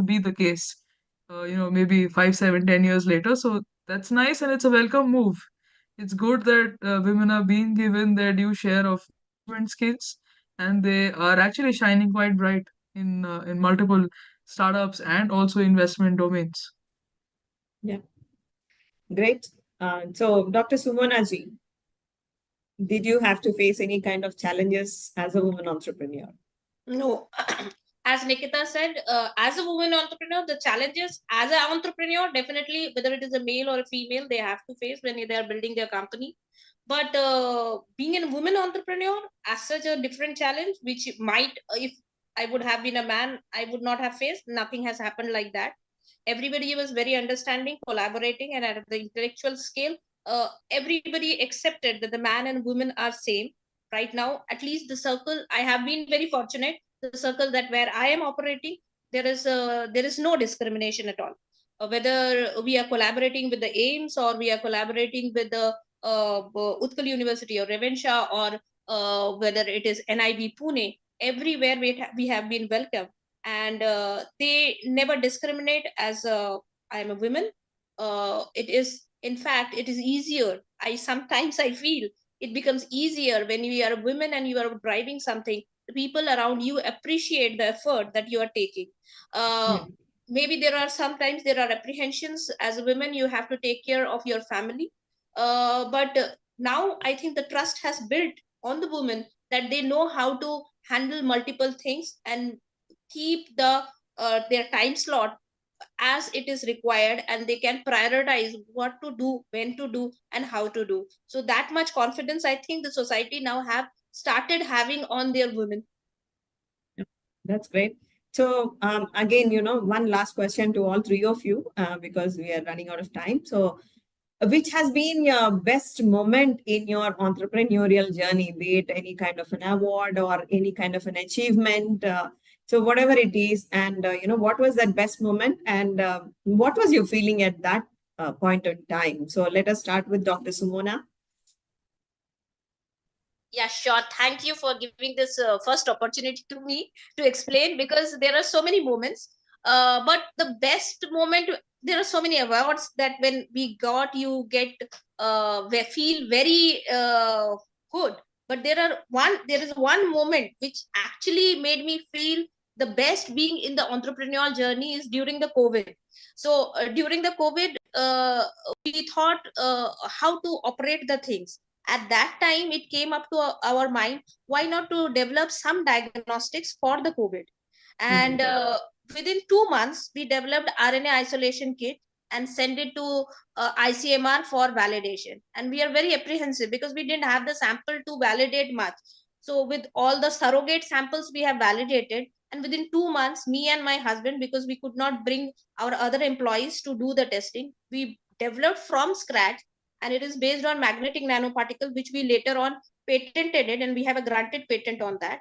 to be the case, maybe 5, 7, 10 years later. So that's nice, and it's a welcome move. It's good that women are being given their due share of management skills, and they are actually shining quite bright in multiple startups and also investment domains. Yeah, great. So, Dr. Sumona ji, did you have to face any kind of challenges as a woman entrepreneur? No, as Nikita said, as a woman entrepreneur, the challenges as an entrepreneur, definitely, whether it is a male or a female, they have to face when they are building their company. But being a woman entrepreneur, as such a different challenge, which might, if I would have been a man, I would not have faced. Nothing has happened like that. Everybody was very understanding, collaborating, and at the intellectual scale, everybody accepted that the man and women are same. Right now, at least the circle, I have been very fortunate. The circle that where I am operating, there is no discrimination at all. Whether we are collaborating with the AIMS or we are collaborating with the Utkal University or Revensha, or whether it is NIB Pune, everywhere we have been welcome, and they never discriminate as I am a woman. It is, in fact, it is easier. I feel it becomes easier when you are a woman and you are driving something. The people around you appreciate the effort that you are taking. Yeah. Maybe sometimes there are apprehensions. As a woman, you have to take care of your family, but now I think the trust has built on the women, that they know how to handle multiple things and keep their time slot as it is required, and they can prioritize what to do, when to do, and how to do. So that much confidence, I think, the society now have started having on their women. That's great. So again, one last question to all three of you, because we are running out of time. So which has been your best moment in your entrepreneurial journey, be it any kind of an award or any kind of an achievement? So whatever it is, and what was that best moment, and what was your feeling at that point in time? So let us start with Dr. Sumona. Yeah, sure. Thank you for giving this first opportunity to me to explain, because there are so many moments. But the best moment, there are so many awards that when we got, you get we feel very good. But there is one moment which actually made me feel the best being in the entrepreneurial journey is during the COVID. So during the COVID, we thought how to operate the things. At that time it came up to our mind, why not to develop some diagnostics for the COVID. And within 2 months we developed RNA isolation kit and sent it to ICMR for validation. And we are very apprehensive because we didn't have the sample to validate much. So with all the surrogate samples we have validated, and within 2 months, me and my husband, because we could not bring our other employees to do the testing, we developed from scratch, and it is based on magnetic nanoparticle, which we later on patented it, and we have a granted patent on that.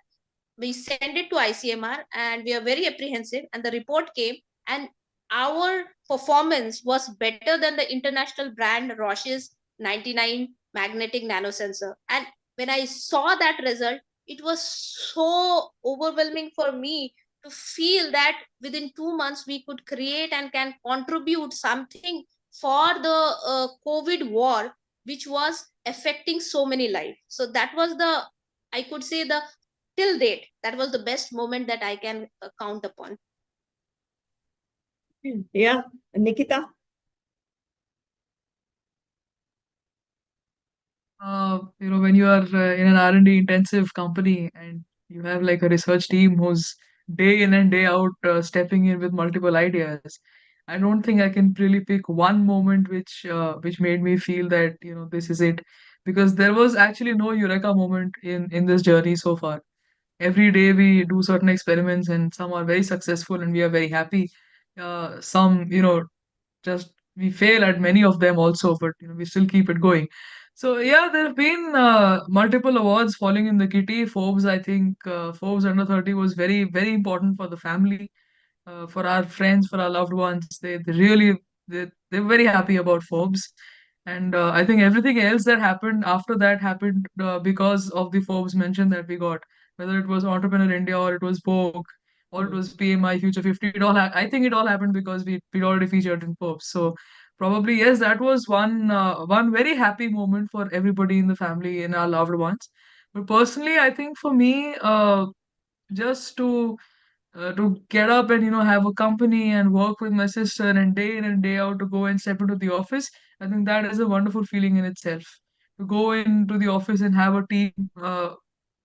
We send it to ICMR, and we are very apprehensive, and the report came, and our performance was better than the international brand Roche's 99 magnetic nanosensor. And when I saw that result, it was so overwhelming for me to feel that within 2 months we could create and can contribute something for the COVID war, which was affecting so many lives. So that was the, I could say, the till date, that was the best moment that I can count upon. Yeah, Nikita. When you are in an R&D intensive company and you have like a research team who's day in and day out stepping in with multiple ideas, I don't think I can really pick one moment which made me feel that, this is it. Because there was actually no eureka moment in this journey so far. Every day we do certain experiments and some are very successful and we are very happy. Some, just we fail at many of them also, but we still keep it going. So yeah, there have been multiple awards falling in the kitty. Forbes, I think Forbes Under 30 was very, very important for the family, for our friends, for our loved ones. They really they're very happy about Forbes, and I think everything else that happened after that happened because of the Forbes mention that we got, whether it was Entrepreneur India or it was Vogue or it was PMI Future 50. It all I think it all happened because we'd already featured in Forbes. So probably yes, that was one very happy moment for everybody in the family and our loved ones. But personally, I think for me, just to get up and have a company and work with my sister and day in and day out to go and step into the office, I think that is a wonderful feeling in itself. To go into the office and have a team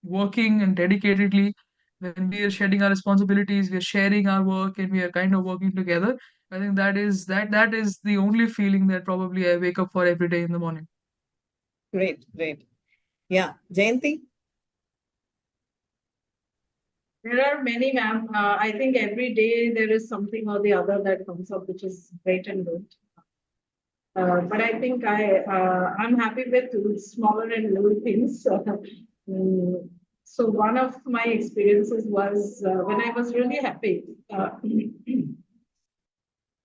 working and dedicatedly, when we are shedding our responsibilities, we are sharing our work and we are kind of working together. I think that is the only feeling that probably I wake up for every day in the morning. Great, great. Yeah, Jayanti? There are many, ma'am. I think every day there is something or the other that comes up, which is great and good. But I think I'm happy with smaller and little things. So one of my experiences was when I was really happy.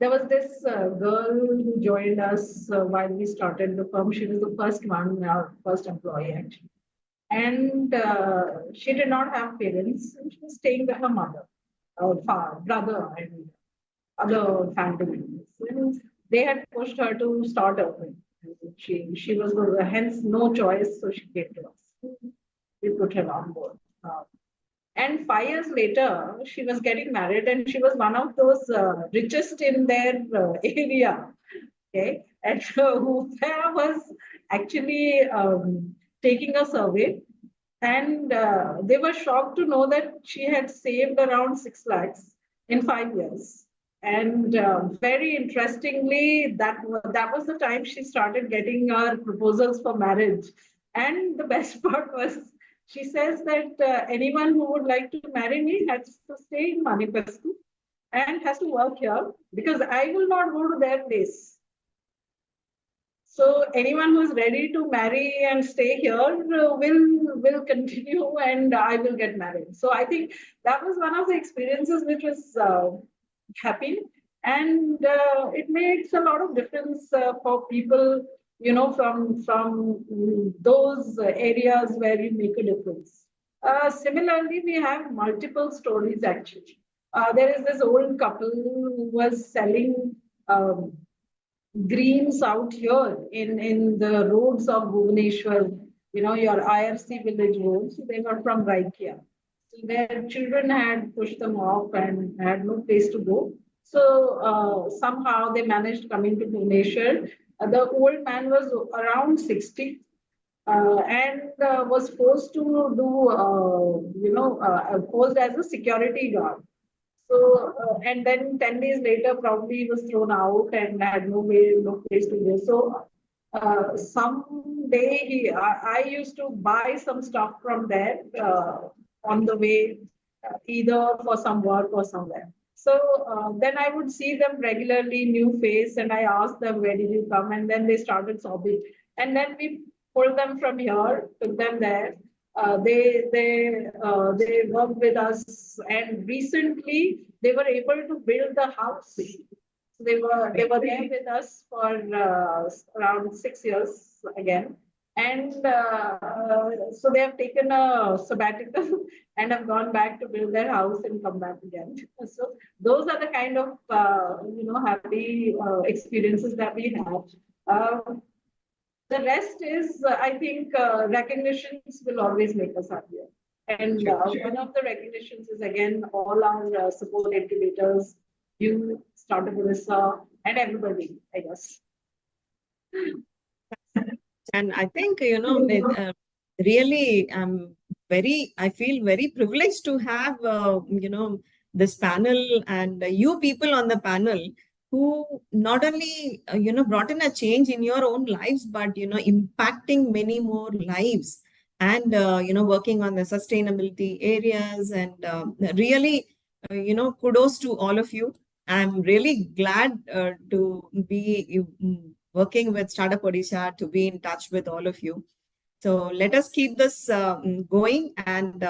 There was this girl who joined us while we started the firm. She was the first one, our first employee actually. And she did not have parents. And she was staying with her mother, brother, and other family members. And they had pushed her to start earning. She was hence no choice, so she came to us. We put her on board. And 5 years later, she was getting married, and she was one of those richest in their area. Okay, and who was actually taking a survey, and they were shocked to know that she had saved around 6 lakhs in 5 years. And very interestingly, that was the time she started getting her proposals for marriage. And the best part was, she says that anyone who would like to marry me has to stay in Manifesto and has to work here because I will not go to their place. So anyone who is ready to marry and stay here will continue, and I will get married. So I think that was one of the experiences which was happy, and it makes a lot of difference for people, from those areas where you make a difference. Similarly, we have multiple stories actually. There is this old couple who was selling greens out here in the roads of Bhubaneswar, your IRC village roads. They were from Raikia. So their children had pushed them off and had no place to go. So somehow they managed coming to Bhubaneswar. The old man was around 60 and was forced to do, posed as a security guard. So, and then 10 days later, probably he was thrown out and had no place to go. So, someday I used to buy some stuff from there on the way, either for some work or somewhere. So then I would see them regularly, new face, and I asked them, where did you come? And then they started sobbing. And then we pulled them from here, took them there. They worked with us, and recently they were able to build the house. So they were there with us for around 6 years again, and so they have taken a sabbatical and have gone back to build their house and come back again. So those are the kind of happy experiences that we have. The rest is, I think, recognitions will always make us happier. And one of the recognitions is, again, all our support incubators, you, Startup Odisha, and everybody, I guess. And I think, really, I feel very privileged to have, this panel and you people on the panel who not only, brought in a change in your own lives, but, impacting many more lives and, working on the sustainability areas and really, kudos to all of you. I'm really glad to be working with Startup Odisha, to be in touch with all of you. So let us keep this going and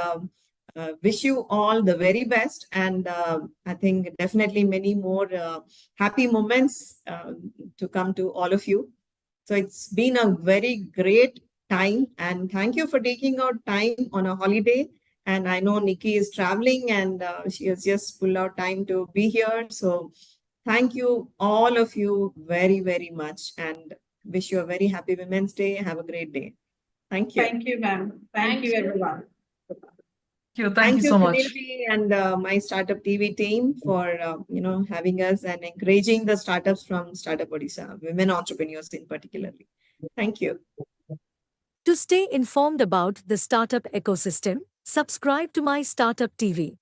wish you all the very best. And I think definitely many more happy moments to come to all of you. So it's been a very great time, and thank you for taking out time on a holiday And I know Nikki is traveling and she has just pulled out time to be here. So thank you, all of you, very, very much. And wish you a very happy Women's Day. Have a great day. Thank you. Thank you, ma'am. Thank you, everyone. Thank Thank you you, so much. community and my Startup TV team for having us and encouraging the startups from Startup Odisha, women entrepreneurs in particularly. Thank you. To stay informed about the startup ecosystem, subscribe to my Startup TV.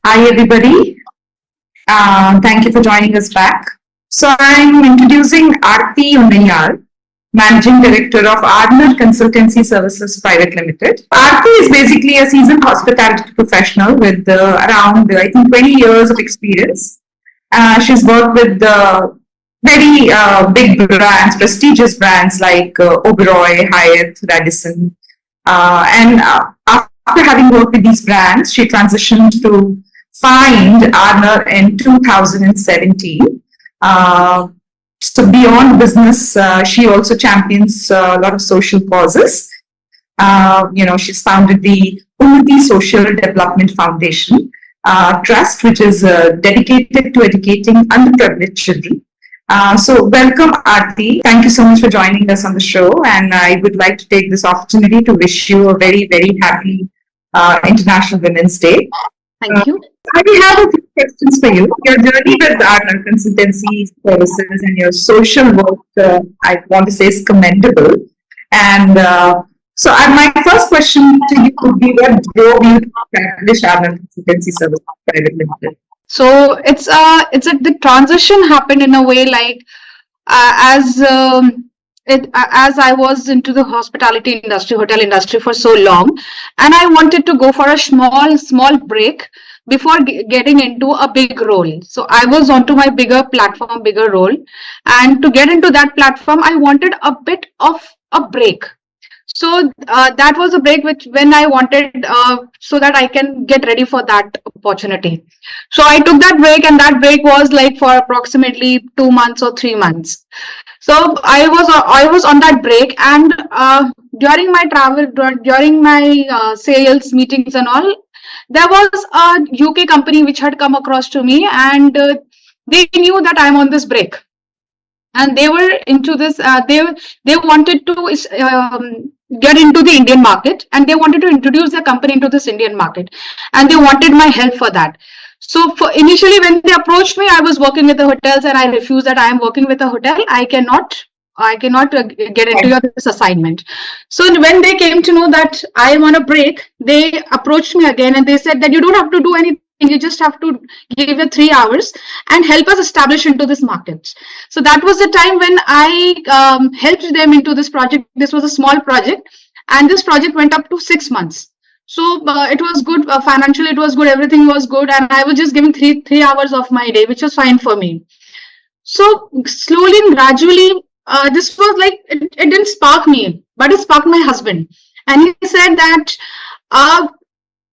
Hi, everybody. Thank you for joining us back. So I'm introducing Aarti Unnayar, Managing Director of Ardner Consultancy Services Private Limited. Aarti is basically a seasoned hospitality professional with around, I think, 20 years of experience. She's worked with very big brands, prestigious brands like Oberoi, Hyatt, Radisson. After having worked with these brands, she transitioned to find Ardner in 2017. So beyond business, she also champions a lot of social causes. She's founded the Unnati Social Development Foundation Trust, which is dedicated to educating underprivileged children. So welcome, Aarti. Thank you so much for joining us on the show. And I would like to take this opportunity to wish you a very, very happy International Women's Day. Thank you. I have a few questions for you. Your journey with Ardner Consultancy Services and your social work, I want to say, is commendable. And my first question to you would be, what drove you to establish Ardner Consultancy Services Private Limited? So the transition happened in a way like as I was into the hospitality industry, hotel industry for so long, and I wanted to go for a small break before getting into a big role. So I was onto my bigger platform, bigger role, and to get into that platform, I wanted a bit of a break. So that was a break when I wanted so that I can get ready for that opportunity. So I took that break, and that break was like for approximately 2 months or 3 months. So I was on that break, and during my travel, during my sales meetings and all, there was a UK company which had come across to me, and they knew that I'm on this break. And they were into this. They wanted to get into the Indian market, and they wanted to introduce their company into this Indian market, and they wanted my help for that. So initially, when they approached me, I was working with the hotels, and I refused that I am working with a hotel. I cannot get into this assignment. So when they came to know that I am on a break, they approached me again, and they said that you don't have to do anything. You just have to give it 3 hours and help us establish into this market. So that was the time when I helped them into this project. This was a small project, and this project went up to 6 months. So it was good financially. It was good. Everything was good, and I was just giving three hours of my day, which was fine for me. So slowly and gradually, this was like it didn't spark me, but it sparked my husband, and he said that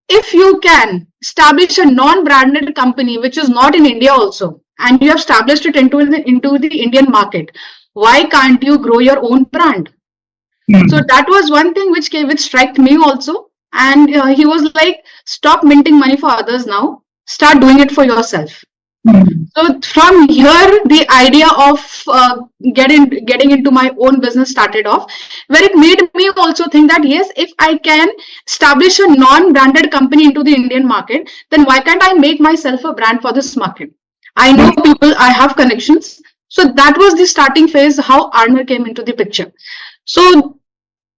if you can establish a non-branded company which is not in India also, and you have established it into the Indian market, why can't you grow your own brand? So that was one thing which struck me also. And he was like, stop minting money for others now, start doing it for yourself. So from here, the idea of getting into my own business started off, where it made me also think that yes, if I can establish a non-branded company into the Indian market, then why can't I make myself a brand for this market? I know people, I have connections. So that was the starting phase, how Ardner came into the picture. So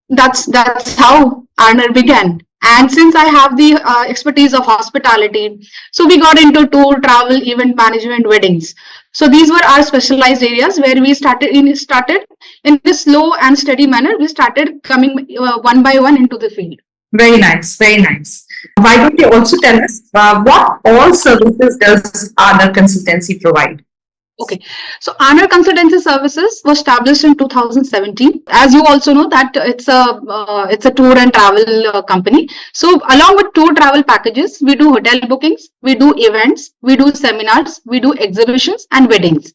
that's how Ardner began. And since I have the expertise of hospitality, so we got into tour, travel, event management, weddings. So these were our specialized areas where we started in this slow and steady manner. We started coming one by one into the field. Very nice, very nice. Why don't you also tell us what all services does Ardner Consultancy provide? Okay, so Honor Consultancy Services was established in 2017. As you also know that it's a tour and travel company. So along with tour travel packages, we do hotel bookings, we do events, we do seminars, we do exhibitions and weddings.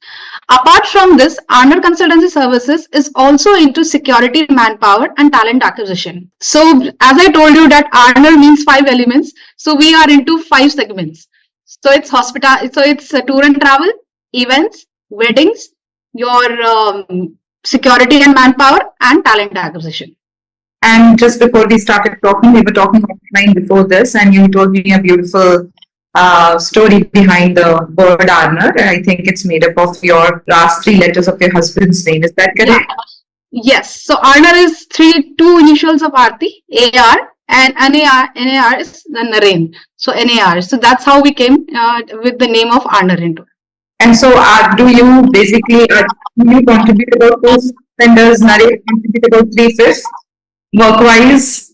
Apart from this, Honor Consultancy Services is also into security, manpower and talent acquisition. So as I told you that Honor means 5 elements. So we are into 5 segments. So it's tour and travel, events, weddings, your security and manpower, and talent acquisition. And just before we started talking, we were talking offline before this, and you told me a beautiful story behind the word Arner. I think it's made up of your last 3 letters of your husband's name. Is that correct? Yes. So Arner is two initials of Aarti, AR, and NAR is the Naren. So NAR. So that's how we came with the name of Arner into it. And so, do you basically contribute about 4 vendors? Naresh contribute about 3/5 work-wise,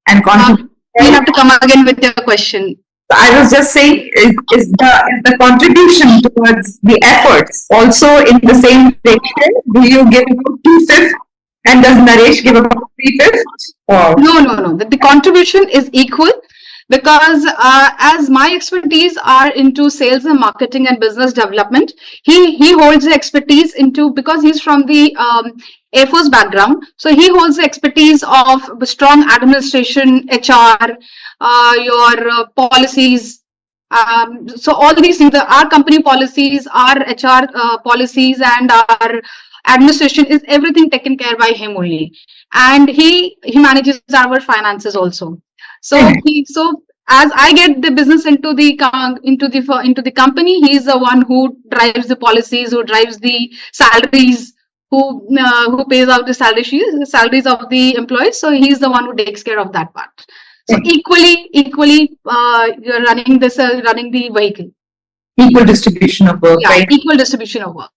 and contribute. You have to come again with your question. I was just saying, is the contribution towards the efforts also in the same direction? Do you give about 2/5, and does Naresh give about 3/5? No. The contribution is equal. Because as my expertise are into sales and marketing and business development, he holds the expertise into, because he's from the Air Force background, so he holds the expertise of strong administration, HR, your policies. So all these things, our company policies, our HR policies, and our administration is everything taken care by him only, and he manages our finances also. So as I get the business into the company, he's the one who drives the policies, who drives the salaries, who pays out the salaries of the employees. So he's the one who takes care of that part. So equally, you're running the vehicle. Equal distribution of work. Yeah, right? Equal distribution of work.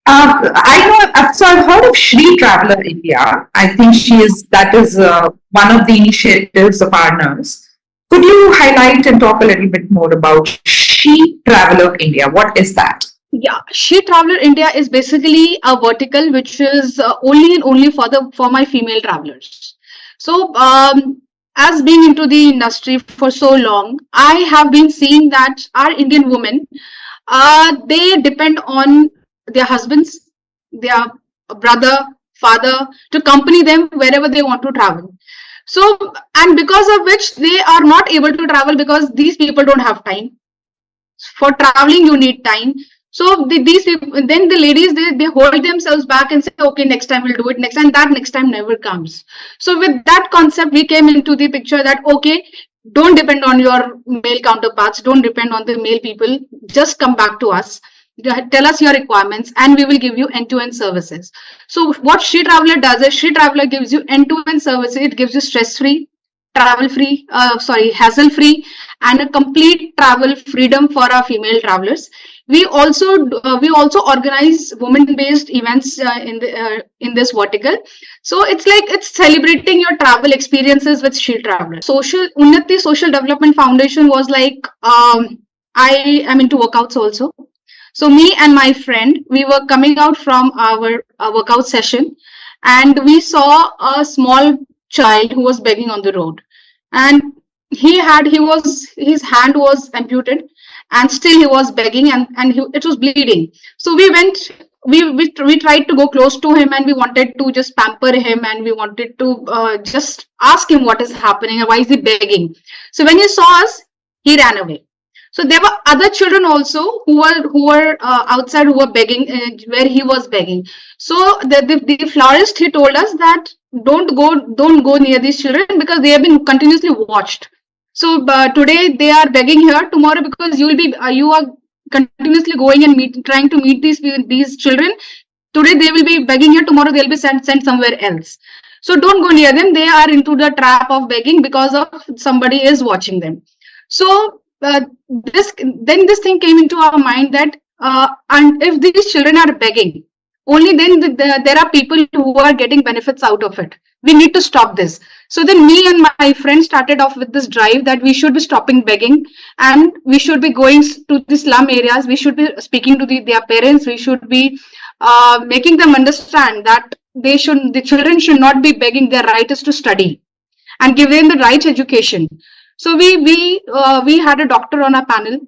I know. So I've heard of Shri Traveler India. I think that is one of the initiatives of Arnav's. Could you highlight and talk a little bit more about She Traveler India? What is that? Yeah, She Traveler India is basically a vertical which is only for my female travelers. So as being into the industry for so long, I have been seeing that our Indian women, they depend on their husbands, their brother, father to accompany them wherever they want to travel. So, and because of which they are not able to travel because these people don't have time. For traveling, you need time. So these people, then the ladies, they hold themselves back and say, okay, next time we'll do it next, and that next time never comes. So with that concept, we came into the picture that, okay, don't depend on your male counterparts, don't depend on the male people, just come back to us. Tell us your requirements and we will give you end-to-end services. So what She Traveler does is She Traveler gives you end-to-end services. It gives you stress-free, travel-free, hassle-free, and a complete travel freedom for our female travelers. We also organize women-based events in this vertical. So it's celebrating your travel experiences with She Traveler. Unnati Social Development Foundation was like, I am into workouts also. So me and my friend, we were coming out from our workout session, and we saw a small child who was begging on the road, and his hand was amputated, and still he was begging, and it was bleeding. So we tried to go close to him, and we wanted to just pamper him, and we wanted to just ask him what is happening and why is he begging. So when he saw us, he ran away. So there were other children also who were outside, who were begging where he was begging. So the florist, he told us that don't go near these children because they have been continuously watched. So today they are begging here, tomorrow because you are continuously going and trying to meet these children. Today they will be begging here, tomorrow they'll be sent somewhere else. So don't go near them. They are into the trap of begging because of somebody is watching them. So this thing came into our mind that and if these children are begging, only then there are people who are getting benefits out of it. We need to stop this. So then me and my friend started off with this drive that we should be stopping begging, and we should be going to the slum areas. We should be speaking to their parents. We should be making them understand that the children should not be begging. Their right is to study and give them the right education. So we had a doctor on our panel.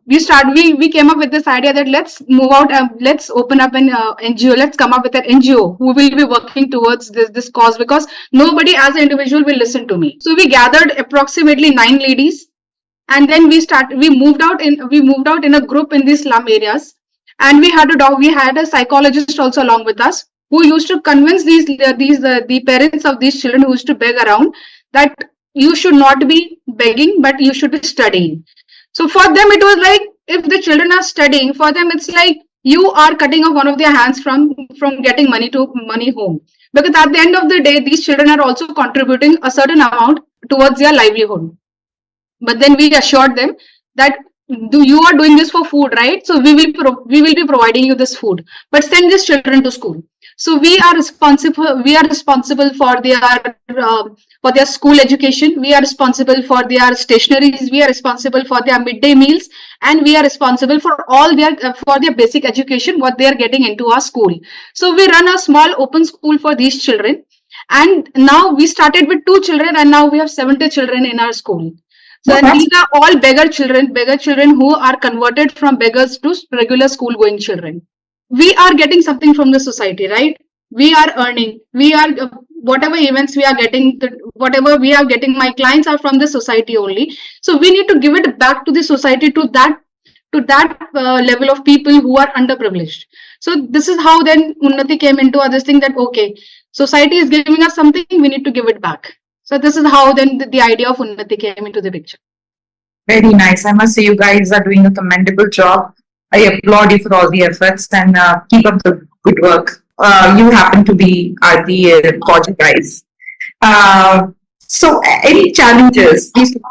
We came up with this idea that let's move out and let's open up an NGO. Let's come up with an NGO who will be working towards this cause, because nobody as an individual will listen to me. So we gathered approximately 9 ladies, and then we moved out in a group in these slum areas, and we had a psychologist also along with us, who used to convince the parents of these children who used to beg around, that you should not be begging, but you should be studying. So for them it was like, if the children are studying, for them it's like you are cutting off one of their hands from getting money home, because at the end of the day these children are also contributing a certain amount towards their livelihood. But then we assured them that you are doing this for food, right? So we will be providing you this food, but send these children to school. So we are responsible for their school education. We are responsible for their stationaries. We are responsible for their midday meals, and we are responsible for all for their basic education, what they are getting into our school. So we run a small open school for these children, and now we started with 2 children, and now we have 70 children in our school. So these are all beggar children who are converted from beggars to regular school going children. We are getting something from the society, right? We are earning. We are whatever events we are getting, whatever we are getting, my clients are from the society only. So we need to give it back to the society, to that level of people who are underprivileged. So this is how then Unnati came into this thing, that okay, society is giving us something, we need to give it back. So this is how then the idea of Unnati came into the picture. Very nice. I must say you guys are doing a commendable job. I applaud you for all the efforts, and keep up the good work. You happen to be the project guys. So any challenges? Please talk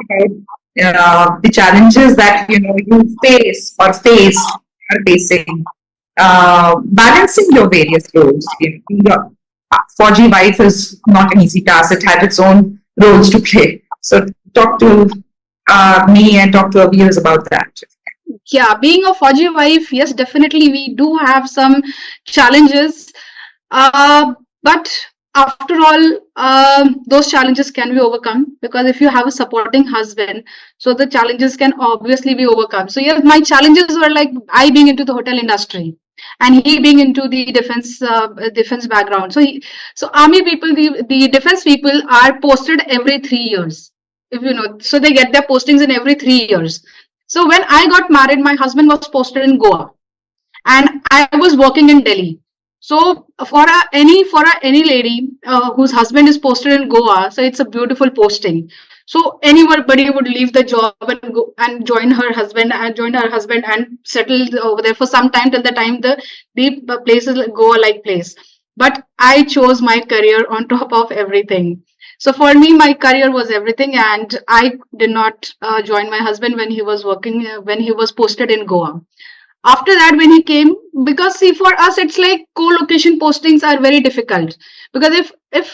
about the challenges that you face or are facing. Balancing your various roles. Your 4G wife is not an easy task. It has its own roles to play. So talk to me and talk to our viewers about that. Yeah, being a 4G wife, yes, definitely we do have some challenges. But after all, those challenges can be overcome, because if you have a supporting husband, so the challenges can obviously be overcome. So yes, my challenges were like I being into the hotel industry, and he being into the defense background. So army people, the defense people are posted every 3 years, if you know. So they get their postings in every 3 years. So when I got married, my husband was posted in Goa, and I was working in Delhi. So for any lady whose husband is posted in Goa, so it's a beautiful posting. So anybody would leave the job and go and join her husband and settle over there for some time, till the time the place is Goa like place. But I chose my career on top of everything. So for me, my career was everything, and I did not join my husband when he was when he was posted in Goa. After that, when he came, because see, for us it's like co-location postings are very difficult, because if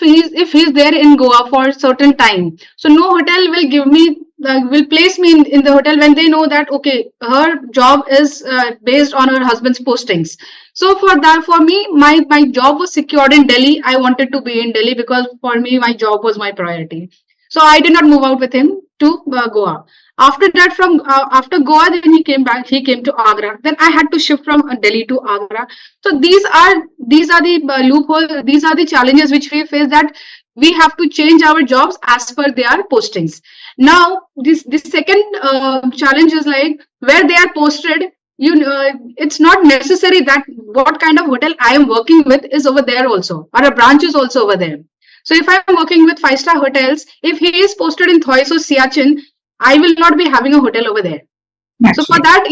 he's there in Goa for a certain time, so no hotel will give me will place me in the hotel when they know that okay, her job is based on her husband's postings. So for me, my job was secured in Delhi. I wanted to be in Delhi, because for me my job was my priority. So I did not move out with him to Goa. After that, after Goa, then he came back. He came to Agra. Then I had to shift from Delhi to Agra. So these are the loophole. These are the challenges which we face, that we have to change our jobs as per their postings. Now, this second challenge is like where they are posted. It's not necessary that what kind of hotel I am working with is over there also, or a branch is also over there. So if I'm working with 5-star hotels, if he is posted in Thois or Siachen, I will not be having a hotel over there. So for that,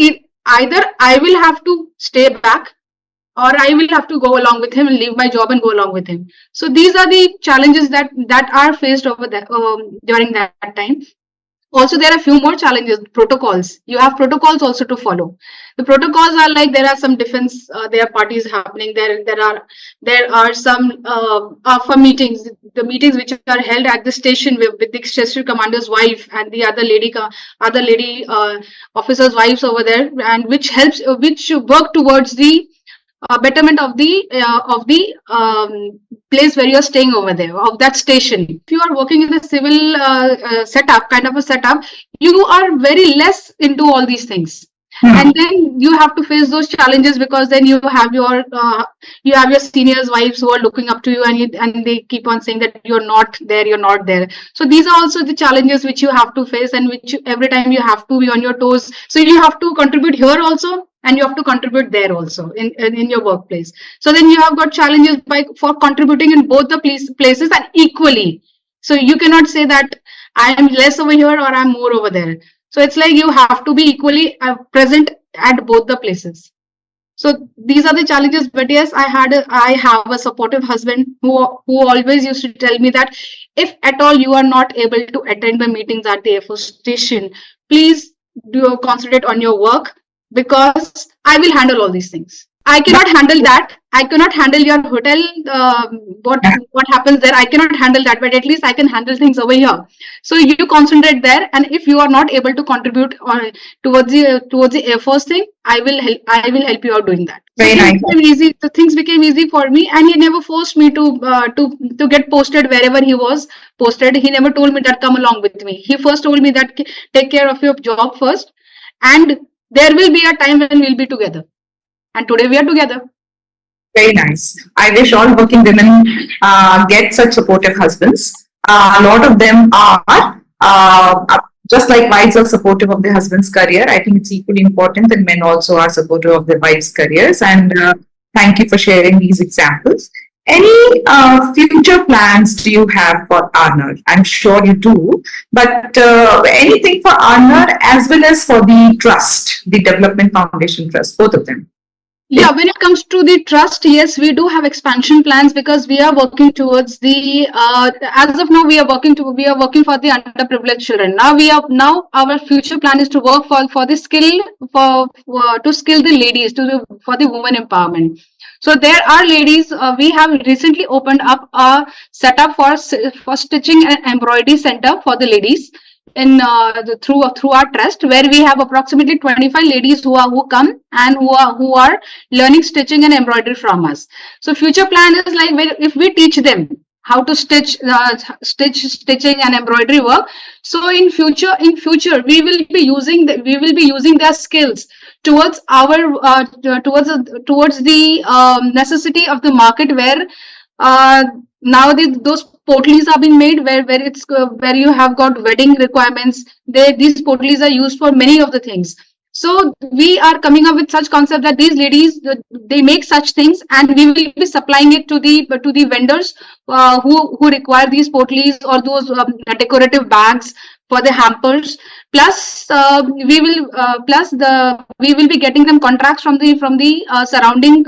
either I will have to stay back, or I will have to go along with him and leave my job and go along with him. So these are the challenges that are faced over there during that time. Also, there are a few more challenges. Protocols. You have protocols also to follow. The protocols are like there are some defense, there are parties happening. There are some for meetings. The meetings which are held at the station with the station commander's wife and the other lady officers' wives over there, and which work towards the betterment of the place where you're staying over there, of that station. If you are working in a civil setup, kind of a setup, you are very less into all these things. And then you have to face those challenges, because then you have your seniors' wives who are looking up to you, and they keep on saying that you're not there. So these are also the challenges which you have to face, and every time you have to be on your toes. So you have to contribute here also, and you have to contribute there also in your workplace. So then you have got challenges for contributing in both the places and equally. So you cannot say that I am less over here or I'm more over there. So it's like you have to be equally present at both the places. So these are the challenges. But yes, I have a supportive husband who always used to tell me that if at all you are not able to attend the meetings at the Air Force station, please do concentrate on your work, because I will handle all these things. I cannot handle that. I cannot handle your hotel. What happens there? I cannot handle that. But at least I can handle things over here. So you concentrate there, and if you are not able to contribute towards the Air Force thing, I will help you out doing that. Very So nice. the things became easy for me, and he never forced me to get posted wherever he was posted. He never told me that come along with me. He first told me that take care of your job first, and there will be a time when we'll be together. And today we are together. Very nice. I wish all working women get such supportive husbands. A lot of them are, just like wives are supportive of their husband's career. I think it's equally important that men also are supportive of their wives' careers. And thank you for sharing these examples. Any future plans do you have for Arnold? I'm sure you do, but anything for Arnold as well as for the trust, the Development Foundation Trust, both of them? Yeah, when it comes to the trust, yes, we do have expansion plans, because we are working towards the as of now we are working for the underprivileged children. Now our future plan is to work for the skill to skill the ladies for the women empowerment. So there are ladies. We have recently opened up a setup for stitching and embroidery center for the ladies through our trust, where we have approximately 25 ladies who come and who are learning stitching and embroidery from us. So future plan is like, if we teach them how to stitching and embroidery work, so in future we will be using their skills towards the necessity of the market, where now those portals are being made, where you have got wedding requirements. These portals are used for many of the things. So we are coming up with such concept that these ladies, they make such things, and we will be supplying it to the vendors who require these portals or those decorative bags for the hampers. Plus we will be getting them contracts from the surrounding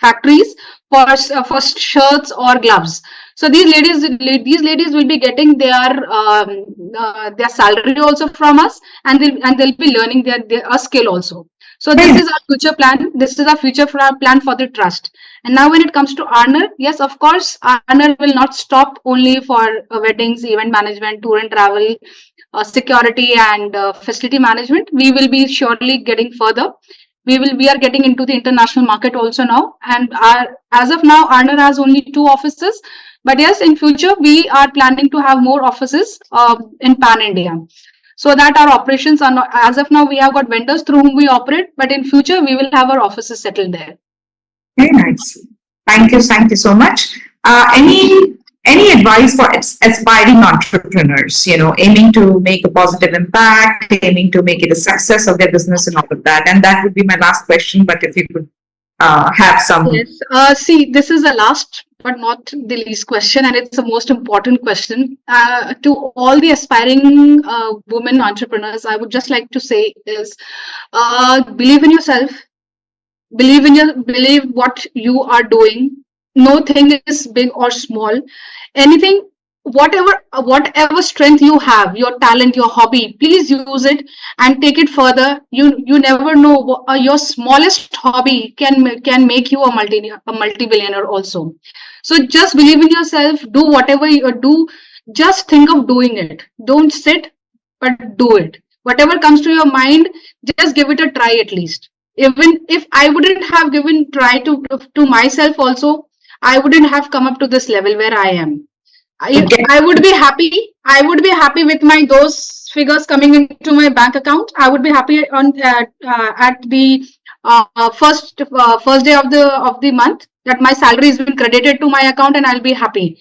factories for shirts or gloves. So these ladies will be getting their salary also from us, and they'll be learning their skill also. So this is our future plan. This is our future plan for the trust. And now when it comes to Arner, yes, of course, Arner will not stop only for weddings, event management, tour and travel, security, and facility management. We will be surely getting further. We are getting into the international market also now, and as of now Arner has only 2 offices, but yes, in future we are planning to have more offices in pan India, so that our operations are not, as of now we have got vendors through whom we operate, but in future we will have our offices settled there. Very nice. Thank you so much. Any advice for aspiring entrepreneurs, aiming to make a positive impact, aiming to make it a success of their business and all of that? And that would be my last question, but if you could have some. Yes. See, this is the last but not the least question, and it's the most important question. To all the aspiring women entrepreneurs, I would just like to say is, believe in yourself, believe what you are doing. No thing is big or small. Anything whatever strength you have, your talent, your hobby, please use it and take it further. You never know, your smallest hobby can make you a multi-billionaire also. So just believe in yourself, do whatever you do, just think of doing it, don't sit, but do it. Whatever comes to your mind, just give it a try at least. Even if I wouldn't have given try to myself also, I wouldn't have come up to this level where I am. I would be happy. I would be happy with my those figures coming into my bank account. I would be happy on at the first day of the month that my salary has been credited to my account, and I'll be happy.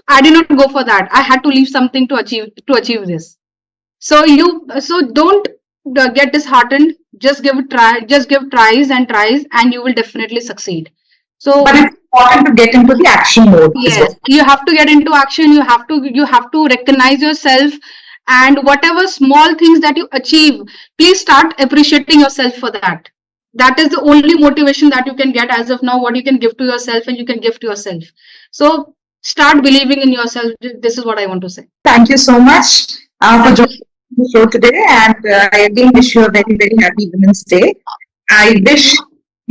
I did not go for that. I had to leave something to achieve this. So don't get disheartened. Just give it try. Just give tries, and you will definitely succeed. So, but it's important to get into the action mode. Yes, you have to get into action. You have to recognize yourself, and whatever small things that you achieve, please start appreciating yourself for that. That is the only motivation that you can get as of now. What you can give to yourself, and you can give to yourself. So start believing in yourself. This is what I want to say. Thank you so much for joining the show today, and I again wish you a very, very happy Women's Day. I wish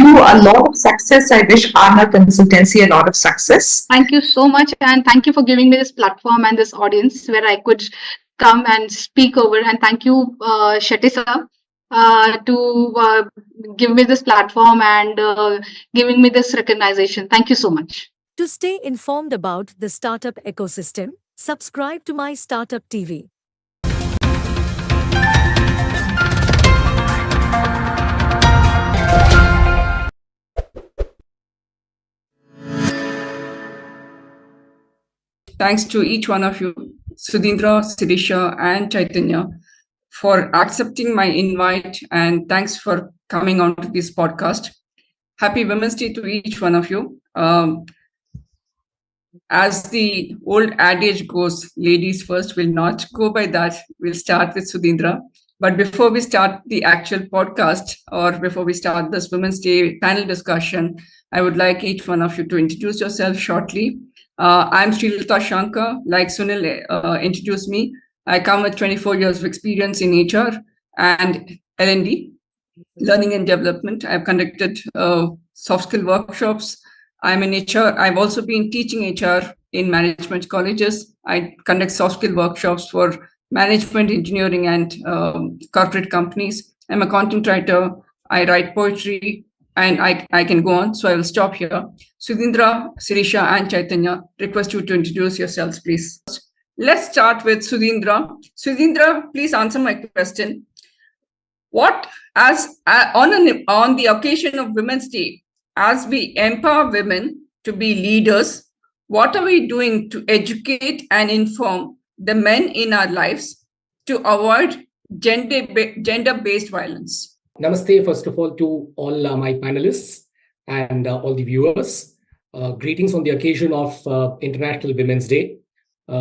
you a lot of success. I wish Arna Consultancy a lot of success. Thank you so much, and thank you for giving me this platform and this audience where I could come and speak over. And thank you, Shetty sir, to give me this platform and giving me this recognition. Thank you so much. To stay informed about the startup ecosystem, subscribe to My Startup TV. Thanks to each one of you, Sudhindra, Sirisha, and Chaitanya, for accepting my invite, and thanks for coming on to this podcast. Happy Women's Day to each one of you. As the old adage goes, ladies first. Will not go by that. We'll start with Sudhindra. But before we start the actual podcast, or before we start this Women's Day panel discussion, I would like each one of you to introduce yourself shortly. I'm Srilata Shankar. Like Sunil introduced me, I come with 24 years of experience in HR and L&D, learning and development. I've conducted soft skill workshops. I'm in HR. I've also been teaching HR in management colleges. I conduct soft skill workshops for management, engineering, and corporate companies. I'm a content writer. I write poetry, and I can go on. So I will stop here. Sudhindra, Sirisha, and Chaitanya, request you to introduce yourselves, please. Let's start with Sudhindra. Sudhindra, please answer my question. What, as on the occasion of Women's Day, as we empower women to be leaders, what are we doing to educate and inform the men in our lives to avoid gender-based violence? Namaste, first of all, to all my panelists and all the viewers. Greetings on the occasion of International Women's Day.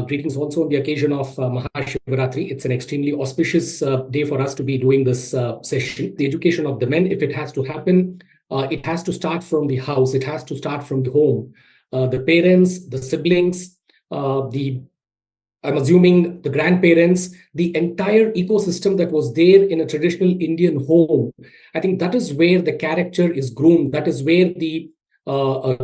Greetings also on the occasion of Mahashivratri. It's an extremely auspicious day for us to be doing this session. The education of the men, if it has to happen, it has to start from the house. It has to start from the home. The parents, the siblings, I'm assuming the grandparents, the entire ecosystem that was there in a traditional Indian home. I think that is where the character is groomed. That is where the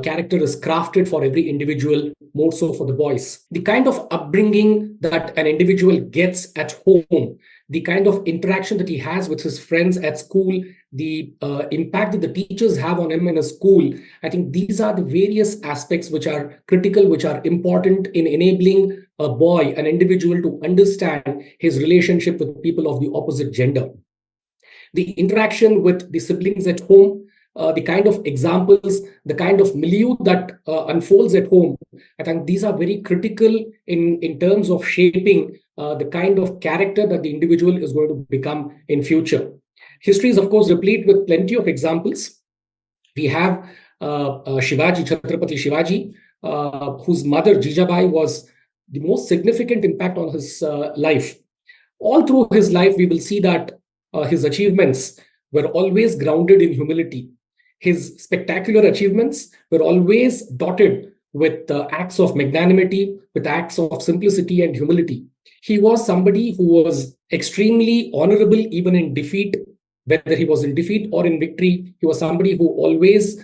character is crafted for every individual, more so for the boys. The kind of upbringing that an individual gets at home, the kind of interaction that he has with his friends at school, the impact that the teachers have on him in a school, I think these are the various aspects which are critical, which are important in enabling a boy, an individual, to understand his relationship with people of the opposite gender. The interaction with the siblings at home, the kind of examples, the kind of milieu that unfolds at home, I think these are very critical in terms of shaping the kind of character that the individual is going to become in future. History is, of course, replete with plenty of examples. We have Shivaji, Chhatrapati Shivaji, whose mother, Jijabai, was the most significant impact on his life. All through his life, we will see that his achievements were always grounded in humility. His spectacular achievements were always dotted with acts of magnanimity, with acts of simplicity and humility. He was somebody who was extremely honorable even in defeat, whether he was in defeat or in victory. He was somebody who always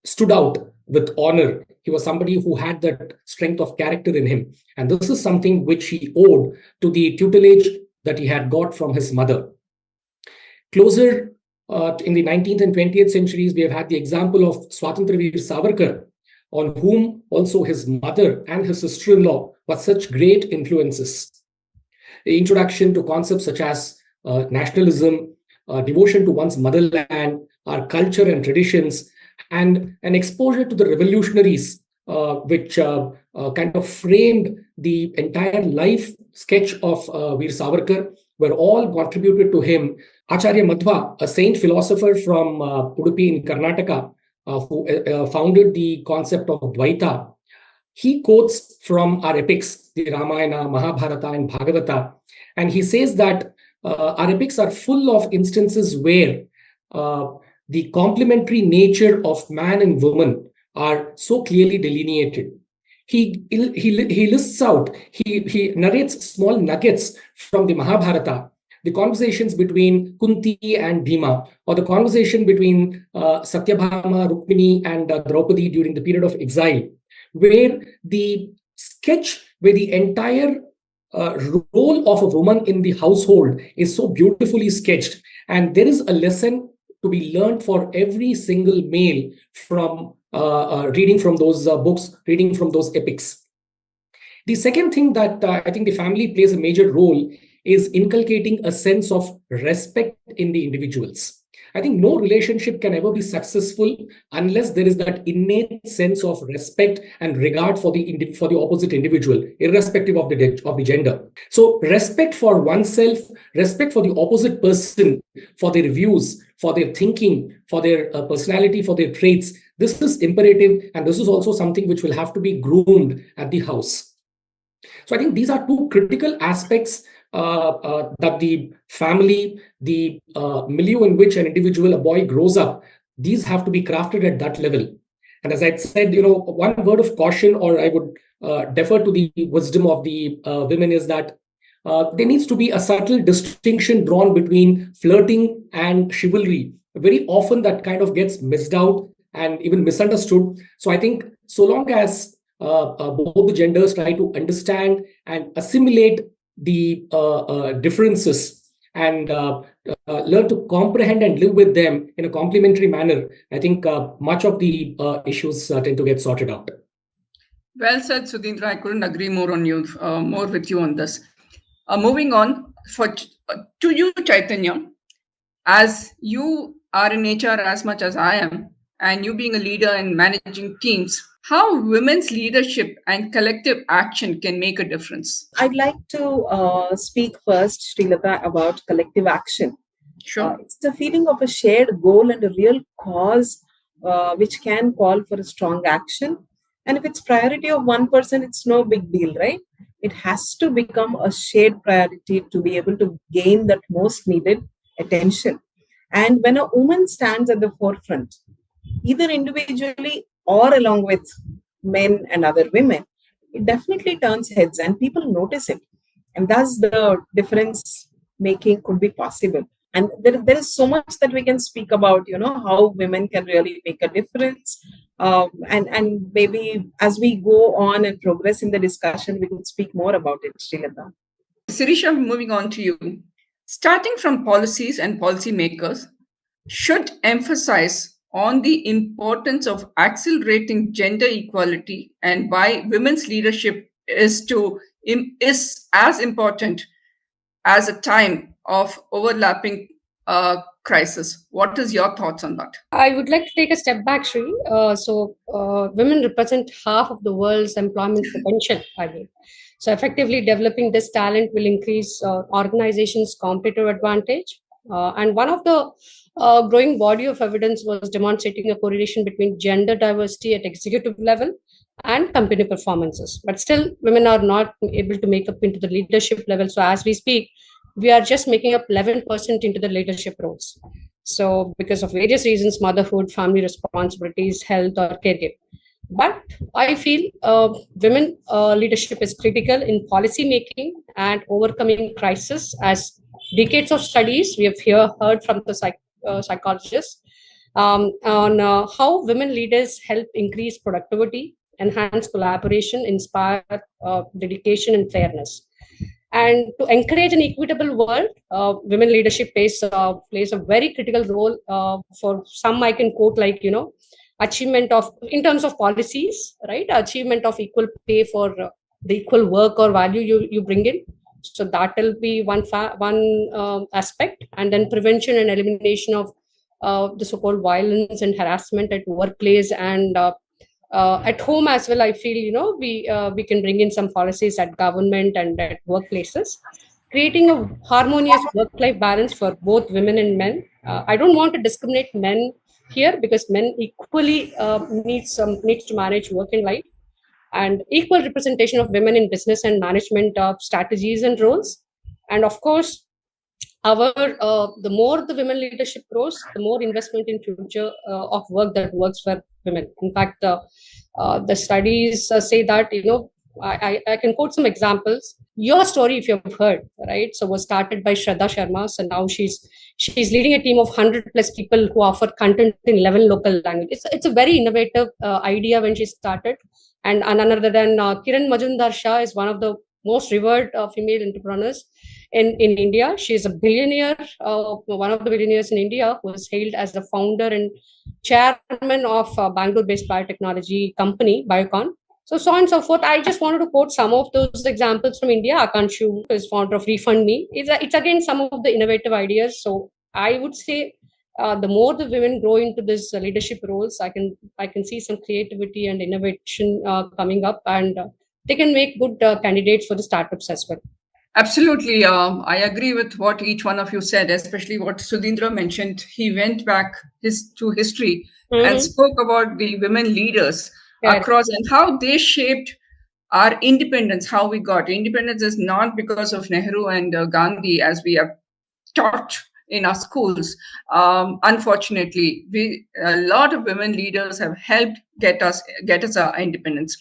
stood out with honor. He was somebody who had that strength of character in him. And this is something which he owed to the tutelage that he had got from his mother. Closer in the 19th and 20th centuries, we have had the example of Swatantraveer Savarkar, on whom also his mother and his sister-in-law were such great influences. The introduction to concepts such as nationalism, devotion to one's motherland, our culture and traditions, and an exposure to the revolutionaries, which kind of framed the entire life sketch of Veer Savarkar, were all contributed to him. Acharya Madhva, a saint philosopher from Udupi in Karnataka, who founded the concept of Dvaita, he quotes from our epics, the Ramayana, Mahabharata, and Bhagavata, and he says that our epics are full of instances where the complementary nature of man and woman are so clearly delineated. He lists out, he narrates small nuggets from the Mahabharata, the conversations between Kunti and Bhima, or the conversation between Satyabhama, Rukmini, and Draupadi during the period of exile, where the sketch, where the entire role of a woman in the household is so beautifully sketched. And there is a lesson to be learned for every single male from reading from those books, reading from those epics. The second thing that I think the family plays a major role is inculcating a sense of respect in the individuals. I think no relationship can ever be successful unless there is that innate sense of respect and regard for the opposite individual, irrespective of the gender. So respect for oneself, respect for the opposite person, for their views, for their thinking, for their personality, for their traits. This is imperative, and this is also something which will have to be groomed at the house. So I think these are two critical aspects that the family, the milieu in which an individual, a boy, grows up, these have to be crafted at that level. And as I said, one word of caution, or I would defer to the wisdom of the women, is that there needs to be a subtle distinction drawn between flirting and chivalry. Very often that kind of gets missed out and even misunderstood. So I think so long as both the genders try to understand and assimilate the differences and learn to comprehend and live with them in a complementary manner, I think much of the issues tend to get sorted out. Well said, Sudhindra. I couldn't agree more with you on this. Moving on, to you, Chaitanya, as you are in HR as much as I am, and you being a leader and managing teams, how women's leadership and collective action can make a difference? I'd like to speak first, Srilata, about collective action. Sure. It's the feeling of a shared goal and a real cause which can call for a strong action. And if it's priority of one person, it's no big deal, right? It has to become a shared priority to be able to gain that most needed attention. And when a woman stands at the forefront, either individually or along with men and other women, it definitely turns heads and people notice it. And thus the difference making could be possible. And there is so much that we can speak about, how women can really make a difference. And maybe as we go on and progress in the discussion, we could speak more about it, Srilata. Sirisha, moving on to you. Starting from policies and policymakers should emphasize on the importance of accelerating gender equality and why women's leadership is as important as a time of overlapping crisis. What is your thoughts on that? I would like to take a step back, Sri. Women represent half of the world's employment potential, I mean. So effectively developing this talent will increase organizations' competitive advantage. And one of the growing body of evidence was demonstrating a correlation between gender diversity at executive level and company performances. But still, women are not able to make up into the leadership level. So as we speak, we are just making up 11% into the leadership roles. So because of various reasons, motherhood, family responsibilities, health, or career. But I feel women leadership is critical in policy making and overcoming crisis. As decades of studies we have here heard from the psychologists on how women leaders help increase productivity, enhance collaboration, inspire dedication and fairness. And to encourage an equitable world, women leadership plays a very critical role. For some, I can quote like, achievement of, in terms of policies, right? Achievement of equal pay for the equal work or value you bring in. So that will be one aspect. And then prevention and elimination of the so-called violence and harassment at workplace and at home as well. I feel we can bring in some policies at government and at workplaces, creating a harmonious work-life balance for both women and men. I don't want to discriminate men here, because men equally needs to manage work and life, and equal representation of women in business and management strategies and roles. And of course, however, the more the women leadership grows, the more investment in future of work that works for women. In fact, the studies say that, I can quote some examples. Your story, if you've heard, right? So was started by Shraddha Sharma. So now she's leading a team of 100 plus people who offer content in 11 local languages. It's a very innovative idea when she started. And another than Kiran Majumdar Shah is one of the most revered female entrepreneurs in India. She is a billionaire, one of the billionaires in India, who is hailed as the founder and chairman of Bangalore-based biotechnology company, Biocon. So on and so forth. I just wanted to quote some of those examples from India. Akanshu is founder of Refund Me. It's again some of the innovative ideas. So I would say the more the women grow into this leadership roles, I can see some creativity and innovation coming up, and they can make good candidates for the startups as well. Absolutely. I agree with what each one of you said, especially what Sudhindra mentioned. He went back to history and spoke about the women leaders across and how they shaped our independence, how we got. Independence is not because of Nehru and Gandhi, as we have taught in our schools. Unfortunately, a lot of women leaders have helped get us our independence.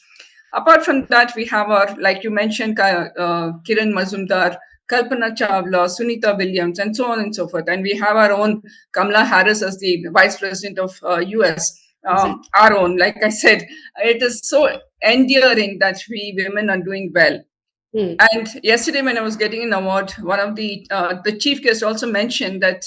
Apart from that, we have our, like you mentioned, Kiran Mazumdar, Kalpana Chawla, Sunita Williams, and so on and so forth. And we have our own Kamala Harris as the Vice President of US. Our own, like I said, it is so endearing that we women are doing well. And yesterday, when I was getting an award, one of the chief guests also mentioned that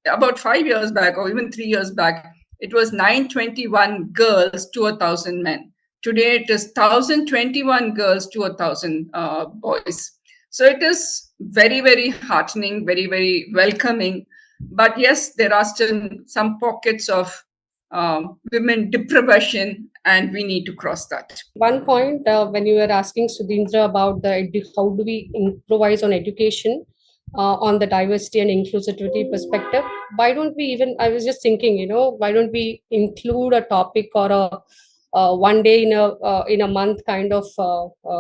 about 5 years back, or even 3 years back, it was 921 girls to 1,000 men. Today, it is 1,021 girls to 1,000 boys. So it is very, very heartening, very, very welcoming. But yes, there are still some pockets of women deprivation, and we need to cross that. One point, when you were asking Sudhindra about how do we improvise on education on the diversity and inclusivity perspective, why don't we even, I was just thinking, why don't we include a topic or a one day in a month kind of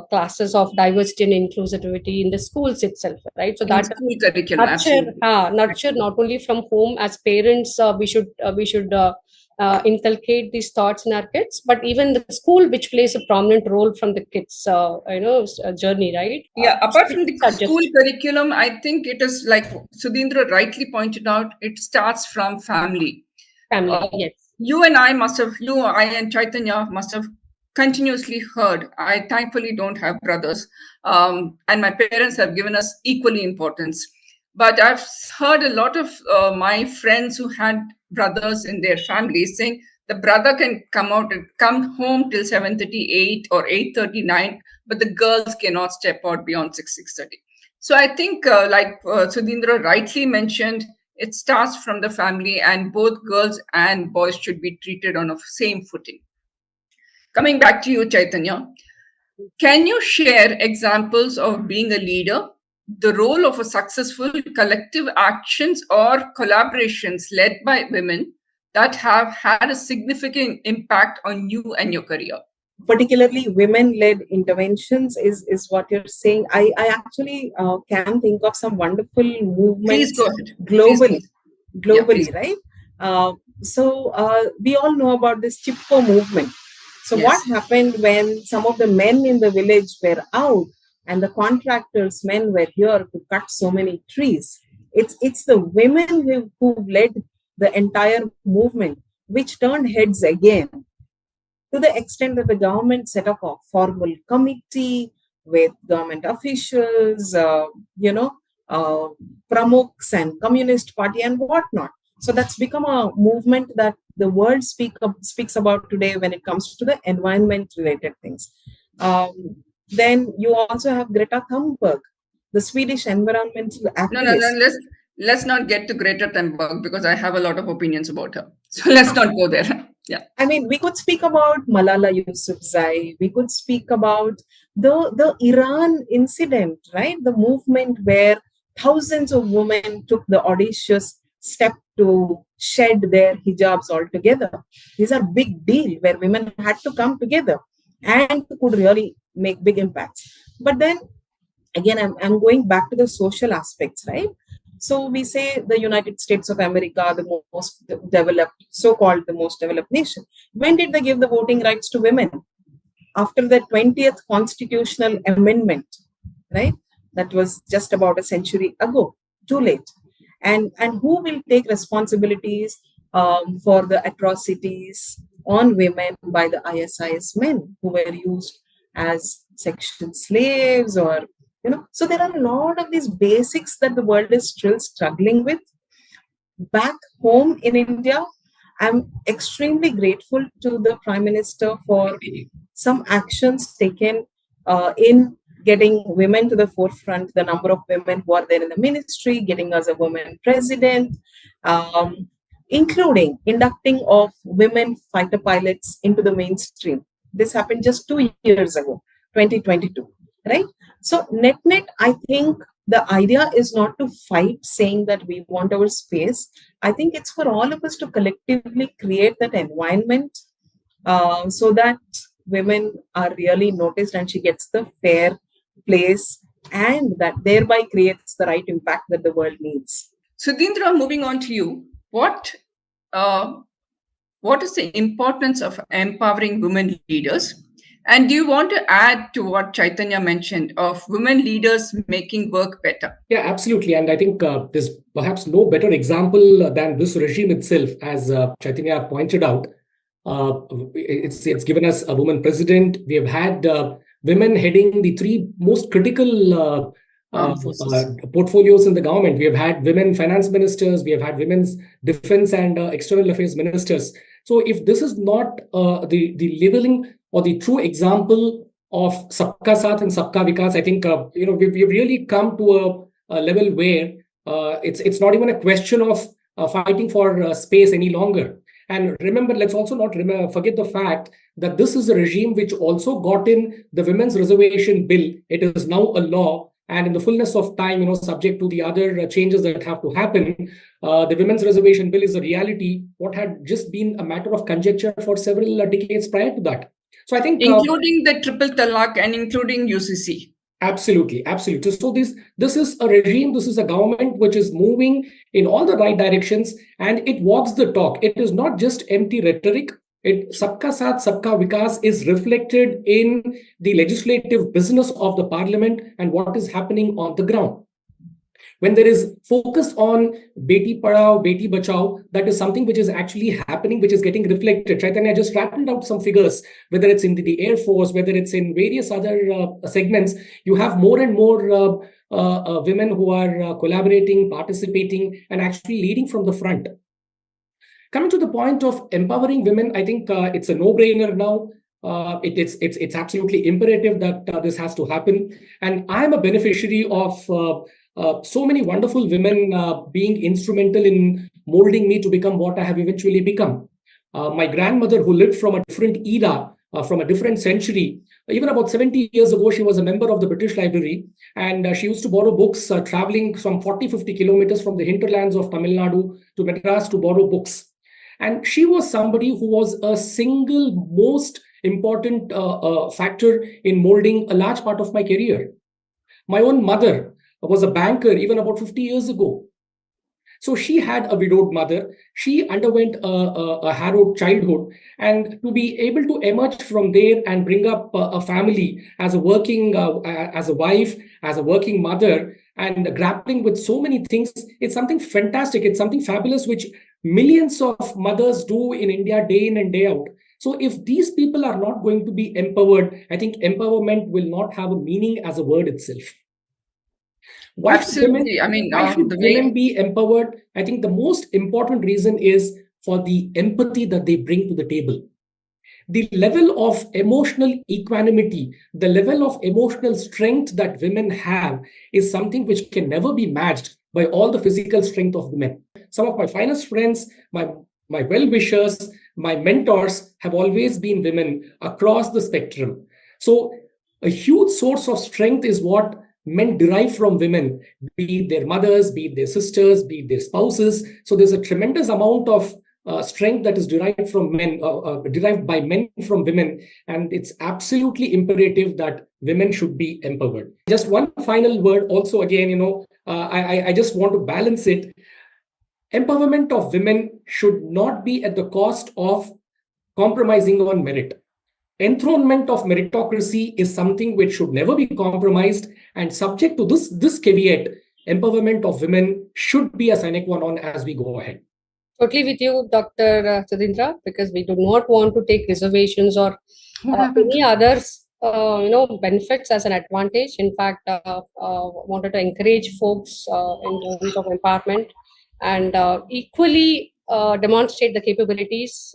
classes of diversity and inclusivity in the schools itself, right? So that school curriculum, nurture not only from home. As parents, we should inculcate these thoughts in our kids, but even the school, which plays a prominent role from the kids journey, right? Yeah, apart from the school curriculum, I think it is like Sudhindra rightly pointed out, it starts from family. Yes. You and I and Chaitanya must have continuously heard. I thankfully don't have brothers, and my parents have given us equally importance. But I've heard a lot of my friends who had brothers in their families saying the brother can come home till 7:38 or 8:39, but the girls cannot step out beyond 6:30. So I think, like Sudhindra rightly mentioned, it starts from the family, and both girls and boys should be treated on a same footing. Coming back to you, Chaitanya, can you share examples of being a leader, the role of a successful collective actions or collaborations led by women that have had a significant impact on you and your career? Particularly women-led interventions is what you're saying. I actually can think of some wonderful movements. Please go ahead. Globally, yeah, right? So we all know about this Chipko movement. So Yes. what happened when some of the men in the village were out and the contractors' men were here to cut so many trees? It's the women who've led the entire movement, which turned heads again, to the extent that the government set up a formal committee with government officials, uh, pramukhs and Communist Party and whatnot. So that's become a movement that the world speaks about today when it comes to the environment related things. Then you also have Greta Thunberg, the Swedish environmental No, activist. let's not get to Greta Thunberg because I have a lot of opinions about her. So let's not go there. Yeah. I mean, we could speak about Malala Yousafzai. We could speak about the Iran incident, right? The movement where thousands of women took the audacious step to shed their hijabs altogether. These are big deal where women had to come together and could really make big impacts. But then again, I'm going back to the social aspects, right? So we say the United States of America, the most developed, so-called the most developed nation. When did they give the voting rights to women? After the 20th constitutional amendment, right? That was just about a century ago. Too late. And who will take responsibilities for the atrocities on women by the ISIS men who were used as sexual slaves, or so there are a lot of these basics that the world is still struggling with. Back home in India, I'm extremely grateful to the Prime Minister for some actions taken in getting women to the forefront, the number of women who are there in the ministry, getting us a woman president, including inducting of women fighter pilots into the mainstream. This happened just 2 years ago, 2022, right? So net, I think the idea is not to fight saying that we want our space. I think it's for all of us to collectively create that environment so that women are really noticed and she gets the fair place, and that thereby creates the right impact that the world needs. Sudhindra, moving on to you, what is the importance of empowering women leaders? And do you want to add to what Chaitanya mentioned of women leaders making work better? Yeah, absolutely. And I think there's perhaps no better example than this regime itself, as Chaitanya pointed out. It's given us a woman president. We have had women heading the three most critical portfolios in the government. We have had women finance ministers. We have had women's defense and external affairs ministers. So if this is not the leveling or the true example of Sabka Saath and Sabka Vikas, I think we've really come to a level where it's not even a question of fighting for space any longer. And remember, let's also not forget the fact that this is a regime which also got in the women's reservation bill. It is now a law, and in the fullness of time, subject to the other changes that have to happen, the women's reservation bill is a reality. What had just been a matter of conjecture for several decades prior to that. So I think including the triple talaq and including UCC. Absolutely. So this is a regime, this is a government which is moving in all the right directions, and it walks the talk. It is not just empty rhetoric. Sabka Saath, Sabka Vikas is reflected in the legislative business of the parliament and what is happening on the ground. When there is focus on Beti Padhao, Beti Bachao, that is something which is actually happening, which is getting reflected. Chaitanya just rattled out some figures, whether it's in the Air Force, whether it's in various other segments. You have more and more women who are collaborating, participating, and actually leading from the front. Coming to the point of empowering women, I think it's a no-brainer now. It's absolutely imperative that this has to happen. And I'm a beneficiary of so many wonderful women being instrumental in molding me to become what I have eventually become. My grandmother, who lived from a different era, from a different century, even about 70 years ago, she was a member of the British Library, and she used to borrow books, traveling from 40-50 kilometers from the hinterlands of Tamil Nadu to Madras to borrow books. And she was somebody who was a single most important factor in molding a large part of my career. My own mother was a banker even about 50 years ago. So she had a widowed mother. She underwent a harrowed childhood, and to be able to emerge from there and bring up a family as a working, as a wife, as a working mother, and grappling with so many things, it's something fantastic. It's something fabulous, which millions of mothers do in India day in and day out. So if these people are not going to be empowered, I think empowerment will not have a meaning as a word itself. Why Absolutely. why should women be empowered? I think the most important reason is for the empathy that they bring to the table. The level of emotional equanimity, the level of emotional strength that women have is something which can never be matched by all the physical strength of women. Some of my finest friends, my well-wishers, my mentors have always been women across the spectrum. So a huge source of strength is what men derive from women, be it their mothers, be it their sisters, be it their spouses. So there's a tremendous amount of strength that is derived from men, derived by men from women, and it's absolutely imperative that women should be empowered. Just one final word, also again, I just want to balance it. Empowerment of women should not be at the cost of compromising on merit. Enthronement of meritocracy is something which should never be compromised, and subject to this caveat, empowerment of women should be a sine qua non as we go ahead. Totally with you, Dr. Sudhindra, because we do not want to take reservations or any others, benefits as an advantage. In fact, wanted to encourage folks in terms of empowerment and equally demonstrate the capabilities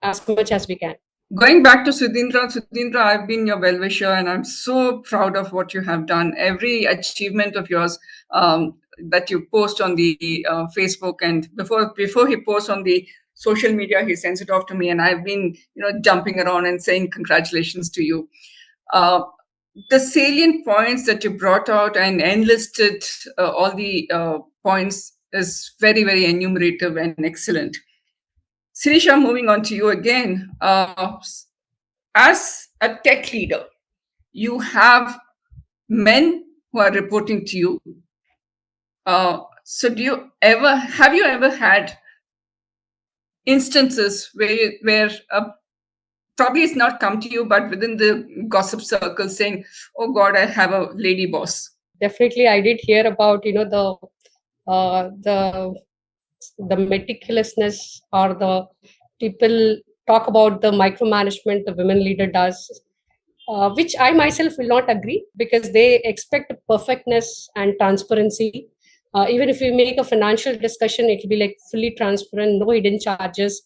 as much as we can. Going back to Sudhindra, I've been your well-wisher, and I'm so proud of what you have done. Every achievement of yours that you post on the Facebook, and before he posts on the social media, he sends it off to me, and I've been jumping around and saying congratulations to you. The salient points that you brought out and enlisted all the points is very, very enumerative and excellent. Sirisha, moving on to you again. As a tech leader, you have men who are reporting to you. So have you ever had instances where probably it's not come to you, but within the gossip circle saying, oh God, I have a lady boss? Definitely, I did hear about, the meticulousness, or the people talk about the micromanagement the women leader does, which I myself will not agree, because they expect perfectness and transparency. Even if we make a financial discussion, it will be like fully transparent, no hidden charges.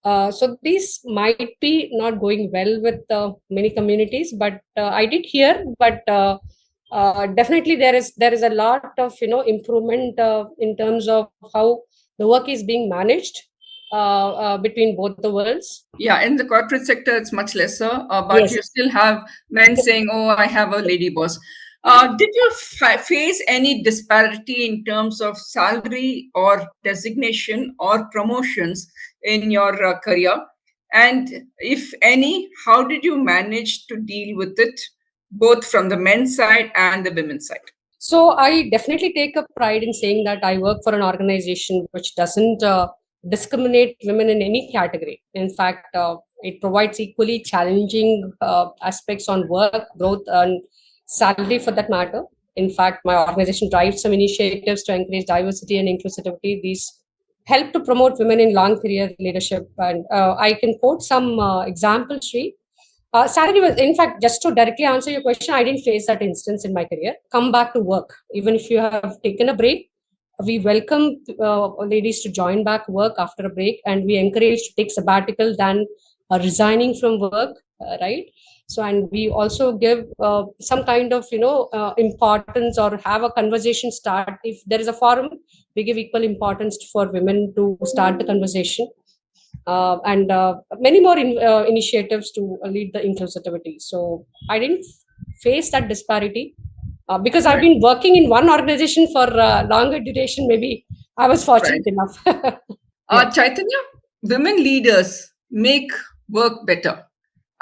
So these might be not going well with many communities, but I did hear, but definitely there is a lot of improvement in terms of how the work is being managed between both the worlds. Yeah, in the corporate sector, it's much lesser, but Yes. you still have men saying, oh, I have a lady boss. Did you face any disparity in terms of salary or designation or promotions in your career? And if any, how did you manage to deal with it, both from the men's side and the women's side? So I definitely take a pride in saying that I work for an organization which doesn't discriminate women in any category. In fact, it provides equally challenging aspects on work, growth, and salary for that matter. In fact, my organization drives some initiatives to encourage diversity and inclusivity. These help to promote women in long career leadership. And I can quote some examples, Sri. Salary was, in fact, just to directly answer your question, I didn't face that instance in my career. Come back to work. Even if you have taken a break, we welcome ladies to join back work after a break, and we encourage to take sabbatical than resigning from work, right? So, and we also give some kind of, importance, or have a conversation start. If there is a forum, we give equal importance for women to start the conversation. And many more initiatives to lead the inclusivity. So I didn't face that disparity because I've been working in one organization for longer duration. Maybe I was fortunate enough. Yeah. Chaitanya, women leaders make work better.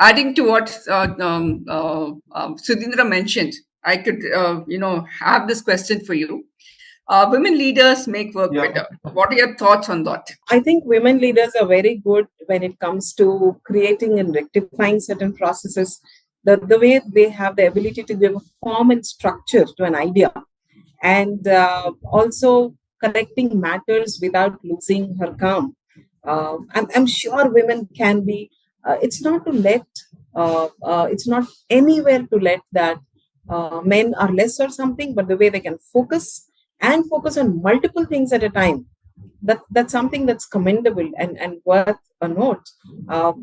Adding to what Sudhindra mentioned, I could have this question for you. women leaders make work better. What are your thoughts on that? I think women leaders are very good when it comes to creating and rectifying certain processes. The way they have the ability to give a form and structure to an idea, and also correcting matters without losing her calm. I'm sure women can be. It's not to let. It's not anywhere to let that men are less or something, but the way they can focus on multiple things at a time. That's something that's commendable and worth a note.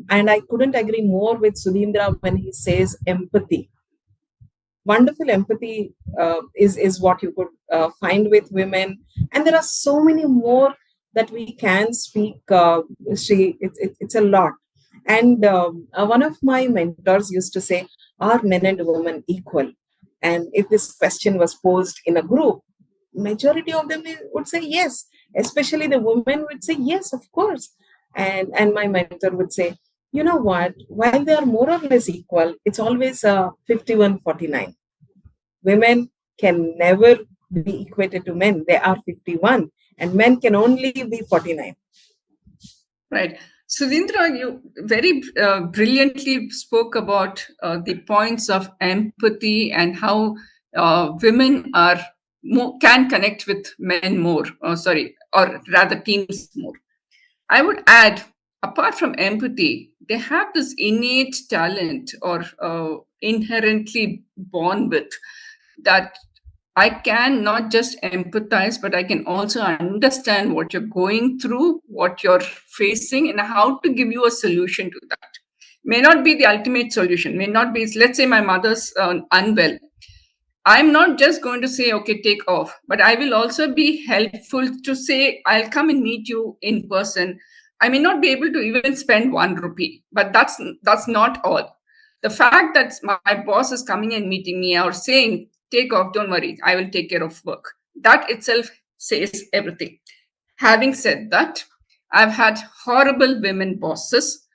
And I couldn't agree more with Sudhindra when he says empathy. Wonderful empathy is what you could find with women, and there are so many more that we can speak. It's a lot. And one of my mentors used to say, "Are men and women equal?" And if this question was posed in a group, majority of them would say yes. Especially the women would say yes, of course. And my mentor would say, you know what? While they are more or less equal, it's always 51-49. Women can never be equated to men. They are 51, and men can only be 49. Right. Sudhindra, you very brilliantly spoke about the points of empathy and how women are can connect with men more, or rather teams more. I would add, apart from empathy, they have this innate talent or inherently born with that I can not just empathize, but I can also understand what you're going through, what you're facing, and how to give you a solution to that. May not be the ultimate solution, may not be, let's say my mother's unwell. I'm not just going to say, okay, take off, but I will also be helpful to say, I'll come and meet you in person. I may not be able to even spend 1 rupee, but that's not all. The fact that my boss is coming and meeting me or saying, take off, don't worry, I will take care of work. That itself says everything. Having said that, I've had horrible women bosses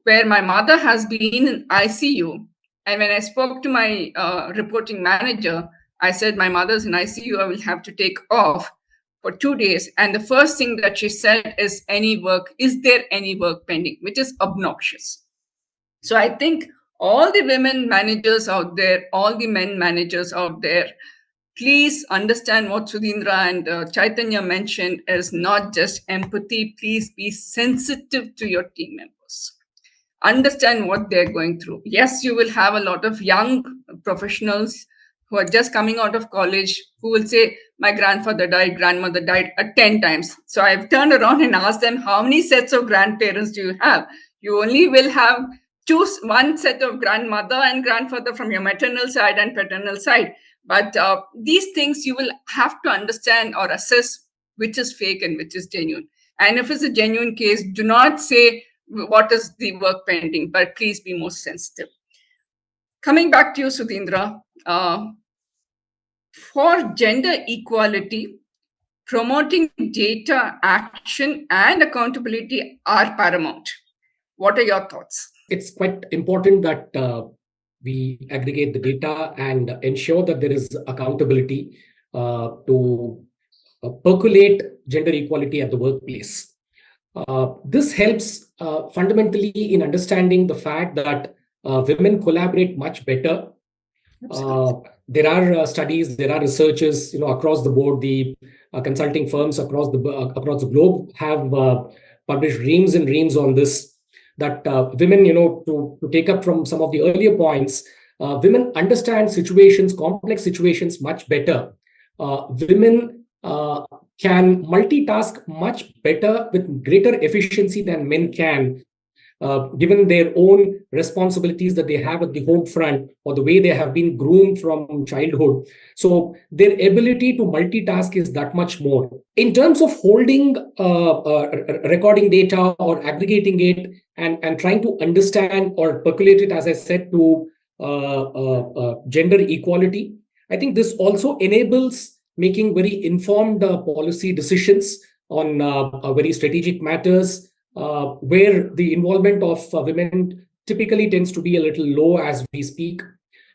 where my mother has been in ICU. And when I spoke to my reporting manager, I said, my mother's in ICU, I will have to take off for 2 days. And the first thing that she said is, is there any work pending, which is obnoxious. So I think all the women managers out there, all the men managers out there, please understand what Sudhindra and Chaitanya mentioned is not just empathy. Please be sensitive to your team members. Understand what they're going through. Yes, you will have a lot of young professionals who are just coming out of college who will say, my grandfather died, grandmother died 10 times. So I've turned around and asked them, how many sets of grandparents do you have? You only will have one set of grandmother and grandfather from your maternal side and paternal side. But these things you will have to understand or assess which is fake and which is genuine. And if it's a genuine case, do not say, what is the work pending, but please be more sensitive. Coming back to you, Sudhindra, for gender equality, promoting data, action, and accountability are paramount. What are your thoughts? It's quite important that we aggregate the data and ensure that there is accountability to percolate gender equality at the workplace. This helps fundamentally in understanding the fact that women collaborate much better. There are studies, there are researchers, across the board. The consulting firms across the globe have published reams and reams on this. That women, to take up from some of the earlier points, women understand complex situations much better. Women can multitask much better with greater efficiency than men can, given their own responsibilities that they have at the home front or the way they have been groomed from childhood. So their ability to multitask is that much more. In terms of holding recording data or aggregating it and trying to understand or percolate it, as I said, to gender equality, I think this also enables making very informed policy decisions on very strategic matters, where the involvement of women typically tends to be a little low as we speak.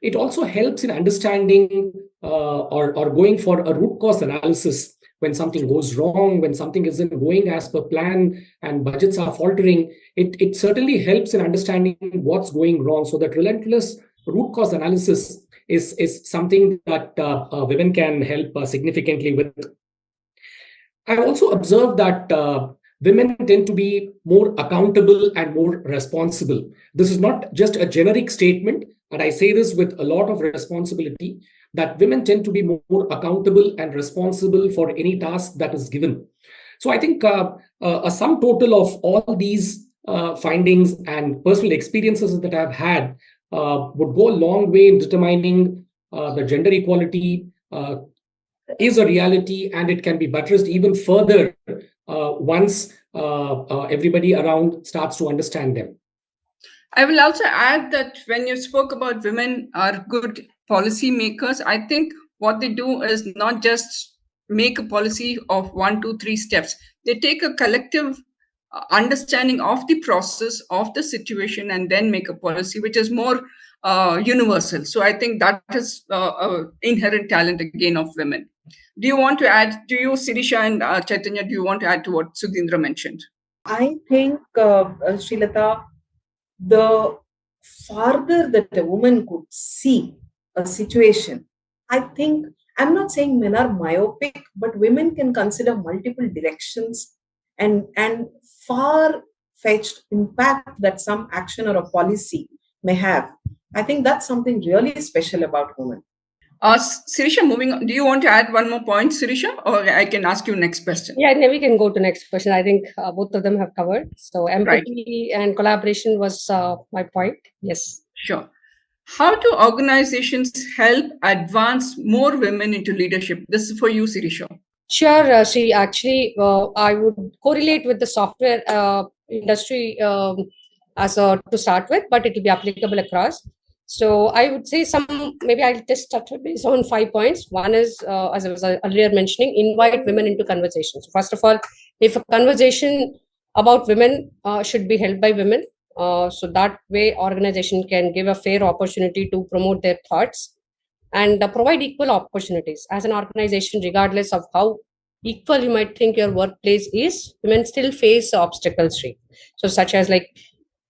It also helps in understanding or going for a root cause analysis when something goes wrong, when something isn't going as per plan and budgets are faltering, it certainly helps in understanding what's going wrong. So that relentless root cause analysis is something that women can help significantly with. I've also observed that women tend to be more accountable and more responsible. This is not just a generic statement, and I say this with a lot of responsibility, that women tend to be more accountable and responsible for any task that is given. So I think a sum total of all these findings and personal experiences that I've had would go a long way in determining the gender equality is a reality, and it can be buttressed even further once everybody around starts to understand them. I will also add that when you spoke about women are good policy makers, I think what they do is not just make a policy of 1, 2, 3 steps. They take a collective understanding of the process, of the situation, and then make a policy which is more universal. So I think that is inherent talent again of women. Do you want to add, Sirisha and Chaitanya, do you want to add to what Sudhindra mentioned? I think, Srilata, the farther that a woman could see a situation, I think, I'm not saying men are myopic, but women can consider multiple directions and far-fetched impact that some action or a policy may have. I think that's something really special about women. Sirisha, moving on, do you want to add one more point, Sirisha, or I can ask you next question? Yeah, we can go to next question. I think both of them have covered. So empathy and collaboration was my point. Yes. Sure. How do organizations help advance more women into leadership? This is for you, Sirisha. Sure, Sri. Actually, I would correlate with the software industry to start with, but it will be applicable across. So I would say maybe I'll just touch base on 5 points. One is, as I was earlier mentioning, invite women into conversations. First of all, if a conversation about women should be held by women, so that way organization can give a fair opportunity to promote their thoughts and provide equal opportunities as an organization, regardless of how equal you might think your workplace is. Women still face obstacles, so such as like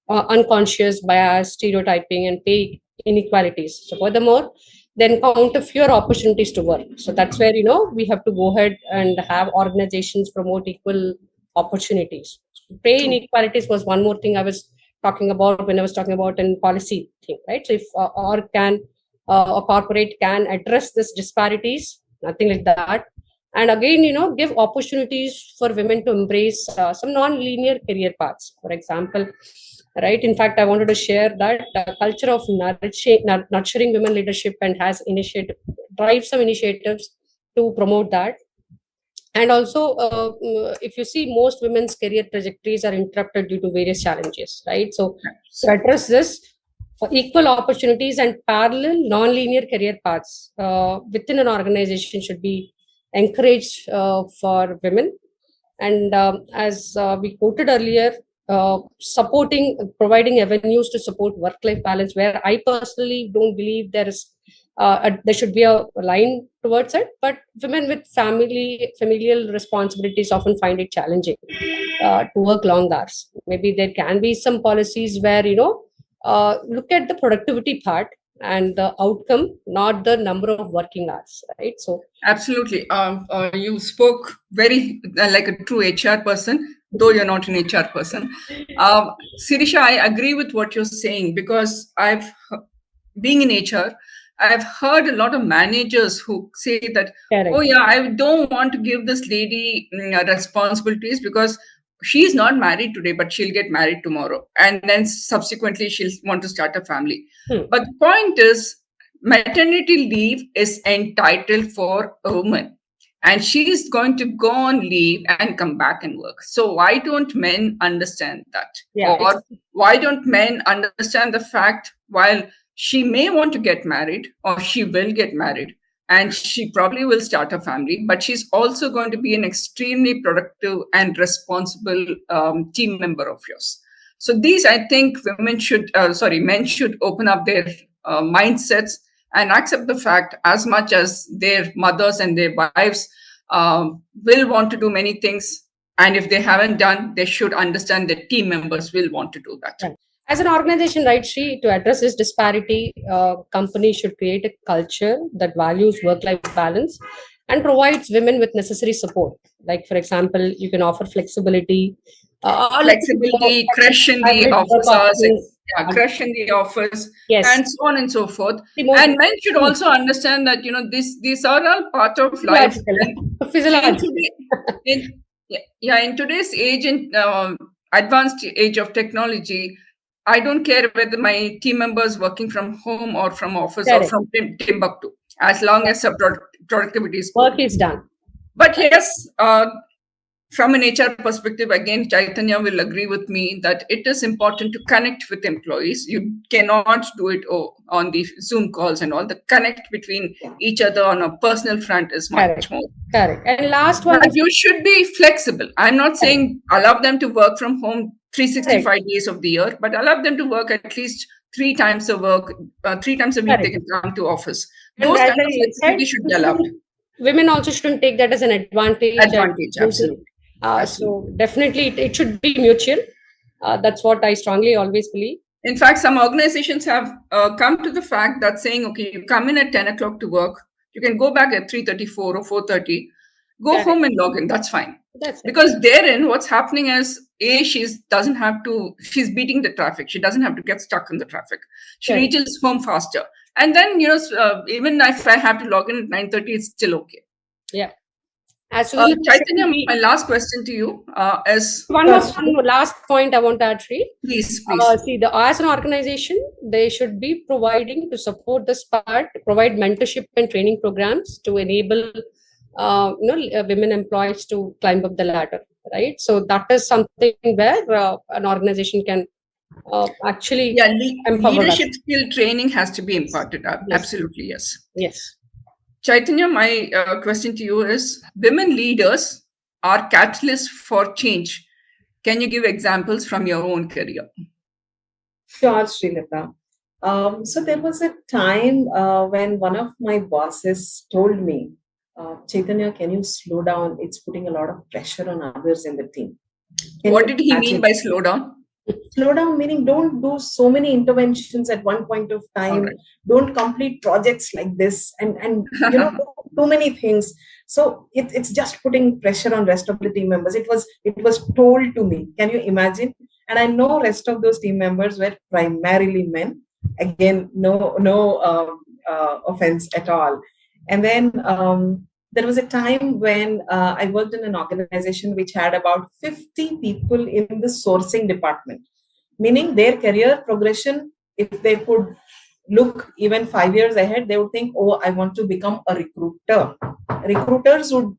unconscious bias, stereotyping, and pay inequalities. So furthermore, then encounter fewer opportunities to work. So that's where we have to go ahead and have organizations promote equal opportunities. Pay inequalities was one more thing I was talking about when I was talking about in policy thing, right? So if a corporate can address this disparities, nothing like that, and again give opportunities for women to embrace some non-linear career paths. For example, right, in fact, I wanted to share that culture of nurturing women leadership and drives some initiatives to promote that. And also, if you see, most women's career trajectories are interrupted due to various challenges, right? So to address this, equal opportunities and parallel non-linear career paths within an organization should be encouraged for women. And as we quoted earlier, providing avenues to support work-life balance, where I personally don't believe there should be a line towards it, but women with familial responsibilities often find it challenging to work long hours. Maybe there can be some policies where look at the productivity part and the outcome, not the number of working hours, right? So absolutely, you spoke very like a true HR person, though you're not an HR person. Sirisha, I agree with what you're saying, because being in HR, I've heard a lot of managers who say that, correct, oh yeah, I don't want to give this lady responsibilities because she's not married today, but she'll get married tomorrow. And then subsequently, she'll want to start a family. But the point is, maternity leave is entitled for a woman. And she's going to go on leave and come back and work. So why don't men understand that? Yeah, or why don't men understand the fact, while she may want to get married, or she will get married, and she probably will start a family, but she's also going to be an extremely productive and responsible team member of yours. So these, I think, men should open up their mindsets and accept the fact, as much as their mothers and their wives will want to do many things. And if they haven't done, they should understand that team members will want to do that. Right. As an organization, right, Shri, to address this disparity, companies should create a culture that values work-life balance and provides women with necessary support. Like, for example, you can offer flexibility, flexibility, crush in the office hours, crush in the office, and so on and so forth. And men should also understand that, these are all part of life. Physiological. In today's age, in advanced age of technology, I don't care whether my team members working from home or from office or from Timbuktu, as long as productivity is work is done. But yes, from an HR perspective, again, Chaitanya will agree with me that it is important to connect with employees. You cannot do it on the Zoom calls and all. The connect between each other on a personal front is much more. Correct. And last one, but you should be flexible. I'm not saying allow them to work from home 365 days of the year, but allow them to work at least 3 times a week. They can come to office. Those kind of flexibility should be allowed. Women also shouldn't take that as an advantage. Absolutely. So definitely it should be mutual. That's what I strongly always believe. In fact, some organizations have come to the fact that saying, okay, you come in at 10 o'clock to work, you can go back at 3:34 or 4:30, go home and log in. That's fine. Because therein, what's happening is, she's beating the traffic. She doesn't have to get stuck in the traffic. She reaches home faster. And then, even if I have to log in at 9:30, it's still okay. Yeah. Chaitanya, my last question to you is... One last point I want to add, Sri. Please. As an organization, they should be providing to support this part, provide mentorship and training programs to enable women employees to climb up the ladder, right? So that is something where an organization can actually empower leadership skill training has to be imparted. Absolutely, yes. Yes. Chaitanya, my question to you is, women leaders are catalysts for change. Can you give examples from your own career? Sure, Srilata. So there was a time when one of my bosses told me, Chaitanya, can you slow down? It's putting a lot of pressure on others in the team. What did he mean by slow down? Slow down meaning don't do so many interventions at one point of time. Right. Don't complete projects like this and too many things. So it's just putting pressure on rest of the team members. It was told to me. Can you imagine? And I know rest of those team members were primarily men. Again, no offense at all. And then there was a time when I worked in an organization which had about 50 people in the sourcing department, meaning their career progression, if they could look even 5 years ahead, they would think, oh, I want to become a recruiter. Recruiters would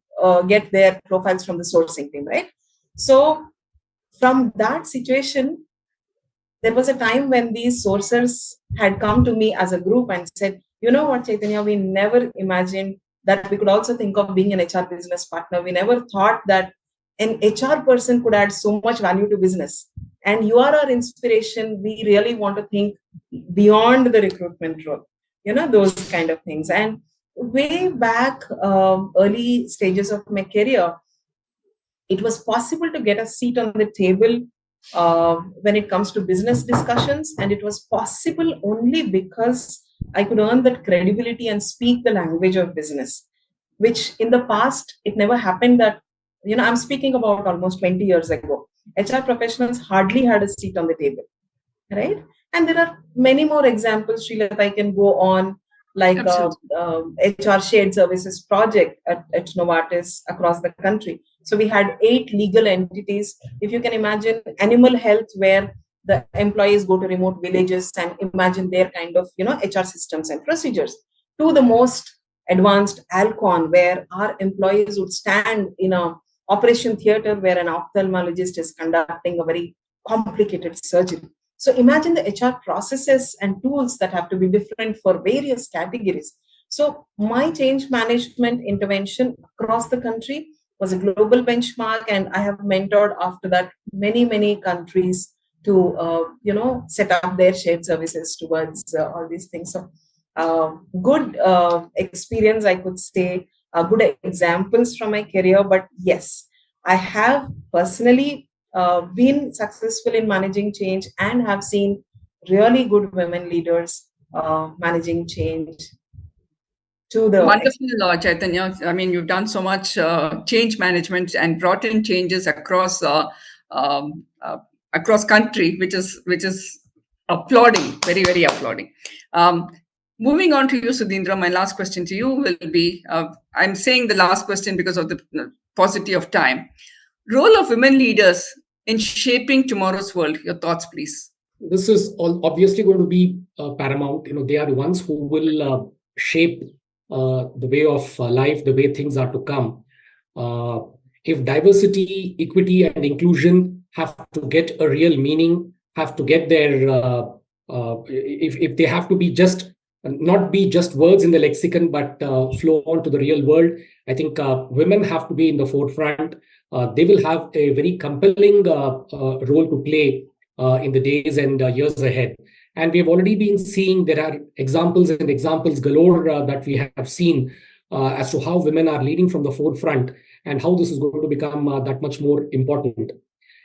get their profiles from the sourcing team, right? So from that situation, there was a time when these sourcers had come to me as a group and said, you know what, Chaitanya, we never imagined that we could also think of being an HR business partner. We never thought that an HR person could add so much value to business. And you are our inspiration. We really want to think beyond the recruitment role, those kind of things. And way back, early stages of my career, it was possible to get a seat on the table when it comes to business discussions. And it was possible only because I could earn that credibility and speak the language of business, which in the past, it never happened that, I'm speaking about almost 20 years ago. HR professionals hardly had a seat on the table, right? And there are many more examples, Srilata, I can go on, like HR shared services project at Novartis across the country. So we had 8 legal entities. If you can imagine animal health, where the employees go to remote villages and imagine their kind of, HR systems and procedures, to the most advanced Alcon, where our employees would stand in a operation theater where an ophthalmologist is conducting a very complicated surgery. So imagine the HR processes and tools that have to be different for various categories. So my change management intervention across the country was a global benchmark, and I have mentored after that many countries to set up their shared services towards all these things. So good experience, I could say. good examples from my career. But yes, I have personally been successful in managing change and have seen really good women leaders managing change to the Wonderful, Chaitanya. I mean, you've done so much change management and brought in changes um, uh, across country, which is applauding, very very applauding. Um, Moving on to you, Sudhindra, my last question to you will be: I'm saying the last question because of the paucity of time. Role of women leaders in shaping tomorrow's world. Your thoughts, please. This is all obviously going to be paramount. They are the ones who will shape the way of life, the way things are to come. If diversity, equity, and inclusion have to get a real meaning, have to get their, if they have to be just not be just words in the lexicon, but flow on to the real world, I think women have to be in the forefront. They will have a very compelling role to play in the days and years ahead. And we have already been seeing there are examples and examples galore that we have seen as to how women are leading from the forefront and how this is going to become that much more important.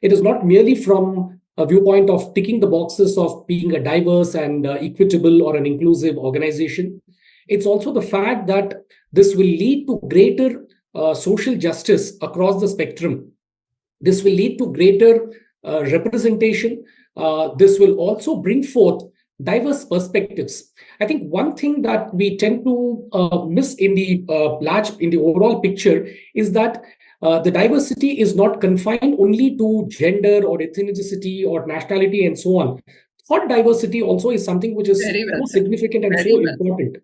It is not merely from a viewpoint of ticking the boxes of being a diverse and equitable or an inclusive organization. It's also the fact that this will lead to greater social justice across the spectrum. This will lead to greater representation. This will also bring forth diverse perspectives. I think one thing that we tend to miss in the overall picture is that the diversity is not confined only to gender or ethnicity or nationality and so on. Thought diversity also is something which is so significant and so important.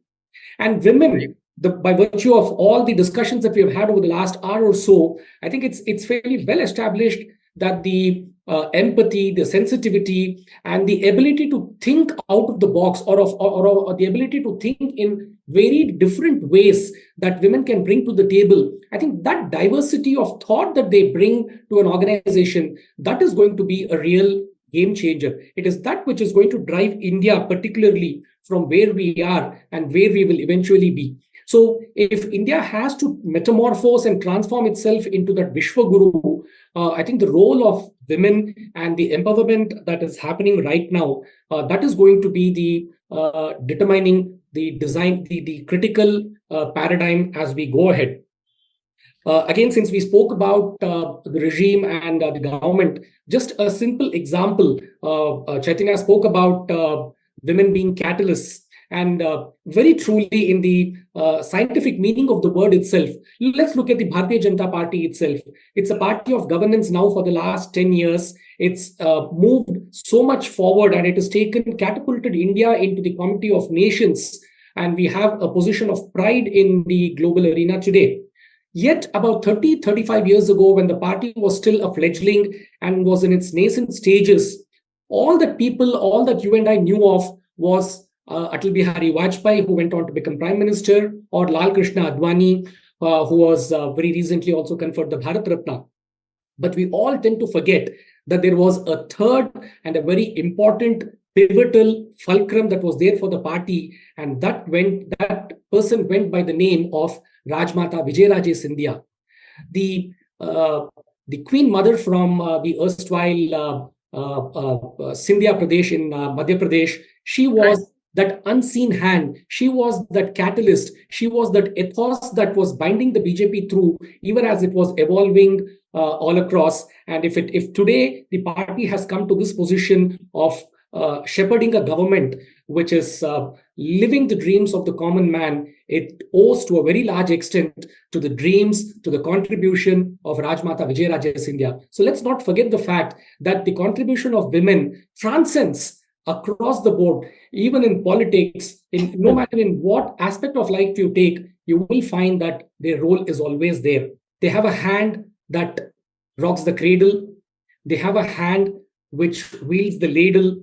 And women, by virtue of all the discussions that we have had over the last hour or so, I think it's fairly well established that the empathy, the sensitivity, and the ability to think out of the box or the ability to think in very different ways that women can bring to the table. I think that diversity of thought that they bring to an organization, that is going to be a real game changer. It is that which is going to drive India, particularly from where we are and where we will eventually be. So if India has to metamorphose and transform itself into that Vishwaguru, I think the role of women and the empowerment that is happening right now, that is going to be the determining the design, the critical paradigm as we go ahead. Again, since we spoke about the regime and the government, just a simple example, Chaitanya spoke about women being catalysts. And very truly, in the scientific meaning of the word itself, let's look at the Bharatiya Janata Party itself. It's a party of governance now for the last 10 years. It's moved so much forward, and it has catapulted India into the community of nations. And we have a position of pride in the global arena today. Yet about 35 years ago, when the party was still a fledgling and was in its nascent stages, all that you and I knew of was Atal Bihari Vajpayee, who went on to become Prime Minister, or Lal Krishna Advani, who was very recently also conferred the Bharat Ratna. But we all tend to forget that there was a third and a very important pivotal fulcrum that was there for the party, and that person went by the name of Rajmata Vijayaraje Scindia, the Queen Mother from the erstwhile Scindia Pradesh in Madhya Pradesh. She was that unseen hand. She was that catalyst. She was that ethos that was binding the BJP through, even as it was evolving all across. And if today the party has come to this position of shepherding a government which is living the dreams of the common man, it owes to a very large extent to the dreams, to the contribution of Rajmata Vijayaraje Scindia. So let's not forget the fact that the contribution of women transcends across the board, even in politics, no matter in what aspect of life you take, you will find that their role is always there. They have a hand that rocks the cradle. They have a hand which wields the ladle.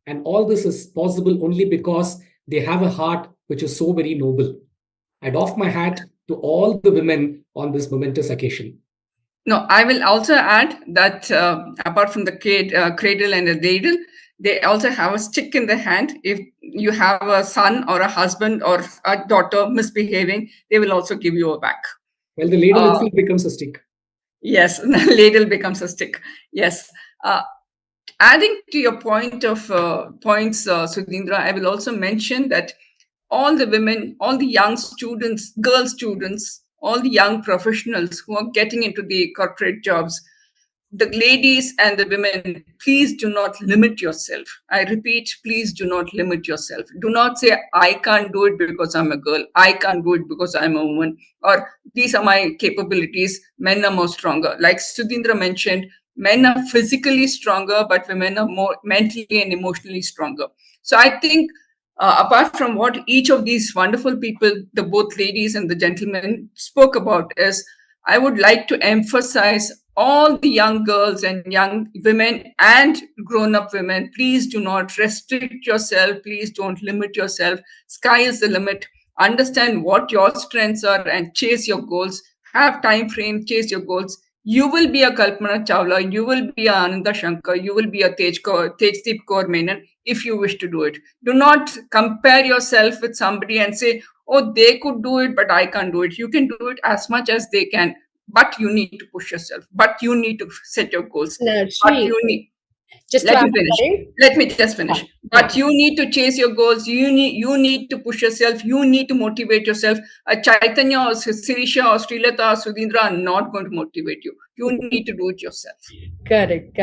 And all this is possible only because they have a heart which is so very noble. I doff my hat to all the women on this momentous occasion. No, I will also add that apart from the cradle and the ladle, they also have a stick in the hand. If you have a son or a husband or a daughter misbehaving, they will also give you a whack. Well, the ladle itself becomes a stick. Yes, the ladle becomes a stick. Yes. Adding to your point of points, Sudhindra, I will also mention that all the women, all the young students, girl students, all the young professionals who are getting into the corporate jobs, the ladies and the women, please do not limit yourself. I repeat, please do not limit yourself. Do not say, I can't do it because I'm a girl. I can't do it because I'm a woman. Or these are my capabilities. Men are more stronger. Like Sudhindra mentioned, men are physically stronger, but women are more mentally and emotionally stronger. So I think apart from what each of these wonderful people, the both ladies and the gentlemen spoke about, is I would like to emphasize all the young girls and young women and grown-up women, please do not restrict yourself. Please don't limit yourself. Sky is the limit. Understand what your strengths are and chase your goals. Have time frame, chase your goals. You will be a Kalpana Chawla, you will be a Ananda Shankar, you will be a Tejdeep Kaur Menon if you wish to do it. Do not compare yourself with somebody and say, oh, they could do it, but I can't do it. You can do it as much as they can, but you need to push yourself. But you need to set your goals. No, But you need. just Let to me finish. amplify. Let me just finish. But you need to chase your goals. You need to push yourself. You need to motivate yourself. Chaitanya or Sirisha or Srilata or Sudhindra are not going to motivate you. You need to do it yourself. Correct.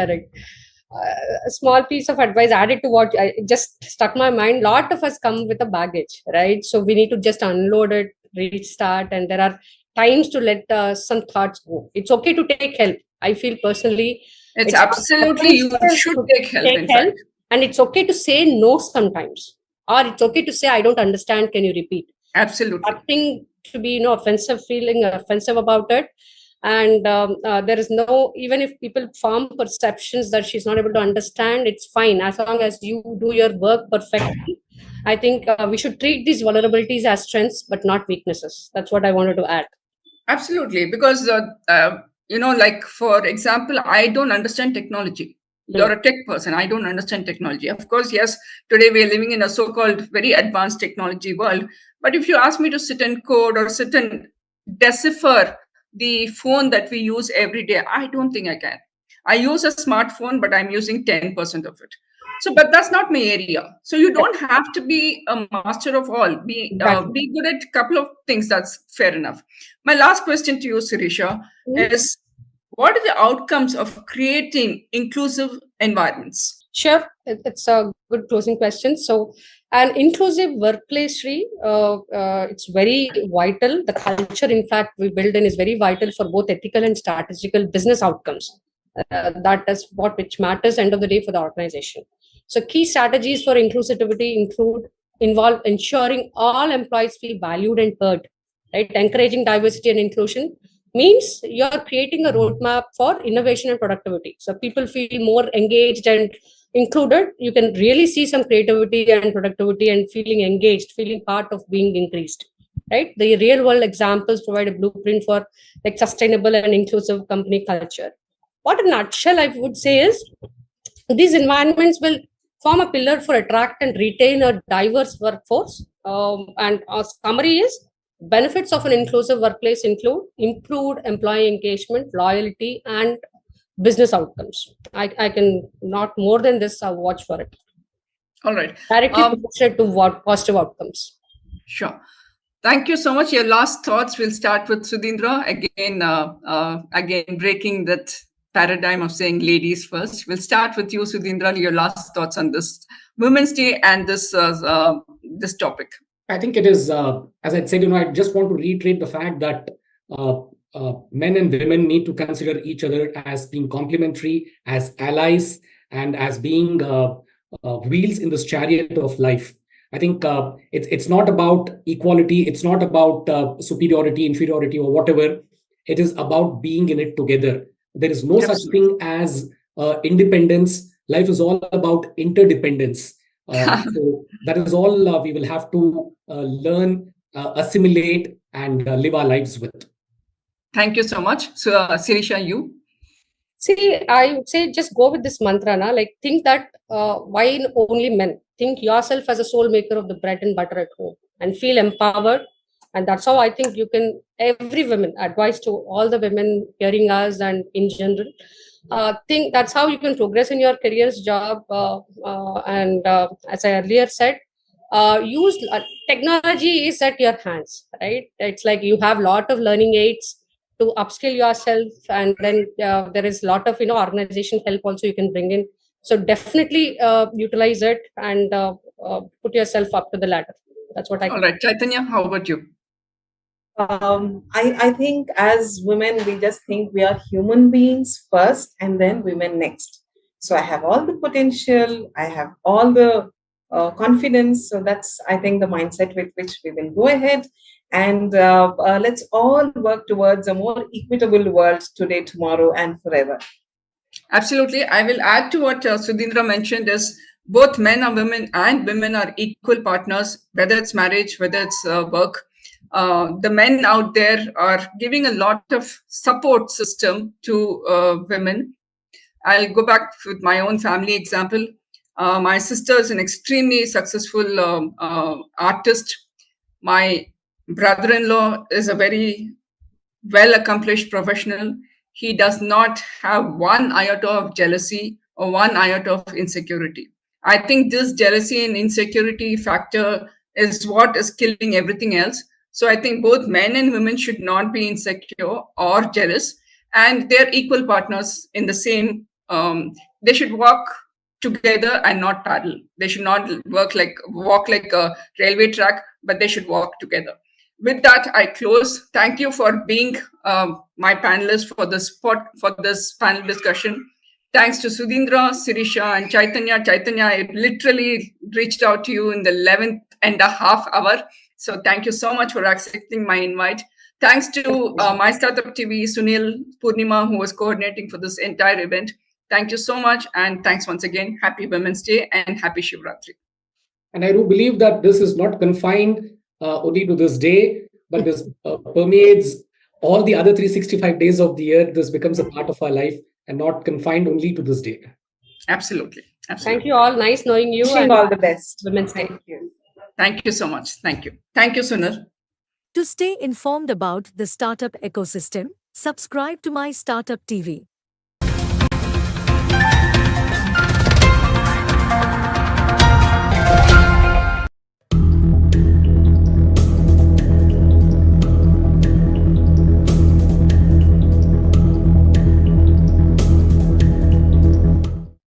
A small piece of advice added to what I just stuck my mind. Lot of us come with a baggage, right? So we need to just unload it, restart, and there are times to let some thoughts go. It's okay to take help. I feel personally, it's absolutely you should take help. In fact, and it's okay to say no sometimes, or it's okay to say I don't understand. Can you repeat? Absolutely. Nothing to be offensive about it. And there is no, even if people form perceptions that she's not able to understand, it's fine as long as you do your work perfectly. I think we should treat these vulnerabilities as strengths but not weaknesses. That's what I wanted to add. Absolutely, because like for example, I don't understand technology. You're a tech person. I don't understand technology. Of course, yes, today we are living in a so-called very advanced technology world. But if you ask me to sit and code or sit and decipher the phone that we use every day, I don't think I can. I use a smartphone, but I'm using 10% of it. So, but that's not my area. So you don't have to be a master of all. Be good at a couple of things. That's fair enough. My last question to you, Sirisha, is what are the outcomes of creating inclusive environments? Sure, it's a good closing question. So, an inclusive workplace, Sri, it's very vital. The culture, in fact, we build in is very vital for both ethical and strategical business outcomes. That is which matters end of the day for the organization. So, key strategies for inclusivity involve ensuring all employees feel valued and heard, right? Encouraging diversity and inclusion means you're creating a roadmap for innovation and productivity. So people feel more engaged and included. You can really see some creativity and productivity and feeling engaged, feeling part of being increased. Right? The real world examples provide a blueprint for like sustainable and inclusive company culture. What in a nutshell I would say is these environments will form a pillar for attract and retain a diverse workforce. And our summary is benefits of an inclusive workplace include improved employee engagement, loyalty, and business outcomes. I can not more than this watch for it. All right. Directly proportionate to what positive outcomes. Sure. Thank you so much. Your last thoughts. We'll start with Sudhindra again breaking that paradigm of saying ladies first. We'll start with you, Sudhindra. Your last thoughts on this Women's Day and this topic. I think it is, as I said, I just want to reiterate the fact that men and women need to consider each other as being complementary, as allies, and as being wheels in this chariot of life. I think it's not about equality. It's not about superiority, inferiority, or whatever. It is about being in it together. There is no such thing as independence. Life is all about interdependence. So that is all we will have to learn, assimilate, and live our lives with. Thank you so much. So, Sirisha, you? See, I would say just go with this mantra, na? Like think that why only men? Think yourself as a sole maker of the bread and butter at home and feel empowered. And that's how I think you can, every woman, advice to all the women hearing us and in general, think that's how you can progress in your career's job. And as I earlier said, use technology is at your hands, right? It's like you have lot of learning aids to upskill yourself, and then there is a lot of organization help also you can bring in. So definitely utilize it and put yourself up to the ladder. That's what I All right, Chaitanya, how about you? I think as women, we just think we are human beings first and then women next. So I have all the potential, I have all the confidence. So that's, I think, the mindset with which we will go ahead. And let's all work towards a more equitable world today, tomorrow, and forever. Absolutely. I will add to what Sudhindra mentioned is both men are women and women are equal partners, whether it's marriage, whether it's work. The men out there are giving a lot of support system to women. I'll go back with my own family example. My sister is an extremely successful artist. My brother-in-law is a very well-accomplished professional. He does not have one iota of jealousy or one iota of insecurity. I think this jealousy and insecurity factor is what is killing everything else. So I think both men and women should not be insecure or jealous, and they're equal partners in the same. They should walk together and not paddle. They should not walk like a railway track, but they should walk together. With that, I close. Thank you for being my panelist for this panel discussion. Thanks to Sudhindra, Sirisha, and Chaitanya. Chaitanya, I literally reached out to you in the 11th and a half hour. So thank you so much for accepting my invite. Thanks to MyStartuptv, Sunil, Purnima, who was coordinating for this entire event. Thank you so much. And thanks once again. Happy Women's Day and happy Shivratri. And I do believe that this is not confined only to this day, but this permeates all the other 365 days of the year. This becomes a part of our life and not confined only to this day. Absolutely. Thank you all. Nice knowing you. Wishing And all the best. Women's Day. Thank you. Thank you so much. Thank you. Thank you, Sunil. To stay informed about the startup ecosystem, subscribe to My Startup TV.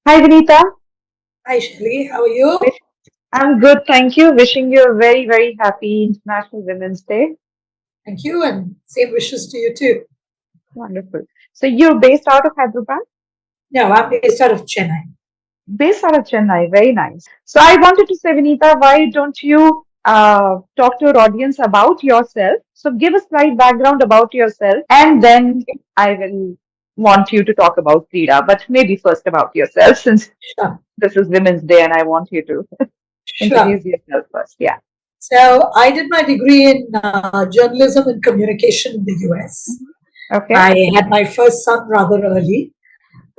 Hi, Vinita. Hi, Shelly. How are you? I'm good, thank you. Wishing you a very, very happy International Women's Day. Thank you, and same wishes to you too. Wonderful. So you're based out of Hyderabad? No, I'm based out of Chennai. Based out of Chennai, very nice. So I wanted to say, Vinita, why don't you talk to our audience about yourself? So give a slight background about yourself, and then I will want you to talk about Krida, but maybe first about yourself, since this is Women's Day and I want you to introduce yourself first. Yeah. So I did my degree in journalism and communication in the US. Okay. I had my first son rather early,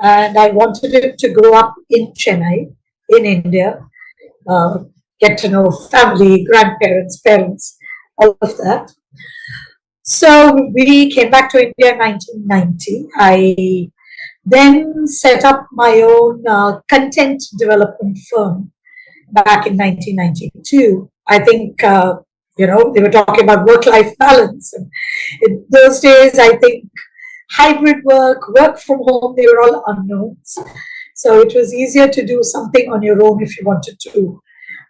and I wanted him to grow up in Chennai, in India, get to know family, grandparents, parents, all of that. So we came back to India in 1990. I then set up my own content development firm back in 1992. I think, they were talking about work-life balance. And in those days, I think hybrid work from home, they were all unknowns. So it was easier to do something on your own if you wanted to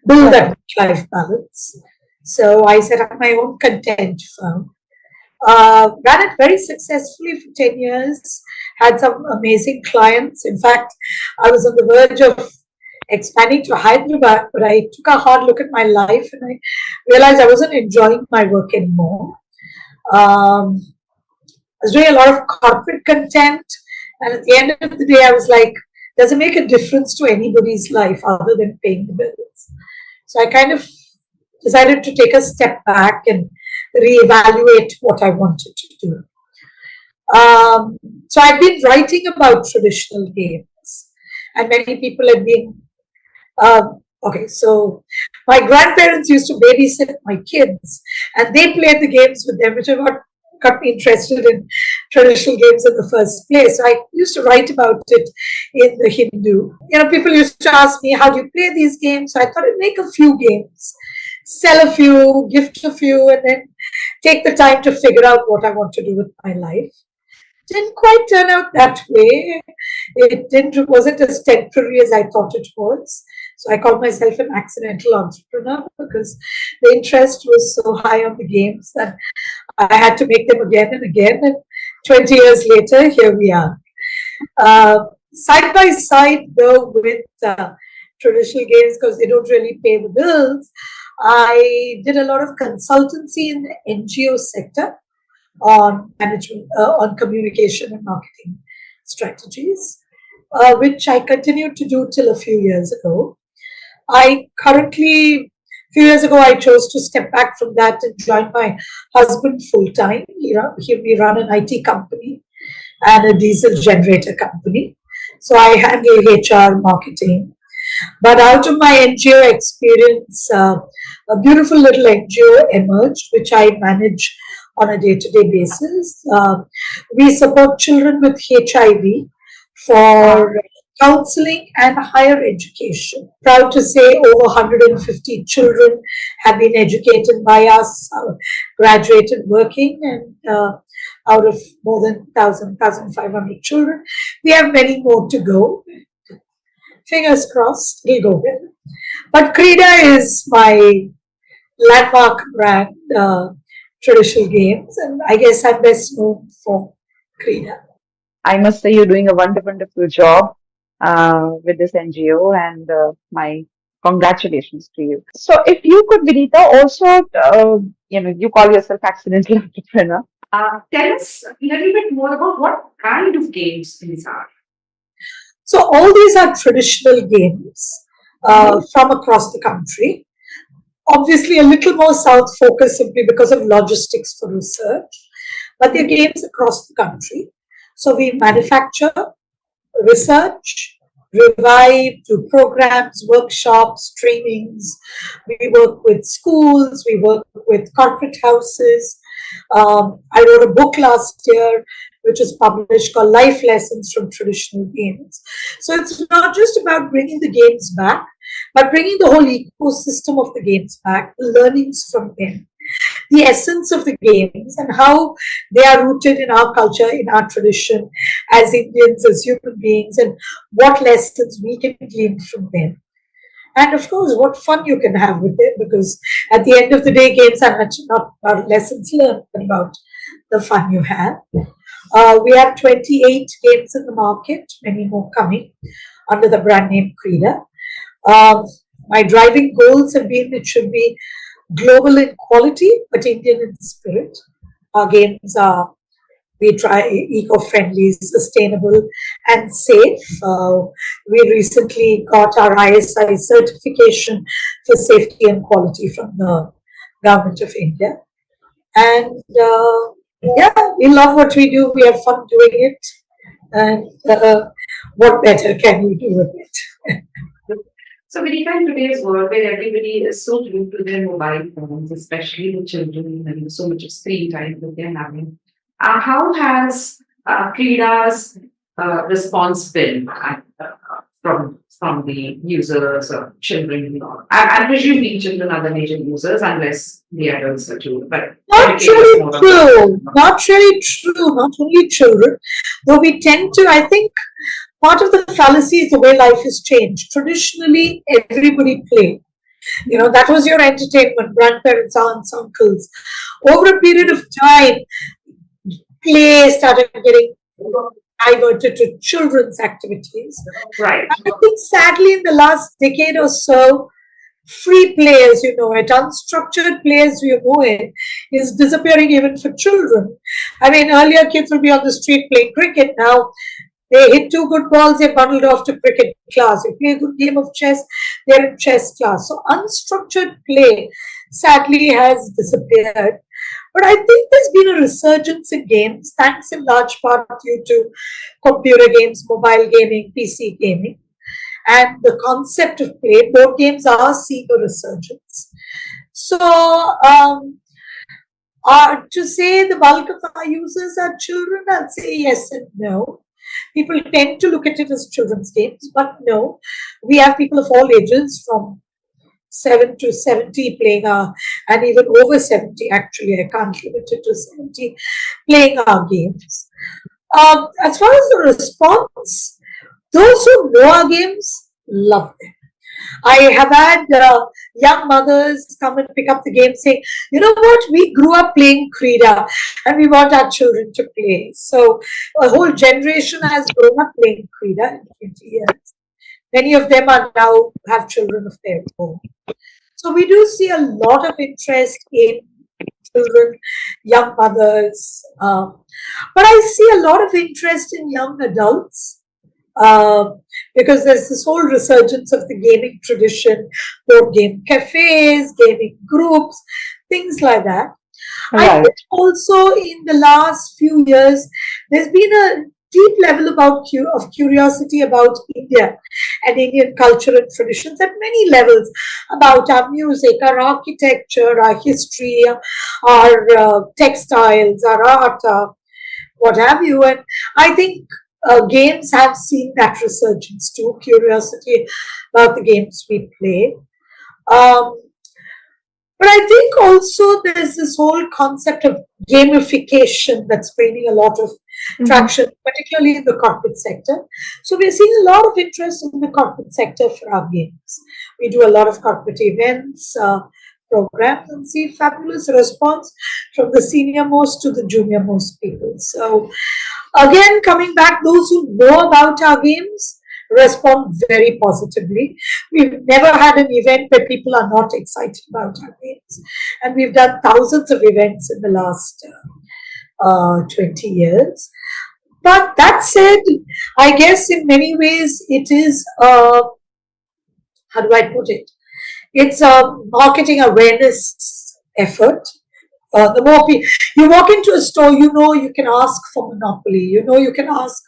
build that work-life balance. So I set up my own content firm. Ran it very successfully for 10 years, had some amazing clients. In fact, I was on the verge of expanding to Hyderabad, but I took a hard look at my life and I realized I wasn't enjoying my work anymore. I was doing a lot of corporate content, and at the end of the day, I was like, does it make a difference to anybody's life other than paying the bills? So I kind of decided to take a step back and reevaluate what I wanted to do. So I've been writing about traditional games, and many people have been. Okay, so my grandparents used to babysit my kids, and they played the games with them, which is what got me interested in traditional games in the first place. So I used to write about it in the Hindu. People used to ask me, how do you play these games? So I thought I'd make a few games, sell a few, gift a few, and then take the time to figure out what I want to do with my life. Didn't quite turn out that way. Wasn't as temporary as I thought it was. So I called myself an accidental entrepreneur because the interest was so high on the games that I had to make them again and again. And 20 years later, here we are. Side by side, though, with traditional games, because they don't really pay the bills, I did a lot of consultancy in the NGO sector on management, on communication and marketing strategies, which I continued to do till a few years ago. A few years ago, I chose to step back from that and join my husband full time. We run an IT company and a diesel generator company. So I handle HR, marketing. But out of my NGO experience, a beautiful little NGO emerged, which I manage on a day-to-day basis. We support children with HIV for counseling and higher education. Proud to say over 150 children have been educated by us, graduated working, and out of more than 1,500 children, we have many more to go. Fingers crossed, it'll go well. But Krida is my landmark brand, traditional games, and I guess I'm best known for Krida. I must say you're doing a wonderful job with this NGO, and my congratulations to you. So if you could, Vinita, also, you call yourself accidental entrepreneur. Tell us a little bit more about what kind of games these are. So all these are traditional games from across the country. Obviously, a little more South focused simply because of logistics for research, but they're games across the country. So we manufacture, research, revive, do programs, workshops, trainings. We work with schools, we work with corporate houses. I wrote a book last year which was published called Life Lessons from Traditional Games. So it's not just about bringing the games back, but bringing the whole ecosystem of the games back, the learnings from them, the essence of the games and how they are rooted in our culture, in our tradition as Indians, as human beings, and what lessons we can glean from them. And of course, what fun you can have with it, because at the end of the day, games are not about lessons learned, but about the fun you have. We have 28 games in the market, many more coming under the brand name Krida. My driving goals have been it should be global in quality, but Indian in spirit. Our games are, we try eco-friendly, sustainable, and safe. We recently got our ISI certification for safety and quality from the Government of India. And yeah, we love what we do. We have fun doing it. And what better can you do with it? So, Vinita, in today's world where everybody is so glued to their mobile phones, especially the children, and so much of screen time that they're having, how has Krida's response been from the users or children? I presume the children are the major users, unless the adults are too. But not really true. Not really true. Not only children, though we tend to. I think part of the fallacy is the way life has changed. Traditionally, everybody played. That was your entertainment, grandparents, aunts, uncles. Over a period of time, play started getting diverted to children's activities. Right. I think sadly in the last decade or so, free play as you know it, unstructured play as you know it, is disappearing even for children. I mean, earlier kids would be on the street playing cricket. Now they hit 2 good balls, they're bundled off to cricket class. You play a good game of chess, they're in chess class. So unstructured play sadly has disappeared. But I think there's been a resurgence in games, thanks in large part due to computer games, mobile gaming, PC gaming, and the concept of play. Board games are seeing a resurgence. So, to say the bulk of our users are children, I'd say yes and no. People tend to look at it as children's games, but no, we have people of all ages from 7 to 70 playing and even over 70, actually, I can't limit it to 70, playing our games. As far as the response, those who know our games love them. I have had young mothers come and pick up the game saying, you know what, we grew up playing Krida and we want our children to play. So a whole generation has grown up playing Krida in 20 years. Many of them are now have children of their own. So we do see a lot of interest in children, young mothers, but I see a lot of interest in young adults because there's this whole resurgence of the gaming tradition, board game cafes, gaming groups, things like that. Right. I think also in the last few years, there's been a deep level of curiosity about India and Indian culture and traditions at many levels, about our music, our architecture, our history, our textiles, our art, what have you. And I think games have seen that resurgence too, curiosity about the games we play. But I think also there's this whole concept of gamification that's gaining a lot of traction, particularly in the corporate sector. So we're seeing a lot of interest in the corporate sector for our games. We do a lot of corporate events, programs, and see fabulous response from the senior most to the junior most people. So again, coming back, those who know about our games respond very positively. We've never had an event where people are not excited about our games. And we've done thousands of events in the last 20 years. But that said, I guess in many ways it is, how do I put it? It's a marketing awareness effort. The more people, you walk into a store, you know you can ask for Monopoly, you know you can ask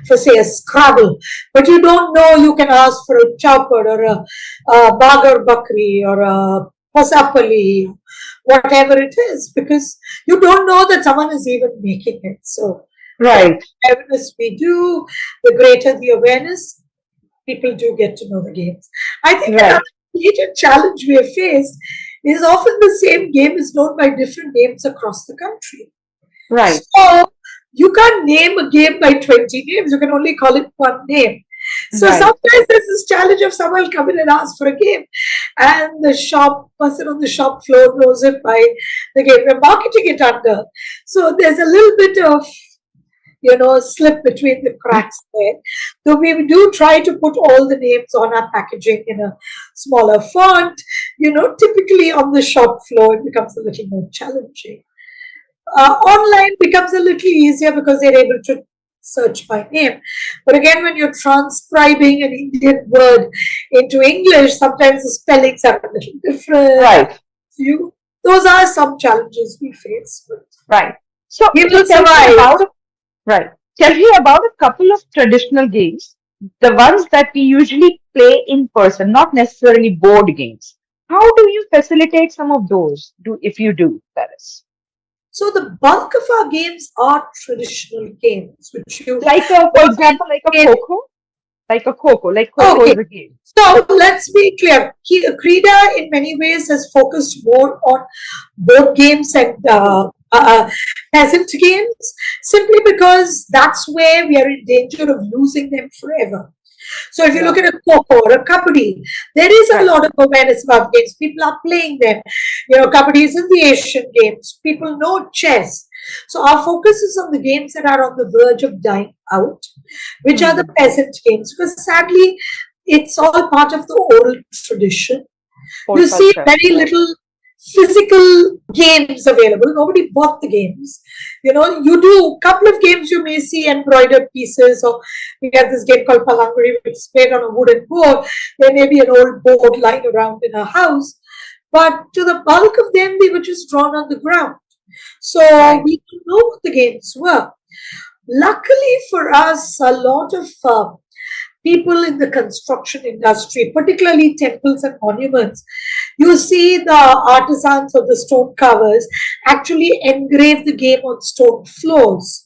for, say, a Scrabble, but you don't know you can ask for a Chowpad or a Bagar Bakri or a Pasapali, whatever it is, because you don't know that someone is even making it. So, right, the awareness we do, the greater the awareness, people do get to know the games. I think another major challenge we have faced is often the same game is known by different names across the country. Right. So you can't name a game by 20 names. You can only call it one name. So sometimes there's this challenge of someone come in and ask for a game, and the person on the shop floor knows it by the game we're marketing it under. So there's a little bit of slip between the cracks there. So we do try to put all the names on our packaging in a smaller font. Typically on the shop floor, it becomes a little more challenging. Online becomes a little easier because they're able to search by name. But again, when you're transcribing an Indian word into English, sometimes the spellings are a little different. Right. Those are some challenges we face. Right. So we will survive. Right. Tell me about a couple of traditional games, the ones that we usually play in person, not necessarily board games. How do you facilitate some of those, if you do, that is? So the bulk of our games are traditional games, which you... for example, like a Coco? Like a Coco, Coco is a game. So let's be clear. Krida in many ways has focused more on board games and peasant games, simply because that's where we are in danger of losing them forever. So if you look at a Coco or a Kabaddi, there is a lot of awareness about games. People are playing them. Kabaddi is in the Asian games. People know chess. So our focus is on the games that are on the verge of dying out, which are the peasant games, because sadly, it's all part of the oral tradition. You see very little physical games available. Nobody bought the games. You do a couple of games, you may see embroidered pieces, or we have this game called Palanguri, which is played on a wooden board. There may be an old board lying around in a house, but to the bulk of them, they were just drawn on the ground. So Right. we didn't know what the games were. Luckily for us, a lot of people in the construction industry, particularly temples and monuments, you see the artisans of the stone carvers actually engrave the game on stone floors.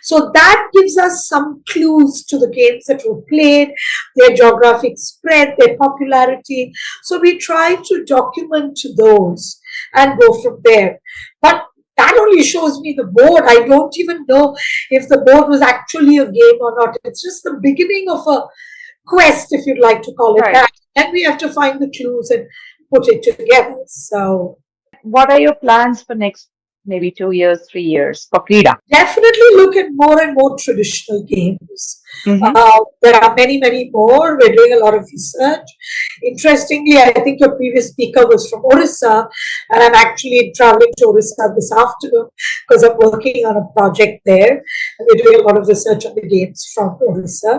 So that gives us some clues to the games that were played, their geographic spread, their popularity. So we try to document those and go from there. But that only shows me the board. I don't even know if the board was actually a game or not. It's just the beginning of a quest, if you'd like to call it Right. that. And we have to find the clues and put it together. So What are your plans for next maybe 2 years, 3 years for Krida? definitely look at more and more traditional games. Mhm. There are many, many more. We're doing a lot of research. Interestingly, I think your previous speaker was from Orissa, and I'm actually traveling to Orissa this afternoon because I'm working on a project there. And we're doing a lot of research on the games from Orissa.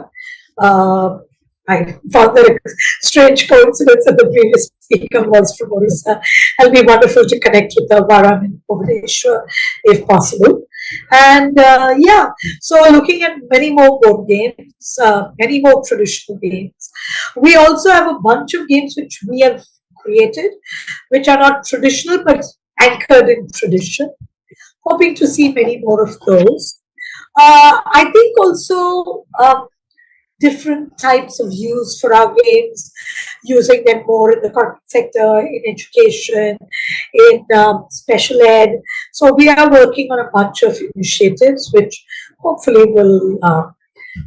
I found that a strange coincidence that the previous speaker was from Orissa. It'll be wonderful to connect with the Varam in Bhubaneswar if possible. And yeah, so looking at many more board games, many more traditional games. We also have a bunch of games which we have created, which are not traditional but anchored in tradition. Hoping to see many more of those. I think also different types of use for our games, using them more in the corporate sector, in education, in special ed. So we are working on a bunch of initiatives which hopefully will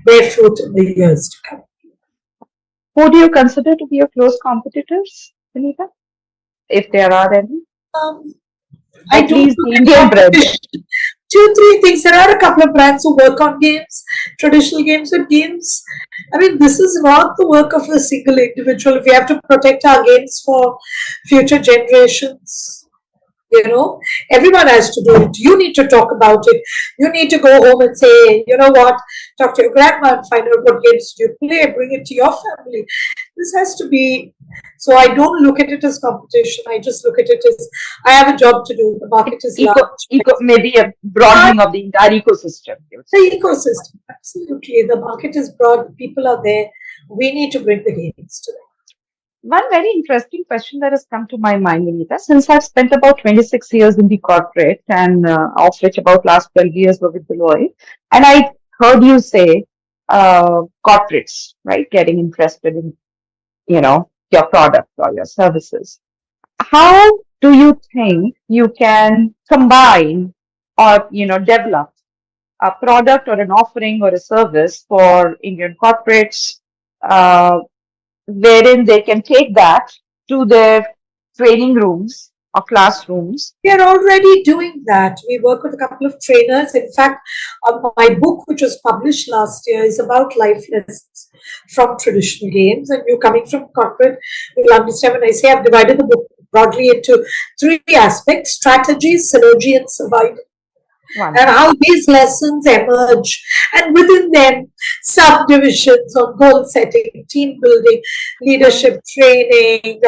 bear fruit in the years to come. Who do you consider to be your close competitors, Sunita? If there are any? I At don't least look the at Indian brand. competition. 2, 3 things. There are a couple of brands who work on games, traditional games, but games. I mean, this is not the work of a single individual. If we have to protect our games for future generations, you know, everyone has to do it. You need to talk about it. You need to go home and say, you know what, talk to your grandma and find out what games you play, bring it to your family. This has to be. So I don't look at it as competition. I just look at it as I have a job to do. The market is large. Maybe a broadening of the entire ecosystem. The ecosystem, absolutely. The market is broad. The people are there. We need to bring the games to them. One very interesting question that has come to my mind, Vinita, since I've spent about 26 years in the corporate and of which about last 12 years were with Deloitte, and I heard you say corporates, right, getting interested in, your product or your services. How do you think you can combine or, develop a product or an offering or a service for Indian corporates, wherein they can take that to their training rooms or classrooms? We are already doing that. We work with a couple of trainers. In fact, my book, which was published last year, is about life lessons from traditional games. And you coming from corporate, you'll understand when I say I've divided the book broadly into 3 aspects: strategy, synergy, and survival. And how these lessons emerge, and within them, subdivisions of goal setting, team building, leadership training,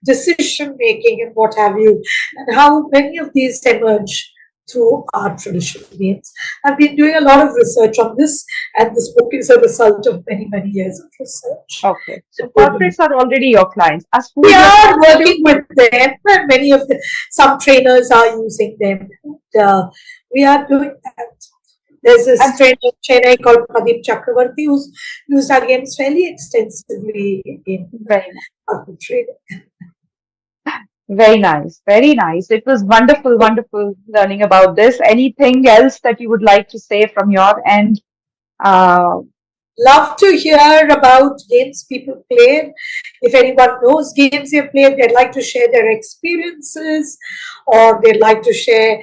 decision making, and what have you, and how many of these emerge through our traditional games. I've been doing a lot of research on this, and this book is a result of many, many years of research. Okay, so corporates are already your clients. We are working with them, and many of some trainers are using them. We are doing that. There's a trainer in Chennai called Pradeep Chakravarti who's used our games fairly extensively in corporate trading. Very nice. Very nice. It was wonderful, wonderful learning about this. Anything else that you would like to say from your end? Love to hear about games people played. If anyone knows games they've played, they'd like to share their experiences, or they'd like to share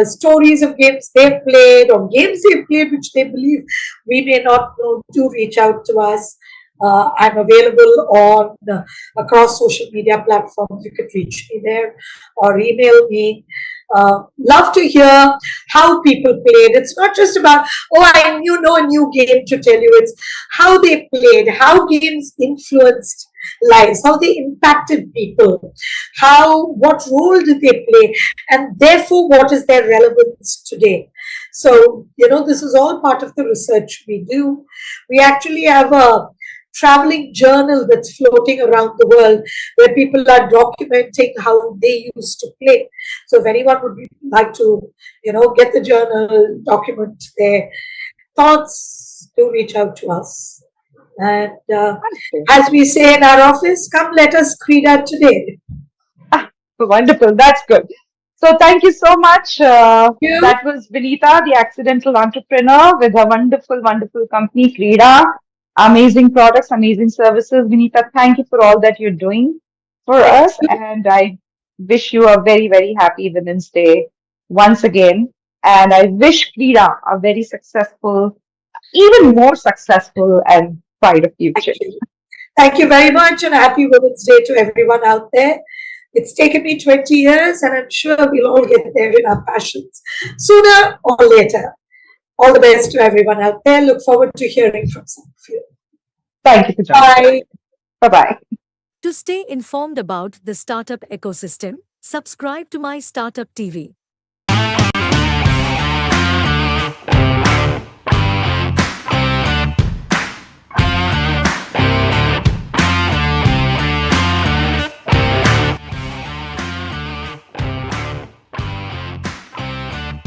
stories of games they've played or games they've played which they believe we may not know, do reach out to us. I'm available on across social media platforms. You could reach me there or email me. Love to hear how people played. It's not just about, a new game to tell you. It's how they played, how games influenced lives, how they impacted people, what role did they play, and therefore what is their relevance today. So, this is all part of the research we do. We actually have a traveling journal that's floating around the world where people are documenting how they used to play. So if anyone would like to, get the journal, document their thoughts, do reach out to us. And as we say in our office, come let us Krida today. Wonderful. That's good. So thank you so much. You. That was Vinita, the accidental entrepreneur with her wonderful, wonderful company, Krida. Amazing products, amazing services. Vinita, thank you for all that you're doing for us. And I wish you a very, very happy Women's Day once again. And I wish Krida a very successful, even more successful and brighter future. Thank you very much, and a happy Women's Day to everyone out there. It's taken me 20 years, and I'm sure we'll all get there in our passions sooner or later. All the best to everyone out there. Look forward to hearing from some of you. Thank you for joining. Bye. Bye-bye. To stay informed about the startup ecosystem, subscribe to MyStartuptv.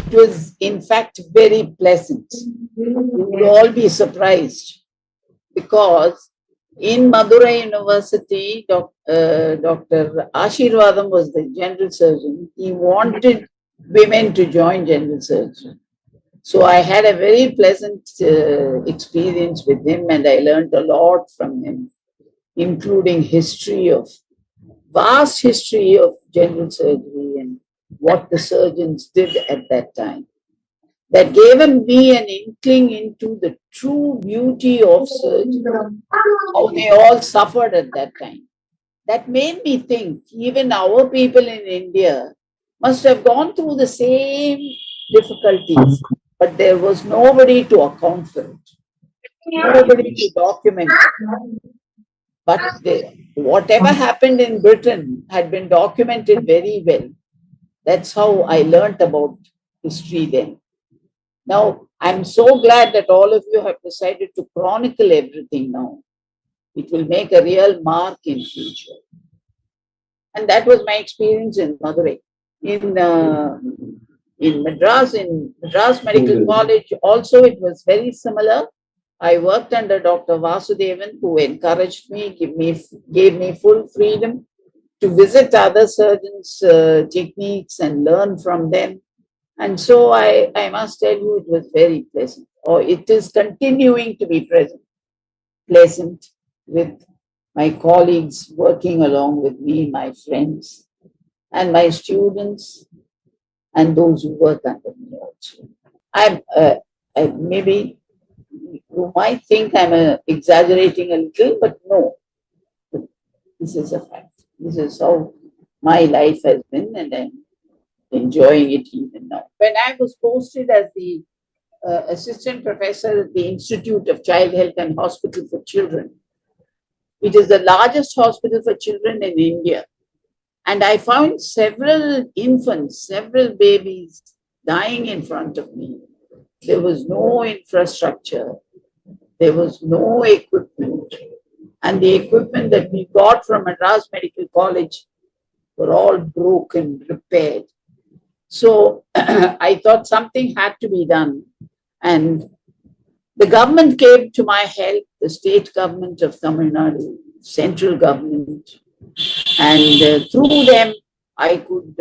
It was, in fact, very pleasant. You will all be surprised because in Madurai University, Dr. Ashirvadam was the general surgeon. He wanted women to join general surgery. So I had a very pleasant experience with him, and I learned a lot from him, including vast history of general surgery and what the surgeons did at that time. That gave me an inkling into the true beauty of surgery, how they all suffered at that time. That made me think even our people in India must have gone through the same difficulties, but there was nobody to account for it, nobody to document it. But whatever happened in Britain had been documented very well. That's how I learnt about history then. Now, I'm so glad that all of you have decided to chronicle everything now. It will make a real mark in future. And that was my experience in Madurai. In Madras Medical College, also it was very similar. I worked under Dr. Vasudevan, who encouraged me, gave me full freedom to visit other surgeons' techniques and learn from them. And so I must tell you, it was very pleasant, or it is continuing to be pleasant with my colleagues working along with me, my friends, and my students, and those who work under me also. Maybe you might think I'm exaggerating a little, but no, this is a fact. This is how my life has been, and I'm enjoying it even now. When I was posted as the assistant professor at the Institute of Child Health and Hospital for Children, it is the largest hospital for children in India. And I found several infants, several babies dying in front of me. There was no infrastructure. There was no equipment. And the equipment that we got from Madras Medical College were all broken, repaired. So I thought something had to be done. And the government came to my help, the state government of Tamil Nadu, central government. And through them, I could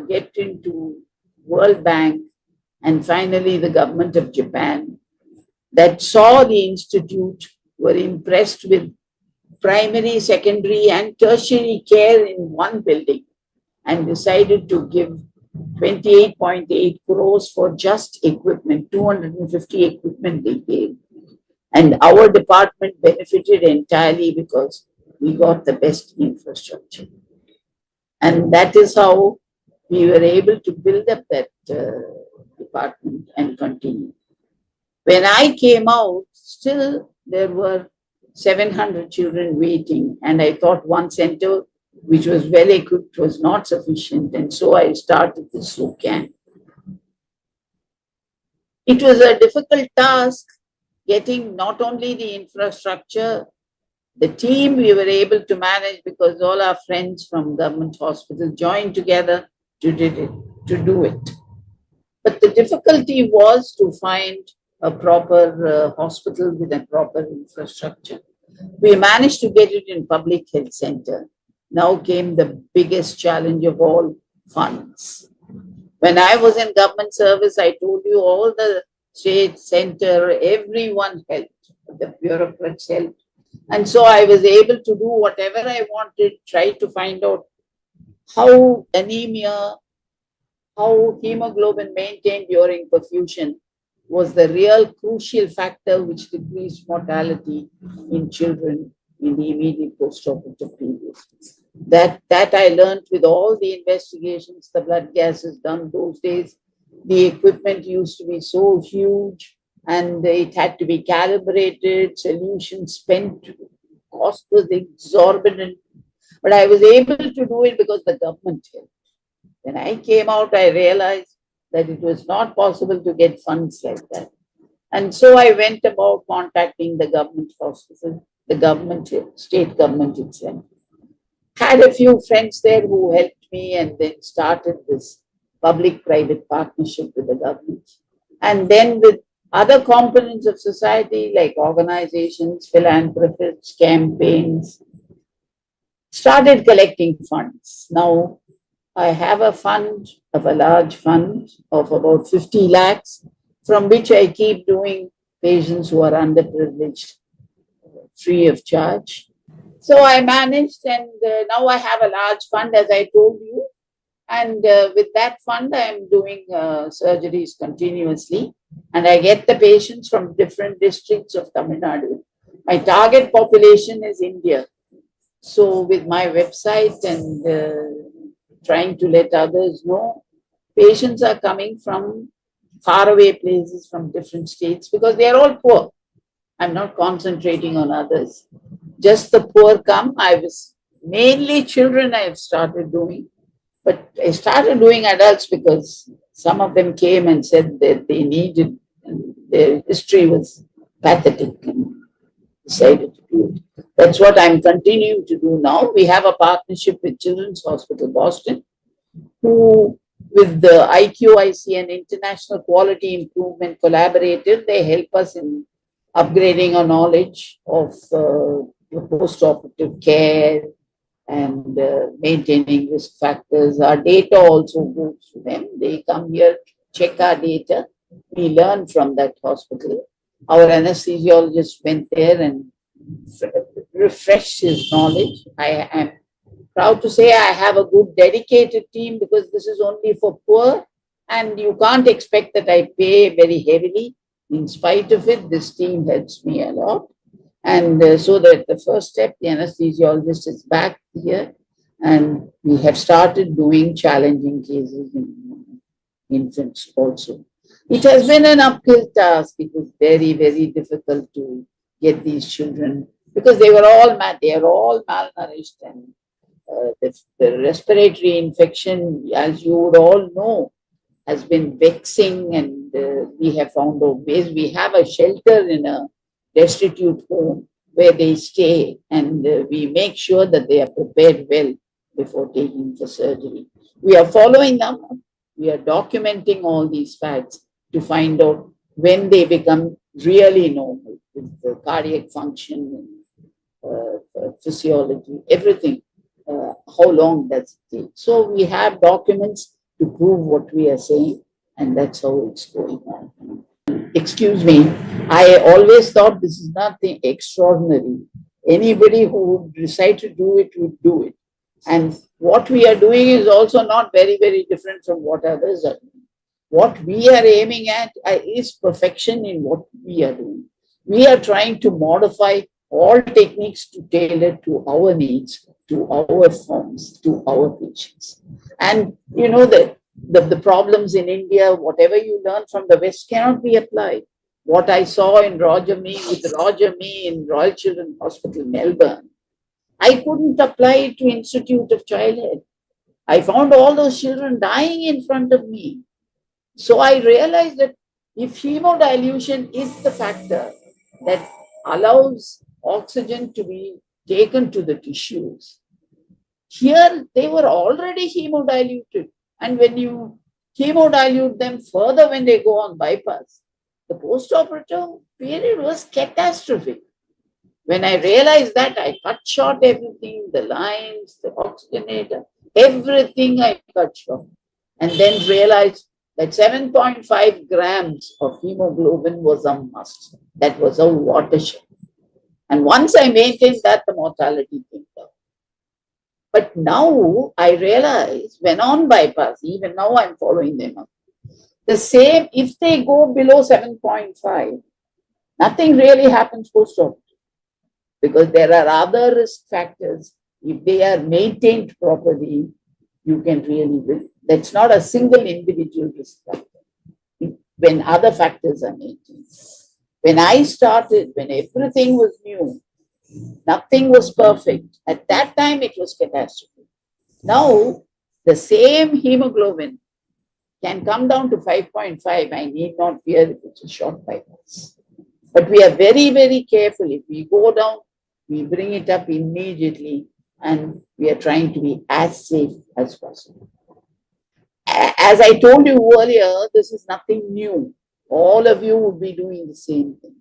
get into World Bank and finally the government of Japan that saw the institute, were impressed with primary, secondary, and tertiary care in one building and decided to give 28.8 crores for just equipment, 250 equipment they gave. And our department benefited entirely because we got the best infrastructure. And that is how we were able to build up that department and continue. When I came out, still there were 700 children waiting. And I thought one center, which was well equipped, was not sufficient. And so I started this SOCAN. It was a difficult task getting not only the infrastructure, the team we were able to manage because all our friends from government hospitals joined together to do it. But the difficulty was to find a proper hospital with a proper infrastructure. We managed to get it in public health center. Now came the biggest challenge of all, funds. When I was in government service, I told you all the state, center, everyone helped. The bureaucrats helped. And so I was able to do whatever I wanted, try to find out how anemia, how hemoglobin maintained during perfusion was the real crucial factor which decreased mortality in children in the immediate post-operative period. That I learned with all the investigations, the blood gases done those days. The equipment used to be so huge and it had to be calibrated, solutions spent, cost was exorbitant. But I was able to do it because the government helped. When I came out, I realized that it was not possible to get funds like that. And so I went about contacting the government hospital, the government, state government itself. Had a few friends there who helped me and then started this public-private partnership with the government. And then with other components of society like organizations, philanthropists, campaigns, started collecting funds. Now, I have a fund of a large fund of about 50 lakhs, from which I keep doing patients who are underprivileged free of charge. So I managed, and now I have a large fund, as I told you. And with that fund, I am doing surgeries continuously. And I get the patients from different districts of Tamil Nadu. My target population is India. So with my website and trying to let others know, patients are coming from faraway places, from different states, because they are all poor. I'm not concentrating on others. Just the poor come. I was mainly children I have started doing, but I started doing adults because some of them came and said that they needed, and their history was pathetic, and decided to do it. That's what I'm continuing to do now. We have a partnership with Children's Hospital Boston, who with the IQIC and International Quality Improvement Collaborative, they help us in upgrading our knowledge of post-operative care and maintaining risk factors. Our data also goes to them. They come here, check our data. We learn from that hospital. Our anesthesiologist went there and refreshed his knowledge. I am proud to say I have a good dedicated team, because this is only for poor, and you can't expect that I pay very heavily. In spite of it, this team helps me a lot. And so that the first step, the anesthesiologist is back here, and we have started doing challenging cases in infants also. It has been an uphill task. It was very, very difficult to get these children, because they are all malnourished, and the respiratory infection, as you would all know, has been vexing, and we have found out ways. We have a shelter in a destitute home where they stay, and we make sure that they are prepared well before taking the surgery. We are following them. We are documenting all these facts to find out when they become really normal with the cardiac function and physiology, everything. How long does it take? So we have documents to prove what we are saying, and that's how it's going on. Excuse me, I always thought this is nothing extraordinary. Anybody who would decide to do it would do it. And what we are doing is also not very, very different from what others are doing. What we are aiming at is perfection in what we are doing. We are trying to modify all techniques to tailor to our needs, to our forms, to our patients. And you know that the problems in India, whatever you learn from the West cannot be applied. what I saw in Roger Mee in Royal Children's Hospital, Melbourne, I couldn't apply it to Institute of Childhood. I found all those children dying in front of me. So I realized that if hemodilution is the factor that allows oxygen to be taken to the tissues, here they were already hemodiluted. And when you hemodilute them further when they go on bypass, the post-operative period was catastrophic. When I realized that, I cut short everything, the lines, the oxygenator, everything I cut short. And then realized that 7.5 grams of hemoglobin was a must. That was a watershed. And once I maintained that, the mortality came down. But now I realize when on bypass, even now I'm following them up, the same, if they go below 7.5, nothing really happens post-operative, because there are other risk factors. If they are maintained properly, you can really, that's not a single individual risk factor when other factors are maintained. When I started, when everything was new, nothing was perfect. At that time, it was catastrophic. Now, the same hemoglobin can come down to 5.5. I need not fear if it's a short bypass. But we are very, very careful. If we go down, we bring it up immediately, and we are trying to be as safe as possible. As I told you earlier, this is nothing new. All of you would be doing the same thing.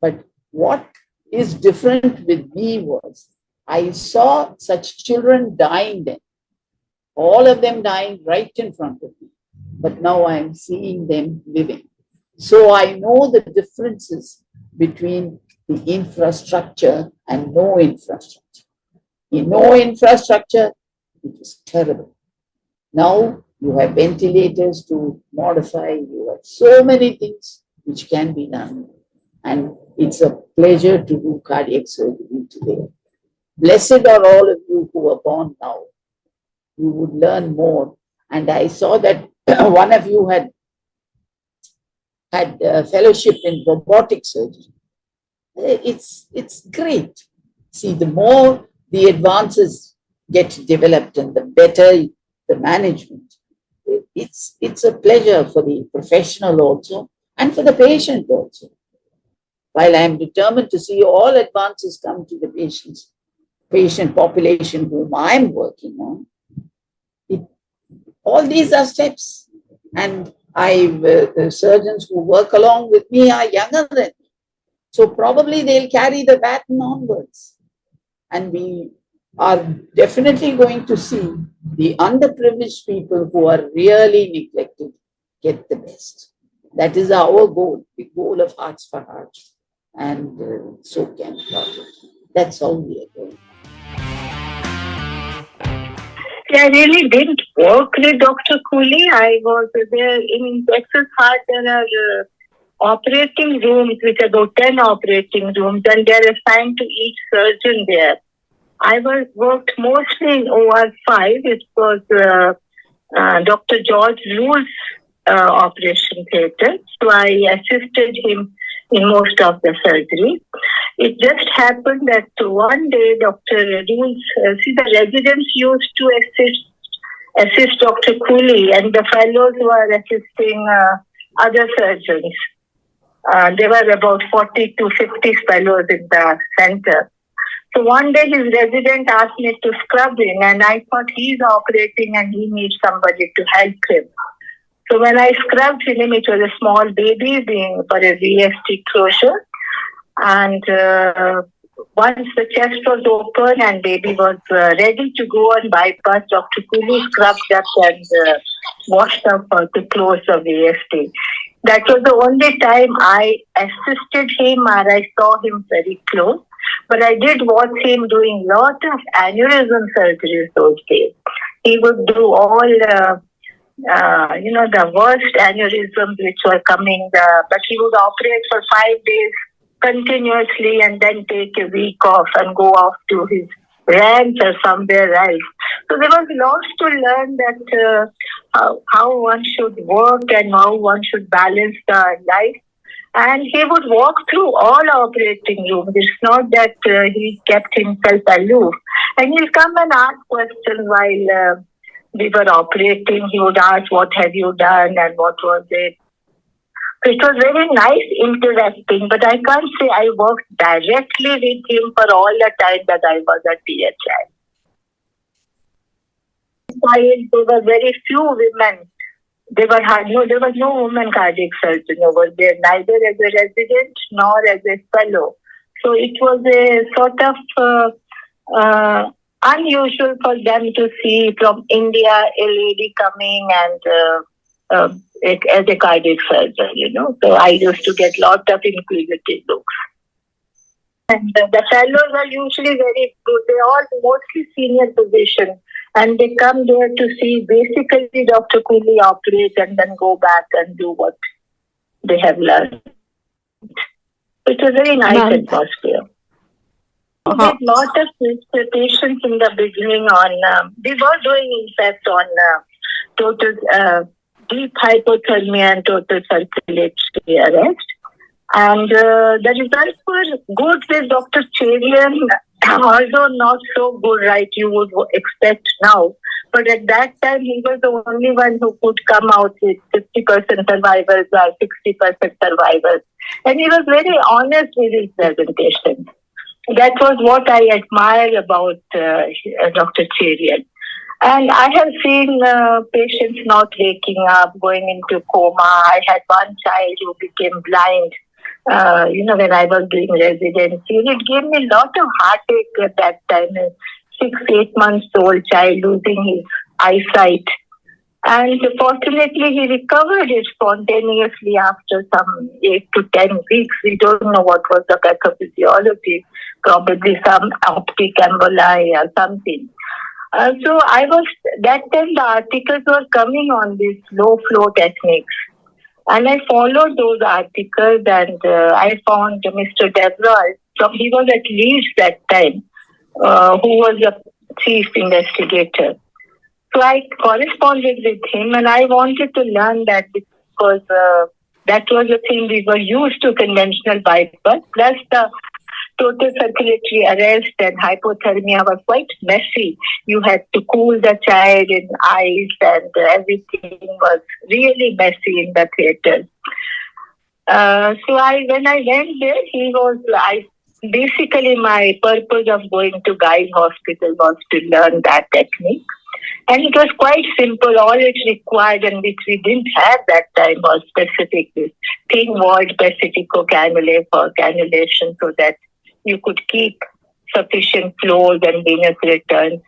But what is different with me was I saw such children dying then. All of them dying right in front of me. But now I am seeing them living. So I know the differences between the infrastructure and no infrastructure. In no infrastructure, it was terrible. Now you have ventilators to modify, you have so many things which can be done. And it's a pleasure to do cardiac surgery today. Blessed are all of you who are born now. You would learn more. And I saw that one of you had a fellowship in robotic surgery. It's great. See, the more the advances get developed and the better the management, it's a pleasure for the professional also and for the patient also. While I am determined to see all advances come to the patient population whom I am working on, all these are steps. And the surgeons who work along with me are younger than me. So probably they'll carry the baton onwards. And we are definitely going to see the underprivileged people who are really neglected get the best. That is our goal, the goal of Hearts for Hearts. And so can project. That's how we are going. I really didn't work with Dr. Cooley. I was there in Texas Heart. There are operating rooms, which are about 10 operating rooms, and they're assigned to each surgeon there. I worked mostly in OR5. It was Dr. George Rule's operation theatre. So I assisted him in most of the surgery. It just happened that one day Dr. Rules, the residents used to assist Dr. Cooley, and the fellows were assisting other surgeons. There were about 40 to 50 fellows in the center. So one day his resident asked me to scrub him, and I thought he's operating and he needs somebody to help him. So when I scrubbed him, it was a small baby being for a VST closure. And once the chest was open and baby was ready to go on bypass, Dr. Cooley scrubbed up and washed up to close the VST. That was the only time I assisted him or I saw him very close. But I did watch him doing a lot of aneurysm surgeries those days. He would do all the worst aneurysms which were coming, but he would operate for 5 days continuously and then take a week off and go off to his ranch or somewhere else. So there was lots to learn that how one should work and how one should balance the life. And he would walk through all operating rooms. It's not that he kept himself aloof. And he'll come and ask questions while we were operating. He would ask, what have you done and what was it? It was very nice interacting, but I can't say I worked directly with him for all the time that I was at PHI. There were very few women. There was no woman cardiac surgeon over there, neither as a resident nor as a fellow. So it was a sort of unusual for them to see from India a lady coming and as a cardiac surgeon, So I used to get lot of inquisitive looks. And the fellows are usually very good. They're all mostly senior positions. And they come there to see basically Dr. Cooley operate and then go back and do what they have learned. It was a very nice atmosphere. We had a lot of patients in the beginning on, we were doing in fact on total deep hypothermia and total circulatory arrest. And the results were good with Dr. Cherian, although not so good, right, you would expect now. But at that time, he was the only one who could come out with 50% survivors or 60% survivors. And he was very honest with his presentation. That was what I admire about Dr. Cherian. And I have seen patients not waking up, going into coma. I had one child who became blind. When I was doing residency, it gave me a lot of heartache at that time. A 6-8 months old child losing his eyesight. And fortunately, he recovered it spontaneously after some 8 to 10 weeks. We don't know what was the pathophysiology, probably some optic emboli or something. So that time the articles were coming on these low flow techniques. And I followed those articles and I found Mr. Devrol, he was at Leeds that time, who was the chief investigator. So I corresponded with him and I wanted to learn that because that was the thing we were used to, conventional bypass, plus the total circulatory arrest and hypothermia was quite messy. You had to cool the child in ice and everything was really messy in the theater. So when I went there, basically my purpose of going to Guy's Hospital was to learn that technique. And it was quite simple. All it required, and which we didn't have that time, was specific thin-walled pacifico cannulae for cannulation so that you could keep sufficient flows and venous returns.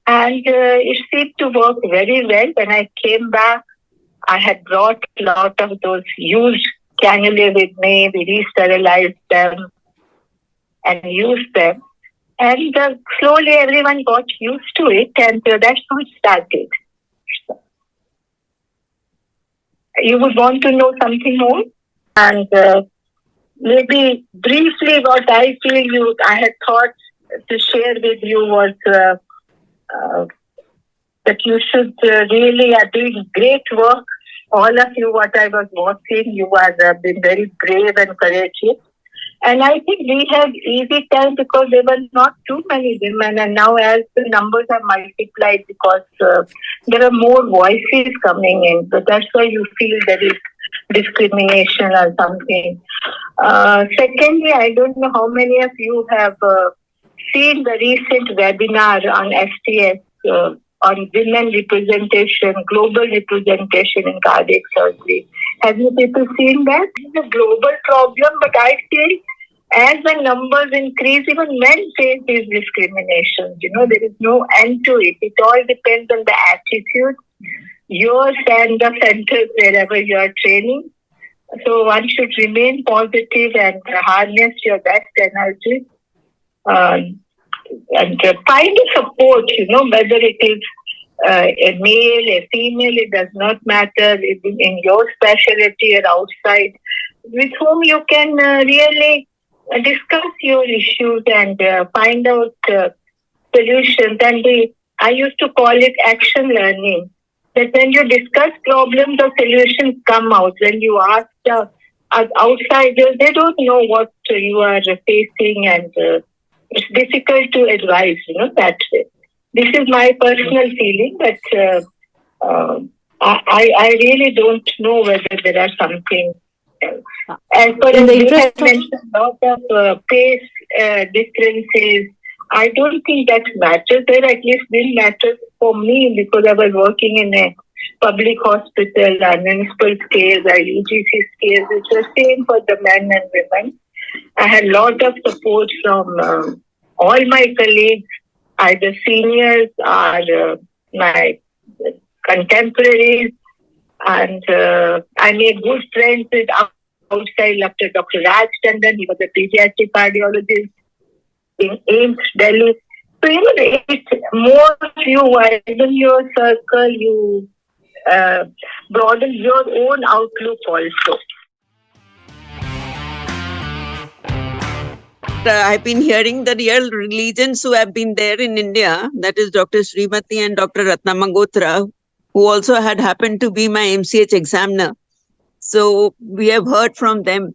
And it seemed to work very well. When I came back, I had brought a lot of those used cannulae with me. We re-sterilized them and used them. And slowly everyone got used to it, and that's how it started. You would want to know something more? And maybe briefly what I feel I had thought to share with you was that you should really are doing great work. All of you, what I was watching, you have been very brave and courageous. And I think we had easy time because there were not too many women. And now as the numbers are multiplied because there are more voices coming in. So that's why you feel there is discrimination or something. Secondly, I don't know how many of you have seen the recent webinar on STS on women representation, global representation in cardiac surgery. Have you people seen that? It's a global problem, but I feel as the numbers increase, even men face these discriminations. There is no end to it. It all depends on the attitude, yours and the centers wherever you are training. So one should remain positive and harness your best energy and find a support, whether it is a male, a female, it does not matter, in your specialty or outside, with whom you can really discuss your issues and find out solutions. And I used to call it action learning. That when you discuss problems, the solutions come out. When you ask the outsiders, they don't know what you are facing, and it's difficult to advise, that way. This is my personal feeling, that I really don't know whether there are something else. As far as you have mentioned a lot of pace differences, I don't think that matters. There at least didn't matter for me, because I was working in a public hospital, municipal scales, UGC scales. It was same for the men and women. I had a lot of support from all my colleagues, either seniors or my contemporaries, and I made good friends with outside Dr. Raj Tandon. He was a pediatric cardiologist in AIMS, Delhi. So, it's more you widen your circle, you broaden your own outlook also. I've been hearing the real legends who have been there in India, that is Dr. Srimati and Dr. Ratna Mangotra, who also had happened to be my MCH examiner. So we have heard from them.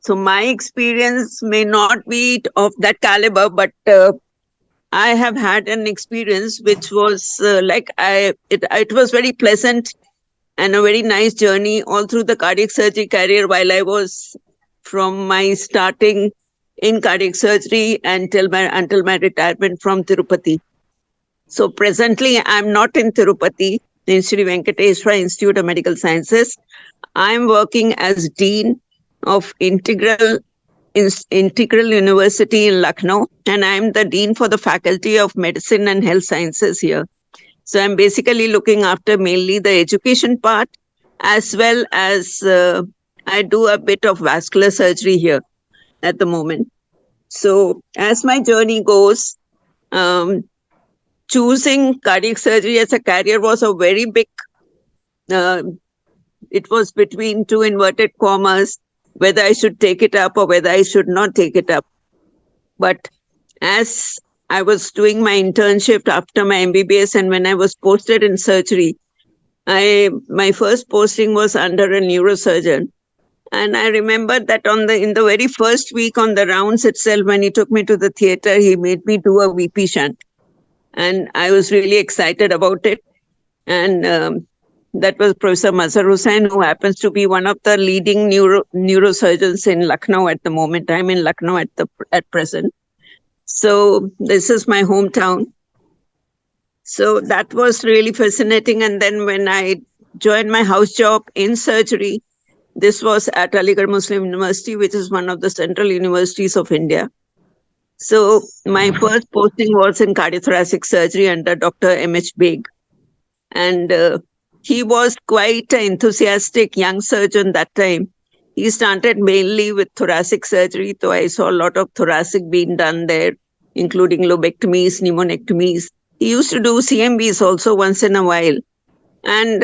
So my experience may not be of that caliber, but I have had an experience which was it was very pleasant and a very nice journey all through the cardiac surgery career, while I was from my starting in cardiac surgery until my retirement from Tirupati. So presently, I'm not in Tirupati, in Sri Venkateswara Institute of Medical Sciences. I'm working as Dean of Integral University in Lucknow, and I'm the Dean for the Faculty of Medicine and Health Sciences here. So I'm basically looking after mainly the education part, as well as I do a bit of vascular surgery here at the moment. So as my journey goes, choosing cardiac surgery as a career was a very big, it was between two inverted commas, whether I should take it up or whether I should not take it up. But as I was doing my internship after my MBBS, and when I was posted in surgery, my first posting was under a neurosurgeon. And I remember that in the very first week on the rounds itself, when he took me to the theater, he made me do a VP shunt. And I was really excited about it. And that was Professor Mazhar Hussain, who happens to be one of the leading neurosurgeons in Lucknow at the moment. I'm in Lucknow at present. So this is my hometown. So that was really fascinating. And then when I joined my house job in surgery, this was at Aligarh Muslim University, which is one of the central universities of India. So my first posting was in cardiothoracic surgery under Dr. M.H. Beg. And he was quite an enthusiastic young surgeon that time. He started mainly with thoracic surgery, so I saw a lot of thoracic being done there, including lobectomies, pneumonectomies. He used to do CMBs also once in a while. And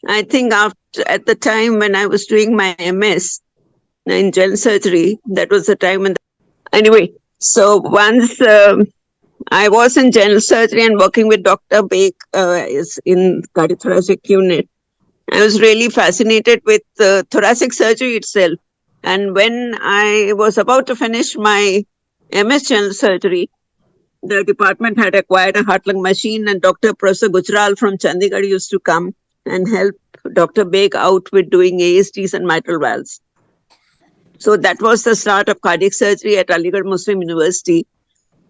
I think at the time when I was doing my MS in general surgery, that was the time when... Anyway, so once I was in general surgery and working with Dr. Beg in cardiothoracic unit, I was really fascinated with thoracic surgery itself. And when I was about to finish my MS general surgery, the department had acquired a heart-lung machine, and Dr. Professor Gujral from Chandigarh used to come and help Dr. Beg out with doing ASDs and mitral valves. So that was the start of cardiac surgery at Aligarh Muslim University.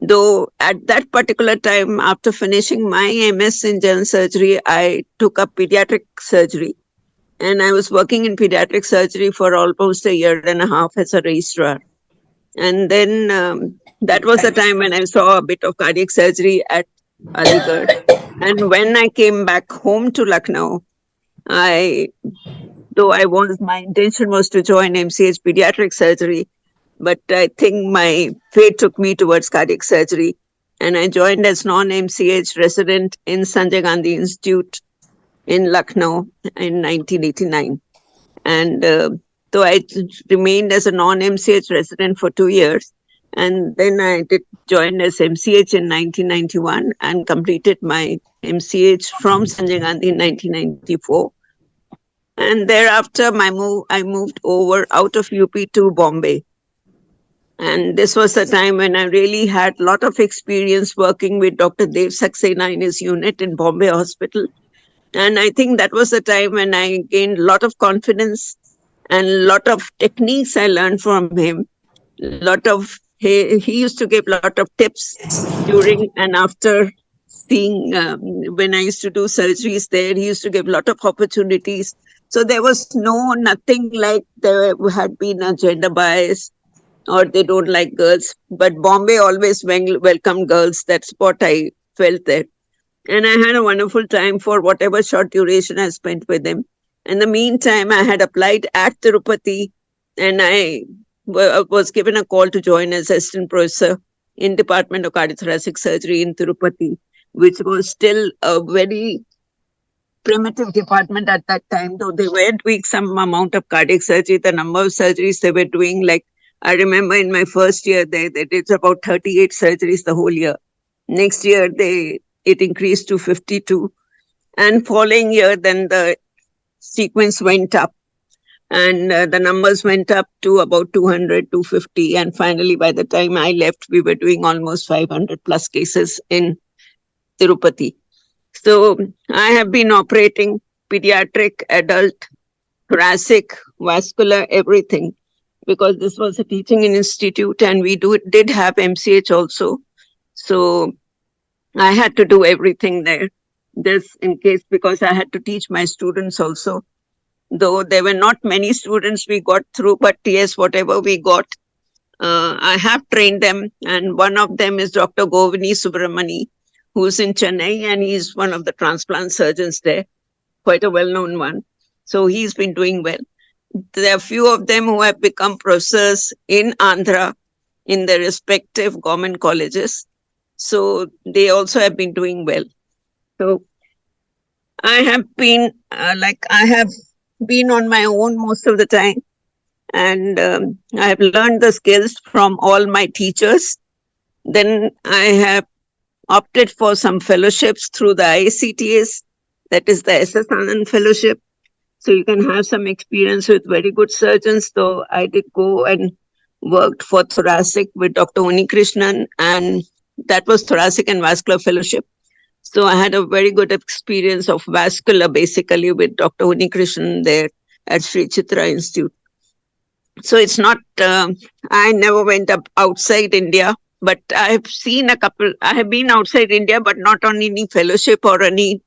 Though at that particular time, after finishing my MS in general surgery, I took up pediatric surgery. And I was working in pediatric surgery for almost a year and a half as a registrar. And then that was the time when I saw a bit of cardiac surgery at Aligarh. And when I came back home to Lucknow, my intention was to join MCH pediatric surgery, but I think my fate took me towards cardiac surgery. And I joined as non-MCH resident in Sanjay Gandhi Institute in Lucknow in 1989. And so I remained as a non-MCH resident for 2 years. And then I did join as MCH in 1991 and completed my MCH from Sanjay Gandhi in 1994. And thereafter, I moved over out of UP to Bombay. And this was the time when I really had a lot of experience working with Dr. Dev Saxena in his unit in Bombay Hospital. And I think that was the time when I gained a lot of confidence and a lot of techniques I learned from him. He used to give a lot of tips during and after seeing, when I used to do surgeries there, he used to give a lot of opportunities. So there was nothing like there had been a gender bias or they don't like girls. But Bombay always welcomed girls. That's what I felt there. And I had a wonderful time for whatever short duration I spent with him. In the meantime, I had applied at Tirupati and I was given a call to join as assistant professor in Department of Cardiothoracic Surgery in Tirupati, which was still a very primitive department at that time, though they were doing some amount of cardiac surgery. The number of surgeries they were doing, like I remember in my first year, they did about 38 surgeries the whole year. Next year, it increased to 52. And following year, then the sequence went up and the numbers went up to about 200, 250. And finally, by the time I left, we were doing almost 500 plus cases in Tirupati. So I have been operating pediatric, adult, thoracic, vascular, everything, because this was a teaching institute and we did have MCH also. So I had to do everything there. This in case, because I had to teach my students also. Though there were not many students we got through, but yes, whatever we got, I have trained them. And one of them is Dr. Govini Subramani, who's in Chennai, and he's one of the transplant surgeons there, quite a well-known one. So he's been doing well. There are a few of them who have become professors in Andhra in their respective government colleges. So they also have been doing well. So I have been I have been on my own most of the time. And I have learned the skills from all my teachers. Then I have opted for some fellowships through the ICTS, that is the SS Anand Fellowship. So you can have some experience with very good surgeons. So I did go and worked for thoracic with Dr. Unikrishnan, and that was thoracic and vascular fellowship. So I had a very good experience of vascular, basically, with Dr. Unikrishnan there at Sri Chitra Institute. So it's not, I never went up outside India, but I have been outside India, but not on any fellowship or any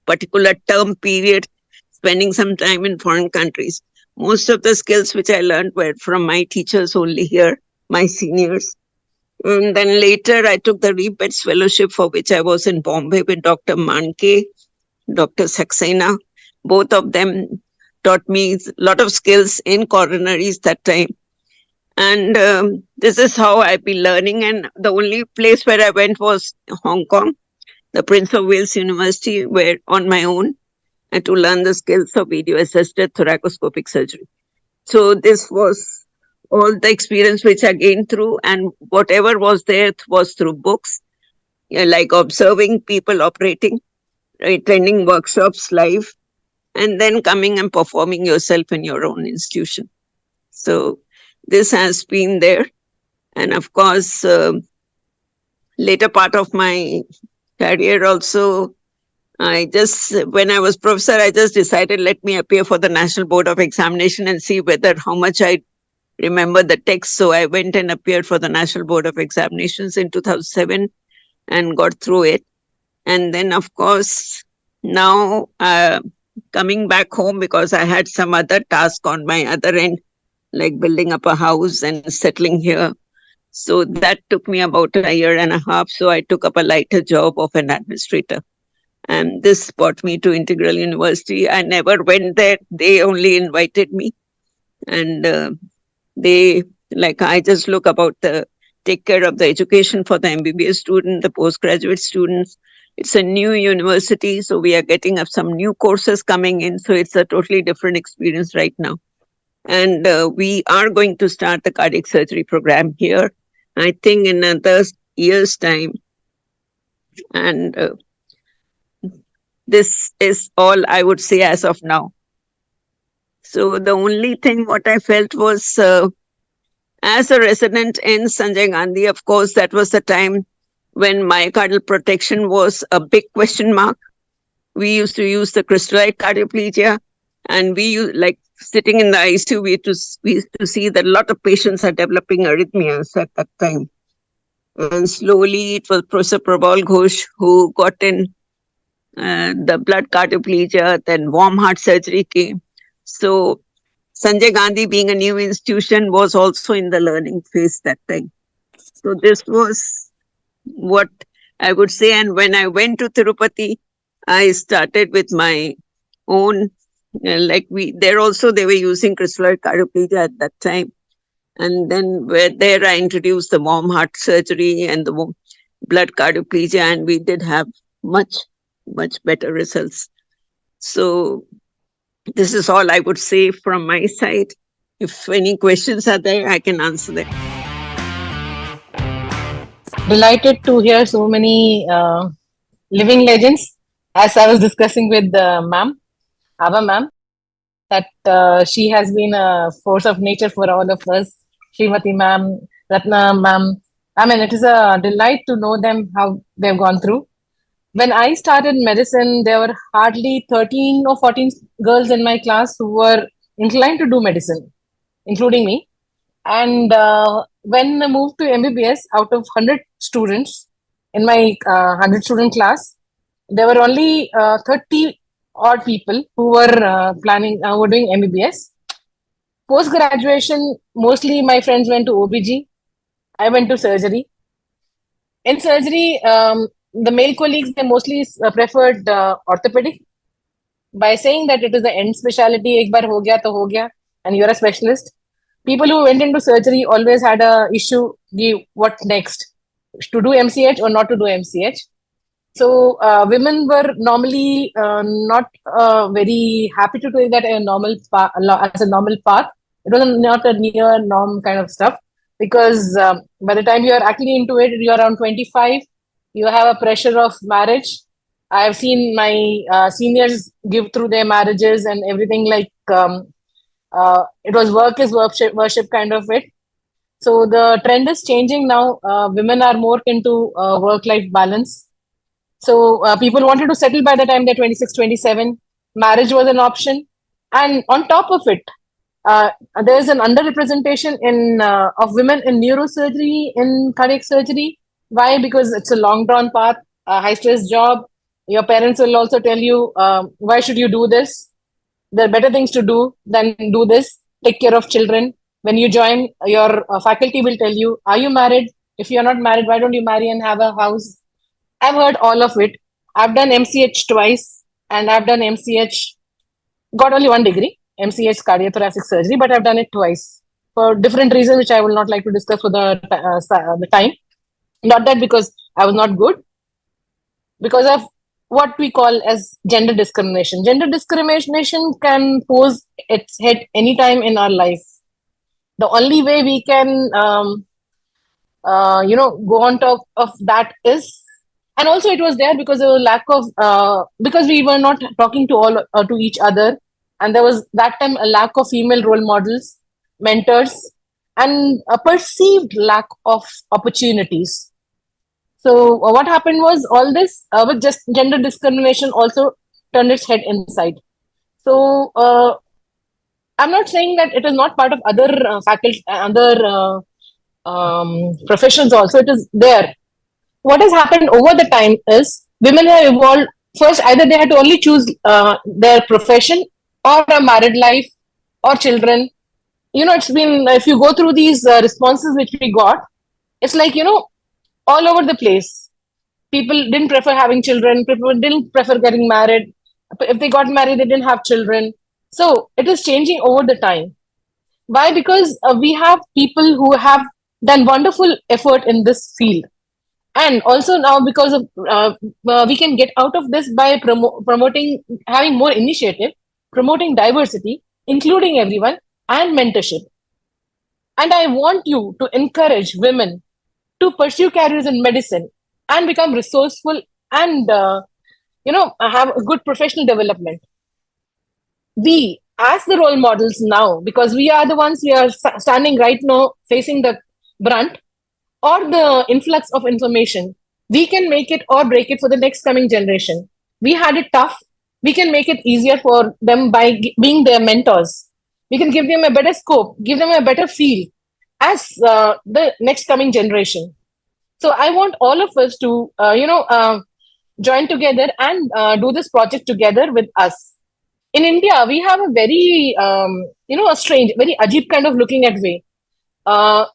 particular term period, spending some time in foreign countries. Most of the skills which I learned were from my teachers only here, my seniors. And then later I took the Rebeds Fellowship, for which I was in Bombay with Dr. Manke, Dr. Saxena. Both of them taught me a lot of skills in coronaries that time. And this is how I've been learning. And the only place where I went was Hong Kong, the Prince of Wales University, where on my own, and to learn the skills of video-assisted thoracoscopic surgery. So this was all the experience which I gained through, and whatever was there was through books, like observing people operating, attending workshops live, and then coming and performing yourself in your own institution. So this has been there. And of course, later part of my career also, when I was professor, I just decided, let me appear for the National Board of Examination and see how much I remember the text. So I went and appeared for the National Board of Examinations in 2007 and got through it. And then, of course, now coming back home, because I had some other task on my other end, like building up a house and settling here. So that took me about a year and a half. So I took up a lighter job of an administrator. And this brought me to Integral University. I never went there. They only invited me. And I just look about take care of the education for the MBBS student, the postgraduate students. It's a new university, so we are getting up some new courses coming in. So it's a totally different experience right now. And we are going to start the cardiac surgery program here, I think in another year's time. And this is all I would say as of now. So the only thing what I felt was, as a resident in Sanjay Gandhi, of course, that was the time when myocardial protection was a big question mark. We used to use the crystallite cardioplegia, and we used, like sitting in the ICU, we used to see that a lot of patients are developing arrhythmias at that time. And slowly it was Professor Prabal Ghosh who got in the blood cardioplegia, then warm heart surgery came. So Sanjay Gandhi, being a new institution, was also in the learning phase that time. So this was what I would say. And when I went to Tirupati, I started with my own, there also they were using crystalloid cardioplegia at that time. And then there I introduced the warm heart surgery and the blood cardioplegia, and we did have much better results. So this is all I would say from my side. If any questions are there, I can answer them. Delighted to hear so many living legends. As I was discussing with ma'am, Ava ma'am, that she has been a force of nature for all of us. Srimati ma'am, Ratna ma'am. I mean, it is a delight to know them, how they've gone through. When I started medicine, there were hardly 13 or 14 girls in my class who were inclined to do medicine, including me. And when I moved to MBBS, out of 100 students in my 100 student class, there were only 30 odd people who were were doing MBBS. Post graduation, mostly my friends went to OBG. I went to surgery. In surgery, the male colleagues, they mostly preferred orthopedic, by saying that it is the end specialty, ek bar ho gaya to ho gaya, and you're a specialist. People who went into surgery always had a issue, what next, to do MCH or not to do MCH. So women were normally not very happy to take that as a normal path. It was not a near norm kind of stuff, because by the time you are actually into it, you're around 25, you have a pressure of marriage. I have seen my seniors give through their marriages and everything, like it was work is worship kind of it. So the trend is changing now. Women are more into work-life balance. So people wanted to settle by the time they're 26, 27. Marriage was an option. And on top of it, there's an underrepresentation of women in neurosurgery, in cardiac surgery. Why? Because it's a long drawn path, a high stress job. Your parents will also tell you, why should you do this? There are better things to do than do this. Take care of children. When you join, your faculty will tell you, are you married? If you're not married, why don't you marry and have a house? I've heard all of it. I've done MCH twice, and I've done MCH, got only one degree, MCH cardiothoracic surgery, but I've done it twice for different reasons, which I will not like to discuss for the time. Not that because I was not good, because of what we call as gender discrimination. Gender discrimination can pose its head anytime in our life. The only way we can, go on top of that is, and also it was there because of lack of, because we were not talking to each other, and there was that time a lack of female role models, mentors, and a perceived lack of opportunities. So what happened was, all this with just gender discrimination also turned its head inside. So I'm not saying that it is not part of other faculty, other professions also. It is there. What has happened over the time is, women have evolved. First, either they had to only choose their profession, or a married life, or children. It's been, if you go through these responses which we got, it's like, all over the place. People didn't prefer having children. People didn't prefer getting married. If they got married, they didn't have children. So it is changing over the time. Why? Because we have people who have done wonderful effort in this field. And also now, because of we can get out of this by promoting, having more initiative, promoting diversity, including everyone, and mentorship. And I want you to encourage women to pursue careers in medicine and become resourceful and have a good professional development. We as the role models now, because we are the ones we are standing right now facing the brunt or the influx of information. We can make it or break it for the next coming generation. We had it tough. We can make it easier for them by being their mentors. We can give them a better scope, give them a better feel as the next coming generation. So I want all of us to, join together and do this project together with us. In India, we have a very, a strange, very ajib kind of looking at way. Uh,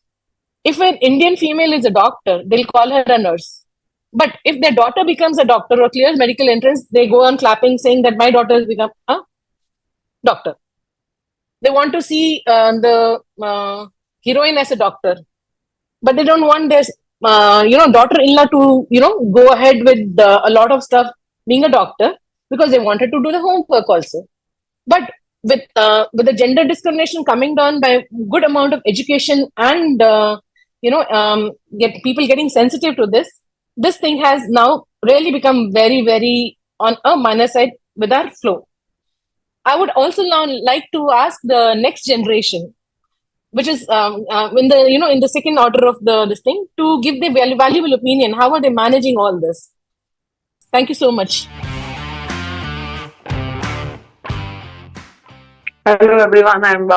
if an Indian female is a doctor, they'll call her a nurse. But if their daughter becomes a doctor or clears medical entrance, they go on clapping saying that my daughter has become a doctor. They want to see the heroine as a doctor, but they don't want their daughter-in-law to go ahead with a lot of stuff being a doctor because they wanted to do the homework also. But with the gender discrimination coming down by good amount of education and get people getting sensitive to this thing has now really become very, very on a minor side with our flow. I would also now like to ask the next generation, which is in the second order of this thing, to give their valuable opinion. How are they managing all this? Thank you so much. Hello everyone. I'm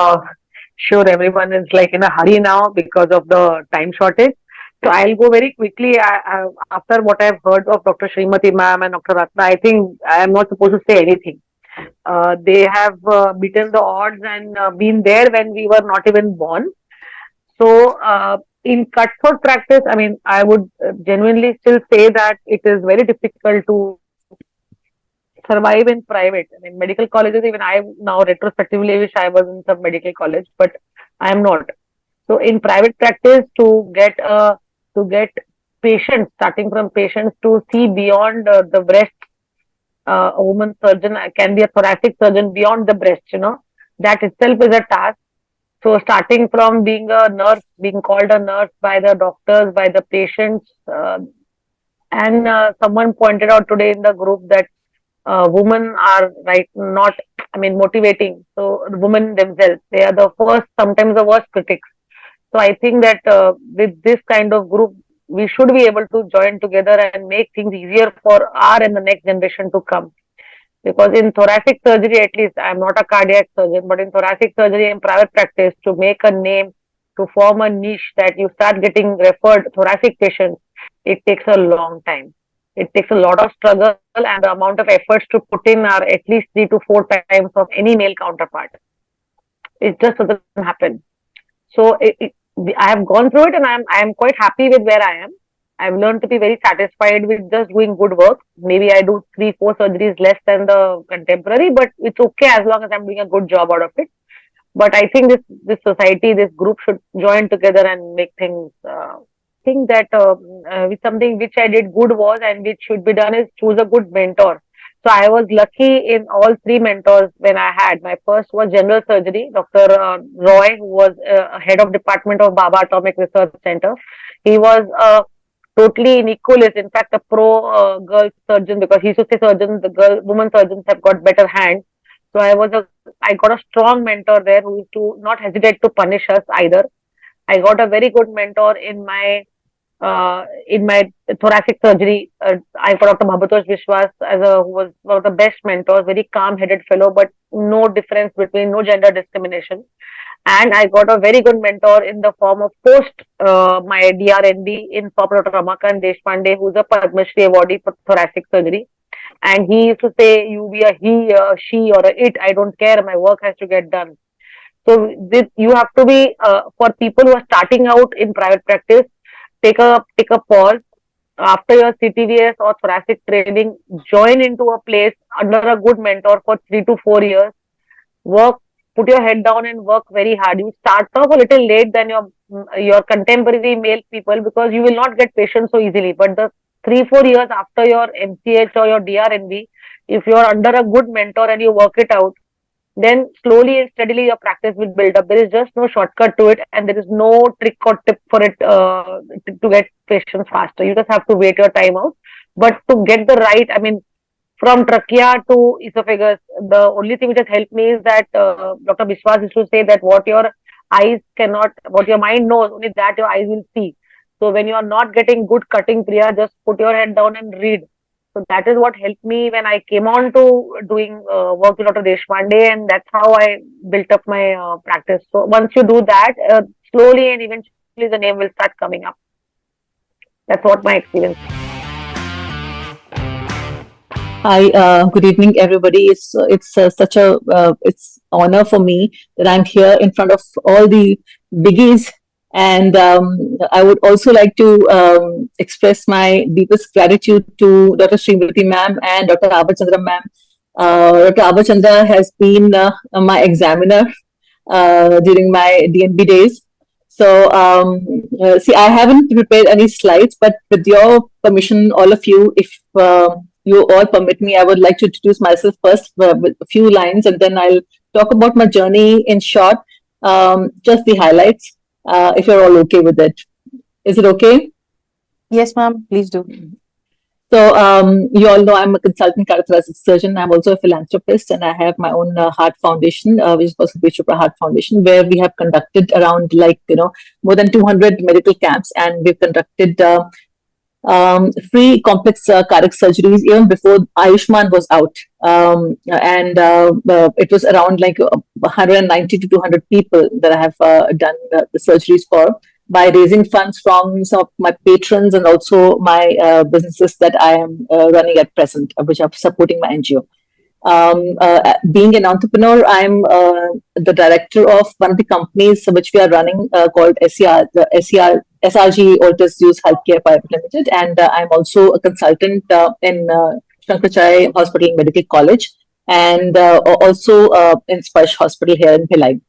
sure everyone is like in a hurry now because of the time shortage. So I'll go very quickly. After what I've heard of Dr. Srimati ma'am and Dr. Ratna, I think I am not supposed to say anything. They have beaten the odds and been there when we were not even born. So in cutthroat practice, I mean, I would genuinely still say that it is very difficult to survive in private. I mean, medical colleges, even I now retrospectively wish I was in some medical college, but I am not. So in private practice, to get patients, starting from patients to see beyond the breast, a woman surgeon can be a thoracic surgeon beyond the breast, that itself is a task. So starting from being a nurse, being called a nurse by the doctors, by the patients, and someone pointed out today in the group that women are not, I mean, motivating. So women themselves, they are the first, sometimes the worst critics. So I think that with this kind of group, we should be able to join together and make things easier for our and the next generation to come. Because in thoracic surgery, at least, I am not a cardiac surgeon, but in thoracic surgery in private practice, to make a name, to form a niche that you start getting referred thoracic patients, it takes a long time. It takes a lot of struggle, and the amount of efforts to put in are at least 3 to 4 times of any male counterpart. It just doesn't happen. So I have gone through it, and I am quite happy with where I am. I've learned to be very satisfied with just doing good work. Maybe I do 3-4 surgeries less than the contemporary, but it's okay as long as I'm doing a good job out of it. But I think this society, this group should join together and make things. Think that with something which I did good was, and which should be done, is choose a good mentor. So I was lucky in all 3 mentors when I had. My first was general surgery, Dr. Roy, who was head of department of Baba Atomic Research Center. He was totally in equalist, in fact, a pro girl surgeon, because he used to say surgeons, women surgeons have got better hands. So I got a strong mentor there who used to not hesitate to punish us either. I got a very good mentor in my thoracic surgery. I got Dr. Bhabatosh Vishwas who was one of the best mentors, very calm-headed fellow, but no difference between, no gender discrimination. And I got a very good mentor in the form of post my DRND in Dr. Ramakant Deshpande, who's a Padma Shri awardee for thoracic surgery. And he used to say, you be a he, a she, or a it, I don't care, my work has to get done. So you have to be, for people who are starting out in private practice, take a pause. After your CTVS or thoracic training, join into a place under a good mentor for 3 to 4 years. Work, put your head down and work very hard. You start off a little late than your contemporary male people, because you will not get patients so easily. But the 3-4 years after your MCH or your DRNB, if you are under a good mentor and you work it out, then slowly and steadily your practice will build up. There is just no shortcut to it, and there is no trick or tip for it to get patients faster. You just have to wait your time out. But to get the right, I mean, from trachea to esophagus. The only thing which has helped me is that Dr. Biswas used to say that what your eyes cannot, what your mind knows, only that your eyes will see. So when you are not getting good cutting, Priya, just put your head down and read. So that is what helped me when I came on to doing work with Dr. Deshpande, and that's how I built up my practice. So once you do that, slowly and eventually the name will start coming up. That's what my experience is. Hi, good evening, everybody. It's such a it's honor for me that I'm here in front of all the biggies, and I would also like to express my deepest gratitude to Dr. Srimati ma'am and Dr. Abachandra ma'am. Dr. Abachandra has been my examiner during my DNB days. So, see, I haven't prepared any slides, but with your permission, all of you, if you all permit me, I would like to introduce myself first with a few lines, and then I'll talk about my journey in short, just the highlights, if you're all okay with it. Is it okay? Yes, ma'am. Please do. So, you all know I'm a consultant cardiothoracic surgeon. I'm also a philanthropist, and I have my own heart foundation, which is called Chopra Heart Foundation, where we have conducted around more than 200 medical camps, and we've conducted free complex cardiac surgeries even before Ayushman was out. And it was around 190 to 200 people that I have done the surgeries for, by raising funds from some of my patrons and also my businesses that I am running at present, which are supporting my NGO. Being an entrepreneur, I'm the director of one of the companies which we are running called SRG Altus Use Healthcare Private Limited, and I'm also a consultant in Shankaracharya Hospital Medical College, and also in Sparsh Hospital here in Bhilai.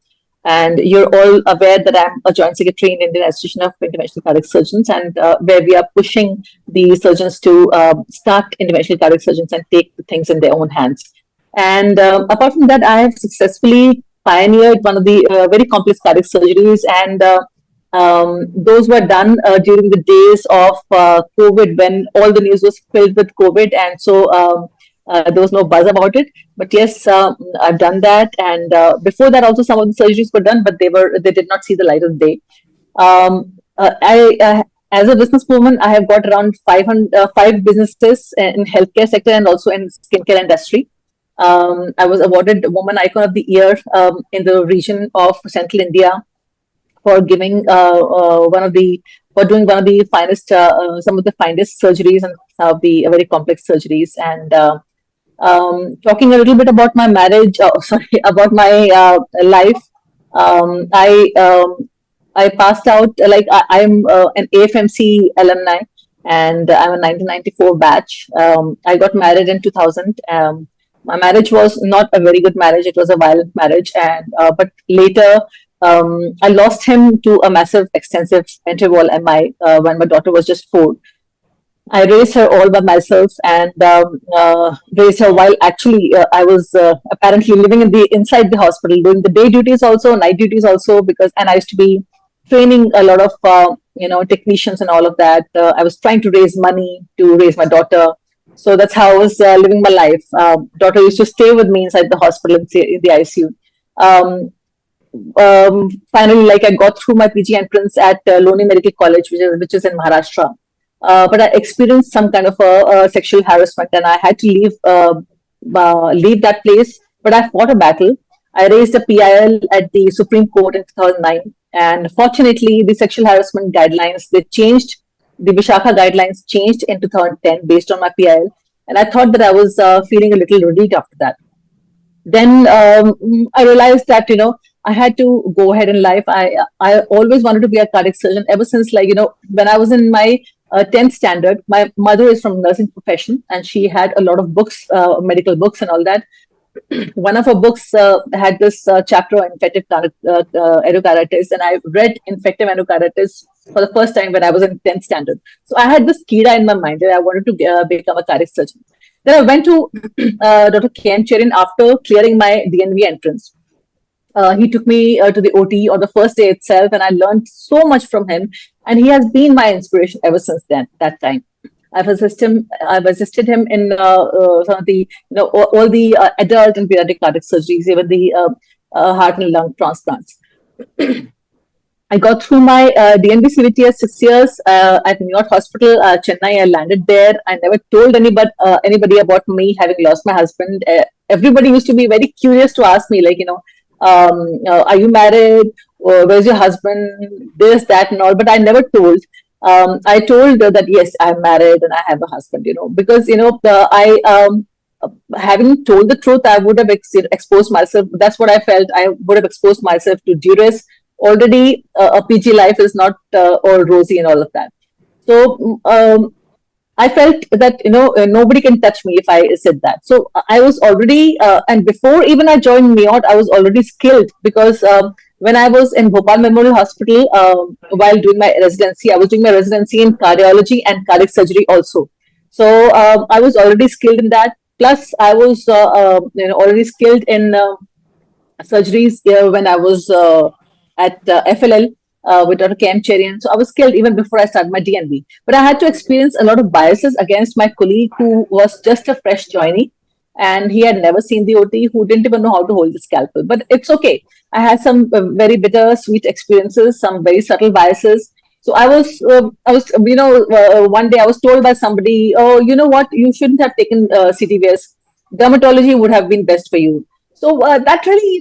And you're all aware that I'm a joint secretary in Indian Association of Interventional Cardiac Surgeons, and where we are pushing the surgeons to start interventional cardiac surgeons and take things in their own hands. And apart from that, I have successfully pioneered one of the very complex cardiac surgeries, and those were done during the days of COVID, when all the news was filled with COVID, and so there was no buzz about it. But yes, I've done that, and before that also some of the surgeries were done, but they did not see the light of day. As a businesswoman, I have got around 5 businesses in healthcare sector and also in skincare industry. I was awarded Woman Icon of the Year in the region of Central India for giving doing one of the finest, some of the finest surgeries and some of the very complex surgeries. And talking a little bit about my marriage, about my life. I passed out, I'm an AFMC alumni, and I'm a 1994 batch. I got married in 2000. My marriage was not a very good marriage. It was a violent marriage, and but later I lost him to a massive, extensive interval MI when my daughter was just 4. I raised her all by myself, and raised her while actually I was apparently living inside the hospital, doing the day duties also, night duties also, and I used to be training a lot of technicians and all of that. I was trying to raise money to raise my daughter. So that's how I was living my life. Daughter used to stay with me inside the hospital in the ICU. Finally, I got through my PG entrance at Loni Medical College, which is in Maharashtra. But I experienced some kind of a sexual harassment, and I had to leave that place. But I fought a battle. I raised a PIL at the Supreme Court in 2009, and fortunately, the sexual harassment guidelines, they changed. The Vishakha guidelines changed in 2010 based on my PIL, and I thought that I was feeling a little relieved after that. Then I realized that I had to go ahead in life. I always wanted to be a cardiac surgeon ever since when I was in my 10th standard. My mother is from nursing profession, and she had a lot of books, medical books and all that. One of her books had this chapter on infective endocarditis, and I read infective endocarditis for the first time when I was in 10th standard. So I had this kida in my mind that I wanted to become a cardiac surgeon. Then I went to Dr. K.M. Cherin after clearing my DNV entrance. He took me to the OT on the first day itself, and I learned so much from him. And he has been my inspiration ever since that time. I've assisted him in some of the, all the adult and pediatric cardiac surgeries, even the heart and lung transplants. I got through my DNB CVT as 6 years at New York Hospital, Chennai. I landed there. I never told anybody about me having lost my husband. Everybody used to be very curious to ask me, like, are you married? Where's your husband? This, that, and all. But I never told. I told that yes, I'm married and I have a husband. Because having told the truth, I would have exposed myself. That's what I felt. I would have exposed myself to duress. Already, a PG life is not all rosy and all of that. So I felt that nobody can touch me if I said that. So I was already, and before even I joined MIOT, I was already skilled because when I was in Bhopal Memorial Hospital while doing my residency, I was doing my residency in cardiology and cardiac surgery also. So I was already skilled in that. Plus, I was already skilled in surgeries when I was at FLL with Dr. Cam Cherian. So I was skilled even before I started my DNB. But I had to experience a lot of biases against my colleague who was just a fresh joinee and he had never seen the OT, who didn't even know how to hold the scalpel. But it's okay. I had some very bitter, sweet experiences, some very subtle biases. So I was, one day I was told by somebody, oh, you know what, you shouldn't have taken CTVS. Dermatology would have been best for you. So that really,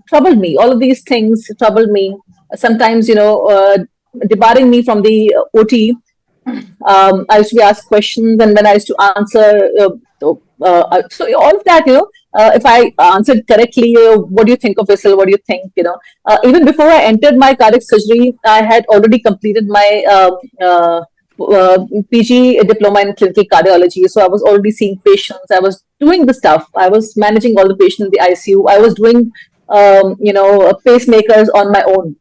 troubled me. All of these things troubled me. Sometimes, debarring me from the OT. I used to be asked questions, and when I used to answer, so all of that, if I answered correctly, what do you think of yourself? What do you think? Even before I entered my cardiac surgery, I had already completed my PG diploma in clinical cardiology. So I was already seeing patients. I was doing the stuff. I was managing all the patients in the ICU. I was doing, pacemakers on my own,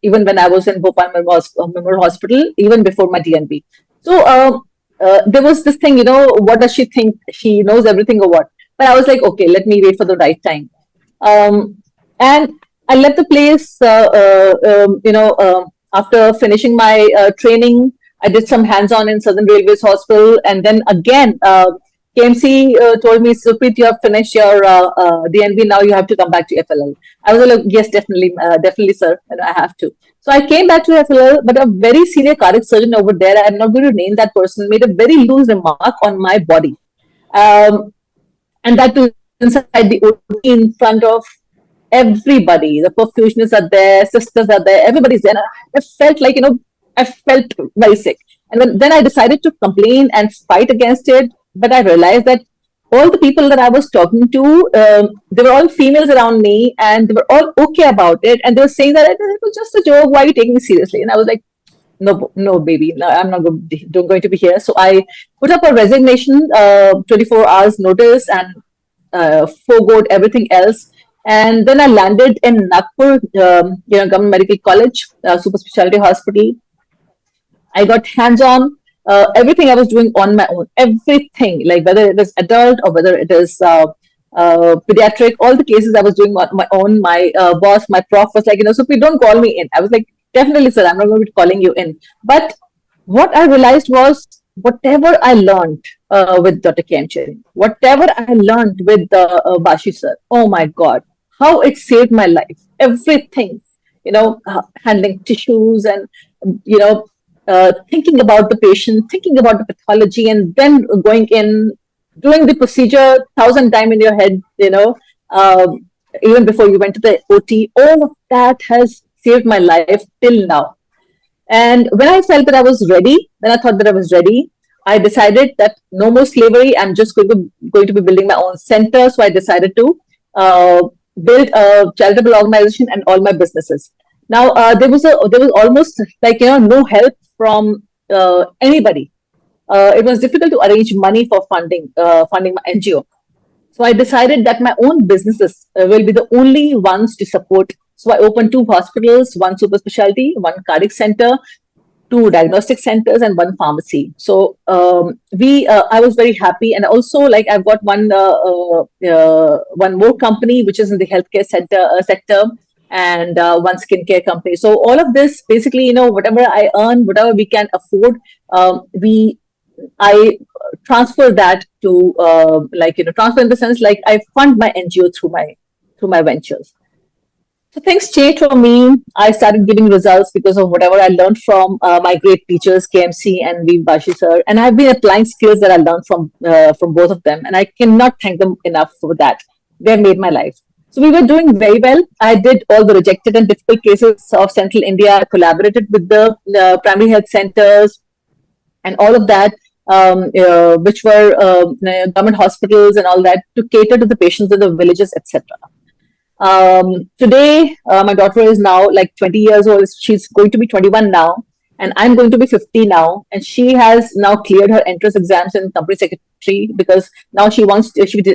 even when I was in Bhopal Memorial Hospital, even before my DNB. So there was this thing, what does she think? She knows everything or what? But I was like, okay, let me wait for the right time. And I left the place, after finishing my training. I did some hands-on in Southern Railways Hospital, and then again, KMC told me, Supreet, you have finished your DNB, now you have to come back to FLL. I was like, yes, definitely, sir, I have to. So I came back to FLL, but a very senior cardiac surgeon over there, I'm not going to name that person, made a very loose remark on my body. And that too inside the OT in front of everybody. The perfusionists are there, sisters are there, everybody's there. I felt like, I felt very sick. And then I decided to complain and fight against it. But I realized that all the people that I was talking to, they were all females around me and they were all okay about it. And they were saying that it was just a joke. Why are you taking me seriously? And I was like, no, baby, no, I'm not going to be here. So I put up a resignation, 24 hours notice, and forgoed everything else. And then I landed in Nagpur, Government Medical College, super specialty hospital. I got hands-on, everything I was doing on my own, everything, like whether it is adult or whether it is pediatric, all the cases I was doing on my own. My boss, my prof was like, so please don't call me in. I was like, definitely, sir, I'm not going to be calling you in. But what I realized was whatever I learned with Dr. Kemcheri, whatever I learned with Bashi sir, oh my God, how it saved my life. Everything, handling tissues and, thinking about the patient, thinking about the pathology, and then going in, doing the procedure 1,000 times in your head, even before you went to the OT. All of that has saved my life till now. And when I felt that I was ready, when I thought that I was ready, I decided that no more slavery. I'm just going to be building my own center. So I decided to build a charitable organization and all my businesses. Now there was almost like no help from anybody. It was difficult to arrange money for funding my NGO. So I decided that my own businesses will be the only ones to support. So I opened 2 hospitals, 1 super specialty, 1 cardiac center, 2 diagnostic centers, and 1 pharmacy. So I was very happy, and also I've got one more company which is in the healthcare sector, and 1 skincare company. So all of this basically, whatever I earn, whatever we can afford, we I transfer that to transfer in the sense like I fund my NGO through my ventures. So things changed for me. I started giving results because of whatever I learned from my great teachers, KMC and V. Bashi sir. And I've been applying skills that I learned from both of them. And I cannot thank them enough for that. They've made my life. So we were doing very well. I did all the rejected and difficult cases of Central India. I collaborated with the primary health centers and all of that, which were government hospitals and all that, to cater to the patients in the villages, etc. Today, my daughter is now like 20 years old. She's going to be 21 now, and I'm going to be 50 now. And she has now cleared her entrance exams in company secretary because now she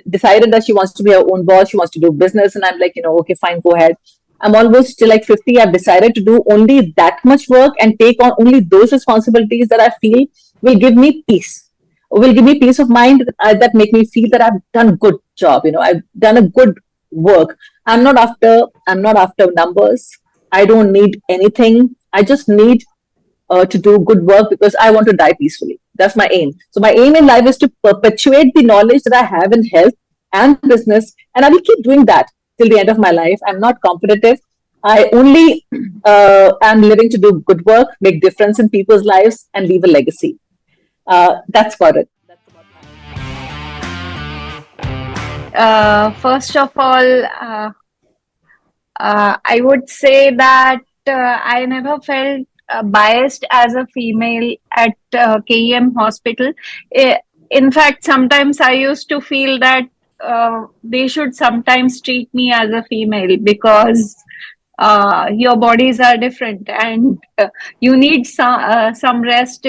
decided that she wants to be her own boss. She wants to do business. And I'm like, okay, fine, go ahead. I'm almost like 50. I've decided to do only that much work and take on only those responsibilities that I feel will give me peace, will give me peace of mind, that make me feel that I've done a good job. I've done a good work. I'm not after numbers. I don't need anything. I just need to do good work because I want to die peacefully. That's my aim. So my aim in life is to perpetuate the knowledge that I have in health and business, and I will keep doing that till the end of my life. I'm not competitive. I only am living to do good work, make difference in people's lives, and leave a legacy. That's about it. First of all, I would say that I never felt biased as a female at KEM hospital. In fact, sometimes I used to feel that they should sometimes treat me as a female because your bodies are different and you need some rest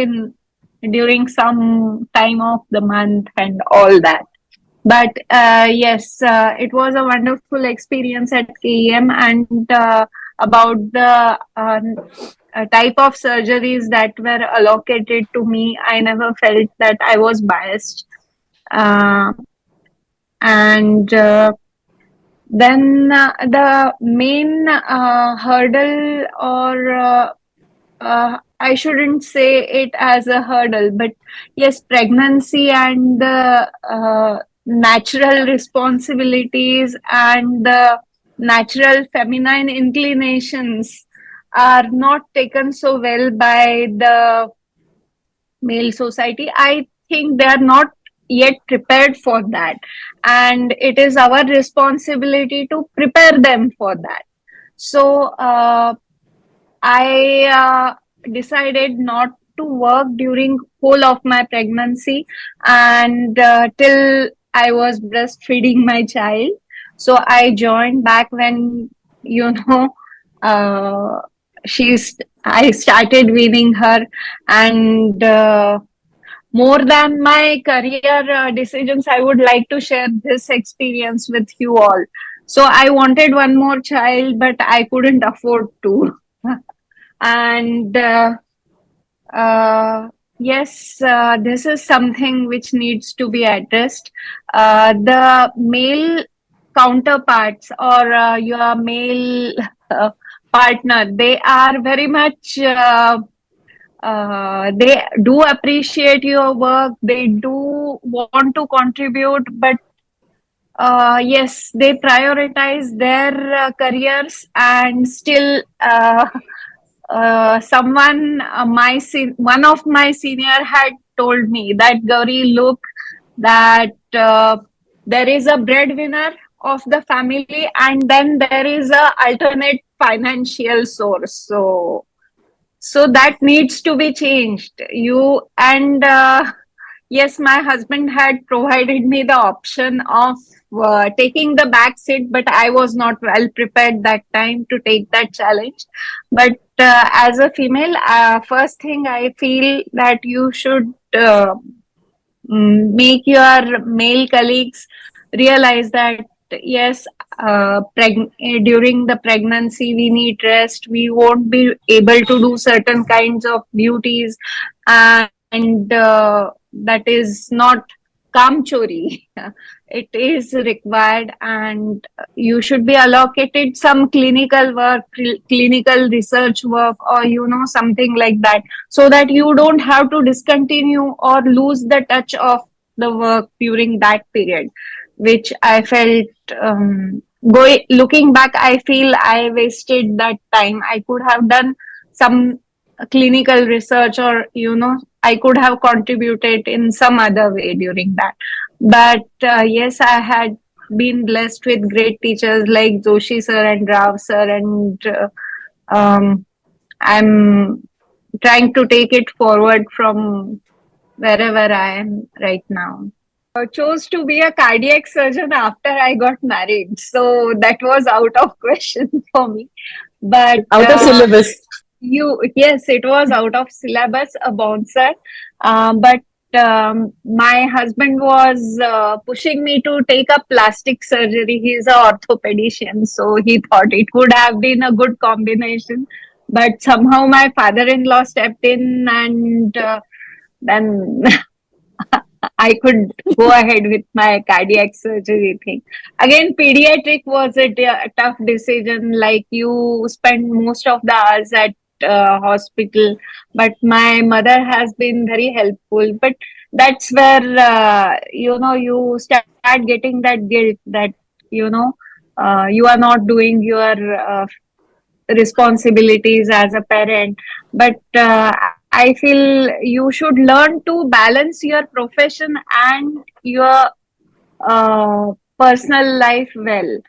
during some time of the month and all that. But yes, it was a wonderful experience at KEM, and about the type of surgeries that were allocated to me, I never felt that I was biased. And then the main hurdle, or I shouldn't say it as a hurdle, but yes, pregnancy and the natural responsibilities and the natural feminine inclinations are not taken so well by the male society. I think they are not yet prepared for that, and it is our responsibility to prepare them for that. So I decided not to work during whole of my pregnancy and till I was breastfeeding my child. So I joined back when I started weaning her, and more than my career decisions, I would like to share this experience with you all. So I wanted one more child, but I couldn't afford to. And yes, this is something which needs to be addressed. The male counterparts or your male partner, they are very much they do appreciate your work, they do want to contribute, but yes, they prioritize their careers, and still someone, one of my senior had told me that, Gauri, look, that there is a breadwinner of the family and then there is a alternate financial source. So that needs to be changed. Yes, my husband had provided me the option of taking the back seat, but I was not well prepared that time to take that challenge. But as a female, first thing I feel that you should make your male colleagues realize that yes, during the pregnancy we need rest, we won't be able to do certain kinds of duties, and that is not kam chori. it is required, and you should be allocated some clinical work, clinical research work, or something like that, so that you don't have to discontinue or lose the touch of the work during that period, which I felt, looking back, I feel I wasted that time. I could have done some clinical research, or I could have contributed in some other way during that. But yes, I had been blessed with great teachers like Joshi sir and Rao sir, and I'm trying to take it forward from wherever I am right now. I chose to be a cardiac surgeon after I got married, so that was out of question for me. But Out of syllabus. Yes, it was out of syllabus, a bouncer. But my husband was pushing me to take up plastic surgery. He's an orthopedician, so he thought it would have been a good combination. But somehow my father-in-law stepped in, and then I could go ahead with my cardiac surgery thing. Again, pediatric was a tough decision. Like, you spend most of the hours at hospital, but my mother has been very helpful. But that's where you start getting that guilt that you are not doing your responsibilities as a parent. But I feel you should learn to balance your profession and your personal life well.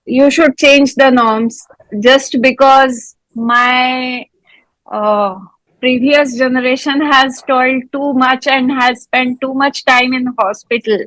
You should change the norms. Just because my previous generation has toiled too much and has spent too much time in hospital,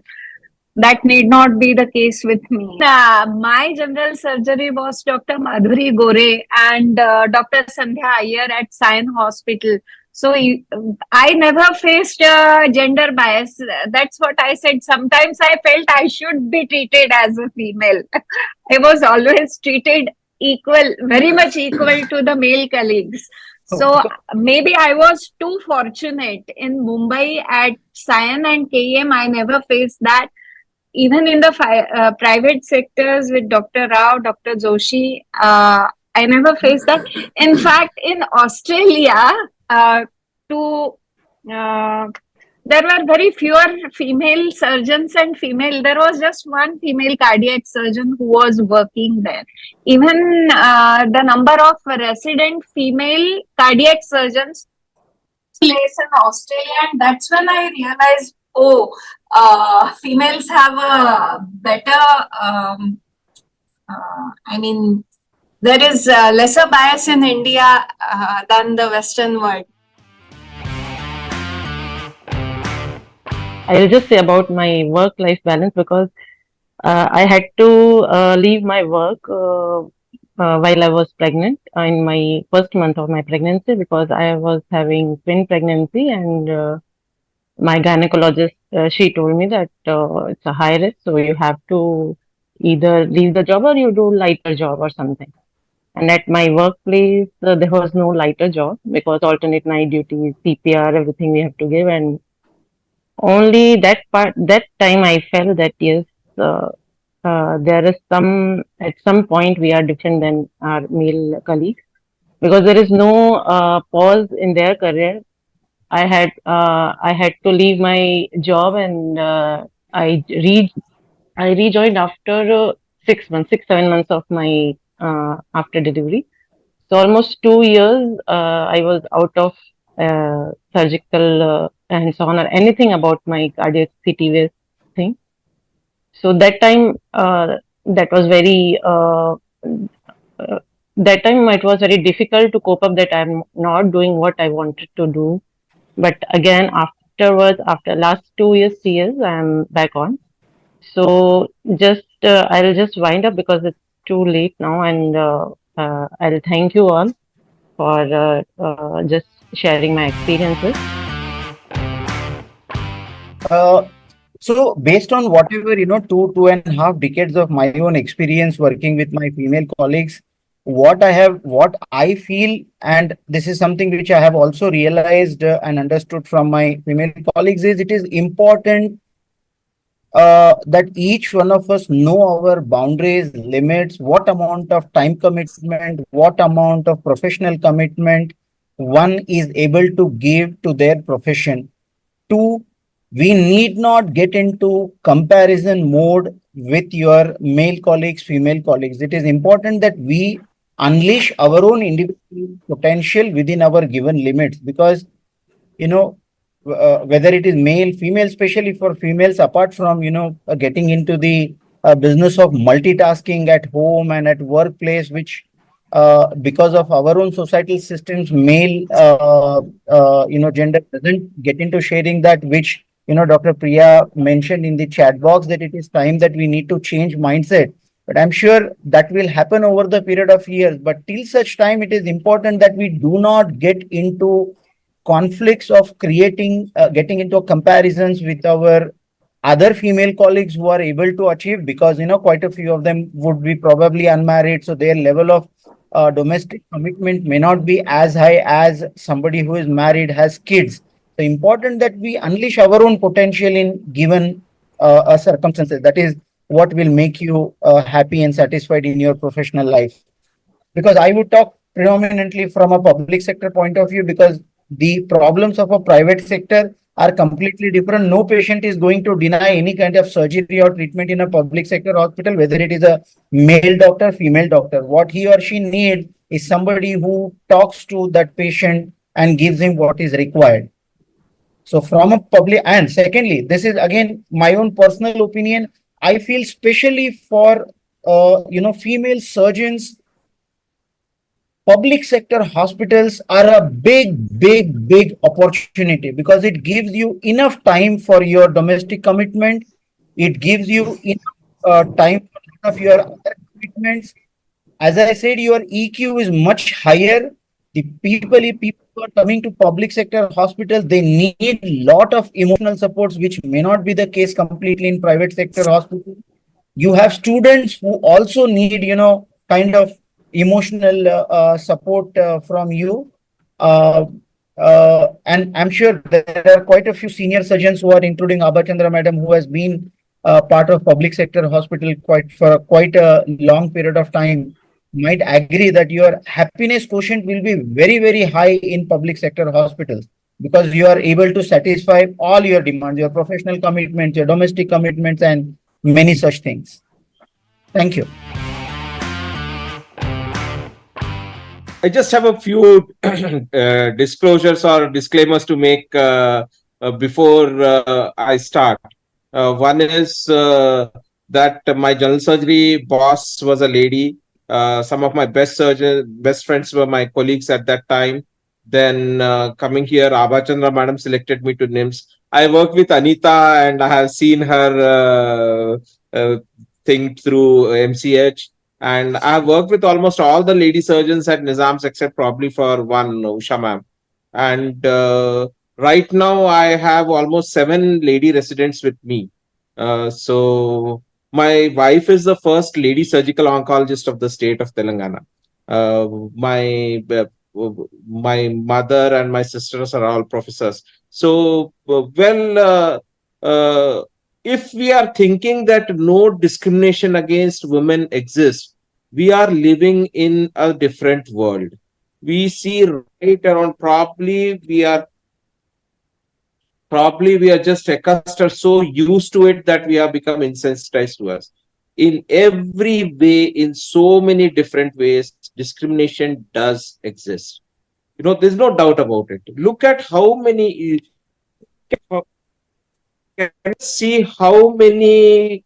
that need not be the case with me. My general surgery was Dr. Madhuri Gore and Dr. Sandhya Iyer at Sion Hospital. So I never faced gender bias. That's what I said. Sometimes I felt I should be treated as a female. I was always treated equal, very much equal to the male colleagues. So maybe I was too fortunate. In Mumbai at Sion and KEM, I never faced that. Even in the private sectors with Dr. Rao, Dr. Joshi, I never faced that. In fact, in Australia, there were very fewer female surgeons and there was just one female cardiac surgeon who was working there. Even the number of resident female cardiac surgeons place in Australia, and that's when I realized, females have a better, there is lesser bias in India than the Western world. I will just say about my work-life balance, because I had to leave my work while I was pregnant in my first month of my pregnancy, because I was having twin pregnancy, and my gynecologist, she told me that it's a high risk, so you have to either leave the job or you do lighter job or something. And at my workplace, there was no lighter job, because alternate night duties, CPR, everything we have to give. And only that time I felt that yes, there is at some point we are different than our male colleagues, because there is no pause in their career. I had to leave my job, and I rejoined after 6-7 months of my after delivery. So almost 2 years I was out of surgical hands-on or anything about my cardiac CT wave thing. So that time that was very that time it was very difficult to cope up that I'm not doing what I wanted to do. But again, afterwards, after last 2 years, 3 years, I'm back on. So just I'll just wind up because it's too late now, and I'll thank you all for just sharing my experiences. So based on whatever, 2.5 decades of my own experience working with my female colleagues, what I feel, and this is something which I have also realized and understood from my female colleagues, is it is important that each one of us know our boundaries, limits, what amount of time commitment, what amount of professional commitment one is able to give to their profession. Two, we need not get into comparison mode with your male colleagues, female colleagues. It is important that we unleash our own individual potential within our given limits, because whether it is male, female, especially for females, apart from getting into the business of multitasking at home and at workplace, which because of our own societal systems, male gender doesn't get into sharing that, which Dr. Priya mentioned in the chat box, that it is time that we need to change mindset. But I'm sure that will happen over the period of years. But till such time, it is important that we do not get into conflicts of getting into comparisons with our other female colleagues who are able to achieve, because quite a few of them would be probably unmarried, so their level of domestic commitment may not be as high as somebody who is married, has kids. So important that we unleash our own potential in given circumstances. That is what will make you happy and satisfied in your professional life. Because I would talk predominantly from a public sector point of view, because the problems of a private sector are completely different. No patient is going to deny any kind of surgery or treatment in a public sector hospital, whether it is a male doctor, female doctor. What he or she needs is somebody who talks to that patient and gives him what is required. So from a public, and secondly, this is again my own personal opinion, I feel especially for female surgeons, public sector hospitals are a big opportunity, because it gives you enough time for your domestic commitment. It gives you enough time for your other commitments. As I said, your EQ is much higher. The people who are coming to public sector hospitals, they need a lot of emotional supports, which may not be the case completely in private sector hospitals. You have students who also need, kind of emotional support from you. And I'm sure there are quite a few senior surgeons who are, including Abha Chandra madam, who has been part of public sector hospital for quite a long period of time, might agree that your happiness quotient will be very high in public sector hospitals, because you are able to satisfy all your demands, your professional commitments, your domestic commitments, and many such things. Thank you. I just have a few disclosures or disclaimers to make before I start. One is that my general surgery boss was a lady. Some of my best friends were my colleagues at that time. Then coming here, Abha Chandra madam selected me to NIMS. I worked with Anita, and I have seen her thing through MCH. And I've worked with almost all the lady surgeons at Nizams, except probably for one, Usha ma'am. And right now, I have almost 7 lady residents with me. So my wife is the first lady surgical oncologist of the state of Telangana. My mother and my sisters are all professors. So, if we are thinking that no discrimination against women exists, we are living in a different world. We see right around, probably we are just accustomed, so used to it, that we have become insensitized to us. In every way, in so many different ways, discrimination does exist. There's no doubt about it. Look at how many, see how many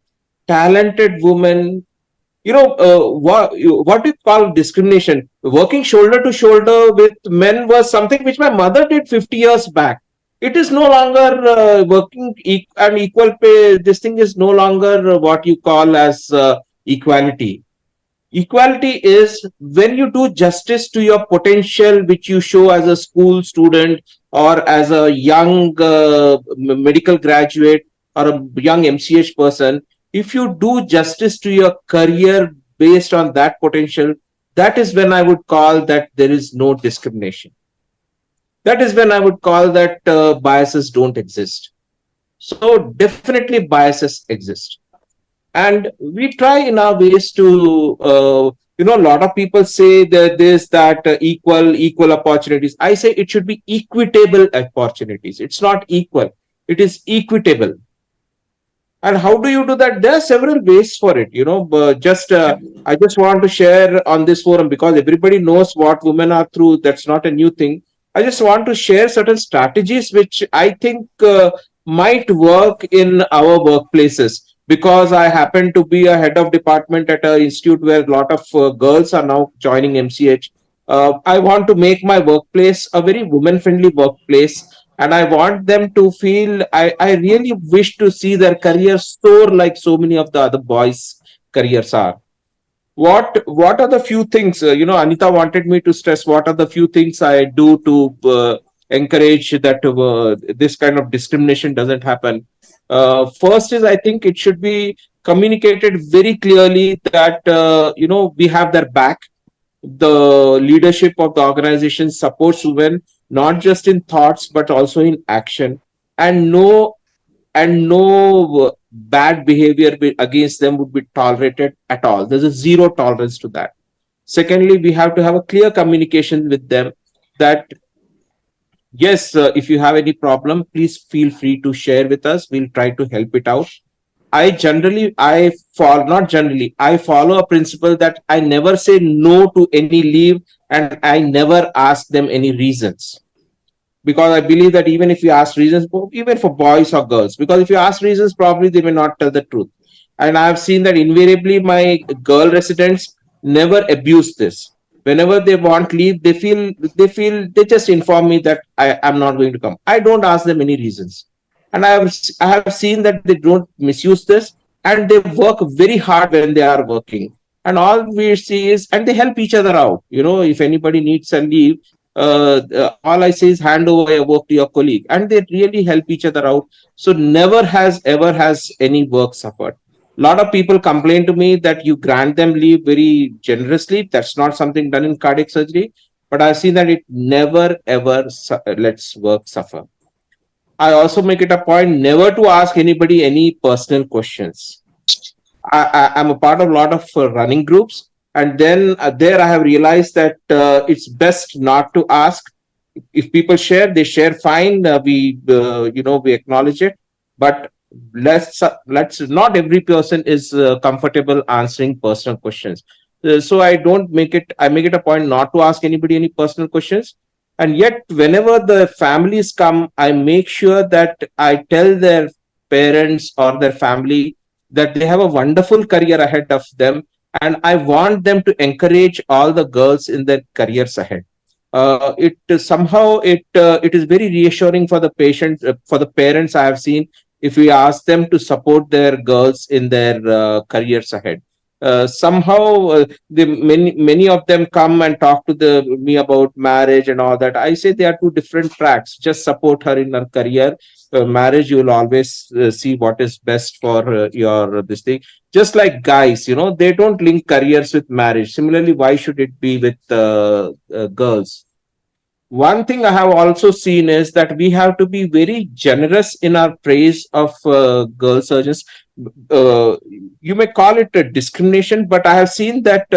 talented women, what do you call discrimination? Working shoulder to shoulder with men was something which my mother did 50 years back. It is no longer working and equal pay. This thing is no longer what you call as equality. Equality is when you do justice to your potential, which you show as a school student or as a young medical graduate or a young MCH person. If you do justice to your career based on that potential, that is when I would call that there is no discrimination. That is when I would call that biases don't exist. So definitely biases exist. And we try in our ways to, a lot of people say that this, that equal opportunities. I say it should be equitable opportunities. It's not equal. It is equitable. And how do you do that? There are several ways for it, but I just want to share on this forum because everybody knows what women are through. That's not a new thing. I just want to share certain strategies which I think might work in our workplaces, because I happen to be a head of department at an institute where a lot of girls are now joining MCH. I want to make my workplace a very women friendly workplace, and I want them to feel, I really wish to see their careers soar like so many of the other boys' careers are. What are the few things, Anita wanted me to stress what are the few things I do to encourage that this kind of discrimination doesn't happen. First is, I think it should be communicated very clearly that, we have their back. The leadership of the organization supports women not just in thoughts but also in action, and no bad behavior against them would be tolerated at all. There's a zero tolerance to that. Secondly, we have to have a clear communication with them that yes, if you have any problem, please feel free to share with us. We'll try to help it out. I follow a principle that I never say no to any leave, and I never ask them any reasons. Because I believe that even if you ask reasons, even for boys or girls, because if you ask reasons, probably they may not tell the truth. And I've seen that invariably my girl residents never abuse this. Whenever they want leave, they just inform me that I'm not going to come. I don't ask them any reasons. And I have seen that they don't misuse this, and they work very hard when they are working. And all we see is, and they help each other out. If anybody needs a leave, all I say is hand over your work to your colleague, and they really help each other out. So never has any work suffered. A lot of people complain to me that you grant them leave very generously. That's not something done in cardiac surgery, but I've seen that it never ever lets work suffer. I also make it a point never to ask anybody any personal questions. I'm a part of a lot of running groups, and then there I have realized that it's best not to ask. If people share, they share, fine. We acknowledge it, but let's not every person is comfortable answering personal questions. So I make it a point not to ask anybody any personal questions. And yet, whenever the families come, I make sure that I tell their parents or their family that they have a wonderful career ahead of them, and I want them to encourage all the girls in their careers ahead. It is very reassuring for the patient, for the parents. I have seen, if we ask them to support their girls in their careers ahead. Many of them come and talk to me about marriage and all that. I say they are two different tracks. Just support her in her career. Marriage, you will always see what is best for your this thing. Just like guys, they don't link careers with marriage. Similarly, why should it be with girls? One thing I have also seen is that we have to be very generous in our praise of girl surgeons. You may call it a discrimination, but I have seen that,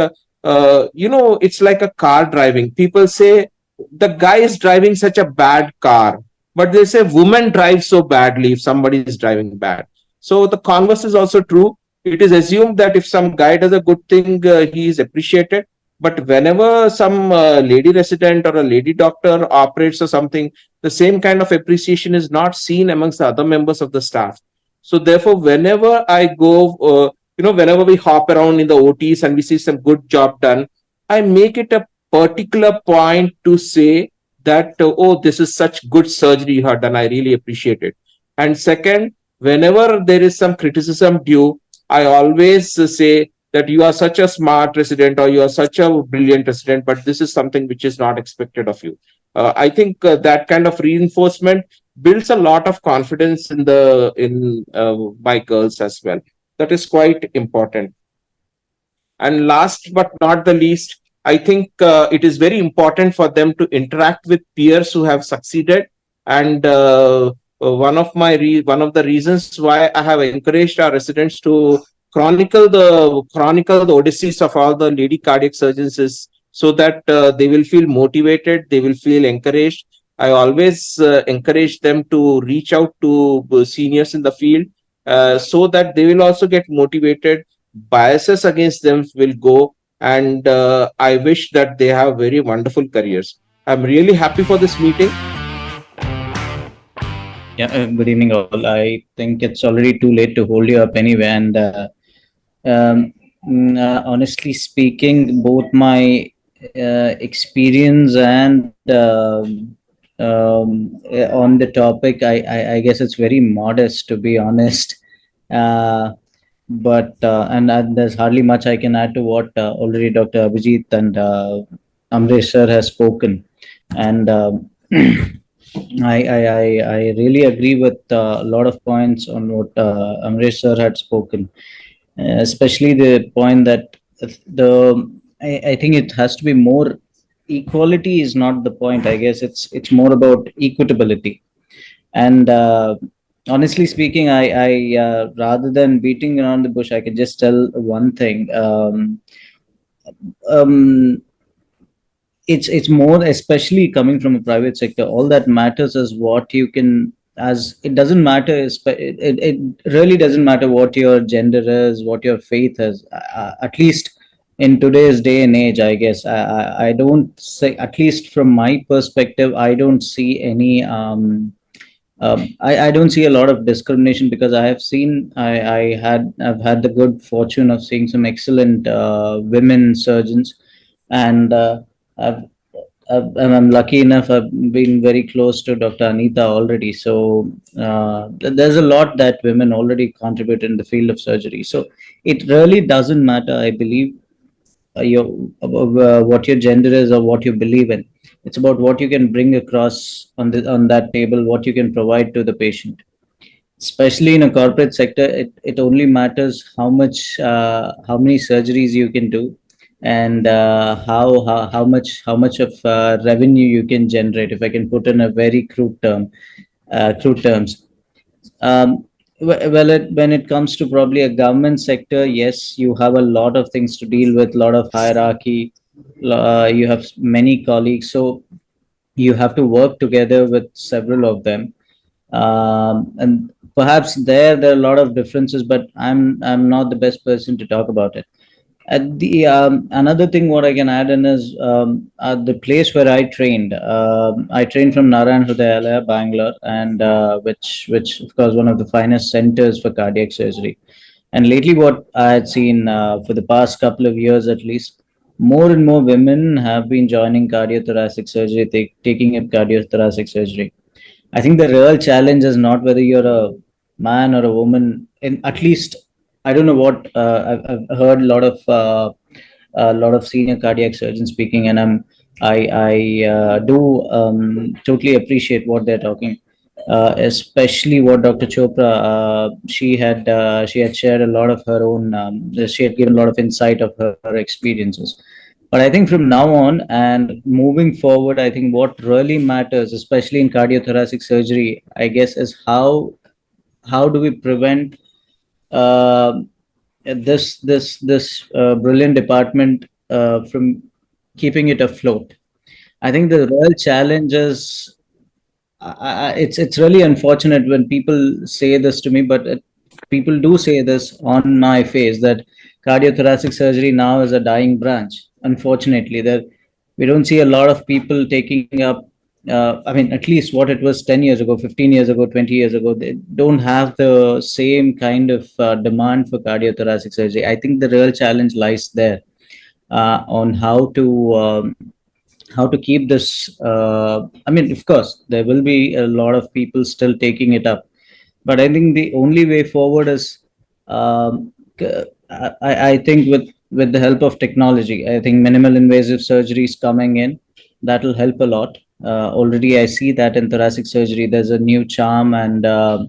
it's like a car driving. People say the guy is driving such a bad car, but they say women drive so badly if somebody is driving bad. So the converse is also true. It is assumed that if some guy does a good thing, he is appreciated. But whenever some lady resident or a lady doctor operates or something, the same kind of appreciation is not seen amongst the other members of the staff. So therefore, whenever I go, whenever we hop around in the OTs and we see some good job done, I make it a particular point to say that, oh, this is such good surgery you have done. I really appreciate it. And second, whenever there is some criticism due, I always say that you are such a smart resident or you are such a brilliant resident, but this is something which is not expected of you. I think that kind of reinforcement builds a lot of confidence in my girls as well. That is quite important. And last but not the least, I think it is very important for them to interact with peers who have succeeded, and one of the reasons why I have encouraged our residents to chronicle the odysseys of all the lady cardiac surgeons is so that they will feel motivated, they will feel encouraged. I always encourage them to reach out to seniors in the field so that they will also get motivated. Biases against them will go, and I wish that they have very wonderful careers. I'm really happy for this meeting. Yeah, good evening, all. I think it's already too late to hold you up anyway. And honestly speaking, both my experience and on the topic, I guess it's very modest, to be honest. But there's hardly much I can add to what already Dr. Abhijit and Amresh sir has spoken. And I really agree with a lot of points on what Amresh sir had spoken, especially the point that I think it has to be more. Equality is not the point. I guess it's more about equitability. And honestly speaking, I rather than beating around the bush, I can just tell one thing. It's more, especially coming from a private sector, all that matters is what you can, as it doesn't matter, it really doesn't matter what your gender is, what your faith is, at least in today's day and age. I guess I don't say, at least from my perspective, I don't see any I don't see a lot of discrimination, because I've had the good fortune of seeing some excellent women surgeons. And I've, I'm lucky enough, I've been very close to Dr. Anita already. So there's a lot that women already contribute in the field of surgery. So it really doesn't matter, I believe, what your gender is or what you believe in. It's about what you can bring across on that table, what you can provide to the patient. Especially in a corporate sector, it only matters how many surgeries you can do, and how much of revenue you can generate, if I can put in a very crude terms. When it comes to probably a government sector, yes, you have a lot of things to deal with, a lot of hierarchy, you have many colleagues, so you have to work together with several of them. And perhaps there are a lot of differences, but I'm not the best person to talk about it. At the another thing what I can add in is at the place where I trained. I trained from Narayan Hrudayalaya, Bangalore, and which of course one of the finest centers for cardiac surgery. And lately, what I had seen for the past couple of years at least, more and more women have been joining cardiothoracic surgery, taking up cardiothoracic surgery. I think the real challenge is not whether you're a man or a woman. In at least, I don't know what I've heard a lot of senior cardiac surgeons speaking, and I do totally appreciate what they're talking. Especially what Dr. Chopra, she had shared a lot of her own. She had given a lot of insight of her experiences. But I think from now on and moving forward, I think what really matters, especially in cardiothoracic surgery, I guess, is how do we prevent this brilliant department from keeping it afloat. I think the real challenge is, it's really unfortunate when people say this to me, but people do say this on my face, that cardiothoracic surgery now is a dying branch. Unfortunately, that we don't see a lot of people taking up. I mean, at least what it was 10 years ago, 15 years ago, 20 years ago, they don't have the same kind of demand for cardiothoracic surgery. I think the real challenge lies there on how to keep this. I mean, of course, there will be a lot of people still taking it up, but I think the only way forward is, I think with the help of technology. I think minimal invasive surgery is coming in. That will help a lot. Already, I see that in thoracic surgery, there's a new charm and a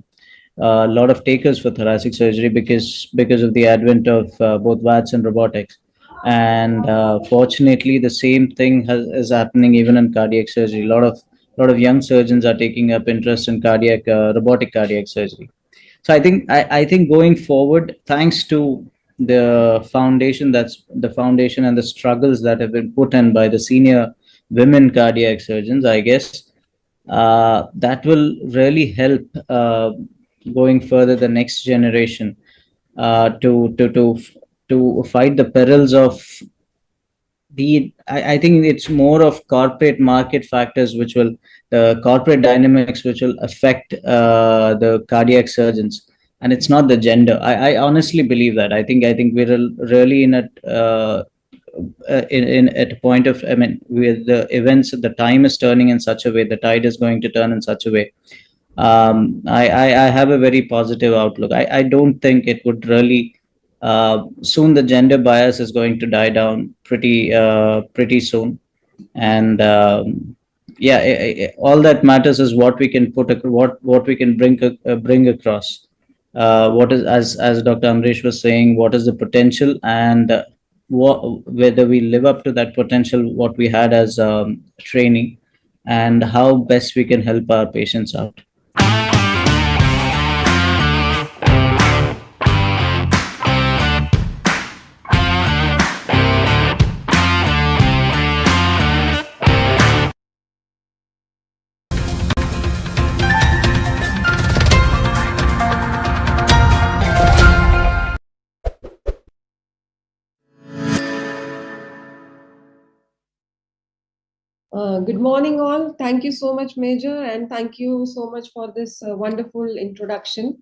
lot of takers for thoracic surgery because of the advent of both VATS and robotics. And fortunately, the same thing is happening even in cardiac surgery. A lot of a lot of young surgeons are taking up interest in robotic cardiac surgery. So I think going forward, thanks to the foundation, that's the foundation and the struggles that have been put in by the senior women cardiac surgeons, I guess that will really help going further the next generation uh, to to to to fight the perils of I think it's more of corporate market factors which will the corporate dynamics which will affect the cardiac surgeons, and it's not the gender. I honestly believe that. I think we're really in a in at a point of, I mean, with the events, the time is turning in such a way, the tide is going to turn in such a way. I have a very positive outlook. I don't think it would really soon the gender bias is going to die down pretty soon, and yeah, all that matters is what we can what we can bring across. What is, as Dr. Amrish was saying, what is the potential, and whether we live up to that potential, what we had as training, and how best we can help our patients out. Good morning, all. Thank you so much, Major, and thank you so much for this wonderful introduction.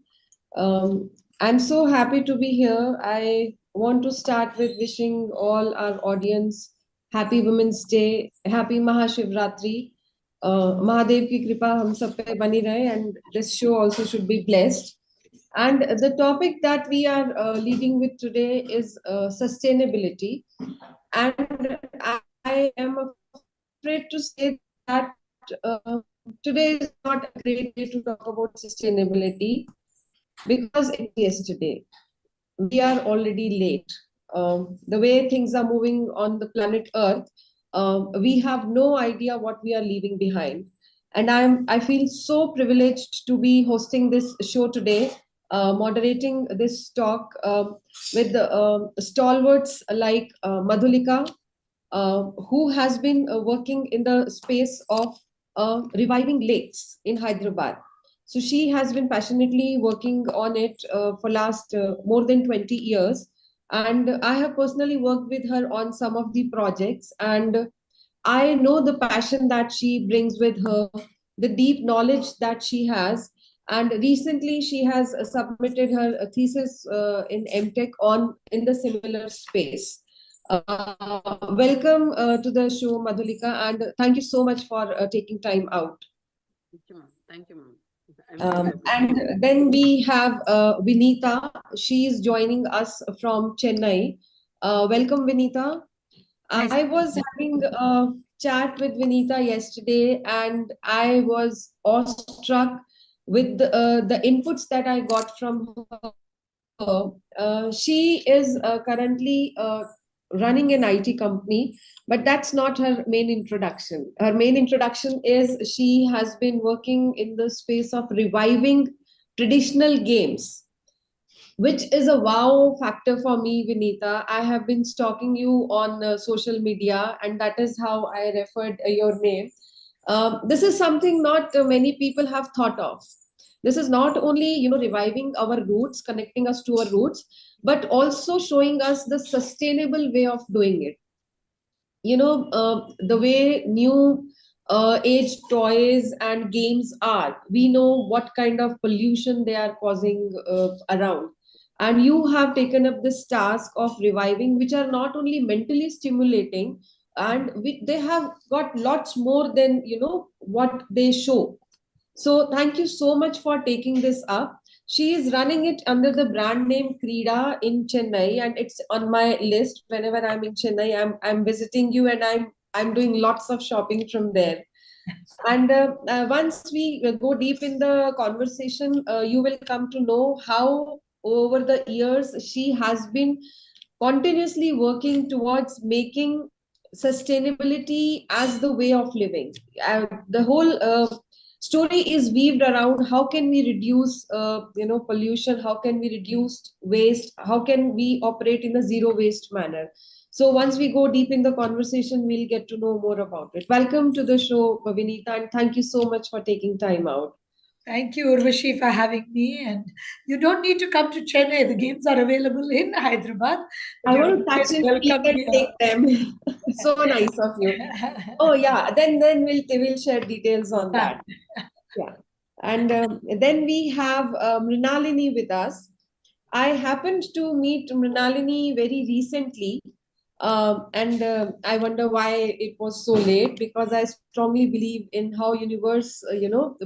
I'm so happy to be here. I want to start with wishing all our audience happy Women's Day, happy Mahashivratri. Mahadev ki kripa hum sab pe bani rahe, and this show also should be blessed. And the topic that we are leading with today is sustainability. And I am afraid to say that today is not a great day to talk about sustainability because it's yesterday. We are already late. The way things are moving on the planet Earth, we have no idea what we are leaving behind. And I feel so privileged to be hosting this show today, moderating this talk with the stalwarts like Madhulika, who has been working in the space of reviving lakes in Hyderabad. So she has been passionately working on it for last more than 20 years. And I have personally worked with her on some of the projects. And I know the passion that she brings with her, the deep knowledge that she has. And recently she has submitted her thesis in MTech on in the similar space. Welcome to the show, Madhulika, and thank you so much for taking time out. Thank you, ma'am. And then we have Vinita. She is joining us from Chennai. Welcome, Vinita. I was having a chat with Vinita yesterday, and I was awestruck with the inputs that I got from her. She is currently running an IT company, but that's not her main introduction. Her main introduction is she has been working in the space of reviving traditional games, which is a wow factor for me, Vinita. I have been stalking you on social media, and that is how I referred your name. This is something not many people have thought of. This is not only, reviving our roots, connecting us to our roots, but also showing us the sustainable way of doing it. The way new age toys and games are, we know what kind of pollution they are causing around, and you have taken up this task of reviving, which are not only mentally stimulating, and they have got lots more than what they show. So thank you so much for taking this up. She is running it under the brand name Krida in Chennai, and it's on my list. Whenever I'm in Chennai, I'm visiting you, and I'm doing lots of shopping from there. And once we go deep in the conversation, you will come to know how over the years she has been continuously working towards making sustainability as the way of living. The whole story is weaved around how can we reduce pollution, how can we reduce waste, how can we operate in a zero waste manner. So once we go deep in the conversation, we'll get to know more about it. Welcome to the show, Vinita, and thank you so much for taking time out. Thank you, Urvashi, for having me. And you don't need to come to Chennai. The games are available in Hyderabad. I want to touch and feel and take them. So nice of you. Oh yeah, then we'll share details on that. Yeah, and then we have Mrinalini with us. I happened to meet Mrinalini very recently, and I wonder why it was so late, because I strongly believe in how universe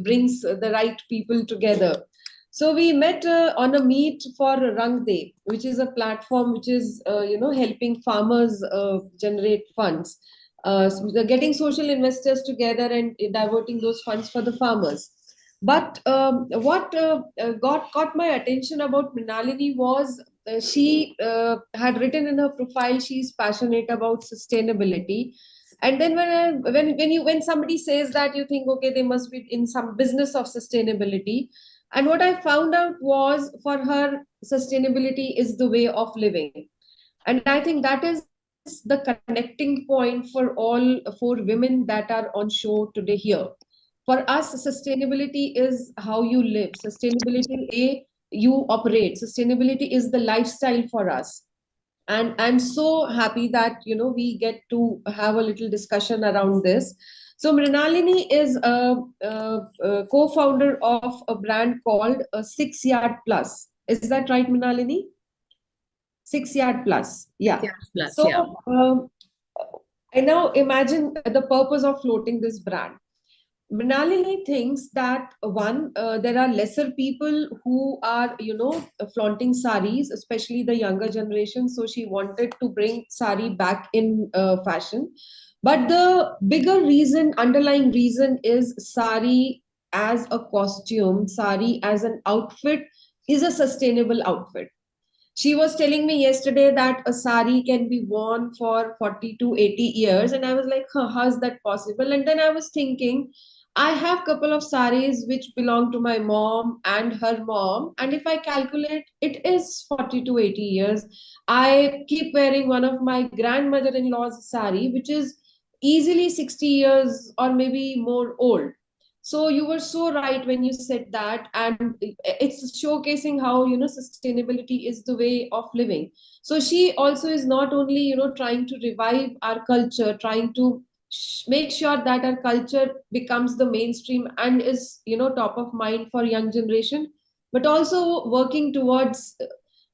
brings the right people together. So we met on a meet for Rang De, which is a platform which is helping farmers generate funds. So they're getting social investors together and diverting those funds for the farmers. But what caught my attention about Mrinalini was she had written in her profile she's passionate about sustainability. And then when somebody says that, you think, okay, they must be in some business of sustainability. And what I found out was, for her, sustainability is the way of living. And I think that is the connecting point for all four women that are on show today here. For us, sustainability is how you live. Sustainability, you operate. Sustainability is the lifestyle for us. And I'm so happy that we get to have a little discussion around this. So Mrinalini is a co-founder of a brand called 6 Yard Plus. Is that right, Mrinalini? 6 Yard Plus. Yeah. 6 Yard Plus, So yeah. I now imagine the purpose of floating this brand. Mrinalini thinks that one, there are lesser people who are, flaunting saris, especially the younger generation. So she wanted to bring sari back in fashion. But the bigger reason, underlying reason, is sari as a costume, sari as an outfit is a sustainable outfit. She was telling me yesterday that a sari can be worn for 40 to 80 years. And I was like, huh, how is that possible? And then I was thinking, I have a couple of saris which belong to my mom and her mom. And if I calculate, it is 40 to 80 years. I keep wearing one of my grandmother-in-law's sari, which is easily 60 years or maybe more old. So you were so right when you said that, and it's showcasing how sustainability is the way of living. So she also is not only trying to revive our culture, trying to make sure that our culture becomes the mainstream and is top of mind for young generation, but also working towards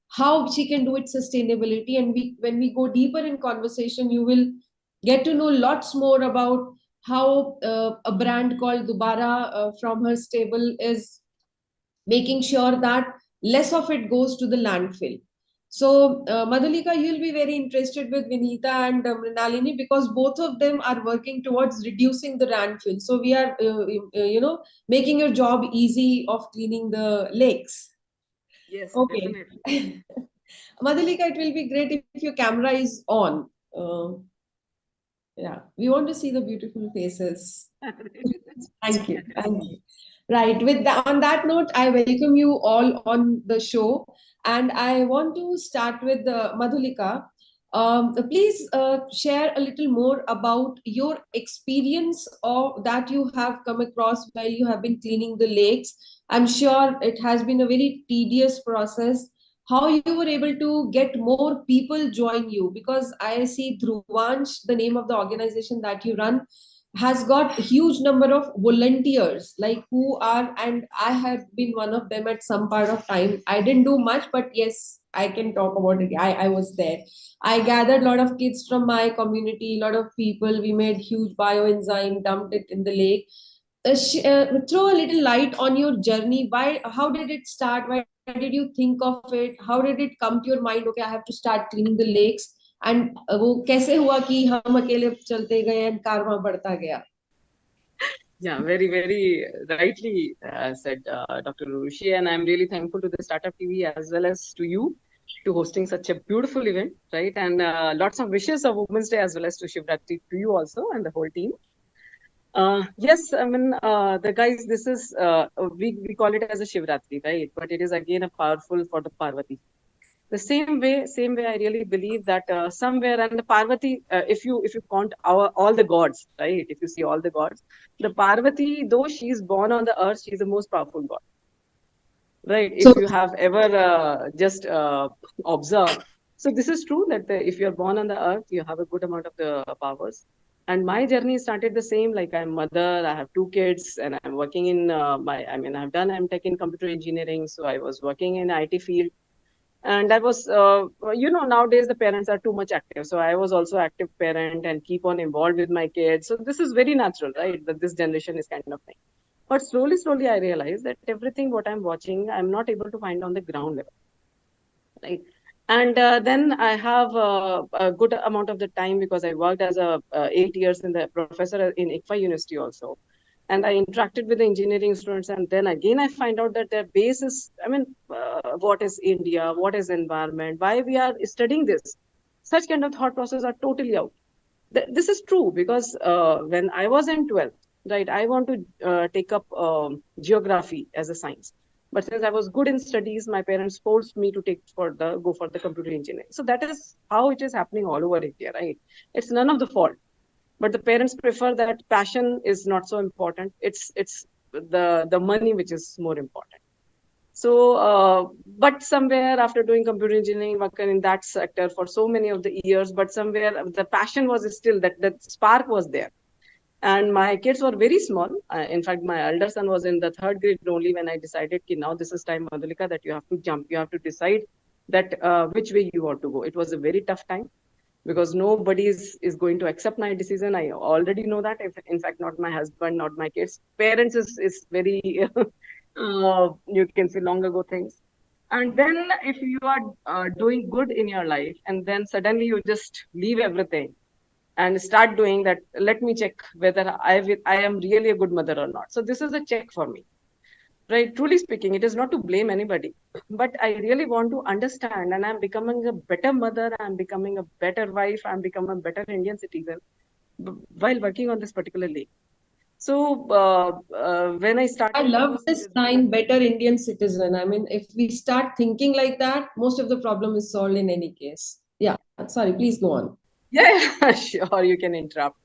how she can do it sustainability. And when we go deeper in conversation, you will get to know lots more about how a brand called Dubara from her stable is making sure that less of it goes to the landfill. So, Madhulika, you'll be very interested with Vinita and Mrinalini, because both of them are working towards reducing the landfill. So, we are, making your job easy of cleaning the lakes. Yes, Okay. definitely. Madhulika, it will be great if your camera is on. Yeah, we want to see the beautiful faces. Thank you. Thank you. Right. On that note, I welcome you all on the show, and I want to start with Madhulika. Please share a little more about your experience of that you have come across while you have been cleaning the lakes. I'm sure it has been a very tedious process. How you were able to get more people join you, because I see Dhruvansh, the name of the organization that you run, has got a huge number of volunteers, like who are, and I have been one of them at some part of time. I didn't do much, but yes, I can talk about it. I was there. I gathered a lot of kids from my community, a lot of people. We made huge bioenzyme, dumped it in the lake. Throw a little light on your journey. How did it start? Why did you think of it? How did it come to your mind? Okay, I have to start cleaning the lakes. And वो कैसे हुआ कि हम अकेले चलते गए and karma बढ़ता गया? Yeah, very, very rightly said Dr. Rushi, and I'm really thankful to the Startup TV as well as to you to hosting such a beautiful event, right? And lots of wishes of Women's Day as well as to Shivratri to you also and the whole team. Yes, I mean, the guys, this is, we call it as a Shivratri, right? But it is again a powerful for the Parvati. The same way, I really believe that somewhere, and the Parvati, if you count all the gods, right? If you see all the gods, the Parvati, though she is born on the earth, she is the most powerful god, right? So, If you have ever just observed. So this is true that if you are born on the earth, you have a good amount of the powers. And my journey started the same. Like I'm mother, I have 2 kids, and I'm working in I've done MTech in computer engineering, so I was working in IT field. And I was, nowadays the parents are too much active. So I was also active parent and keep on involved with my kids. So this is very natural, right? That this generation is kind of thing. But slowly, I realized that everything what I'm watching, I'm not able to find on the ground level, right? And then I have a good amount of the time because I worked as a 8 years in the professor in ICFA University also. And I interacted with the engineering students. And then again, I find out that their base is, what is India? What is environment? Why we are studying this? Such kind of thought process are totally out. This is true because when I was in 12th, right, I want to take up geography as a science. But since I was good in studies, my parents forced me to go for the computer engineering. So that is how it is happening all over India, right? It's none of the fault. But the parents prefer that passion is not so important. It's the money which is more important. So, but somewhere after doing computer engineering, working in that sector for so many of the years, but somewhere the passion was still that spark was there. And my kids were very small. In fact, my elder son was in the 3rd grade only when I decided, now this is time, Madhulika, that you have to jump. You have to decide that which way you want to go. It was a very tough time because nobody is going to accept my decision. I already know that. In fact, not my husband, not my kids. Parents is very, you can say long ago things. And then if you are doing good in your life and then suddenly you just leave everything and start doing that, let me check whether I am really a good mother or not. So this is a check for me. Right, truly speaking, it is not to blame anybody, but I really want to understand, and I'm becoming a better mother, I'm becoming a better wife, I'm becoming a better Indian citizen while working on this particular lake. So when I started, I love this line, better Indian citizen. I mean, if we start thinking like that, most of the problem is solved in any case. Yeah, sorry, please go on. Yeah, sure, you can interrupt.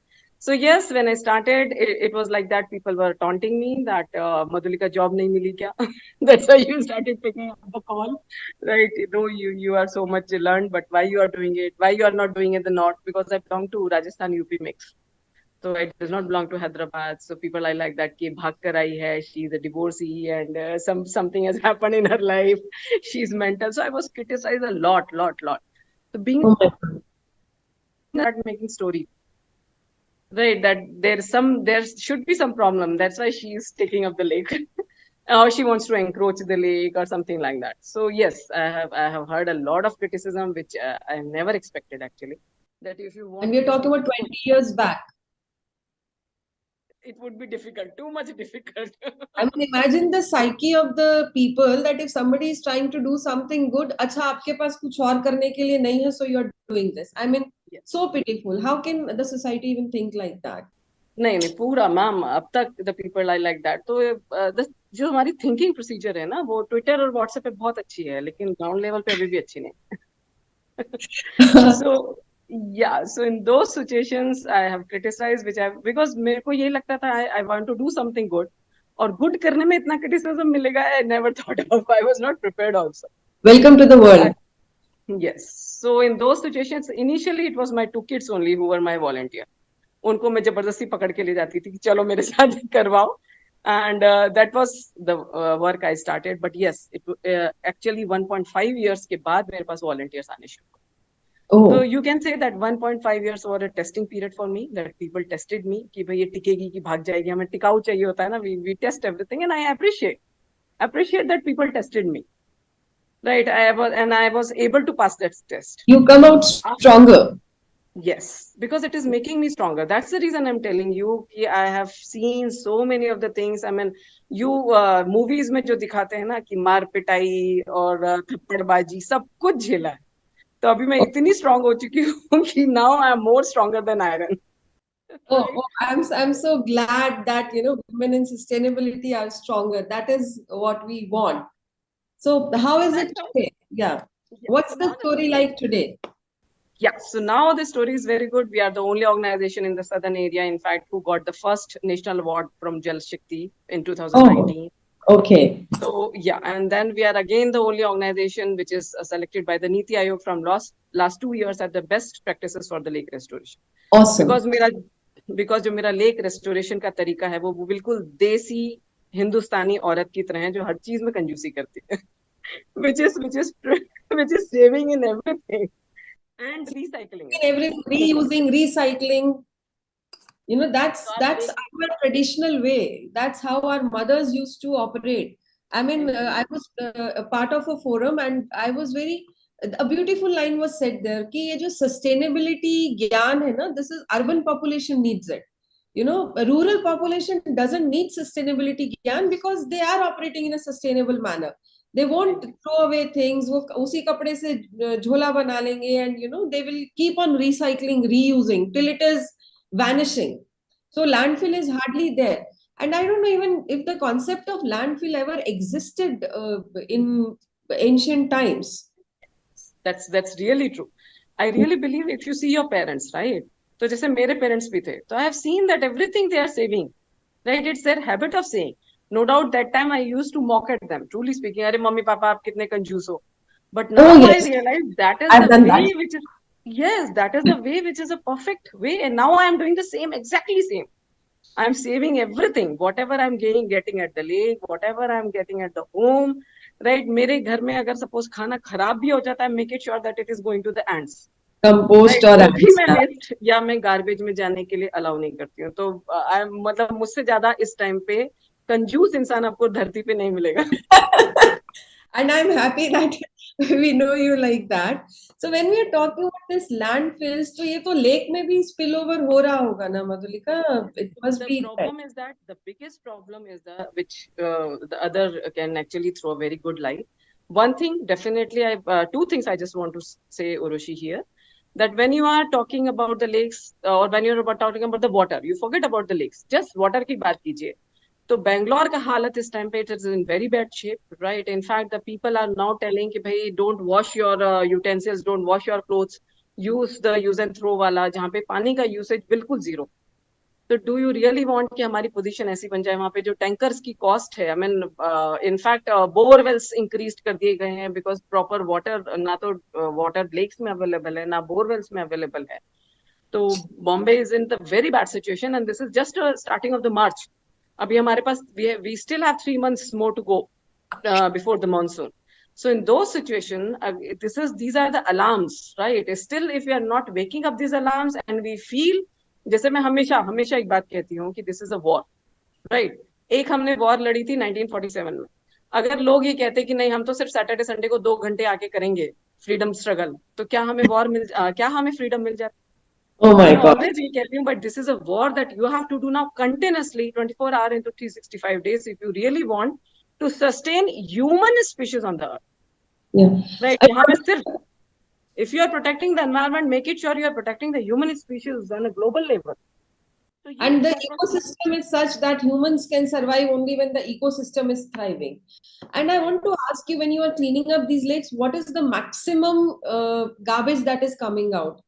So yes, when I started, it was like that. People were taunting me that Madhulika job nahi mili kya? That's why you started picking up the call, right? Though you are so much learned, but why you are doing it? Why you are not doing it in the north? Because I belong to Rajasthan UP mix. So it does not belong to Hyderabad. So people are like that, ki bhag kar aayi hai, she's a divorcee and something has happened in her life. She's mental. So I was criticized a lot. So being making stories. Right, that there should be some problem. That's why she's taking up the lake. Or she wants to encroach the lake or something like that. So yes, I have heard a lot of criticism, which I never expected actually. That if you want, and we're talking about 20 years back. It would be difficult, too much difficult. I mean, imagine the psyche of the people that if somebody is trying to do something good, अच्छा आपके पास कुछ और करने के लिए नहीं है, so you're doing this. I mean, so pitiful. How can the society even think like that? नहीं पूरा मैम अब तक the people are like that. तो जो हमारी thinking procedure है ना, वो Twitter और WhatsApp पे बहुत अच्छी है, लेकिन ground level पे अभी भी अच्छी नहीं. So yeah, so in those situations I have criticized, because मेरे को ये लगता था I want to do something good, और good करने में इतना criticism मिलेगा, I never thought of. I was not prepared also. Welcome to the world. Yes. So in those situations, initially it was my 2 kids only who were my volunteer. उनको मैं जबरदस्ती पकड़ के ले जाती थी कि चलो मेरे साथ करवाओ. And that was the work I started. But yes, it actually 1.5 years के बाद मेरे पास volunteers आने शुरू हुए. So you can say that 1.5 years were a testing period for me, that people tested me कि भाई ये टिकेगी कि भाग जाएगी, हमें टिकाऊ चाहिए होता है ना, we test everything, and I appreciate that people tested me. Right, I was able to pass that test. You come out stronger. Yes, because it is making me stronger. That's the reason I'm telling you. I have seen so many of the things. I mean, you movies में जो दिखाते हैं ना कि मार पिटाई और थप्पड़बाजी सब कुछ झेला है. तो अभी मैं इतनी strong हो चुकी हूँ कि now I'm more stronger than iron. I'm so glad that women in sustainability are stronger. That is what we want. So how is it today? Yeah. What's the story like today? Yeah, so now the story is very good. We are the only organization in the southern area, in fact, who got the first national award from Jal Shakti in 2019. Okay. So yeah, and then we are again the only organization which is selected by the Niti Aayog from last 2 years at the best practices for the lake restoration. Awesome. Because जो मेरा lake restoration का तरीका है वो बिल्कुल देसी हिंदुस्तानी औरत की तरह है जो हर चीज में कंजूसी करती है, which is saving in everything and recycling. Reusing, recycling. That's our traditional way. That's how our mothers used to operate. I mean, I was a part of a forum, and I was a beautiful line was said there कि ये जो sustainability ज्ञान है ना, this is urban population needs it. A rural population doesn't need sustainability ज्ञान because they are operating in a sustainable manner. They won't throw away things. वो उसी कपड़े से झोला बना लेंगे, and they will keep on recycling, reusing till it is vanishing. So landfill is hardly there. And I don't know even if the concept of landfill ever existed in ancient times. That's really true. I really believe if you see your parents, right? तो जैसे मेरे parents भी थे, so I have seen that everything they are saving, right? It's their habit of saying. No doubt that time I used to mock at them, truly speaking. अरे mummy papa आप कितने कंजूस हो. But now I realize that is the way which is, yes, that is the way which is a perfect way. And now I am doing the same, exactly same. I'm saving everything, whatever I'm getting at the lake, whatever I'm getting at the home, right? मेरे घर में अगर suppose खाना खराब भी हो जाता है, make it sure that it is going to the ants. Compost or ants. मैं ants. waste या मैं garbage में जाने के लिए allow नहीं करती हूँ. तो मतलब मुझसे ज्यादा इस time पे कंजूस इंसान आपको धरती पे नहीं मिलेगा. And I'm happy that we know you like that. So when we are talking about this landfills, तो ये तो lake में भी spillover हो रहा होगा ना Madhulika? It must be. The problem is that the biggest problem is which the other can actually throw a very good light. One thing, definitely, two things I just want to say, Urushi, here. That when you are talking about the lakes or when you're talking about the water, you forget about the lakes. Just water की बात कीजिए. तो बैंगलोर का हालत इस time पे it is in very bad shape, right? In fact the people are now telling कि भाई don't wash your utensils, don't wash your clothes, use and throw वाला, जहाँ पे पानी का यूसेज बिल्कुल जीरो. तो डू यू रियली वांट कि हमारी पोजीशन ऐसी बन जाए वहाँ पे जो टैंकर्स की कॉस्ट है, I mean in fact borewells increase कर दिए गए हैं बिकॉज प्रॉपर वाटर ना तो वाटर लेक्स में अवेलेबल है ना बोरवेल्स में अवेलेबल है. तो Bombay is in the very bad situation and this is just starting of the March. अभी हमारे पास we still have 3 months more to go before the monsoon. So in those situations, these are the alarms, right? Still, if we are not waking up these alarms and we feel, जैसे मैं हमेशा एक बात कहती हूँ कि this is a war, right? एक हमने वॉर लड़ी थी 1947 में. अगर लोग ये कहते कि नहीं हम तो सिर्फ सैटरडे संडे को 2 घंटे आके करेंगे फ्रीडम स्ट्रगल, तो क्या हमें फ्रीडम मिल जाती? Oh my God. Always we get you, but this is a war that you have to do now continuously, 24 hours into 365 days, if you really want to sustain human species on the earth. Yeah. Right. यहाँ पे सिर्फ if you are protecting the environment, make it sure you are protecting the human species on a global level. And the ecosystem is such that humans can survive only when the ecosystem is thriving. And I want to ask you, when you are cleaning up these lakes, what is the maximum garbage that is coming out?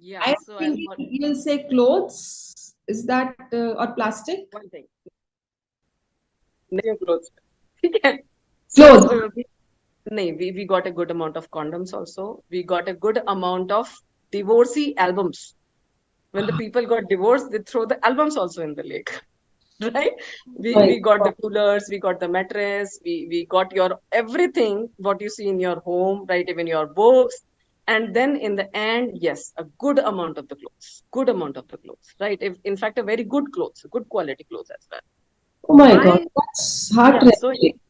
Yeah, I so think you'll say clothes. Is that or plastic? One thing. Clothes. Clothes. We got a good amount of condoms also. We got a good amount of divorcee albums. When the people got divorced, they throw the albums also in the lake. Right? We got the coolers, we got the mattress, we got your everything, what you see in your home, right? Even your books. And then in the end, yes, a good amount of the clothes, right? In fact, a very good clothes, good quality clothes as well. Oh my God, that's heart-wrenching.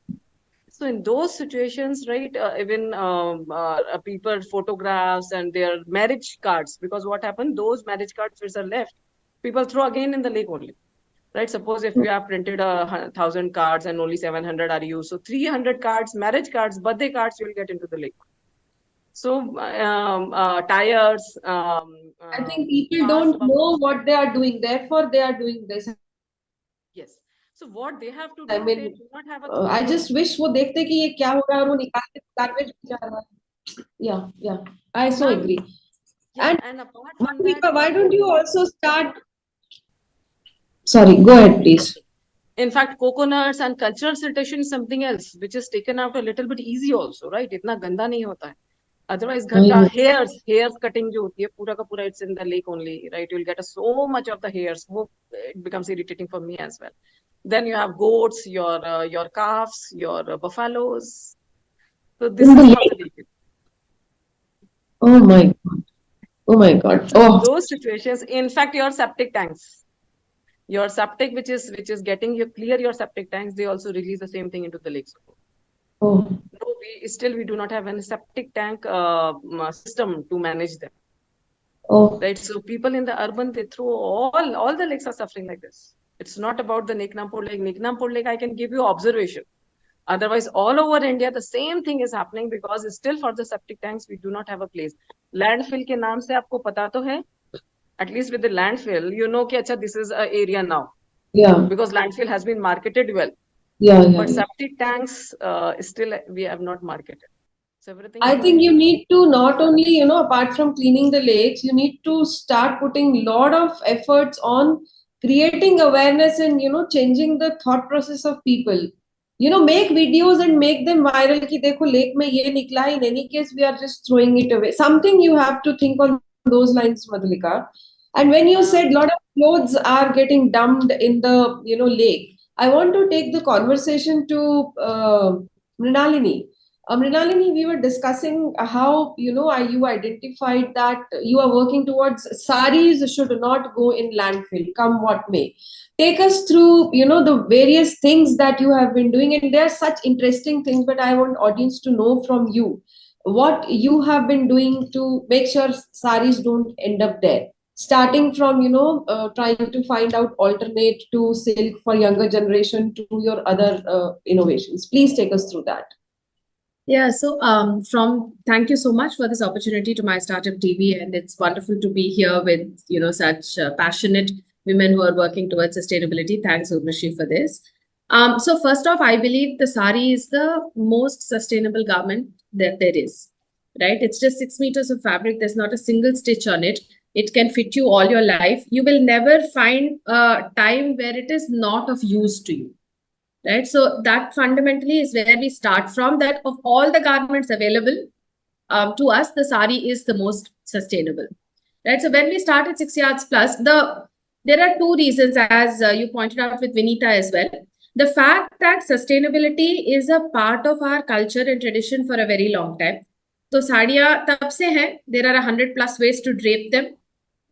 So in those situations, right, even people photographs and their marriage cards, because what happened, those marriage cards which are left, people throw again in the lake only, right? Suppose if you have printed 1,000 cards and only 700 are used, so 300 cards, marriage cards, birthday cards, you will get into the lake. So tires. I think people don't know what they are doing, therefore they are doing this. Yes. So what they have to I do, mean, they do not have a I just wish वो देखते कि ये क्या हो रहा है और वो निकाल के garbage में जा रहा है. Yeah, I so agree. Yeah, And apart from that, Madhurika, why don't you also start? Sorry, go ahead, please. In fact, coconuts and cultural sanitation is something else, which is taken out a little bit easy also, right? इतना गंदा नहीं होता है. Otherwise, घर का hairs cutting जो होती है, पूरा का पूरा it's in the lake only, right? You'll get so much of the hairs. It becomes irritating for me as well. Then you have goats, your calves, your buffaloes. So this is how the lake is. Oh my God. Oh my God. So those situations, in fact, your septic tanks, your septic, which is getting you clear your septic tanks, they also release the same thing into the lakes. Oh. No, we do not have any septic tank system to manage them. Oh. Right. So people in the urban, they throw all the lakes are suffering like this. It's not about the Neknampur Lake. Neknampur Lake, I can give you observation. Otherwise, all over India, the same thing is happening because still for the septic tanks, we do not have a place. Landfill के नाम से आपको पता तो है? At least with the landfill, you know कि अच्छा, this is an area now. Yeah. Because landfill has been marketed well. Yeah. But septic tanks, still we have not marketed. So everything. I think you need to not only, apart from cleaning the lakes, you need to start putting lot of efforts on creating awareness and, changing the thought process of people. Make videos and make them viral ki dekho lake mein ye nikla hai. In any case, we are just throwing it away. Something you have to think on those lines, Madhulika. And when you said lot of clothes are getting dumped in the, lake, I want to take the conversation to Mrinalini. Mrinalini, we were discussing how, you identified that you are working towards saris should not go in landfill, come what may. Take us through, the various things that you have been doing. And there are such interesting things, but I want audience to know from you what you have been doing to make sure saris don't end up there. Starting from, trying to find out alternate to silk for younger generation to your other innovations. Please take us through that. Yeah, so thank you so much for this opportunity to MyStartuptv, and it's wonderful to be here with such passionate women who are working towards sustainability. Thanks, Urvashi, for this. So first off, I believe the sari is the most sustainable garment that there is, right? It's just 6 meters of fabric. There's not a single stitch on it. It can fit you all your life. You will never find a time where it is not of use to you. Right. So that fundamentally is where we start from, that of all the garments available to us, the sari is the most sustainable. Right. So when we start at 6 yards plus, there are two reasons, as you pointed out with Vinita as well. The fact that sustainability is a part of our culture and tradition for a very long time. So sadiya tab se hai, there are 100 plus ways to drape them.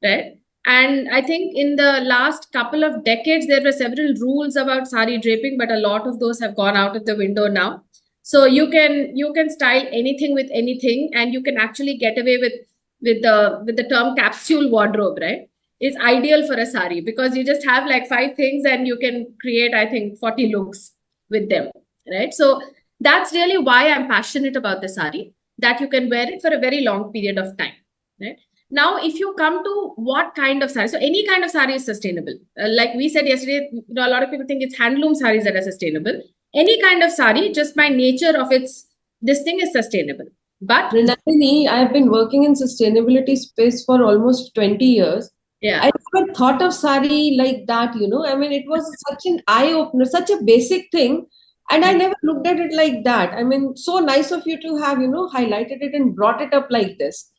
Right. And I think in the last couple of decades, there were several rules about sari draping, but a lot of those have gone out of the window now. So you can style anything with anything, and you can actually get away with the term capsule wardrobe, right? It's ideal for a sari because you just have like 5 things and you can create, I think, 40 looks with them, right? So that's really why I'm passionate about the sari, that you can wear it for a very long period of time, right? Now, if you come to what kind of sari, so any kind of sari is sustainable. Like we said yesterday, a lot of people think it's handloom saris that are sustainable. Any kind of sari, just by nature of this thing is sustainable. But Mrinalini, I have been working in sustainability space for almost 20 years. Yeah. I never thought of sari like that, I mean, it was such an eye-opener, such a basic thing. And I never looked at it like that. I mean, so nice of you to have, highlighted it and brought it up like this.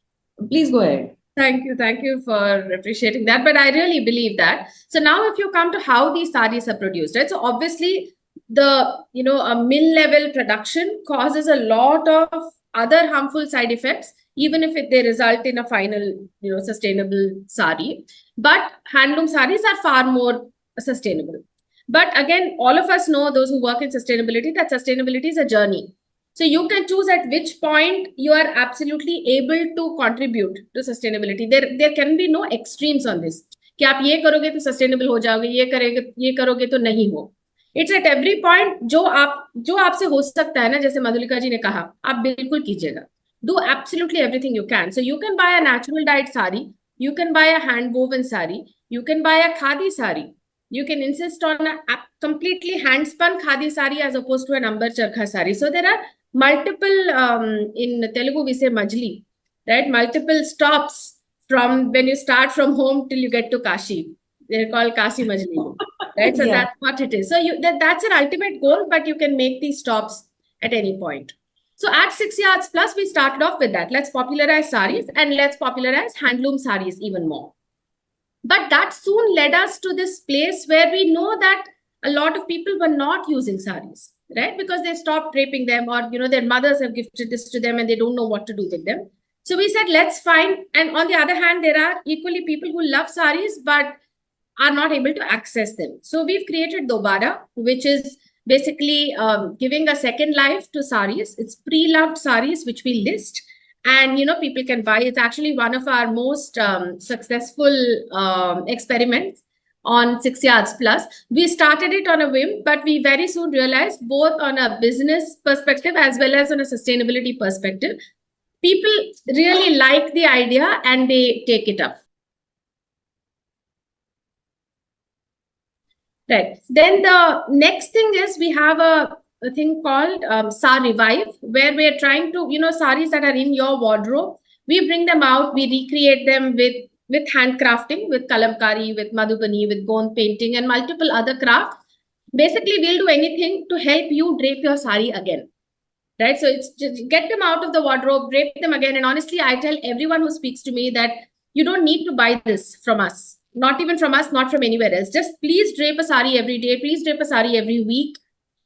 Please go ahead. Thank you for appreciating that. But I really believe that. So now if you come to how these saris are produced, right? So obviously the, a mill level production causes a lot of other harmful side effects, even if they result in a final, sustainable sari. But handloom saris are far more sustainable. But again, all of us know, those who work in sustainability, that sustainability is a journey. So you can choose at which point you are absolutely able to contribute to sustainability. There can be no extremes on this. कि आप ये करोगे तो sustainable हो जाओगे, ये करोगे तो नहीं हो. It's at every point जो आपसे हो सकता है ना, जैसे मधुलिका जी ने कहा, आप बिल्कुल कीजिएगा. Do absolutely everything you can. So you can buy a natural dyed sari, you can buy a hand woven sari, you can buy a khadi sari. You can insist on a completely hand spun khadi sari as opposed to an ambar charkha sari. So there are multiple, in Telugu we say majli, right? Multiple stops from when you start from home till you get to Kashi. They're called Kashi majli, right? So that's what it is. So that's an ultimate goal, but you can make these stops at any point. So at 6 yards plus, we started off with that. Let's popularize saris and let's popularize handloom saris even more. But that soon led us to this place where we know that a lot of people were not using saris, right? Because they stopped draping them, or their mothers have gifted this to them and they don't know what to do with them. So we said, let's find. And on the other hand, there are equally people who love saris but are not able to access them. So we've created Dobara, which is basically giving a second life to saris. It's pre-loved saris which we list. And people can buy. It's actually one of our most successful experiments on 6 yards plus. We started it on a whim, but we very soon realized, both on a business perspective as well as on a sustainability perspective, people really like the idea and they take it up. Right. Then the next thing is we have a thing called Sar Revive, where we're trying to, saris that are in your wardrobe, we bring them out, we recreate them with handcrafting, with kalamkari, with madhubani, with gond painting and multiple other crafts. Basically, we'll do anything to help you drape your sari again. Right? So it's just get them out of the wardrobe, drape them again. And honestly, I tell everyone who speaks to me that you don't need to buy this from us. Not even from us, not from anywhere else. Just please drape a sari every day. Please drape a sari every week.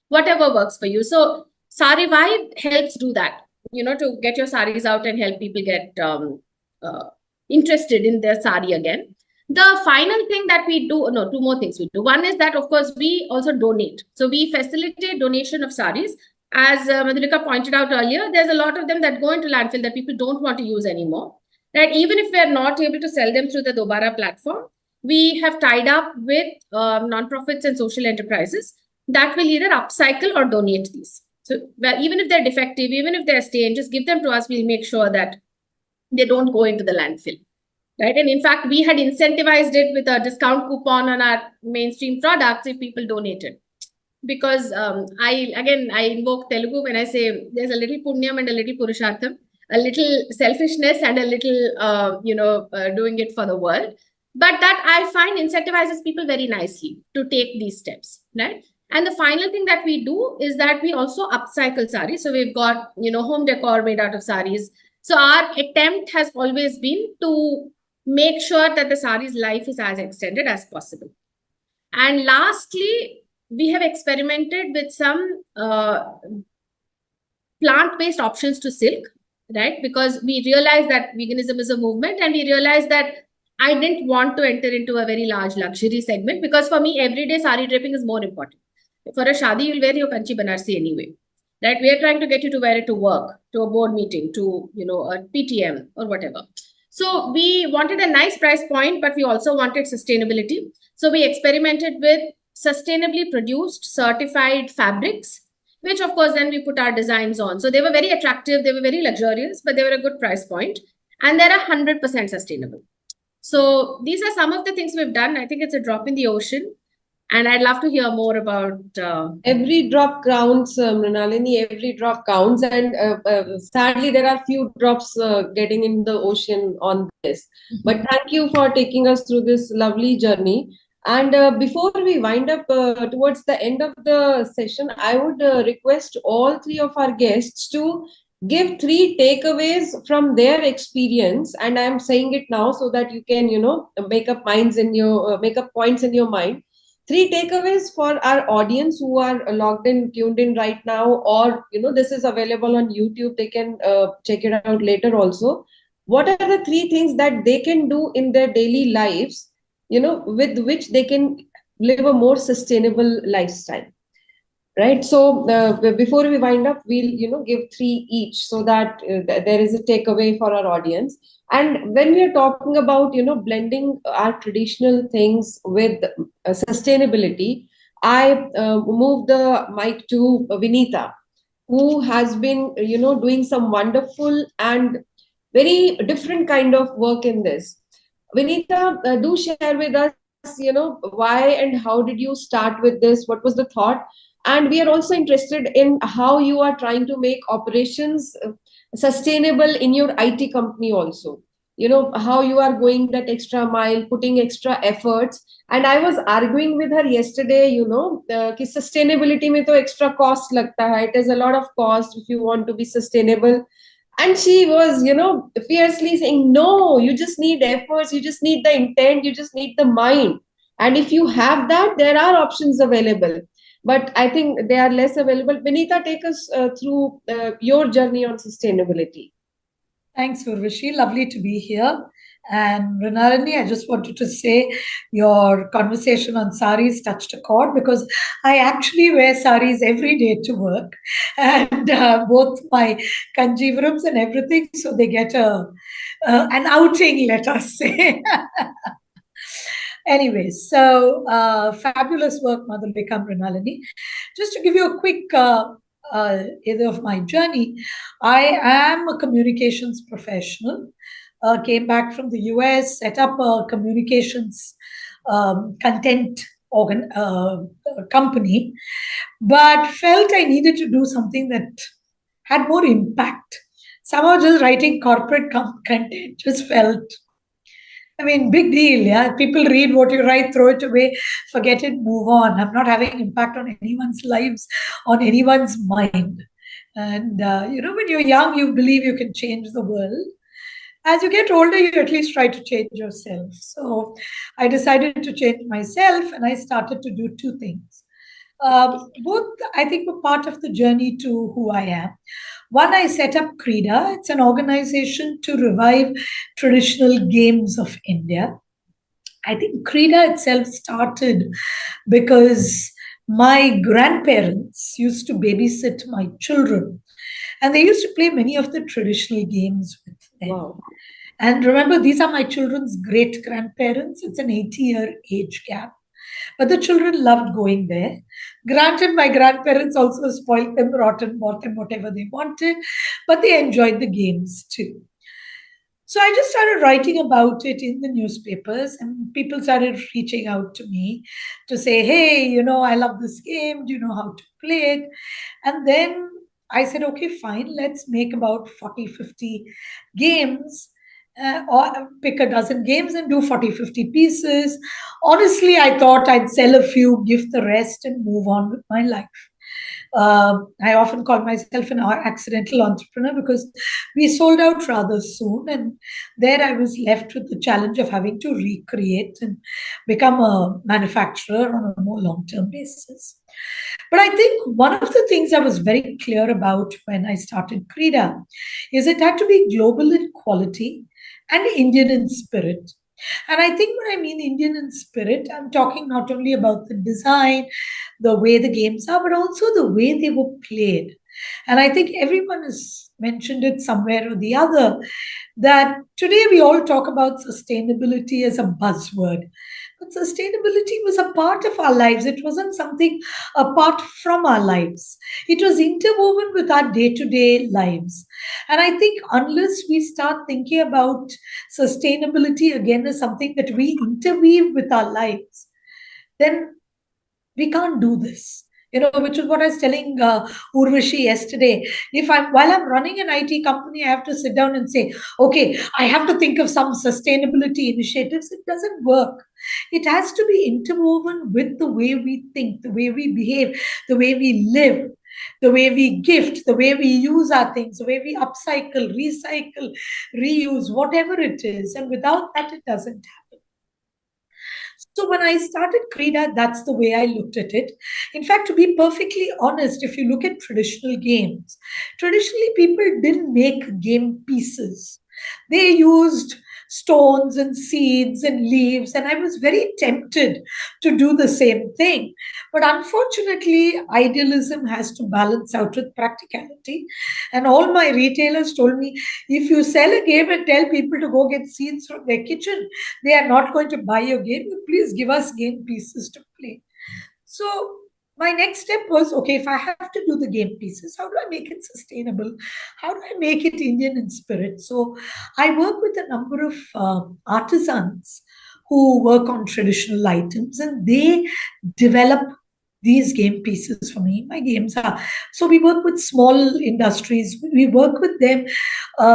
Whatever works for you. So Sari Vibe helps do that, to get your saris out and help people get interested in their sari again. The final thing that we do, no, two more things we do. One is that, of course, we also donate. So we facilitate donation of saris. As Madhulika pointed out earlier, there's a lot of them that go into landfill that people don't want to use anymore. That even if we're not able to sell them through the Dobara platform, we have tied up with nonprofits and social enterprises that will either upcycle or donate these. So even if they're defective, even if they're stained, just give them to us. We'll make sure that they don't go into the landfill, right? And in fact, we had incentivized it with a discount coupon on our mainstream products if people donated. Because I invoke Telugu when I say there's a little punyam and a little purushartham, a little selfishness and a little, doing it for the world. But that I find incentivizes people very nicely to take these steps, right? And the final thing that we do is that we also upcycle saris. So we've got, home decor made out of saris. So our attempt has always been to make sure that the sari's life is as extended as possible. And lastly, we have experimented with some plant-based options to silk, right? Because we realized that veganism is a movement, and we realized that I didn't want to enter into a very large luxury segment, because for me, everyday sari draping is more important. For a shadi, you'll wear your kanchi banarsi anyway, right? We are trying to get you to wear it to work, to a board meeting, to, a PTM or whatever. So we wanted a nice price point, but we also wanted sustainability. So we experimented with sustainably produced certified fabrics, which of course then we put our designs on. So they were very attractive, they were very luxurious, but they were a good price point, and they're 100% sustainable. So these are some of the things we've done. I think it's a drop in the ocean, and I'd love to hear more about... Every drop counts, Mrinalini, every drop counts. And sadly, there are few drops getting in the ocean on this. But thank you for taking us through this lovely journey. And before we wind up towards the end of the session, I would request all three of our guests to give 3 takeaways from their experience. And I'm saying it now so that you can, make up points in your mind. 3 takeaways for our audience who are logged in, tuned in right now, or, this is available on YouTube. They can check it out later also. What are the 3 things that they can do in their daily lives, with which they can, live a more sustainable lifestyle. Right. So before we wind up, we'll give 3 each so that there is a takeaway for our audience. And when we are talking about blending our traditional things with sustainability, I move the mic to Vinita, who has been doing some wonderful and very different kind of work in this. Vinita, do share with us, why and how did you start with this? What was the thought? And we are also interested in how you are trying to make operations sustainable in your IT company also. How you are going that extra mile, putting extra efforts. And I was arguing with her yesterday, कि sustainability में तो extra cost लगता है. It is a lot of cost if you want to be sustainable. And she was, fiercely saying, no, you just need efforts, you just need the intent, you just need the mind. And if you have that, there are options available. But I think they are less available. Vinita, take us through your journey on sustainability. Thanks, Urvashi. Lovely to be here. And Renalini, I just wanted to say your conversation on saris touched a chord because I actually wear saris every day to work, and both my kanjivarams and everything, so they get an outing, let us say. Anyway, so fabulous work, Madhulika, Renalini. Just to give you a quick either of my journey, I am a communications professional. Came back from the US, set up a communications content company, but felt I needed to do something that had more impact. Somehow just writing corporate content just felt, I mean, big deal, yeah. People read what you write, throw it away, forget it, move on. I'm not having impact on anyone's lives, on anyone's mind. And, when you're young, you believe you can change the world. As you get older, you at least try to change yourself. So I decided to change myself, and I started to do 2 things. Both, I think, were part of the journey to who I am. One, I set up Krida. It's an organization to revive traditional games of India. I think Krida itself started because my grandparents used to babysit my children, and they used to play many of the traditional games with them. Wow. And remember, these are my children's great grandparents. It's an 80-year age gap. But the children loved going there. Granted, my grandparents also spoiled them rotten, bought them whatever they wanted, but they enjoyed the games too. So I just started writing about it in the newspapers, and people started reaching out to me to say, hey, I love this game. Do you know how to play it? And then I said, okay, fine, let's make about 40, 50 games. Or pick a dozen games and do 40, 50 pieces. Honestly, I thought I'd sell a few, give the rest, and move on with my life. I often call myself an accidental entrepreneur because we sold out rather soon. And there I was left with the challenge of having to recreate and become a manufacturer on a more long-term basis. But I think one of the things I was very clear about when I started Krida is it had to be global in quality and Indian in spirit. And I think when I mean Indian in spirit, I'm talking not only about the design, the way the games are, but also the way they were played. And I think everyone has mentioned it somewhere or the other, that today we all talk about sustainability as a buzzword. But sustainability was a part of our lives. It wasn't something apart from our lives. It was interwoven with our day-to-day lives. And I think unless we start thinking about sustainability again as something that we interweave with our lives, then we can't do this. Which is what I was telling Urvashi yesterday. While I'm running an IT company, I have to sit down and say, okay, I have to think of some sustainability initiatives. It doesn't work. It has to be interwoven with the way we think, the way we behave, the way we live, the way we gift, the way we use our things, the way we upcycle, recycle, reuse, whatever it is. And without that, it doesn't happen. So when I started Krida, that's the way I looked at it. In fact, to be perfectly honest, if you look at traditional games, traditionally people didn't make game pieces. They used stones and seeds and leaves, and I was very tempted to do the same thing. But unfortunately, idealism has to balance out with practicality. And all my retailers told me, if you sell a game and tell people to go get seeds from their kitchen, they are not going to buy your game. Please give us game pieces to play. So my next step was, okay, if I have to do the game pieces, how do I make it sustainable? How do I make it Indian in spirit? So I work with a number of artisans who work on traditional items, and they develop these game pieces for me. My games are, so we work with small industries, we work with them,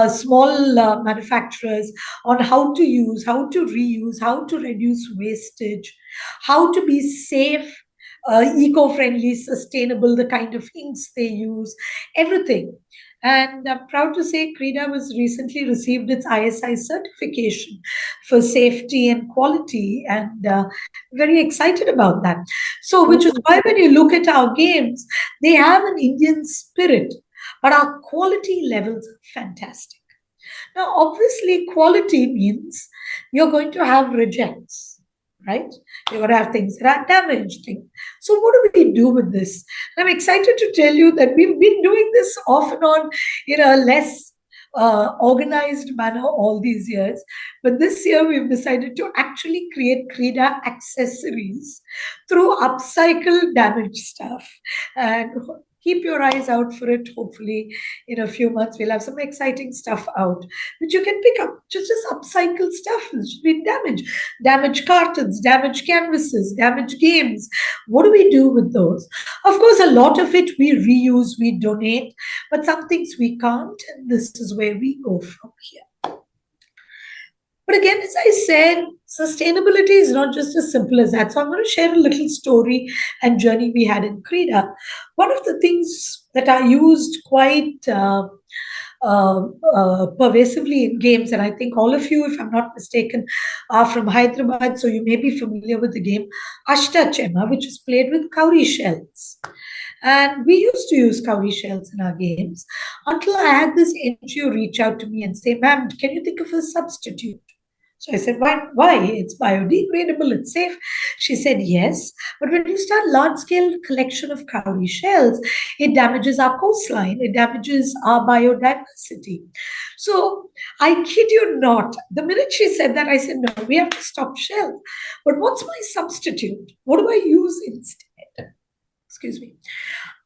small manufacturers, on how to use, how to reuse, how to reduce wastage, how to be safe, eco-friendly, sustainable, the kind of inks they use, everything. And I'm proud to say Krida was recently received its ISI certification for safety and quality, and very excited about that. So, which is why when you look at our games, they have an Indian spirit, but our quality levels are fantastic. Now, obviously, quality means you're going to have rejects, right? You're going to have things that are damaged. So, what do we do with this? And I'm excited to tell you that we've been doing this off and on in a less organized manner all these years. But this year, we've decided to actually create Krida accessories through upcycle damaged stuff. And keep your eyes out for it. Hopefully, in a few months, we'll have some exciting stuff out, which you can pick up. Just upcycled stuff, which has been damaged cartons, damaged canvases, damaged games. What do we do with those? Of course, a lot of it we reuse, we donate, but some things we can't, and this is where we go from here. But again, as I said, sustainability is not just as simple as that. So I'm going to share a little story and journey we had in Krida. One of the things that I used quite pervasively in games, and I think all of you, if I'm not mistaken, are from Hyderabad, so you may be familiar with the game Ashta Chema, which is played with cowrie shells. And we used to use cowrie shells in our games until I had this NGO reach out to me and say, ma'am, can you think of a substitute? So I said, why? It's biodegradable, it's safe. She said, yes, but when you start large-scale collection of cowrie shells, it damages our coastline, it damages our biodiversity. So I kid you not, the minute she said that, I said, no, we have to stop shells. But what's my substitute? What do I use instead? Excuse me.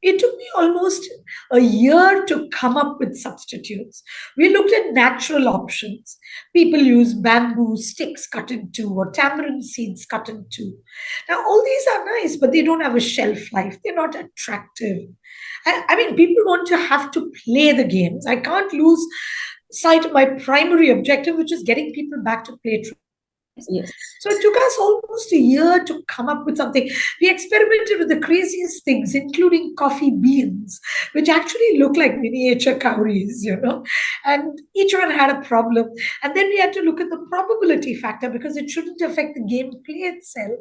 It took me almost a year to come up with substitutes. We looked at natural options. People use bamboo sticks cut in two or tamarind seeds cut in two. Now, all these are nice, but they don't have a shelf life. They're not attractive. I mean, people want to have to play the games. I can't lose sight of my primary objective, which is getting people back to play. Yes. So it took us almost a year to come up with something. We experimented with the craziest things, including coffee beans, which actually look like miniature cowries, and each one had a problem. And then we had to look at the probability factor because it shouldn't affect the gameplay itself.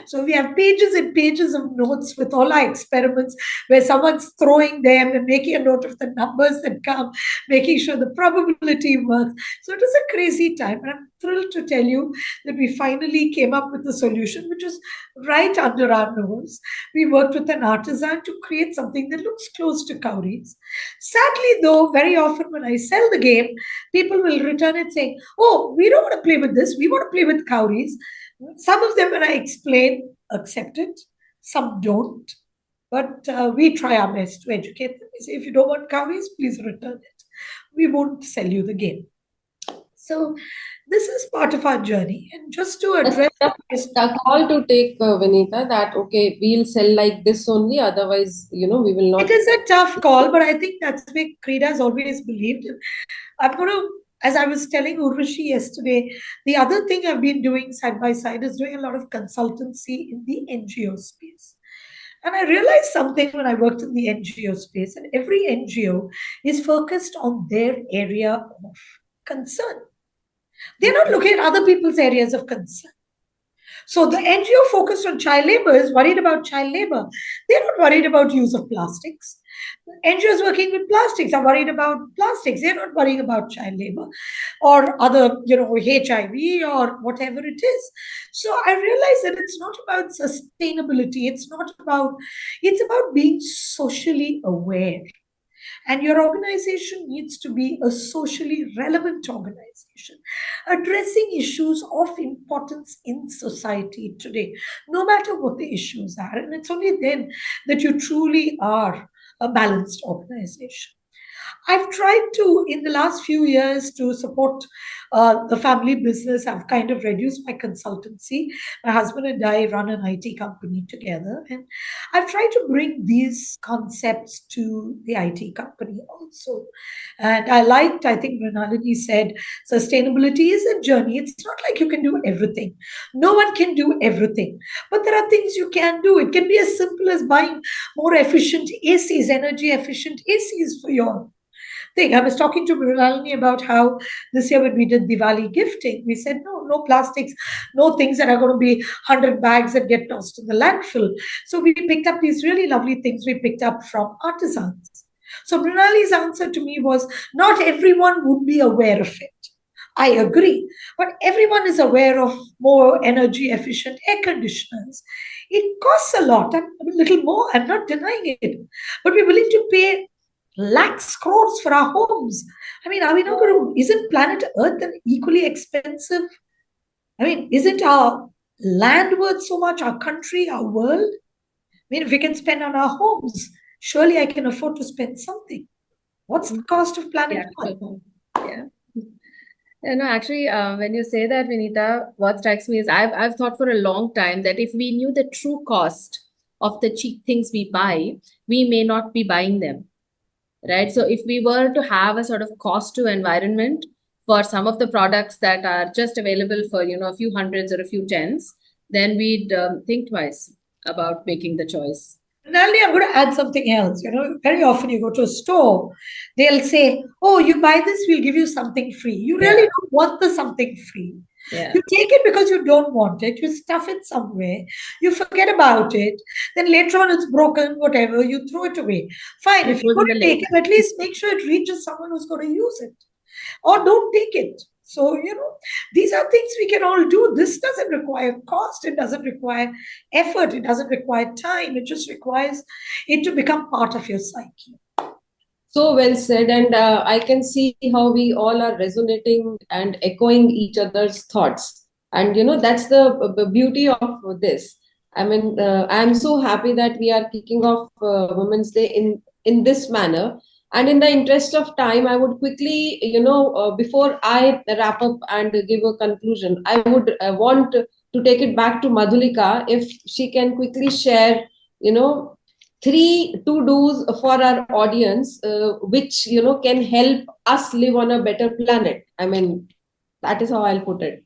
So we have pages and pages of notes with all our experiments where someone's throwing them and making a note of the numbers that come, making sure the probability works. So it was a crazy time. And I'm thrilled to tell you that we finally came up with a solution which was right under our nose. We worked with an artisan to create something that looks close to cowries. Sadly, though, very often when I sell the game, people will return it saying, oh, we don't want to play with this, we want to play with cowries. Some of them, when I explain, accept it, some don't. But we try our best to educate them. We say, if you don't want cowries, please return it. We won't sell you the game. So this is part of our journey. And just to address the call to take, Vinita, that, okay, we'll sell like this only, otherwise, we will not. It is a tough call, but I think that's where Krida has always believed. I'm going to, as I was telling Urvashi yesterday, the other thing I've been doing side by side is doing a lot of consultancy in the NGO space. And I realized something when I worked in the NGO space, and every NGO is focused on their area of concern. They're not looking at other people's areas of concern. So the NGO focused on child labor is worried about child labor. They're not worried about use of plastics. NGOs working with plastics are worried about plastics. They're not worrying about child labor or other, HIV or whatever it is. So I realized that it's not about sustainability. It's about being socially aware. And your organization needs to be a socially relevant organization, addressing issues of importance in society today, no matter what the issues are. And it's only then that you truly are a balanced organization. I've tried to, in the last few years, to support the family business. I've kind of reduced my consultancy. My husband and I run an IT company together, and I've tried to bring these concepts to the IT company also. And I think Mrinalini said, sustainability is a journey. It's not like you can do everything. No one can do everything, but there are things you can do. It can be as simple as buying more efficient ACs, energy efficient ACs for your thing. I was talking to Mrinalini about how this year when we did Diwali gifting, we said, no plastics, no things that are going to be 100 bags that get tossed in the landfill. So we picked up these really lovely things we picked up from artisans. So Mrinalini's answer to me was, not everyone would be aware of it. I agree, but everyone is aware of more energy efficient air conditioners. It costs a lot, and a little more, I'm not denying it, but we're willing to pay lakhs, crores for our homes. I mean, are we not going to, isn't planet Earth an equally expensive? I mean, isn't our land worth so much, our country, our world? I mean, if we can spend on our homes, surely I can afford to spend something. What's the cost of planet Earth? Yeah. No, actually, when you say that, Vinita, what strikes me is I've thought for a long time that if we knew the true cost of the cheap things we buy, we may not be buying them, right? So if we were to have a sort of cost to environment for some of the products that are just available for, a few hundreds or a few tens, then we'd think twice about making the choice. Nalini, I'm going to add something else. Very often you go to a store, they'll say, oh, you buy this, we'll give you something free. You really don't want the something free. Yeah. You take it because you don't want it. You stuff it somewhere. You forget about it. Then later on it's broken, whatever. You throw it away. Fine. If you're going to take it, at least make sure it reaches someone who's going to use it. Or don't take it. So, these are things we can all do. This doesn't require cost. It doesn't require effort. It doesn't require time. It just requires it to become part of your psyche. So well said. And I can see how we all are resonating and echoing each other's thoughts. And, that's the beauty of this. I mean, I'm so happy that we are kicking off Women's Day in this manner. And in the interest of time, I would quickly, before I wrap up and give a conclusion, I would want to take it back to Madhulika, if she can quickly share, 3 to-dos for our audience, which, can help us live on a better planet. I mean, that is how I'll put it.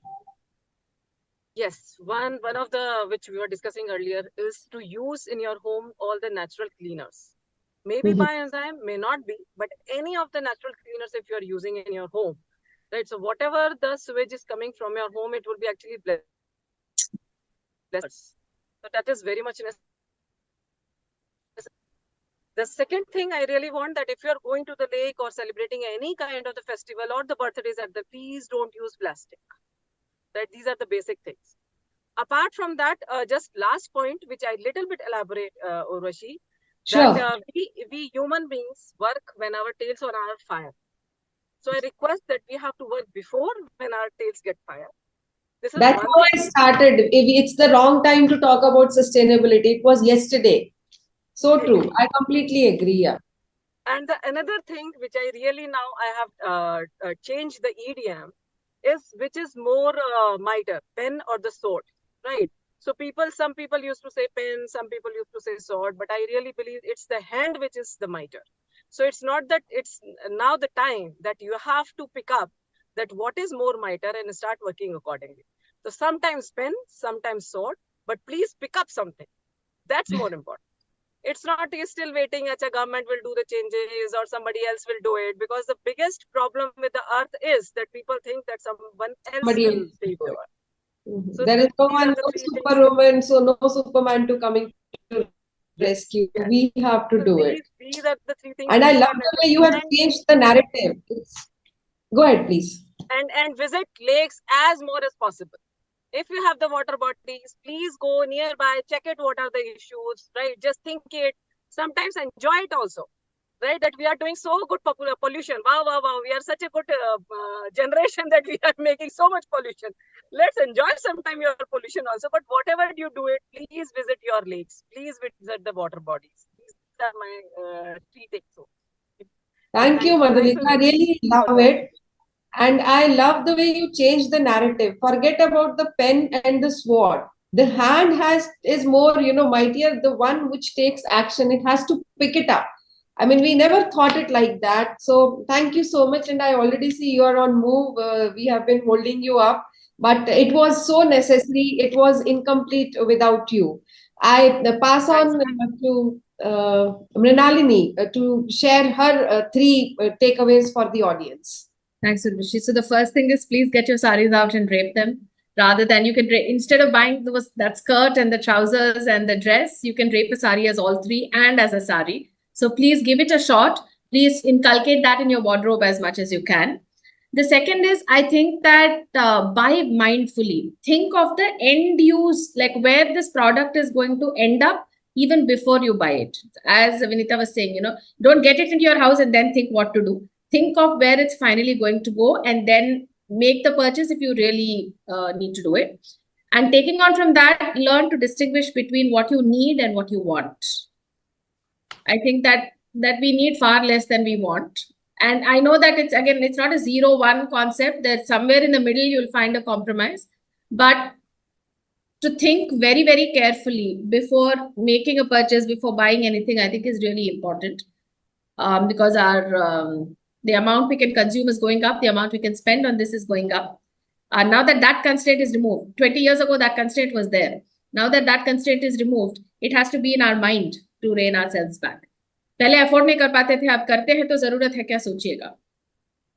Yes, one of the which we were discussing earlier is to use in your home all the natural cleaners. Maybe by enzyme, may not be, but any of the natural cleaners if you are using in your home, right? So whatever the sewage is coming from your home, it will be actually blessed. So that is very much necessary. The second thing I really want that if you are going to the lake or celebrating any kind of the festival or the birthdays please don't use plastic. Right? These are the basic things. Apart from that, just last point, which I little bit elaborate, Urvashi. Sure. That we human beings work when our tails are on fire. So I request that we have to work before when our tails get fire. That's how I started. It's the wrong time to talk about sustainability. It was yesterday. So true. I completely agree. Yeah. And another thing which I really now I have changed the EDM which is more miter, pen or the sword, right? So some people used to say pen, some people used to say sword, but I really believe it's the hand which is the miter. So it's not that it's now the time that you have to pick up that what is more miter and start working accordingly. So sometimes pen, sometimes sword, but please pick up something. That's more important. It's not you're still waiting that the government will do the changes or somebody else will do it, because the biggest problem with the earth is that people think that someone else will save the earth. So There is no these one, are the no three things. superwoman, so no Superman to coming to rescue. We have to So do it. these are the three things And to I do, love and the way you have changed the narrative. Go ahead, please. and visit lakes as more as possible. If you have the water bodies, please go nearby, check it, what are the issues, right? Just think it, sometimes enjoy it also, right? That we are doing so good pollution. Wow, wow, wow. We are such a good generation that we are making so much pollution. Let's enjoy sometime your pollution also. But whatever you do it, please visit your lakes. Please visit the water bodies. These are my three things. Thank you, Madhulika. I really love it. And I love the way you change the narrative. Forget about the pen and the sword. The hand is more, mightier, the one which takes action. It has to pick it up. I mean, we never thought it like that. So thank you so much. And I already see you are on move. We have been holding you up, but it was so necessary. It was incomplete without you. I pass on to Mrinalini to share her three takeaways for the audience. Thanks, Urvashi. So the first thing is, please get your saris out and drape them. Rather than you can instead of buying that skirt and the trousers and the dress, you can drape a sari as all three and as a sari. So please give it a shot. Please inculcate that in your wardrobe as much as you can. The second is, I think that buy mindfully. Think of the end use, like where this product is going to end up even before you buy it. As Vinita was saying, don't get it into your house and then think what to do. Think of where it's finally going to go and then make the purchase if you really need to do it. And taking on from that, learn to distinguish between what you need and what you want. I think that we need far less than we want. And I know that it's not a 0-1 concept. That somewhere in the middle, you'll find a compromise. But to think very, very carefully before making a purchase, before buying anything, I think is really important. Because the amount we can consume is going up, the amount we can spend on this is going up. Now that constraint is removed, 20 years ago, that constraint was there. Now that constraint is removed, it has to be in our mind to rein ourselves back. पहले afford नहीं कर पाते थे, अब करते हैं तो जरूरत है क्या सोचिएगा.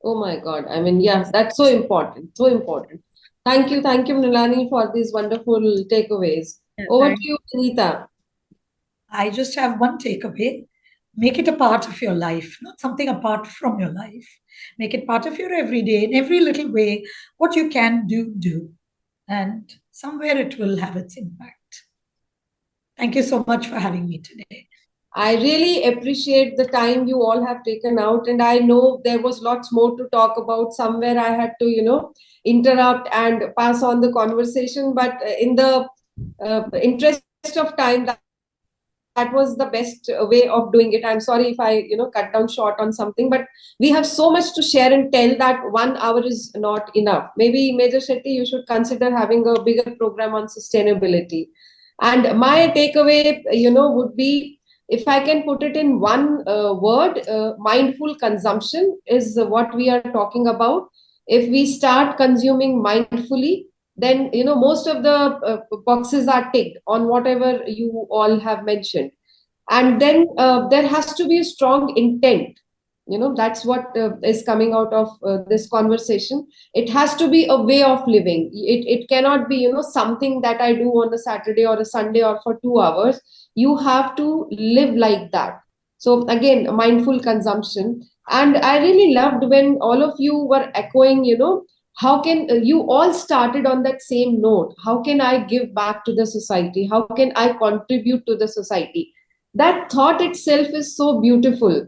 Oh my God. I mean, yes, that's so important. So important. Thank you, Mrinalini, for these wonderful takeaways. Over to you, Anita. I just have one takeaway. Make it a part of your life, not something apart from your life. Make it part of your everyday, in every little way. What you can do. And somewhere it will have its impact. Thank you so much for having me today. I really appreciate the time you all have taken out. And I know there was lots more to talk about. Somewhere I had to, interrupt and pass on the conversation. But in the interest of time, that was the best way of doing it. I'm sorry if I, cut down short on something, but we have so much to share and tell that 1 hour is not enough. Maybe Major Shetty, you should consider having a bigger program on sustainability. And my takeaway, would be, if I can put it in one word, mindful consumption is what we are talking about. If we start consuming mindfully, then most of the boxes are ticked on whatever you all have mentioned. And then there has to be a strong intent. That's what is coming out of this conversation. It has to be a way of living. It cannot be something that I do on a Saturday or a Sunday or for 2 hours. You have to live like that. So again, mindful consumption. And I really loved when all of you were echoing, how can you all started on that same note? How can I give back to the society? How can I contribute to the society? That thought itself is so beautiful.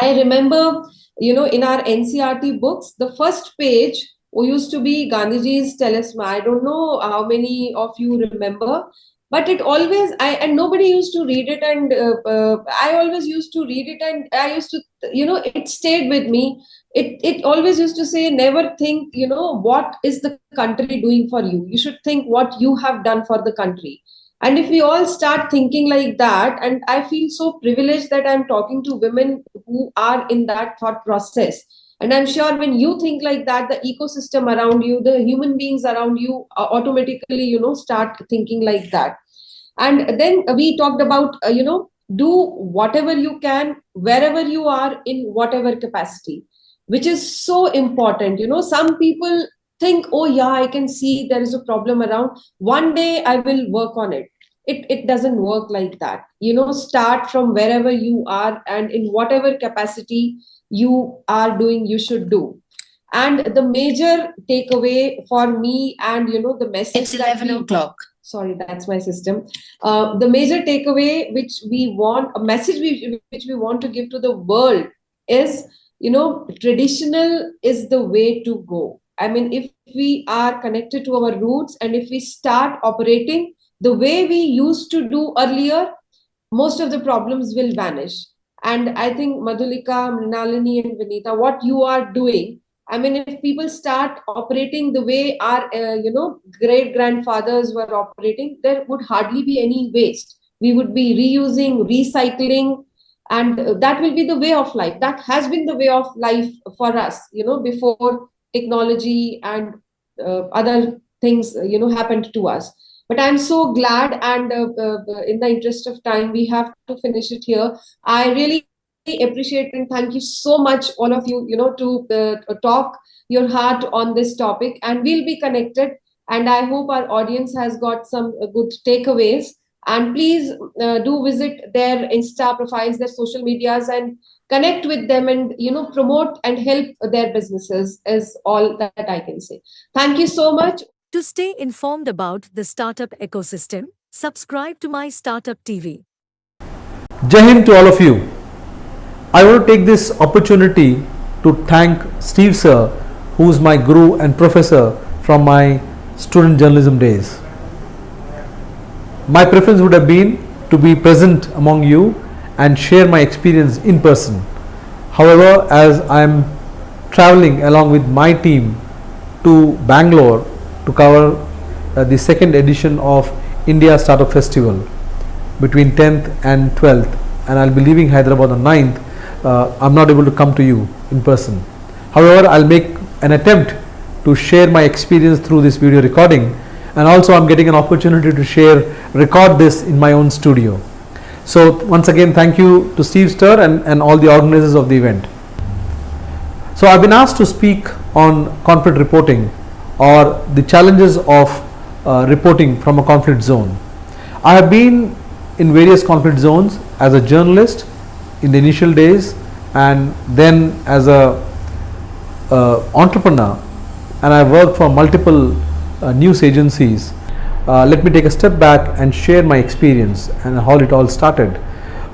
I remember, in our NCRT books, the first page used to be Gandhiji's Talisman. I don't know how many of you remember, but it always, and nobody used to read it. And I always used to read it, and I used to, it stayed with me. It always used to say, never think, what is the country doing for you? You should think what you have done for the country. And if we all start thinking like that, and I feel so privileged that I'm talking to women who are in that thought process. And I'm sure when you think like that, the ecosystem around you, the human beings around you automatically, start thinking like that. And then we talked about, do whatever you can, wherever you are, in whatever capacity, which is so important. Some people think, oh yeah, I can see there is a problem around, one day I will work on it. It doesn't work like that. Start from wherever you are, and in whatever capacity you are doing, you should do. And the major takeaway for me, and the message, it's 11 o'clock. Sorry, that's my system. The major takeaway which we want, a message which we want to give to the world is, traditional is the way to go. I mean, if we are connected to our roots, and if we start operating the way we used to do earlier, most of the problems will vanish. And I think Madhulika, Mrinalini, and Vinita, what you are doing, I mean, if people start operating the way our, great grandfathers were operating, there would hardly be any waste. We would be reusing, recycling, and that will be the way of life. That has been the way of life for us, before technology and other things, happened to us. But I'm so glad, and in the interest of time, we have to finish it here. I really appreciate and thank you so much, all of you, to talk your heart on this topic, and we'll be connected. And I hope our audience has got some good takeaways. And please do visit their Insta profiles, their social medias, and connect with them, and promote and help their businesses, is all that I can say. Thank you so much. To stay informed about the startup ecosystem, subscribe to My Startup TV. Jai Hind to all of you. I want to take this opportunity to thank Steve sir, who is my guru and professor from my student journalism days. My preference would have been to be present among you and share my experience in person. However, as I am traveling along with my team to Bangalore to cover the second edition of India Startup Festival between 10th and 12th, and I'll be leaving Hyderabad on 9th, I'm not able to come to you in person. However, I'll make an attempt to share my experience through this video recording, and also I'm getting an opportunity to record this in my own studio. So once again, thank you to Steve Stir and all the organizers of the event. So I've been asked to speak on conflict reporting, or the challenges of reporting from a conflict zone. I have been in various conflict zones as a journalist in the initial days, and then as a entrepreneur, and I worked for multiple news agencies. Let me take a step back and share my experience and how it all started.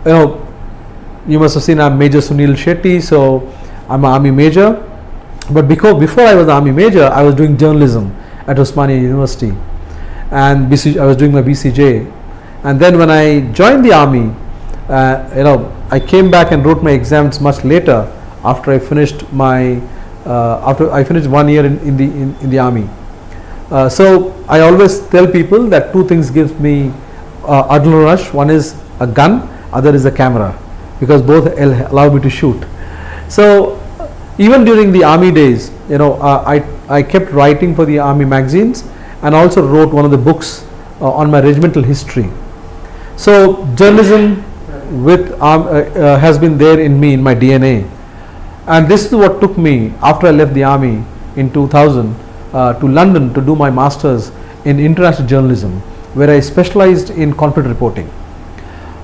You must have seen I'm Major Sunilshetty, so I'm an army major. But before I was an army major, I was doing journalism at Osmania University, and I was doing my BCJ. And then when I joined the army, I came back and wrote my exams much later, after I finished my 1 year in the army. So I always tell people that two things gives me adrenaline rush. One is a gun, other is a camera, because both allow me to shoot. So even during the army days, I kept writing for the army magazines, and also wrote one of the books on my regimental history. So journalism has been there in me, in my DNA, and this is what took me, after I left the army in 2000, to London to do my masters in international journalism, where I specialized in conflict reporting.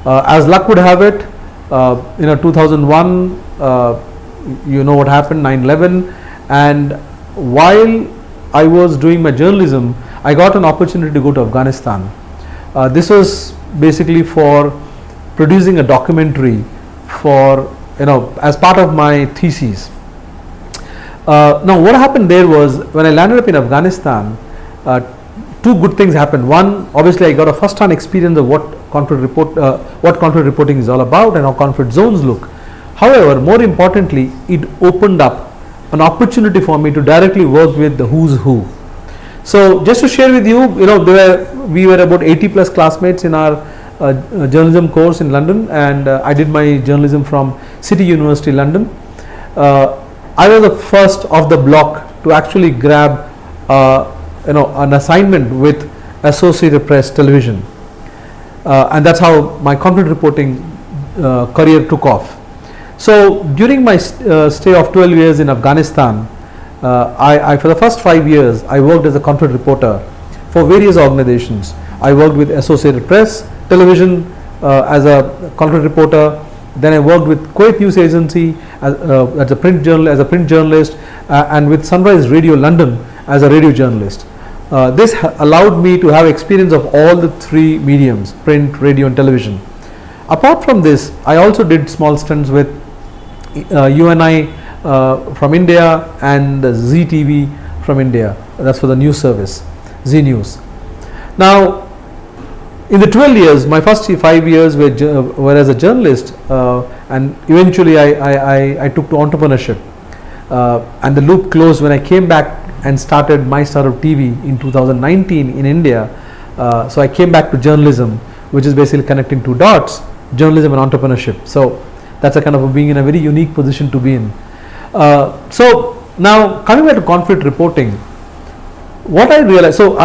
As luck would have it, 2001, what happened, 9/11, and while I was doing my journalism, I got an opportunity to go to Afghanistan. This was basically for producing a documentary for, as part of my thesis. Now what happened there was, when I landed up in Afghanistan, two good things happened. One, obviously I got a first-hand experience of what conflict reporting is all about and how conflict zones look. However, more importantly, it opened up an opportunity for me to directly work with the who's who. So just to share with you, we were about 80 plus classmates in our journalism course in London, and I did my journalism from City University London. I was the first of the block to actually grab an assignment with Associated Press Television, and that's how my conflict reporting career took off. So during my stay of 12 years in Afghanistan, I for the first 5 years, I worked as a content reporter for various organizations. I worked with Associated Press, television as a content reporter. Then I worked with Kuwait News Agency as a print journalist, and with Sunrise Radio London as a radio journalist. This allowed me to have experience of all the three mediums: print, radio, and television. Apart from this, I also did small stunts with UNI from India and ZTV from India. That's for the news service, Z News. Now, in the 12 years, my first 5 years were as a journalist, and eventually I took to entrepreneurship, and the loop closed when I came back and started MyStartuptv in 2019 in India. So I came back to journalism, which is basically connecting two dots: journalism and entrepreneurship. So that's a kind of being in a very unique position to be in. So now coming back to conflict reporting, what I realized, so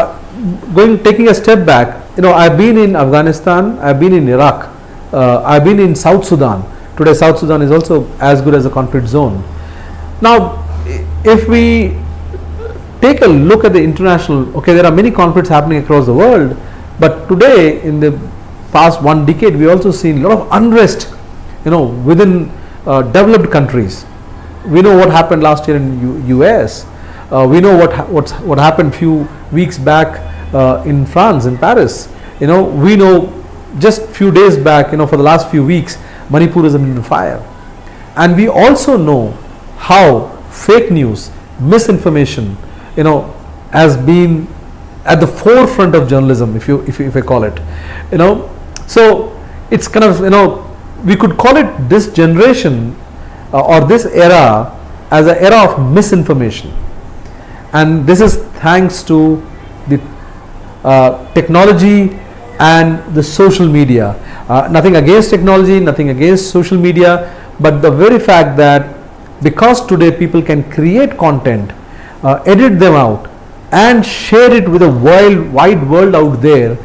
taking a step back, I've been in Afghanistan, I've been in Iraq, I've been in South Sudan. Today South Sudan is also as good as a conflict zone. Now, if we take a look at the international, okay, there are many conflicts happening across the world, but today, in the past 1 decade, we also seen a lot of unrest, within developed countries. We know what happened last year in US. We know what happened few weeks back in France, in Paris. We know just few days back, for the last few weeks, Manipur is in fire. And we also know how fake news, misinformation, has been at the forefront of journalism, if I call it. So it's kind of, we could call it this generation or this era as an era of misinformation. And this is thanks to the technology and the social media. Nothing against technology, nothing against social media, but the very fact that because today people can create content, edit them out, and share it with a wide world out there,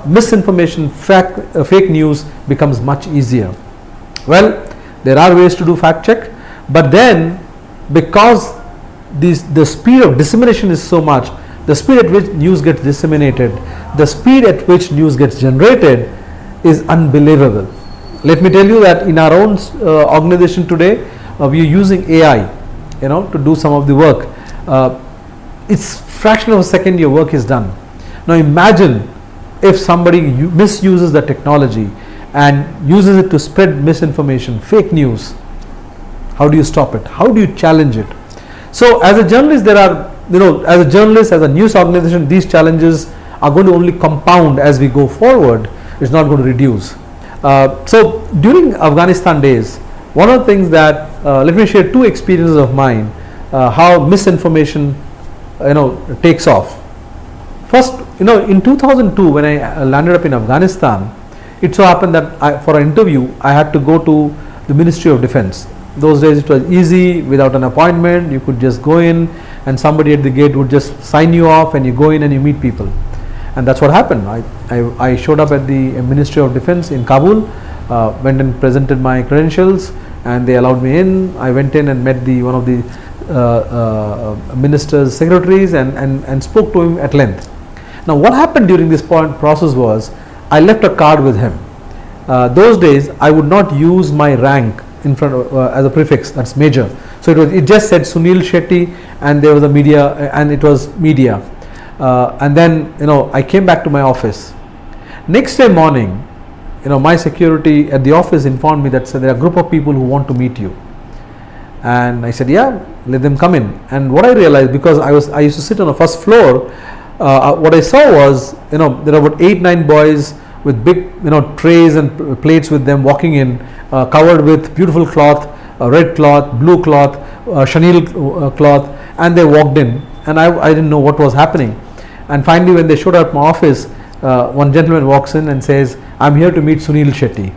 misinformation, fake news becomes much easier. Well, there are ways to do fact check, but then because the speed of dissemination is so much, the speed at which news gets disseminated, the speed at which news gets generated is unbelievable. Let me tell you that in our own organization today, we are using AI, to do some of the work. It's fraction of a second your work is done. Now imagine if somebody misuses the technology and uses it to spread misinformation, fake news. How do you stop it? How do you challenge it? So as a journalist, there are, as a journalist, as a news organization, these challenges are going to only compound as we go forward. It's not going to reduce. So during Afghanistan days, one of the things that, let me share two experiences of mine, how misinformation, takes off. First, in 2002, when I landed up in Afghanistan, it so happened that for an interview, I had to go to the Ministry of Defense. Those days it was easy, without an appointment, you could just go in and somebody at the gate would just sign you off and you go in and you meet people. And that's what happened. I showed up at the Ministry of Defense in Kabul, went and presented my credentials, and they allowed me in. I went in and met one of the minister's secretaries and spoke to him at length. Now what happened during this process was, I left a card with him. Those days I would not use my rank in front of, as a prefix, that's major. So it just said Sunil Shetty, and there was a media, and it was media. And then I came back to my office. Next day morning, my security at the office informed me that there are a group of people who want to meet you. And I said, yeah, let them come in. And what I realized, because I used to sit on the first floor, what I saw was, there are about 8-9 boys with big, trays and plates with them walking in, covered with beautiful cloth, red cloth, blue cloth, chenille cloth, and they walked in, and I didn't know what was happening. And finally, when they showed up at my office, one gentleman walks in and says, I'm here to meet Sunil Shetty.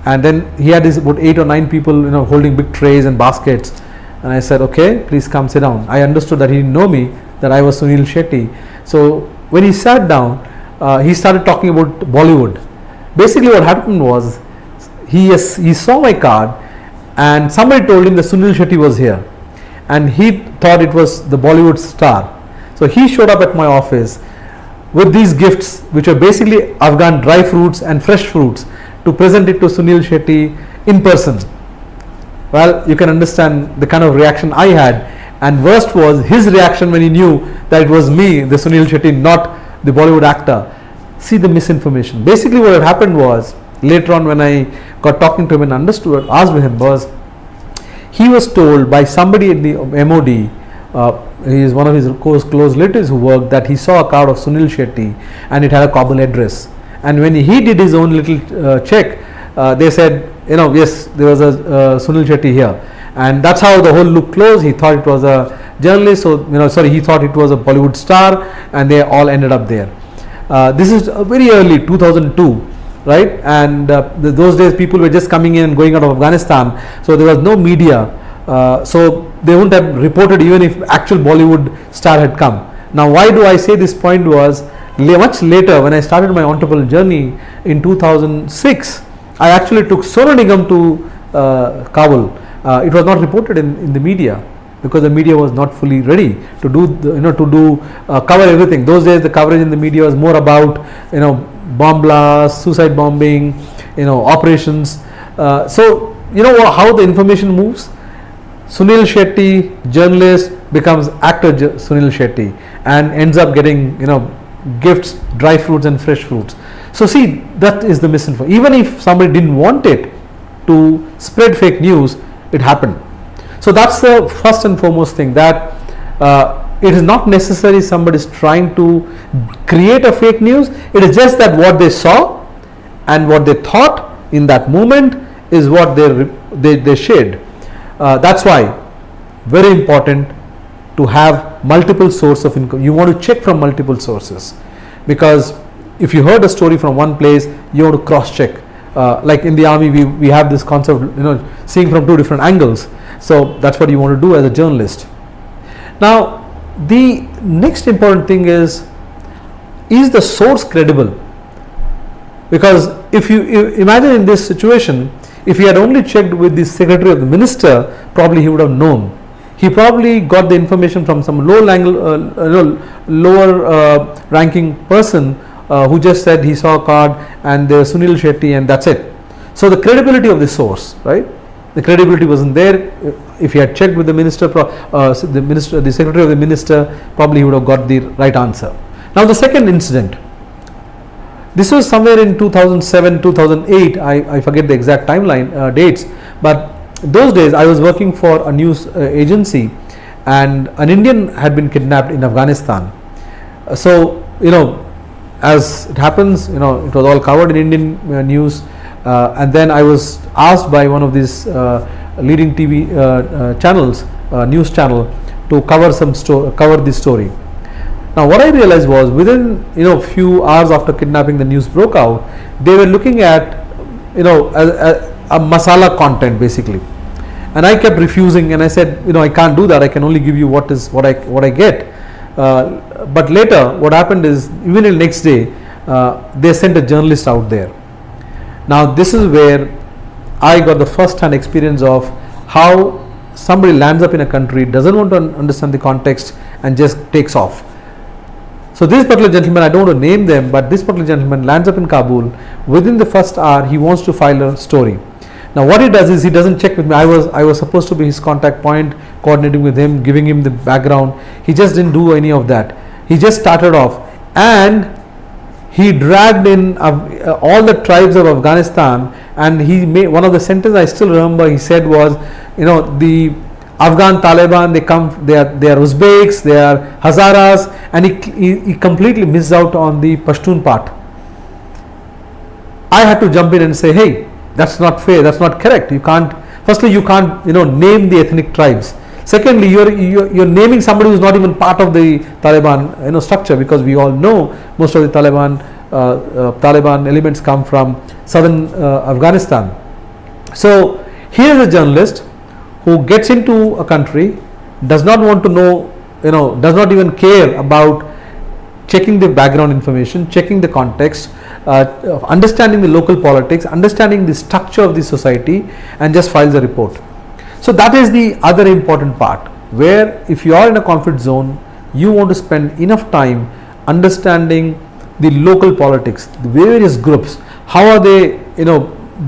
And then he had about 8 or 9 people, holding big trays and baskets. And I said, okay, please come sit down. I understood that he didn't know me, that I was Sunil Shetty. So when he sat down, he started talking about Bollywood. Basically what happened was, he saw my card and somebody told him that Sunil Shetty was here. and he thought it was the Bollywood star. So he showed up at my office with these gifts, which are basically Afghan dry fruits and fresh fruits, to present it to Sunil Shetty in person. Well, you can understand the kind of reaction I had, and worst was his reaction when he knew that it was me, the Sunil Shetty, not the Bollywood actor. See the misinformation. Basically what had happened was, later on when I got talking to him and understood, asked him, was he was told by somebody in the MOD, he is one of his close relatives who worked, that he saw a card of Sunil Shetty and it had a Kabul address. And when he did his own little check, they said, yes, there was a Sunil Shetty here. And that's how the whole look closed. He thought it was a journalist, so he thought it was a Bollywood star, and they all ended up there. This is very early 2002, right? And those days people were just coming in and going out of Afghanistan, so there was no media, so they wouldn't have reported even if actual Bollywood star had come. Now why do I say this point was, much later when I started my entrepreneurial journey in 2006, I actually took Sonu Nigam to Kabul. It was not reported in the media, because the media was not fully ready to do cover everything. Those days the coverage in the media was more about bomb blasts, suicide bombing, operations. So how the information moves. Sunil Shetty, journalist, becomes actor Sunil Shetty and ends up getting gifts, dry fruits and fresh fruits. So see, that is the misinformation. Even if somebody didn't want it to spread fake news, it happened. So that's the first and foremost thing, that it is not necessary somebody is trying to create a fake news. It is just that what they saw and what they thought in that moment is what they shared. That's why very important to have multiple sources of income. You want to check from multiple sources, because if you heard a story from one place, you want to cross check. Like in the army, we have this concept, seeing from two different angles. So that's what you want to do as a journalist. Now the next important thing is the source credible? Because if you imagine in this situation, if he had only checked with the secretary of the minister, probably he would have known. He probably got the information from some lower ranking person who just said he saw a card and the Sunil Shetty, and that's it. So the credibility of the source, right? The credibility wasn't there. If he had checked with the minister, the secretary of the minister, probably he would have got the right answer. Now the second incident. This was somewhere in 2007, 2008. I forget the exact timeline dates, but those days I was working for a news agency, and an Indian had been kidnapped in Afghanistan. So as it happens, it was all covered in Indian news, and then I was asked by one of these leading TV channels, news channel, to cover this story. Now what I realized was, within few hours after kidnapping, the news broke out, they were looking at a masala content basically, and I kept refusing, and I said, I can't do that. I can only give you what I get. But later what happened is, even the next day they sent a journalist out there. Now this is where I got the first hand experience of how somebody lands up in a country, doesn't want to understand the context, and just takes off. So this particular gentleman, I don't want to name them, but this particular gentleman lands up in Kabul. Within the first hour he wants to file a story. Now what he does is, he doesn't check with me. I was supposed to be his contact point, coordinating with him, giving him the background. He just didn't do any of that. He just started off, and he dragged in all the tribes of Afghanistan, and he made one of the sentences I still remember. He said was, the Afghan Taliban, they are Uzbeks, they are Hazaras, and he completely missed out on the Pashtun part. I had to jump in and say, hey, that's not fair, that's not correct. You can't name the ethnic tribes. Secondly, you're naming somebody who's not even part of the Taliban structure, because we all know most of the Taliban elements come from southern Afghanistan. So here's a journalist who gets into a country, does not want to know, does not even care about checking the background information, checking the context, understanding the local politics, understanding the structure of the society, and just files a report. So that is the other important part. where if you are in a conflict zone, you want to spend enough time understanding the local politics, the various groups, how are they,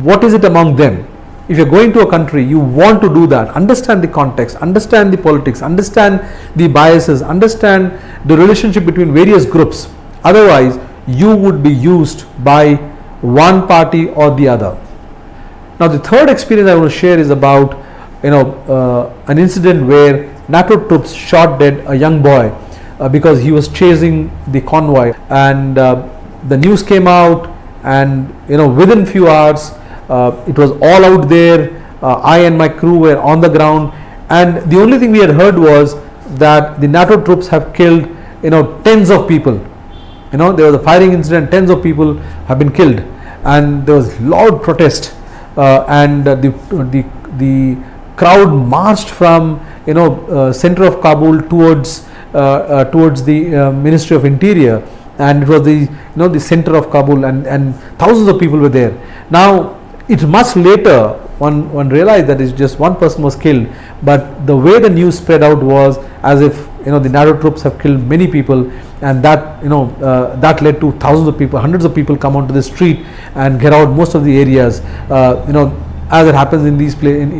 what is it among them. If you're going to a country, you want to do that, understand the context, understand the politics, understand the biases, understand the relationship between various groups. Otherwise, you would be used by one party or the other. Now, the third experience I want to share is about, an incident where NATO troops shot dead a young boy because he was chasing the convoy, and the news came out, and within few hours it was all out there. I and my crew were on the ground, and the only thing we had heard was that the NATO troops have killed tens of people. There was a firing incident, tens of people have been killed, and there was loud protest, and the crowd marched from center of Kabul towards the Ministry of Interior, and it was the center of Kabul, and thousands of people were there. Now, it's much later one realized that it's just one person was killed, but the way the news spread out was as if the NATO troops have killed many people, and that that led to thousands of people, hundreds of people come onto the street and get out most of the areas. As it happens in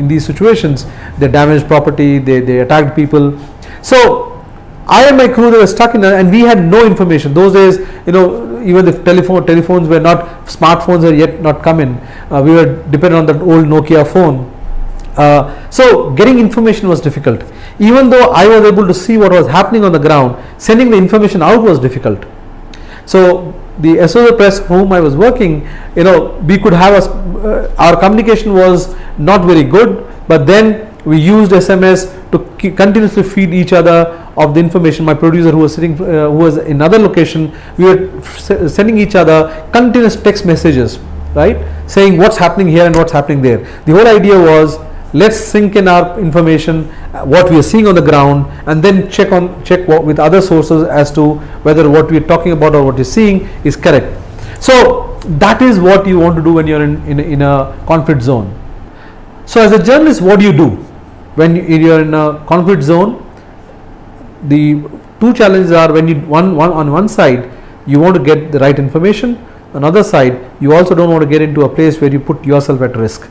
these situations, they damaged property, they attacked people. So I and my crew, they were stuck in, and we had no information. Those days, even the telephones were not, smartphones were yet not come in. We were dependent on that old Nokia phone. So getting information was difficult. Even though I was able to see what was happening on the ground, sending the information out was difficult. So the SOS press whom I was working, we could have our communication was not very good, but then we used SMS to continuously feed each other of the information. My producer who was sitting, who was in another location, we were sending each other continuous text messages, right, saying what's happening here and what's happening there. The whole idea was, let's sync in our information, what we are seeing on the ground, and then check with other sources as to whether what we are talking about or what you're seeing is correct. So that is what you want to do when you're in a conflict zone. So as a journalist, what do you do when you're in a conflict zone? The two challenges are, when on one side you want to get the right information, another side you also don't want to get into a place where you put yourself at risk.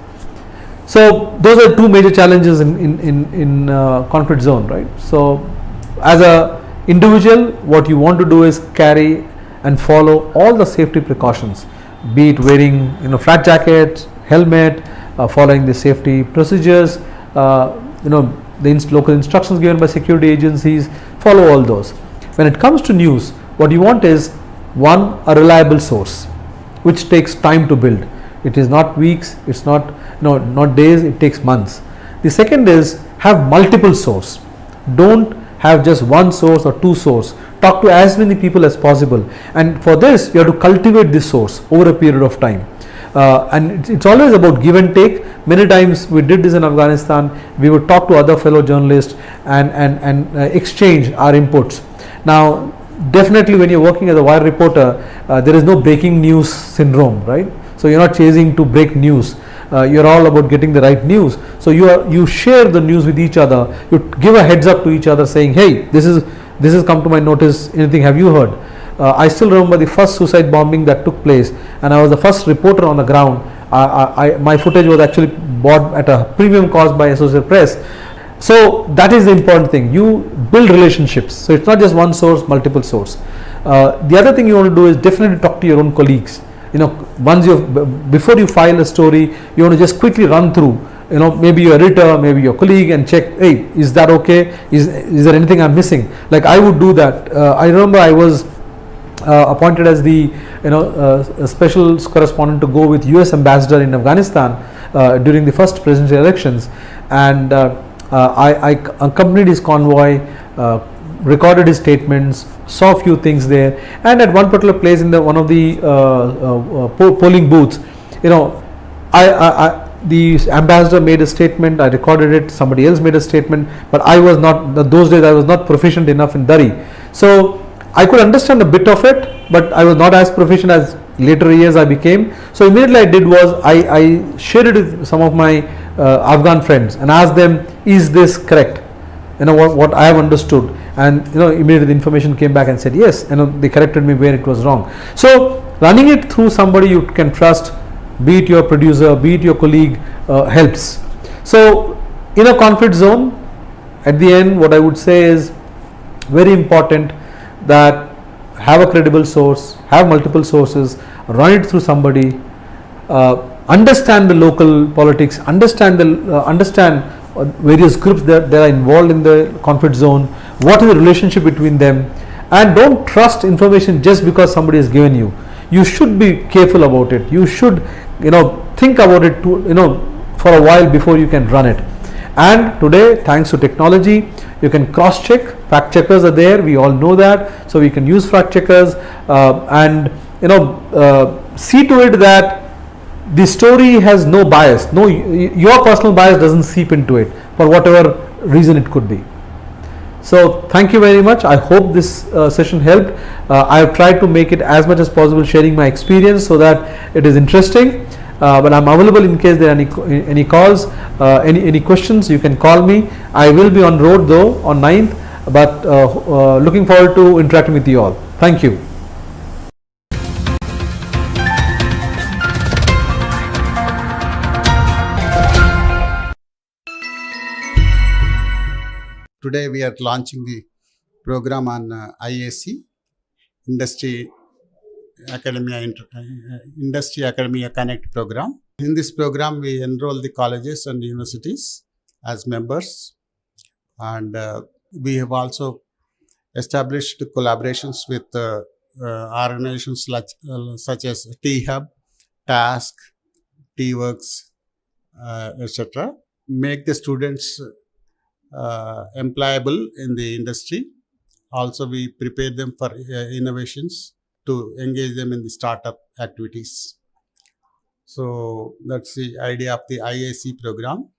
So those are two major challenges in conflict zone, right? So as a individual, what you want to do is carry and follow all the safety precautions, be it wearing flat jackets, helmet, following the safety procedures, the local instructions given by security agencies, follow all those. When it comes to news, what you want is, one, a reliable source which takes time to build. It is not weeks, it's not days, it takes months. The second is, have multiple sources. Don't have just one source or two sources. Talk to as many people as possible, and for this you have to cultivate this source over a period of time. And it's always about give and take. Many times we did this in Afghanistan. We would talk to other fellow journalists and exchange our inputs. Now, definitely when you're working as a wire reporter, there is no breaking news syndrome, right? So you're not chasing to break news. You're all about getting the right news. So you share the news with each other. You give a heads up to each other, saying, "Hey, this has come to my notice. Anything have you heard?" I still remember the first suicide bombing that took place, and I was the first reporter on the ground. My footage was actually bought at a premium cost by Associated Press. So that is the important thing. You build relationships. So it's not just one source, multiple source. The other thing you want to do is definitely talk to your own colleagues. Before you file a story, you want to just quickly run through, maybe your editor, maybe your colleague, and check, hey, is that okay? Is there anything I'm missing? Like I would do that. I remember I was appointed as the special correspondent to go with US ambassador in Afghanistan during the first presidential elections, and I accompanied his convoy, recorded his statements, saw a few things there, and at one particular place in one of the polling booths, the ambassador made a statement, I recorded it, somebody else made a statement, but I was not, those days I was not proficient enough in Dari. So I could understand a bit of it, but I was not as proficient as later years I became. So immediately I did was, I shared it with some of my Afghan friends and asked them, is this correct? what I have understood, and immediately the information came back and said yes, they corrected me where it was wrong. So running it through somebody you can trust, be it your producer, be it your colleague, helps. So in a conflict zone, at the end, what I would say is very important that have a credible source, have multiple sources, run it through somebody, understand the local politics, understand various groups that are involved in the conflict zone, what is the relationship between them, and don't trust information just because somebody has given you. You should be careful about it. You should think about it for a while before you can run it. And today, thanks to technology, you can cross check. Fact checkers are there, we all know that, so we can use fact checkers and see to it that the story has no bias, your personal bias doesn't seep into it for whatever reason it could be. So thank you very much. I hope this session helped. I have tried to make it as much as possible, sharing my experience so that it is interesting. But I'm available in case there are any calls, any questions. You can call me. I will be on road though on 9th, but looking forward to interacting with you all. Thank you. Today we are launching the program on IAC, Industry Academia Connect program. In this program, we enroll the colleges and universities as members, and we have also established collaborations with organizations such as T-Hub, Task, T-Works, etc. Make the students employable in the industry. Also, we prepare them for innovations to engage them in the startup activities. So that's the idea of the IAC program.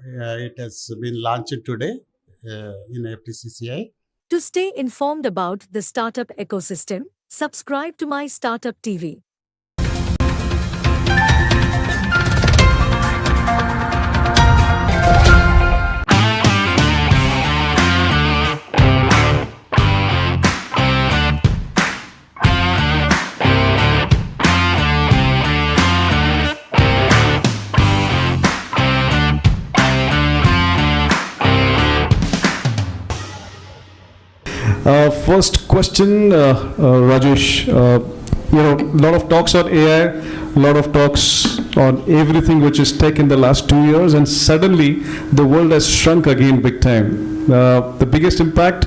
It has been launched today in FTCCI. To stay informed about the startup ecosystem, subscribe to MyStartuptv. First question, Rajesh. A lot of talks on AI, a lot of talks on everything which is tech in the last 2 years, and suddenly the world has shrunk again big time. The biggest impact,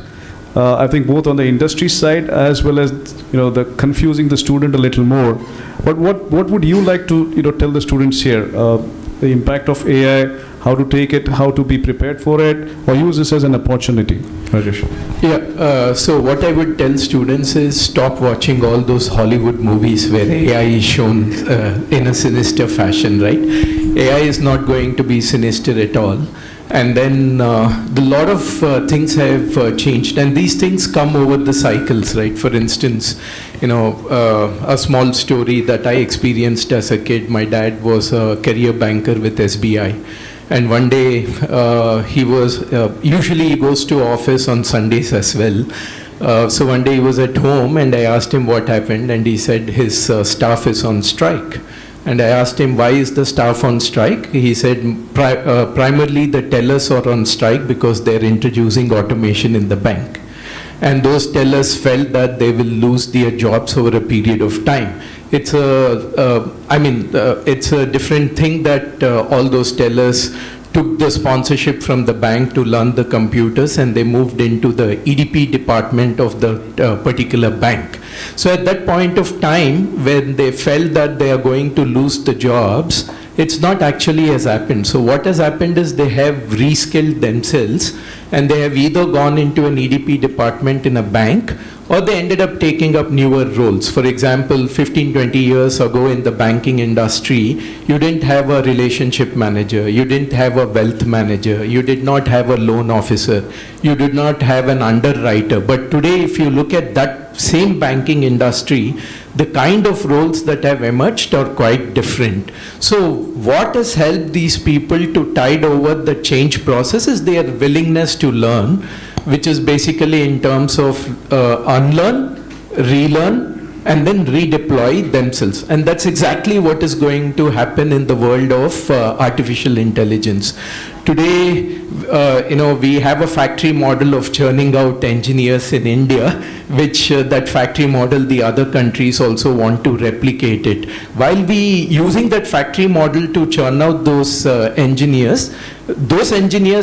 I think, both on the industry side as well as the confusing the student a little more. But what would you like to tell the students here? The impact of AI, how to take it, how to be prepared for it, or use this as an opportunity, Rajesh? Yeah, so what I would tell students is stop watching all those Hollywood movies where AI is shown in a sinister fashion, right? AI is not going to be sinister at all. And then a lot of things have changed, and these things come over the cycles, right? For instance, a small story that I experienced as a kid. My dad was a career banker with SBI. And one day he was, usually he goes to office on Sundays as well. So one day he was at home and I asked him what happened, and he said his staff is on strike. And I asked him, why is the staff on strike? He said, primarily the tellers are on strike because they're introducing automation in the bank. And those tellers felt that they will lose their jobs over a period of time. It's it's a different thing that all those tellers took the sponsorship from the bank to learn the computers, and they moved into the EDP department of the particular bank. So at that point of time, when they felt that they are going to lose the jobs, it's not actually has happened. So what has happened is they have reskilled themselves, and they have either gone into an EDP department in a bank, or they ended up taking up newer roles. For example, 15-20 years ago in the banking industry, you didn't have a relationship manager, you didn't have a wealth manager, you did not have a loan officer, you did not have an underwriter. But today, if you look at that same banking industry, the kind of roles that have emerged are quite different. So what has helped these people to tide over the change process is their willingness to learn, which is basically in terms of unlearn, relearn, and then redeploy themselves. And that's exactly what is going to happen in the world of artificial intelligence. Today, we have a factory model of churning out engineers in India, which that factory model, the other countries also want to replicate it. While we using that factory model to churn out those engineers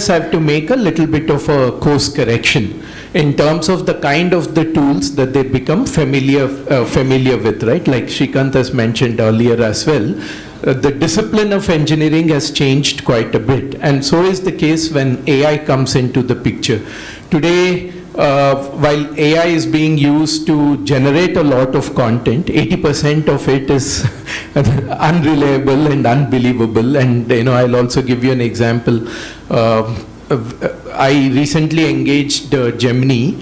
have to make a little bit of a course correction in terms of the kind of the tools that they become familiar with, right? Like Shrikant has mentioned earlier as well. The discipline of engineering has changed quite a bit, and so is the case when AI comes into the picture. Today, while AI is being used to generate a lot of content, 80% of it is unreliable and unbelievable. And I'll also give you an example. I recently engaged Gemini,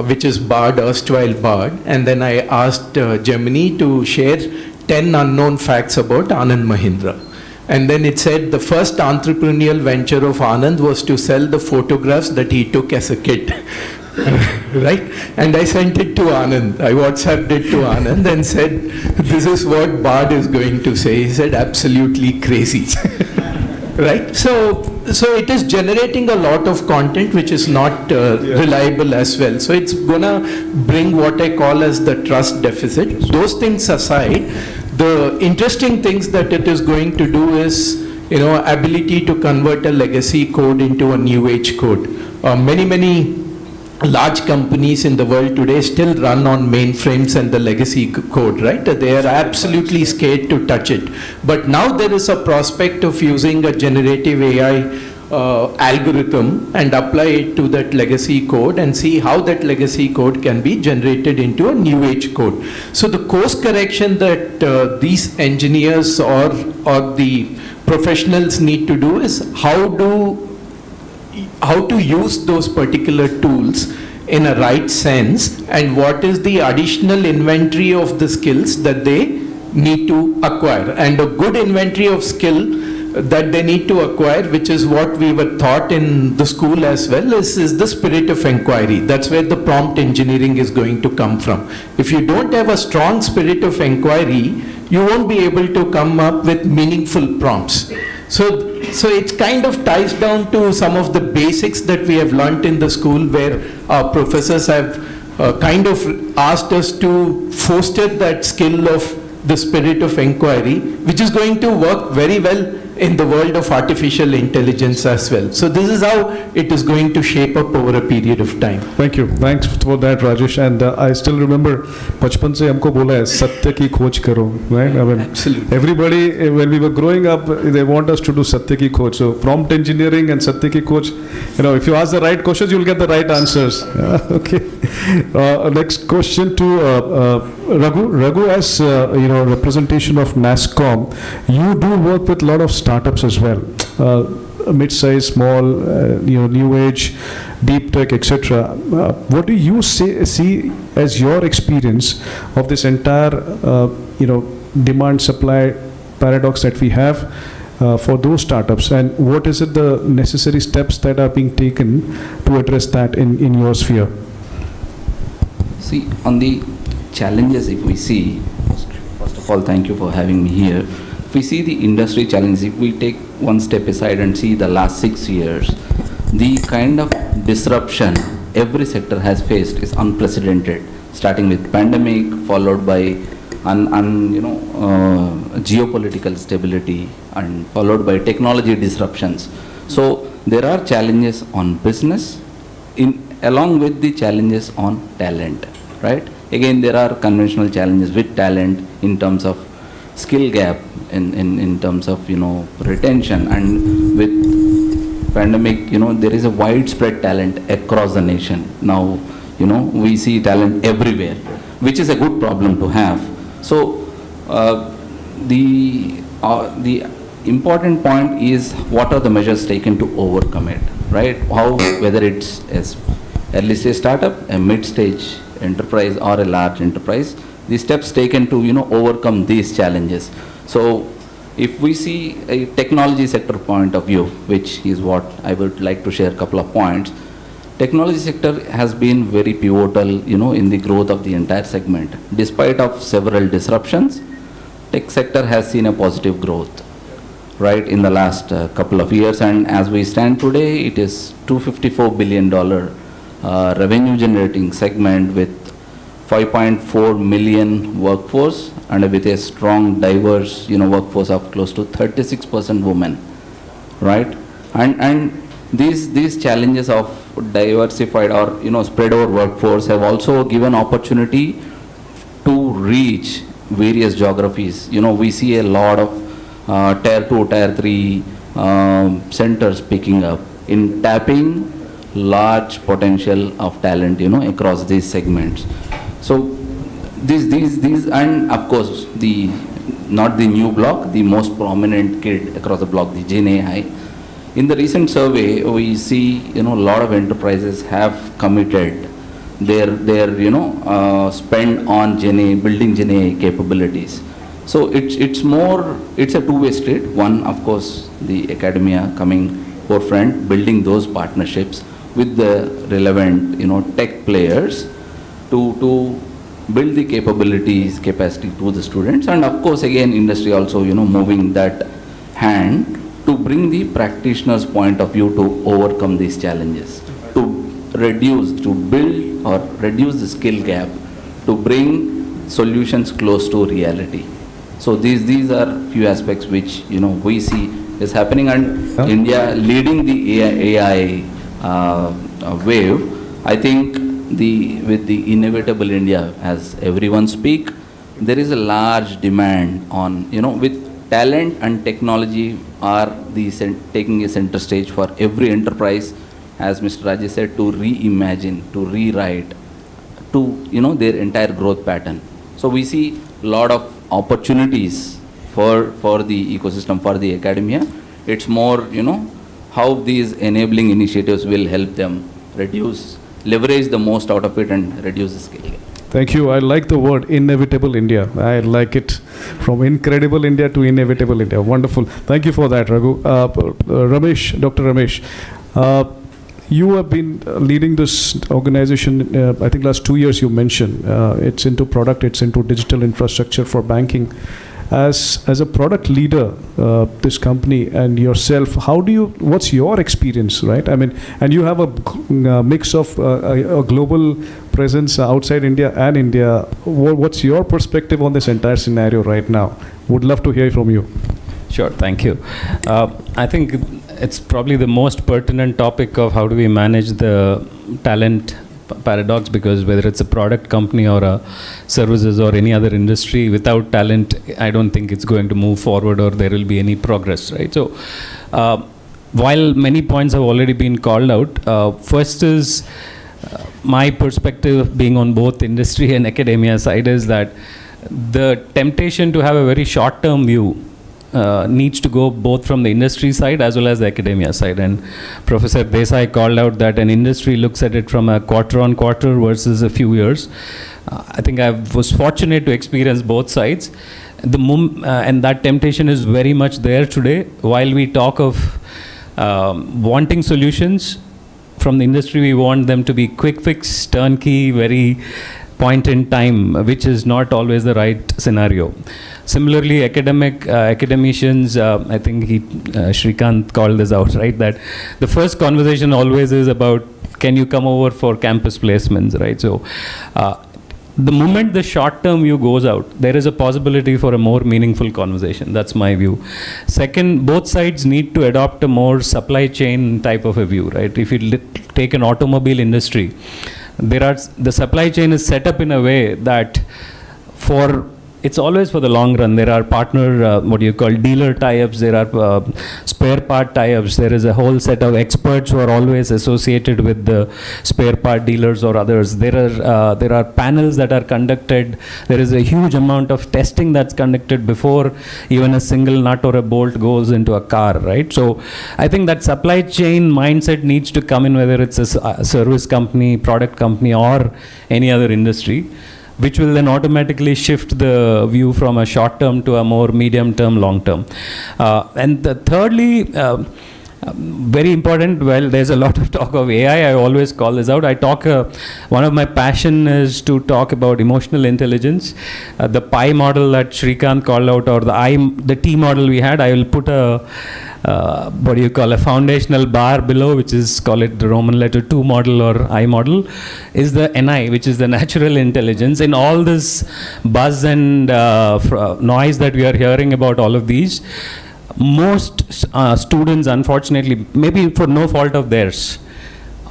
which is Bard, erstwhile Bard, and then I asked Gemini to share 10 unknown facts about Anand Mahindra. And then it said the first entrepreneurial venture of Anand was to sell the photographs that he took as a kid. Right? And I sent it to Anand. I WhatsApped it to Anand and said, this is what Bard is going to say. He said, absolutely crazy. Right? So it is generating a lot of content which is not reliable as well. So it's gonna bring what I call as the trust deficit. Those things aside, the interesting things that it is going to do is, ability to convert a legacy code into a new age code. Many large companies in the world today still run on mainframes and the legacy code, right? They are absolutely scared to touch it. But now there is a prospect of using a generative AI algorithm and apply it to that legacy code and see how that legacy code can be generated into a new age code. So the course correction that these engineers or the professionals need to do is how to use those particular tools in a right sense, and what is the additional inventory of the skills that they need to acquire. And a good inventory of skill that they need to acquire, which is what we were taught in the school as well, is the spirit of inquiry. That's where the prompt engineering is going to come from. If you don't have a strong spirit of inquiry, you won't be able to come up with meaningful prompts. So it kind of ties down to some of the basics that we have learnt in the school, where our professors have kind of asked us to foster that skill of the spirit of inquiry, which is going to work very well in the world of artificial intelligence as well. So this is how it is going to shape up over a period of time. Thank you. Thanks for that, Rajesh. And I still remember, बचपन से हमको बोला है सत्य की खोज करो, right? I mean, absolutely. Everybody, when we were growing up, they want us to do satya ki khoj. So prompt engineering and satya ki khoj, if you ask the right questions, you'll get the right answers. Okay. Next question to Raghu. Raghu, as representation of NASSCOM, you do work with a lot of startups as well, mid-size, small, new age, deep tech, etc. What do you see as your experience of this entire, demand-supply paradox that we have for those startups, and what is it the necessary steps that are being taken to address that in your sphere? See, on the challenges, if we see, first of all, thank you for having me here. If we see the industry challenges, if we take one step aside and see the last 6 years, the kind of disruption every sector has faced is unprecedented, starting with pandemic, followed by geopolitical stability, and followed by technology disruptions. So there are challenges on business along with the challenges on talent, right? Again, there are conventional challenges with talent in terms of skill gap, in terms of retention, and with pandemic, there is a widespread talent across the nation. Now, we see talent everywhere, which is a good problem to have. So the important point is what are the measures taken to overcome it, right? Whether it's as early stage startup, a mid stage enterprise or a large enterprise, the steps taken to, overcome these challenges. So if we see a technology sector point of view, which is what I would like to share a couple of points, technology sector has been very pivotal, in the growth of the entire segment. Despite of several disruptions, tech sector has seen a positive growth, right, in the last couple of years. And as we stand today, it is $254 billion revenue generating segment with 5.4 million workforce and with a strong, diverse, workforce of close to 36% women, right? And these challenges of diversified or spread over workforce have also given opportunity to reach various geographies. We see a lot of tier 2, tier 3 centers picking up in tapping large potential of talent, across these segments. So these and of course not the new block, the most prominent kid across the block, the Gen AI. In the recent survey, we see a lot of enterprises have committed their spend on Gen AI, building Gen AI capabilities. So it's a two-way street. One, of course, the academia coming forefront, building those partnerships with the relevant tech players to build the capacity to the students, and of course again industry also moving that hand to bring the practitioner's point of view to overcome these challenges, to build or reduce the skill gap, to bring solutions close to reality. So these are few aspects which we see is happening, and India leading the AI wave. I think with the inevitable India, as everyone speak, there is a large demand on, with talent and technology are taking a center stage for every enterprise, as Mr. Rajesh said, to reimagine, to rewrite, to, their entire growth pattern. So we see a lot of opportunities for the ecosystem, for the academia. It's more, how these enabling initiatives will help them leverage the most out of it and reduce the scale. Thank you. I like the word inevitable India. I like it. From incredible India to inevitable India. Wonderful. Thank you for that, Raghu. Ramesh, Dr. Ramesh, you have been leading this organization, I think last 2 years you mentioned. It's into product, it's into digital infrastructure for banking. As a product leader, this company and yourself, what's your experience, right? I mean, and you have a mix of a global presence outside India and India. What's your perspective on this entire scenario right now? Would love to hear from you. Sure, thank you. I think it's probably the most pertinent topic of how do we manage the talent paradox, because whether it's a product company or a services or any other industry, without talent, I don't think it's going to move forward or there will be any progress, right? So while many points have already been called out, first is my perspective being on both industry and academia side is that the temptation to have a very short-term view needs to go both from the industry side as well as the academia side. And Professor Desai called out that an industry looks at it from a quarter on quarter versus a few years. I think I was fortunate to experience both sides. And that temptation is very much there today. While we talk of wanting solutions from the industry, we want them to be quick fix, turnkey, very point in time, which is not always the right scenario. Similarly, academicians, I think Shrikant called this out, right? That the first conversation always is about, can you come over for campus placements, right? So the moment the short-term view goes out, there is a possibility for a more meaningful conversation. That's my view. Second, both sides need to adopt a more supply chain type of a view, right? If you take an automobile industry, the supply chain is set up in a way that for it's always for the long run. There are partner, what do you call, dealer tie-ups. There are spare part tie-ups. There is a whole set of experts who are always associated with the spare part dealers or others. There are panels that are conducted. There is a huge amount of testing that's conducted before even a single nut or a bolt goes into a car, right? So I think that supply chain mindset needs to come in, whether it's a service company, product company, or any other industry, which will then automatically shift the view from a short term to a more medium term, long term. Thirdly, very important, well, there's a lot of talk of AI. I always call this out. One of my passion is to talk about emotional intelligence. The PI model that Shrikant called out, or the T model we had, I will put a foundational bar below, which is, call it the Roman letter 2 model or I model, is the NI, which is the natural intelligence. In all this buzz and noise that we are hearing about all of these, most students, unfortunately, maybe for no fault of theirs,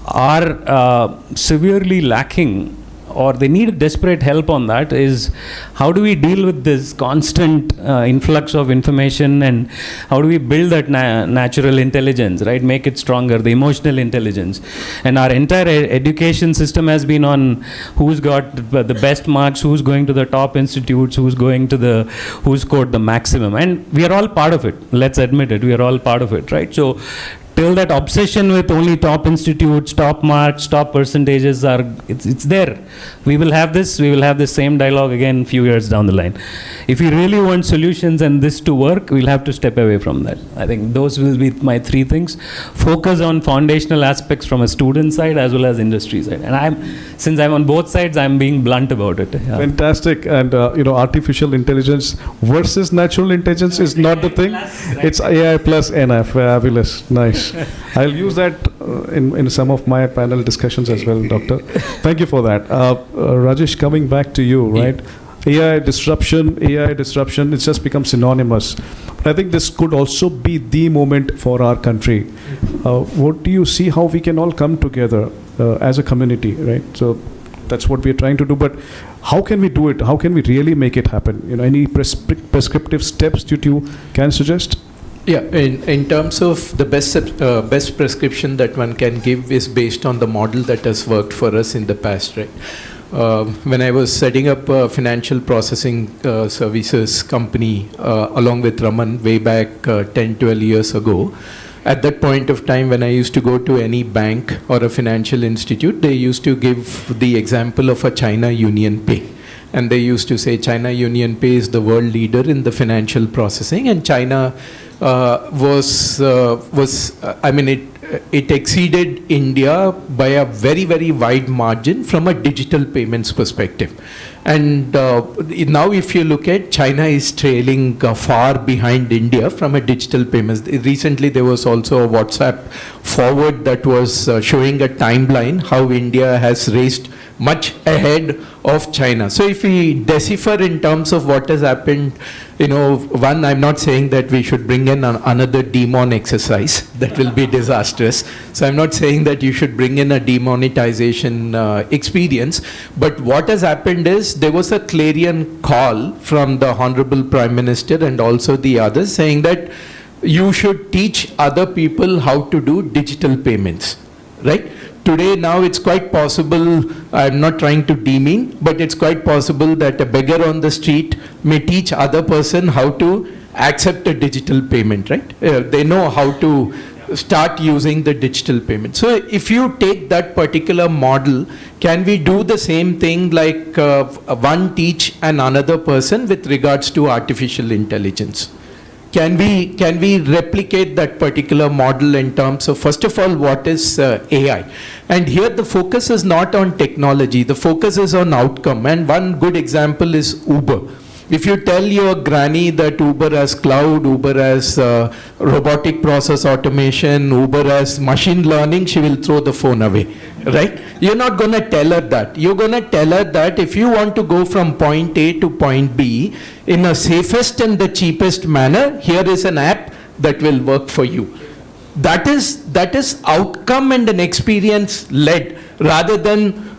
are severely lacking, or they need desperate help on that, is how do we deal with this constant influx of information, and how do we build that natural intelligence, right? Make it stronger, the emotional intelligence. And our entire education system has been on who's got the best marks, who's going to the top institutes, who's scored the maximum. And we are all part of it. Let's admit it. We are all part of it, right? So till that obsession with only top institutes, top marks, top percentages it's there. We will have this same dialogue again a few years down the line. If we really want solutions and this to work, we'll have to step away from that. I think those will be my 3 things. Focus on foundational aspects from a student side as well as industry side. And since I'm on both sides, I'm being blunt about it. Yeah. Fantastic. And artificial intelligence versus natural intelligence is not the thing. It's AI plus NI. Fabulous. Nice. I'll use that in some of my panel discussions as well, Doctor. Thank you for that. Rajesh, coming back to you, right? AI disruption, it's just become synonymous. But I think this could also be the moment for our country. What do you see how we can all come together as a community, right? So that's what we're trying to do. But how can we do it? How can we really make it happen? Any prescriptive steps that you can suggest? Yeah, in terms of the best prescription that one can give is based on the model that has worked for us in the past, right? When I was setting up a financial processing services company along with Raman way back 10, 12 years ago, at that point of time when I used to go to any bank or a financial institute, they used to give the example of a China Union Pay. And they used to say China Union Pay is the world leader in the financial processing, and China it exceeded India by a very, very wide margin from a digital payments perspective. And now if you look at, China is trailing far behind India from a digital payments. Recently there was also a WhatsApp forward that was showing a timeline how India has raced much ahead of China. So if we decipher in terms of what has happened, one, I'm not saying that we should bring in another demon exercise. That will be disastrous. So I'm not saying that you should bring in a demonetization experience. But what has happened is there was a clarion call from the Honorable Prime Minister and also the others saying that you should teach other people how to do digital payments, right? Today, now it's quite possible, I'm not trying to demean, but it's quite possible that a beggar on the street may teach other person how to accept a digital payment, right? They know how to start using the digital payment. So if you take that particular model, can we do the same thing like one teach and another person with regards to artificial intelligence? Can we replicate that particular model in terms of, first of all, what is AI? And here the focus is not on technology, the focus is on outcome. And one good example is Uber. If you tell your granny that Uber has cloud, Uber has robotic process automation, Uber has machine learning, she will throw the phone away, right? You're not going to tell her that. You're going to tell her that if you want to go from point A to point B in a safest and the cheapest manner, here is an app that will work for you. That is outcome and an experience led rather than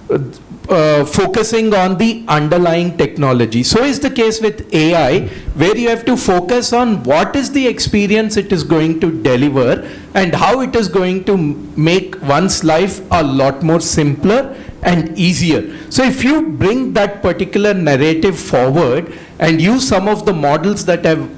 focusing on the underlying technology. So is the case with AI, where you have to focus on what is the experience it is going to deliver and how it is going to make one's life a lot more simpler and easier. So if you bring that particular narrative forward and use some of the models that have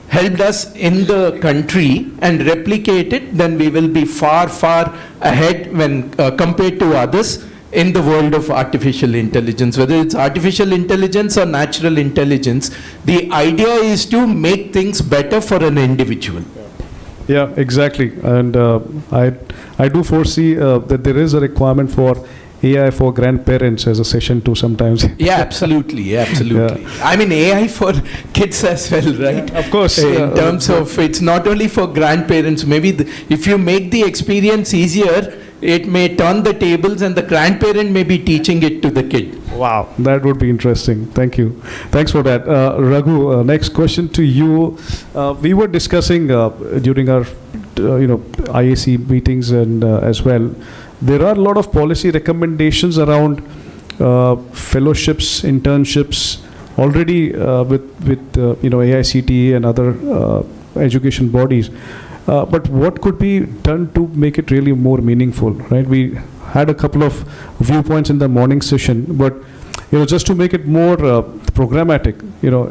helped us in the country and replicate it, then we will be far, far ahead when compared to others in the world of artificial intelligence. Whether it's artificial intelligence or natural intelligence, the idea is to make things better for an individual. Yeah, exactly. And I do foresee that there is a requirement for AI for grandparents as a session too sometimes. Yeah, absolutely, absolutely. Yeah. I mean, AI for kids as well, right? Yeah, of course. In terms of, it's not only for grandparents. Maybe if you make the experience easier, it may turn the tables and the grandparent may be teaching it to the kid. Wow, that would be interesting. Thank you. Thanks for that. Raghu, next question to you. We were discussing during our IAC meetings and as well, there are a lot of policy recommendations around fellowships, internships already with AICTE and other education bodies. But what could be done to make it really more meaningful, right? We had a couple of viewpoints in the morning session, but just to make it more programmatic,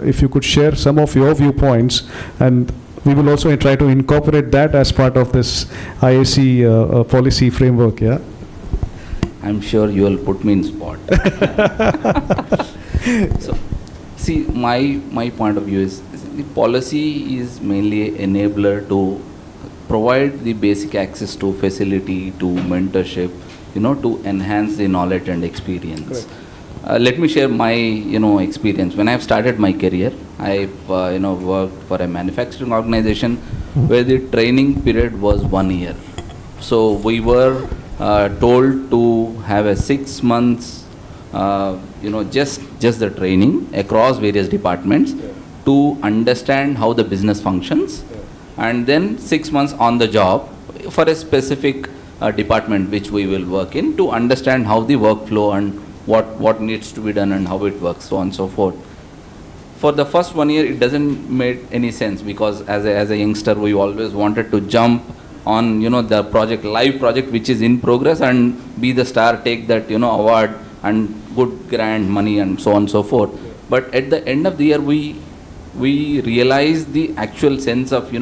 if you could share some of your viewpoints, and we will also try to incorporate that as part of this IAC policy framework. Yeah, I'm sure you will put me in spot. So, see, my point of view is the policy is mainly enabler to provide the basic access to facility, to mentorship, to enhance the knowledge and experience. Let me share my experience. When I've started my career, I've worked for a manufacturing organization where the training period was 1 year. So we were told to have a 6 months just the training across various departments to understand how the business functions, and then 6 months on the job for a specific department which we will work in, to understand how the workflow and what needs to be done and how it works, so on and so forth. For the first 1 year, it doesn't make any sense, because as a youngster, we always wanted to jump on the live project which is in progress and be the star, take that award and good grand money and so on and so forth. But at the end of the year, we realize the actual sense of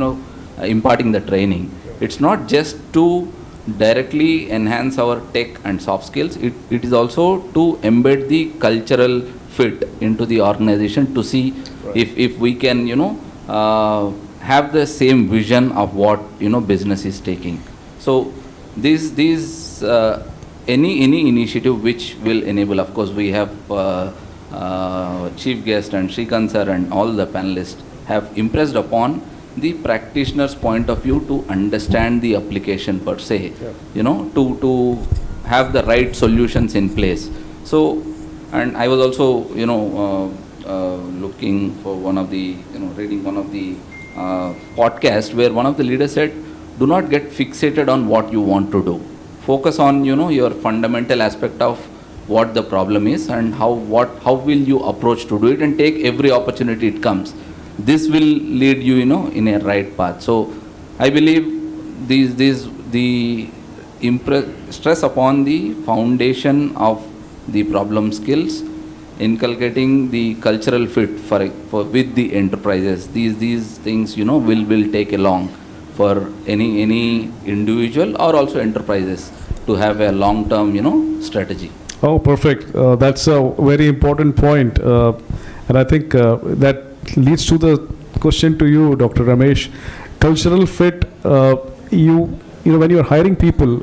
imparting the training. It's not just to directly enhance our tech and soft skills, it is also to embed the cultural fit into the organization, to see if we can have the same vision of what business is taking. So these any initiative which will enable, of course we have chief guest and Shrikant sir and all the panelists have impressed upon the practitioner's point of view to understand the application per se, to have the right solutions in place. So, and I was also looking for reading one of the podcast where one of the leaders said, do not get fixated on what you want to do. Focus on your fundamental aspect of what the problem is and how will you approach to do it, and take every opportunity it comes. This will lead you in a right path. So I believe the stress upon the foundation of the problem skills, inculcating the cultural fit for with the enterprises. These things will take along for any individual or also enterprises to have a long-term strategy. Oh, perfect. That's a very important point, and I think that leads to the question to you, Dr. Ramesh. Cultural fit. When you're hiring people,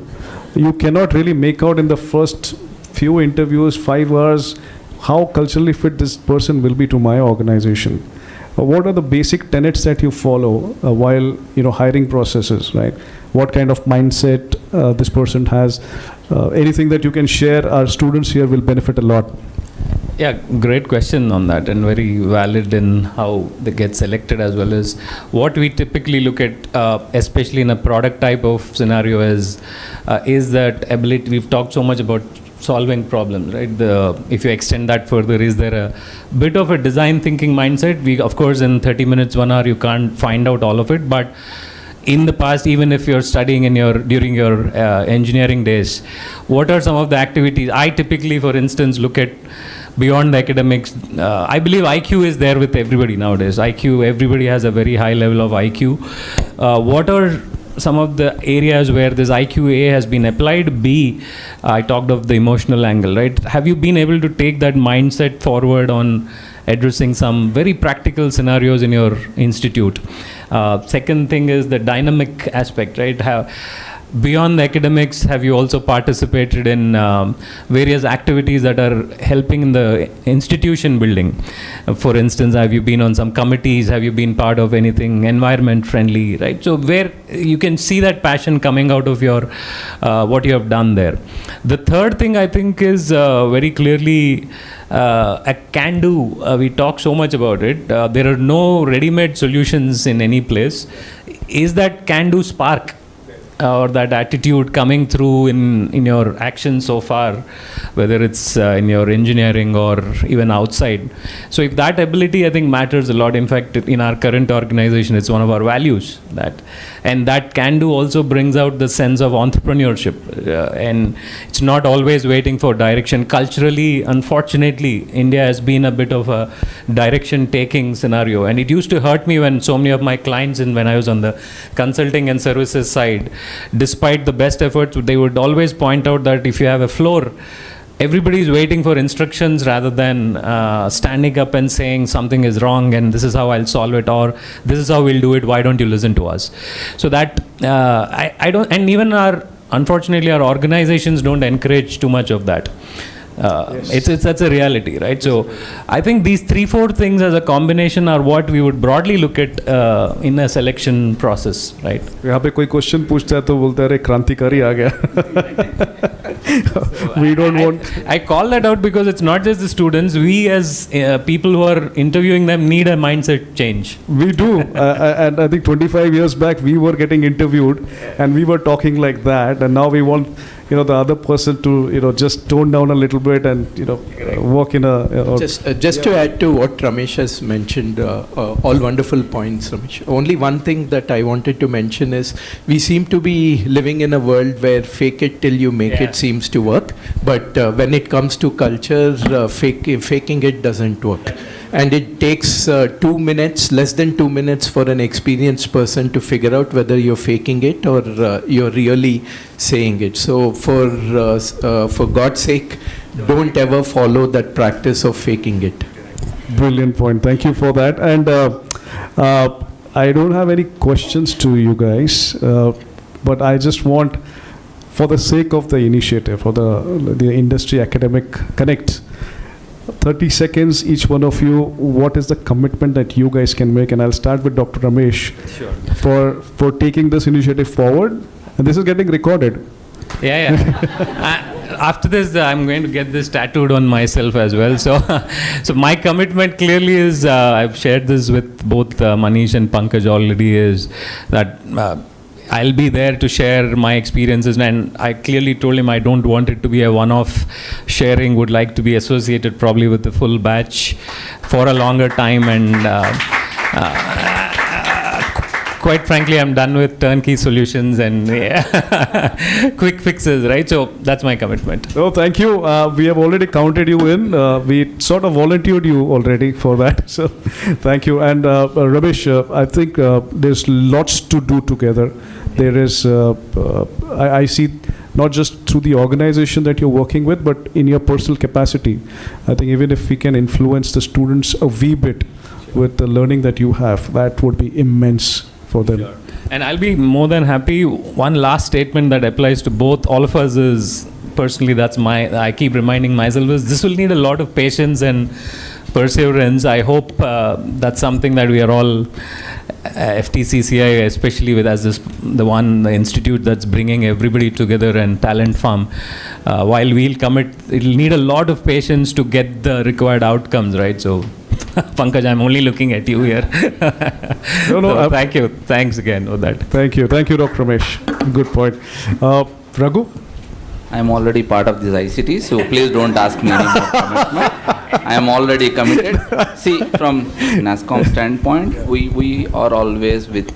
you cannot really make out in the first few interviews, 5 hours, how culturally fit this person will be to my organization. What are the basic tenets that you follow while hiring processes, right? What kind of mindset this person has? Anything that you can share, our students here will benefit a lot. Yeah, great question on that, and very valid in how they get selected, as well as what we typically look at, especially in a product type of scenario, is that ability. We've talked so much about solving problems, right? If you extend that further, is there a bit of a design thinking mindset? We, of course, in 30 minutes, 1 hour, you can't find out all of it, but in the past, even if you're studying during your engineering days, what are some of the activities? I typically, for instance, look at beyond the academics. I believe IQ is there with everybody nowadays. Everybody has a very high level of IQ. What are some of the areas where this IQA has been applied? B, I talked of the emotional angle, right? Have you been able to take that mindset forward on addressing some very practical scenarios in your institute? Second thing is the dynamic aspect, right? Beyond the academics, have you also participated in various activities that are helping in the institution building? For instance, have you been on some committees? Have you been part of anything environment friendly, right? So where you can see that passion coming out of your what you have done there. The third thing I think is very clearly a can-do. We talk so much about it. There are no ready-made solutions in any place. Is that can-do spark or that attitude coming through in your action so far, whether it's in your engineering or even outside? So if that ability, I think, matters a lot. In fact, in our current organization, it's one of our values, and that can do also brings out the sense of entrepreneurship, and it's not always waiting for direction. Culturally, unfortunately, India has been a bit of a direction taking scenario, and it used to hurt me when so many of my clients, and when I was on the consulting and services side, despite the best efforts, they would always point out that if you have a floor, everybody is waiting for instructions rather than standing up and saying something is wrong and this is how I'll solve it, or this is how we'll do it, why don't you listen to us? So that I don't, and even unfortunately our organizations don't encourage too much of that. That's a reality, right? So I think these 3-4 things as a combination are what we would broadly look at in a selection process, right? यहाँ पे कोई question पूछता है तो बोलता है अरे क्रांतिकारी आ गया. We don't want. I call that out because it's not just the students. We as people who are interviewing them need a mindset change. We do, and I think 25 years back we were getting interviewed, and we were talking like that, and now we want the other person to just tone down a little bit and work in a just to add to what Ramesh has mentioned, all wonderful points, Ramesh. Only one thing that I wanted to mention is we seem to be living in a world where fake it till you make it seems to work, but when it comes to culture, faking it doesn't work. And it takes 2 minutes, less than 2 minutes, for an experienced person to figure out whether you're faking it or you're really saying it. So for God's sake, don't ever follow that practice of faking it. Brilliant point. Thank you for that. And I don't have any questions to you guys, but I just want, for the sake of the initiative, for the industry academic connect, 30 seconds, each one of you, what is the commitment that you guys can make? And I'll start with Dr. Ramesh. Sure. For taking this initiative forward. And this is getting recorded. Yeah. After this, I'm going to get this tattooed on myself as well. So my commitment clearly is, I've shared this with both Manish and Pankaj already, is that I'll be there to share my experiences, and I clearly told him I don't want it to be a one-off sharing, would like to be associated probably with the full batch for a longer time, and quite frankly I'm done with turnkey solutions and quick fixes, right? So that's my commitment. Oh, thank you. We have already counted you in. We sort of volunteered you already for that, so thank you. And Ramesh, I think there's lots to do together. There is, I see, not just through the organization that you're working with, but in your personal capacity. I think even if we can influence the students a wee bit with the learning that you have, that would be immense for them. Sure. And I'll be more than happy. One last statement that applies to both all of us is, personally, I keep reminding myself, is this will need a lot of patience and perseverance. I hope that's something that we are all, FTCCI especially, with as the institute that's bringing everybody together, and talent farm, while we'll commit, it'll need a lot of patience to get the required outcomes, right? So Pankaj, I'm only looking at you here. No, thank you. Thanks again for that. Thank you, Dr. Ramesh. Good point. Raghu? I am already part of this ICT, so please don't ask me any more commitment. I am already committed. See, from NASCOM standpoint, we are always with,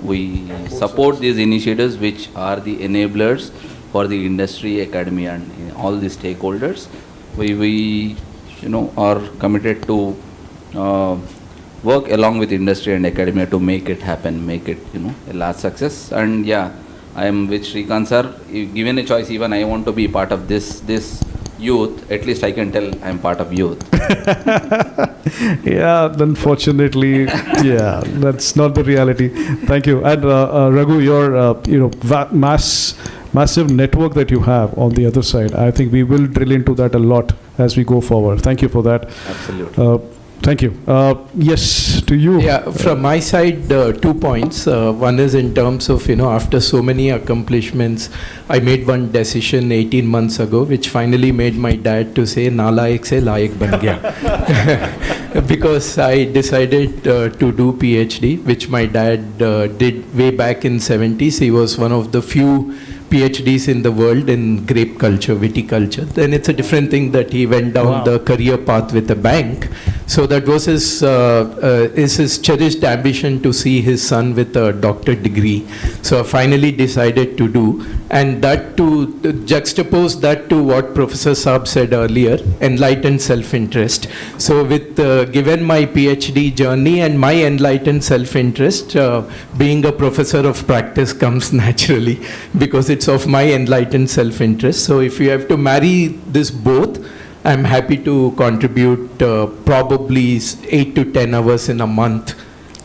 we support these initiatives which are the enablers for the industry, academia, and all the stakeholders. We are committed to work along with industry and academia to make it happen, make it, a large success. And yeah, I am with Srikanth sir. If given a choice, even I want to be part of this youth. At least I can tell I am part of youth. Yeah, unfortunately, yeah, that's not the reality. Thank you. And Raghu, your massive network that you have on the other side, I think we will drill into that a lot as we go forward. Thank you for that. Absolutely. Thank you. Yes, to you. Yeah, from my side, 2 points. One is in terms of, after so many accomplishments, I made one decision 18 months ago, which finally made my dad to say, "Nalayak se layak ban gaya." Because I decided to do PhD, which my dad did way back in 70s. He was one of the few PhDs in the world in grape culture, viticulture. Then it's a different thing that he went down the career path with a bank. So that was his cherished ambition to see his son with a doctorate degree. So I finally decided to do, and that to juxtapose that to what Professor Saab said earlier, enlightened self-interest. So with given my PhD journey and my enlightened self-interest, being a professor of practice comes naturally because it's of my enlightened self-interest. So if you have to marry this both, I'm happy to contribute probably 8 to 10 hours in a month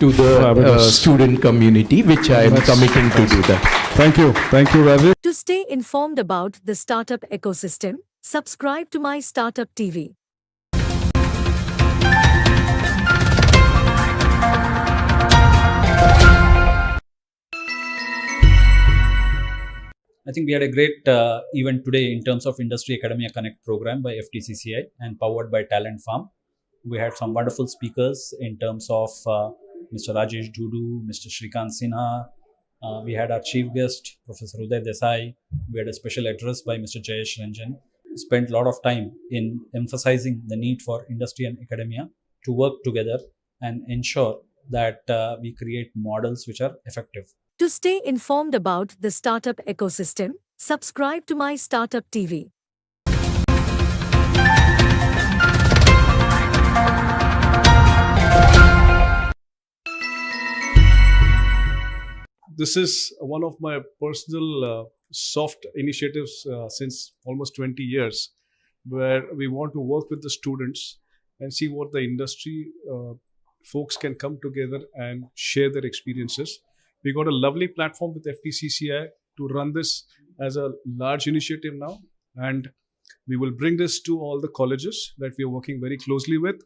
to the student community, which I am committing to do that. Thank you. Thank you, Ravi. To stay informed about the startup ecosystem, subscribe to My Startup TV. I think we had a great event today in terms of Industry Academia Connect program by FTCCI and powered by Talent Farm. We had some wonderful speakers in terms of Mr. Rajesh Dudu, Mr. Srikanth Sinha. We had our chief guest, Professor Uday Desai. We had a special address by Mr. Jayesh Ranjan. We spent a lot of time in emphasizing the need for industry and academia to work together and ensure that we create models which are effective. To stay informed about the startup ecosystem, subscribe to My Startup TV. This is one of my personal soft initiatives since almost 20 years, where we want to work with the students and see what the industry folks can come together and share their experiences. We got a lovely platform with FTCCI to run this as a large initiative now, and we will bring this to all the colleges that we are working very closely with.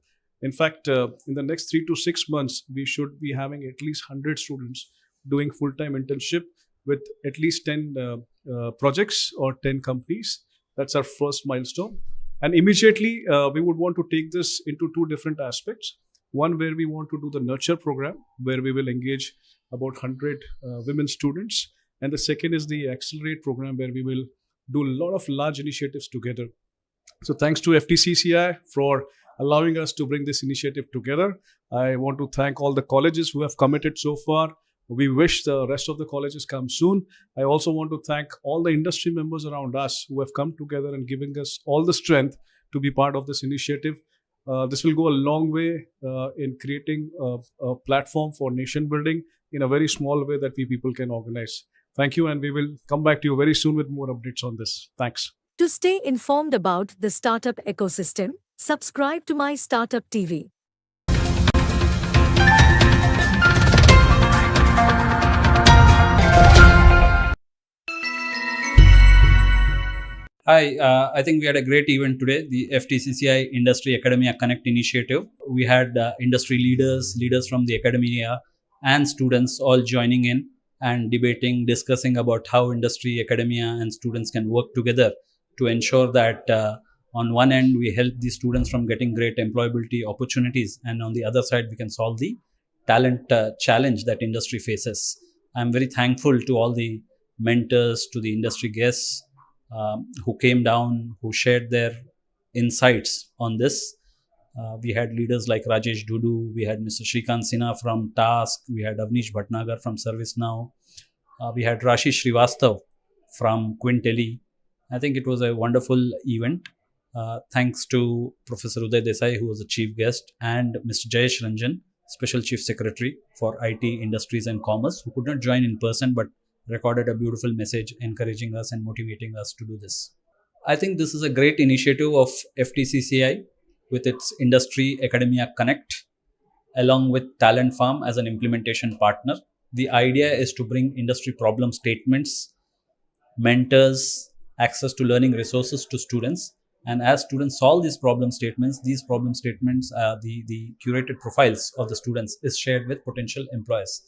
In fact, in the next 3 to 6 months, we should be having at least 100 students doing full-time internship with at least 10 projects or 10 companies. That's our first milestone. And immediately, we would want to take this into 2 different aspects. One where we want to do the nurture program, where we will engage about 100 women students. And the second is the accelerate program, where we will do a lot of large initiatives together. So thanks to FTCCI for allowing us to bring this initiative together. I want to thank all the colleges who have committed so far. We wish the rest of the colleges come soon. I also want to thank all the industry members around us who have come together and giving us all the strength to be part of this initiative. This will go a long way in creating a platform for nation building in a very small way that we people can organize. Thank you, and we will come back to you very soon with more updates on this. Thanks. To stay informed about the startup ecosystem, subscribe to My Startup TV. Hi, I think we had a great event today, the FTCCI Industry Academia Connect initiative. We had industry leaders from the academia and students all joining in and debating, discussing about how industry, academia and students can work together to ensure that on one end we help the students from getting great employability opportunities, and on the other side we can solve the talent challenge that industry faces. I'm very thankful to all the mentors, to the industry guests, who came down, who shared their insights on this. We had leaders like Rajesh Dudu, we had Mr. Shrikant Sinha from Task, we had Avnish Bhatnagar from ServiceNow, we had Rashi Srivastav from Quintelli. I think it was a wonderful event. Thanks to Professor Uday Desai, who was the chief guest, and Mr. Jayesh Ranjan, Special Chief Secretary for IT, Industries and Commerce, who could not join in person but recorded a beautiful message encouraging us and motivating us to do this. I think this is a great initiative of FTCCI with its Industry Academia Connect, along with Talent Farm as an implementation partner. The idea is to bring industry problem statements, mentors, access to learning resources to students. And as students solve these problem statements, the curated profiles of the students is shared with potential employers.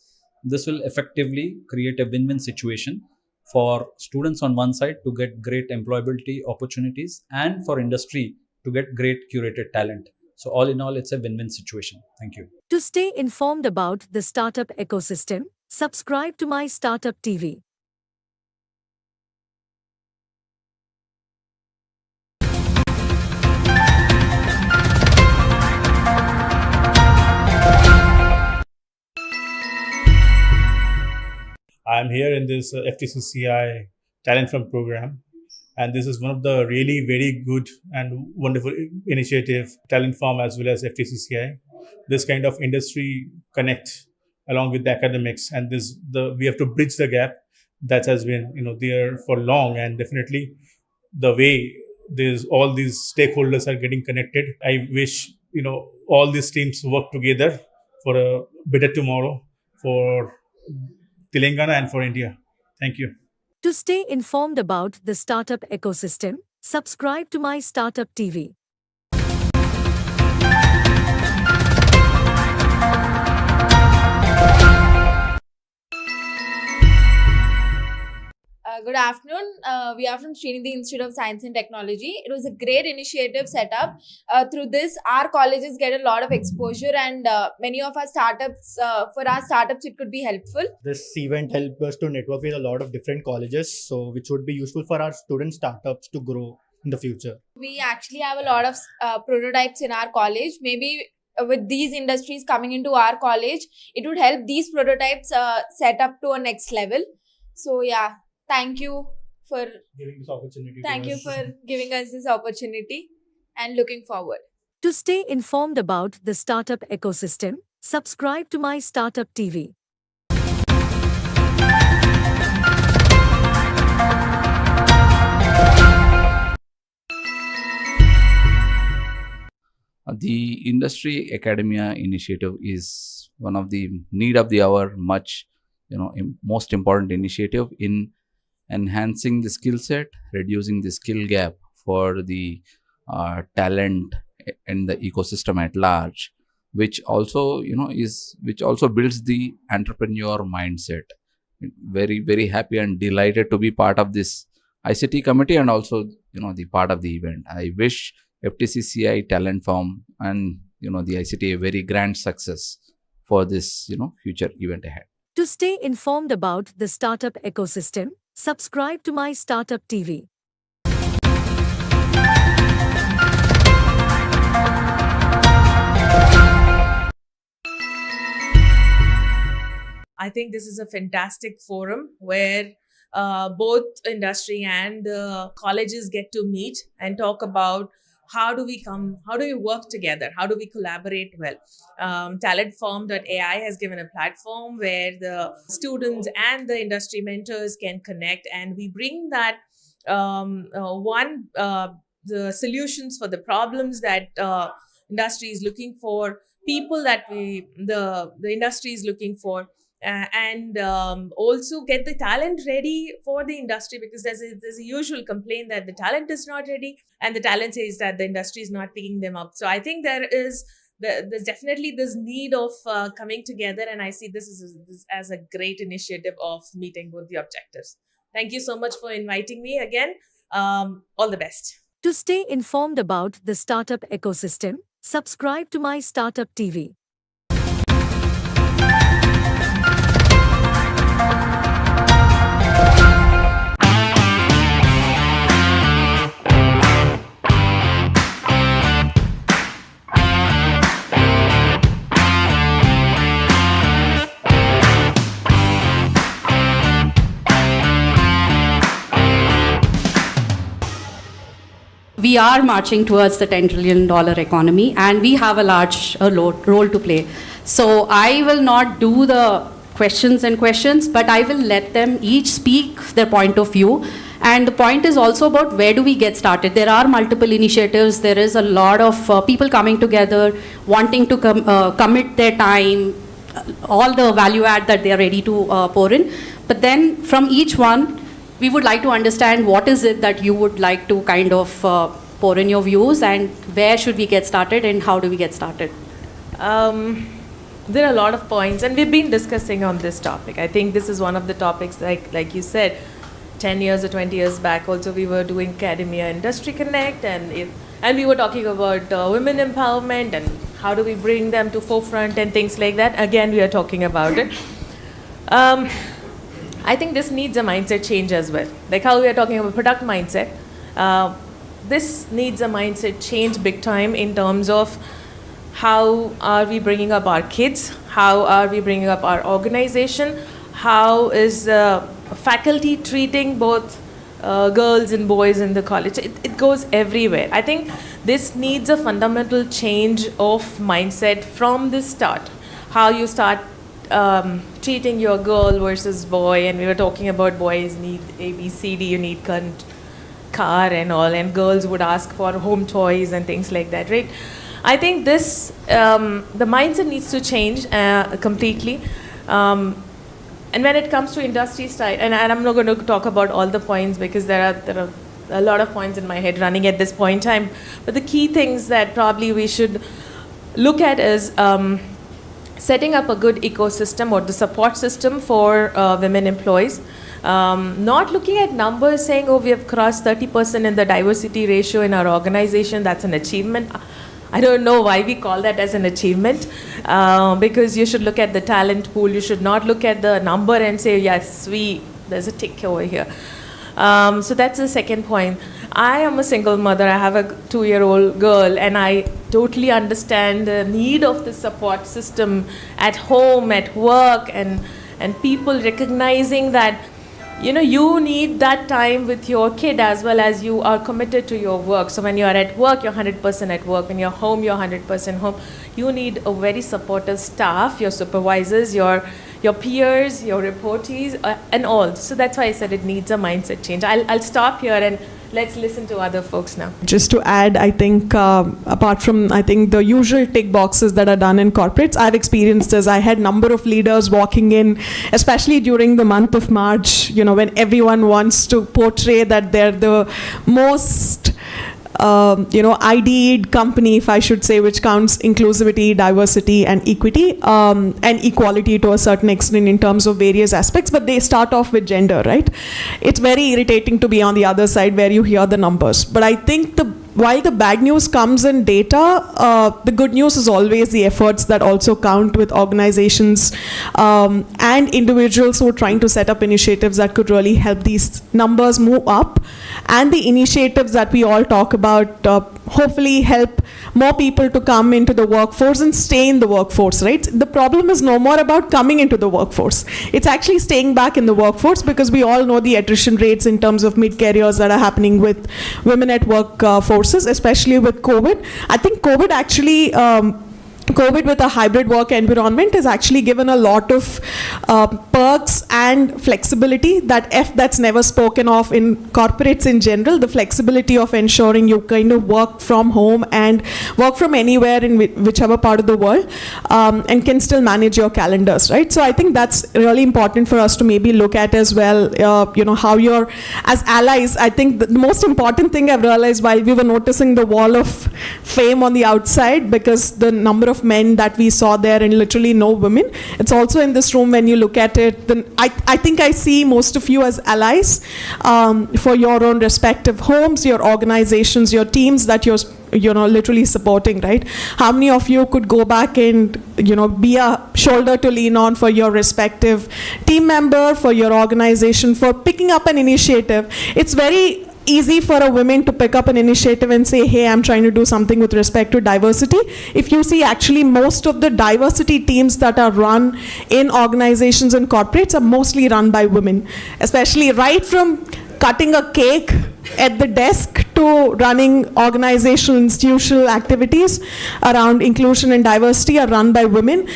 This will effectively create a win-win situation for students on one side to get great employability opportunities and for industry to get great curated talent. So all in all, it's a win-win situation. Thank you. To stay informed about the startup ecosystem, subscribe to My Startup TV. I'm here in this FTCCI Talent Farm program, and this is one of the really very good and wonderful initiative, Talent Farm as well as FTCCI. This kind of industry connect along with the academics, and we have to bridge the gap that has been there for long, and definitely the way all these stakeholders are getting connected. I wish all these teams work together for a better tomorrow for Telangana and for India. Thank you. To stay informed about the startup ecosystem, subscribe to My Startup TV. Good afternoon. We are from Srinidhi Institute of Science and Technology. It was a great initiative set up. Through this, our colleges get a lot of exposure, and many of our startups, for our startups, it could be helpful. This event helped us to network with a lot of different colleges, so which would be useful for our student startups to grow in the future. We actually have a lot of prototypes in our college. Maybe with these industries coming into our college, it would help these prototypes set up to a next level. So yeah. Thank you for giving this opportunity. Thank you for giving us this opportunity and looking forward. To stay informed about the startup ecosystem, subscribe to My Startup TV. The Industry Academia initiative is one of the need of the hour, much most important initiative in enhancing the skill set, reducing the skill gap for the talent in the ecosystem at large, which also which also builds the entrepreneur mindset. Very, very happy and delighted to be part of this ICT committee and also the part of the event. I wish FTCCI Talent Farm and the ICT a very grand success for this future event ahead. To stay informed about the startup ecosystem, subscribe to My Startup TV. I think this is a fantastic forum where both industry and colleges get to meet and talk about how do we work together? How do we collaborate well? Talentform.ai has given a platform where the students and the industry mentors can connect, and we bring that the solutions for the problems that industry is looking for, people that the industry is looking for, and also get the talent ready for the industry, because there's a usual complaint that the talent is not ready and the talent says that the industry is not picking them up. So I think there's definitely this need of coming together, and I see this as a great initiative of meeting both the objectives. Thank you so much for inviting me again. All the best. To stay informed about the startup ecosystem, subscribe to My Startup TV. we are marching towards the $10 trillion economy, and we have a large role to play. So I will not do the questions, but I will let them each speak their point of view. And the point is also about where do we get started. There are multiple initiatives. There is a lot of people coming together, wanting to commit their time, all the value add that they are ready to pour in. But then from each one, we would like to understand what is it that you would like to kind of pour in your views, and where should we get started and how do we get started? There are a lot of points, and we've been discussing on this topic. I think this is one of the topics, like you said, 10 years or 20 years back also we were doing Academia Industry Connect, and we were talking about women empowerment and how do we bring them to forefront and things like that. Again, we are talking about it. I think this needs a mindset change as well. Like how we are talking about product mindset, this needs a mindset change big time in terms of how are we bringing up our kids, how are we bringing up our organization, how is faculty treating both girls and boys in the college. It goes everywhere. I think this needs a fundamental change of mindset from the start. How you start treating your girl versus boy, and we were talking about boys need A, B, C, D, you need car and all, and girls would ask for home toys and things like that, right? I think this, the mindset needs to change completely. And when it comes to industry style, and I'm not going to talk about all the points because there are a lot of points in my head running at this point in time, but the key things that probably we should look at is setting up a good ecosystem or the support system for women employees. Not looking at numbers saying, oh, we have crossed 30% in the diversity ratio in our organization, that's an achievement. I don't know why we call that as an achievement, because you should look at the talent pool. You should not look at the number and say, yes, there's a tick over here. So that's the second point. I am a single mother. I have a 2-year-old girl, and I totally understand the need of the support system at home, at work, and people recognizing that, you know, you need that time with your kid as well as you are committed to your work. So when you are at work, you're 100% at work. When you're home, you're 100% home. You need a very supportive staff, your supervisors, your peers, your reportees, and all. So that's why I said it needs a mindset change. I'll stop here and let's listen to other folks now. Just to add, I think apart from, I think the usual tick boxes that are done in corporates, I've experienced this. I had number of leaders walking in, especially during the month of March, you know, when everyone wants to portray that they're the most ID'd company, if I should say, which counts inclusivity, diversity, and equity, and equality to a certain extent in terms of various aspects, but they start off with gender, right? It's very irritating to be on the other side where you hear the numbers. But I think while the bad news comes in data, the good news is always the efforts that also count with organizations and individuals who are trying to set up initiatives that could really help these numbers move up, and the initiatives that we all talk about hopefully help more people to come into the workforce and stay in the workforce, right? The problem is no more about coming into the workforce. It's actually staying back in the workforce, because we all know the attrition rates in terms of mid-careers that are happening with women at work forces, especially with COVID. I think COVID actually COVID with a hybrid work environment has actually given a lot of perks and flexibility that's never spoken of in corporates in general, the flexibility of ensuring you kind of work from home and work from anywhere in whichever part of the world, and can still manage your calendars, right? So I think that's really important for us to maybe look at as well, how you're, as allies, I think the most important thing I've realized while we were noticing the wall of fame on the outside, because the number of men that we saw there and literally no women, it's also in this room when you look at it, then I think I see most of you as allies for your own respective homes, your organizations, your teams that you're literally supporting, right? How many of you could go back and be a shoulder to lean on for your respective team member, for your organization, for picking up an initiative? It's very easy for a woman to pick up an initiative and say, hey, I'm trying to do something with respect to diversity. If you see, actually most of the diversity teams that are run in organizations and corporates are mostly run by women, especially right from cutting a cake at the desk to running organizational, institutional activities around inclusion and diversity are run by women,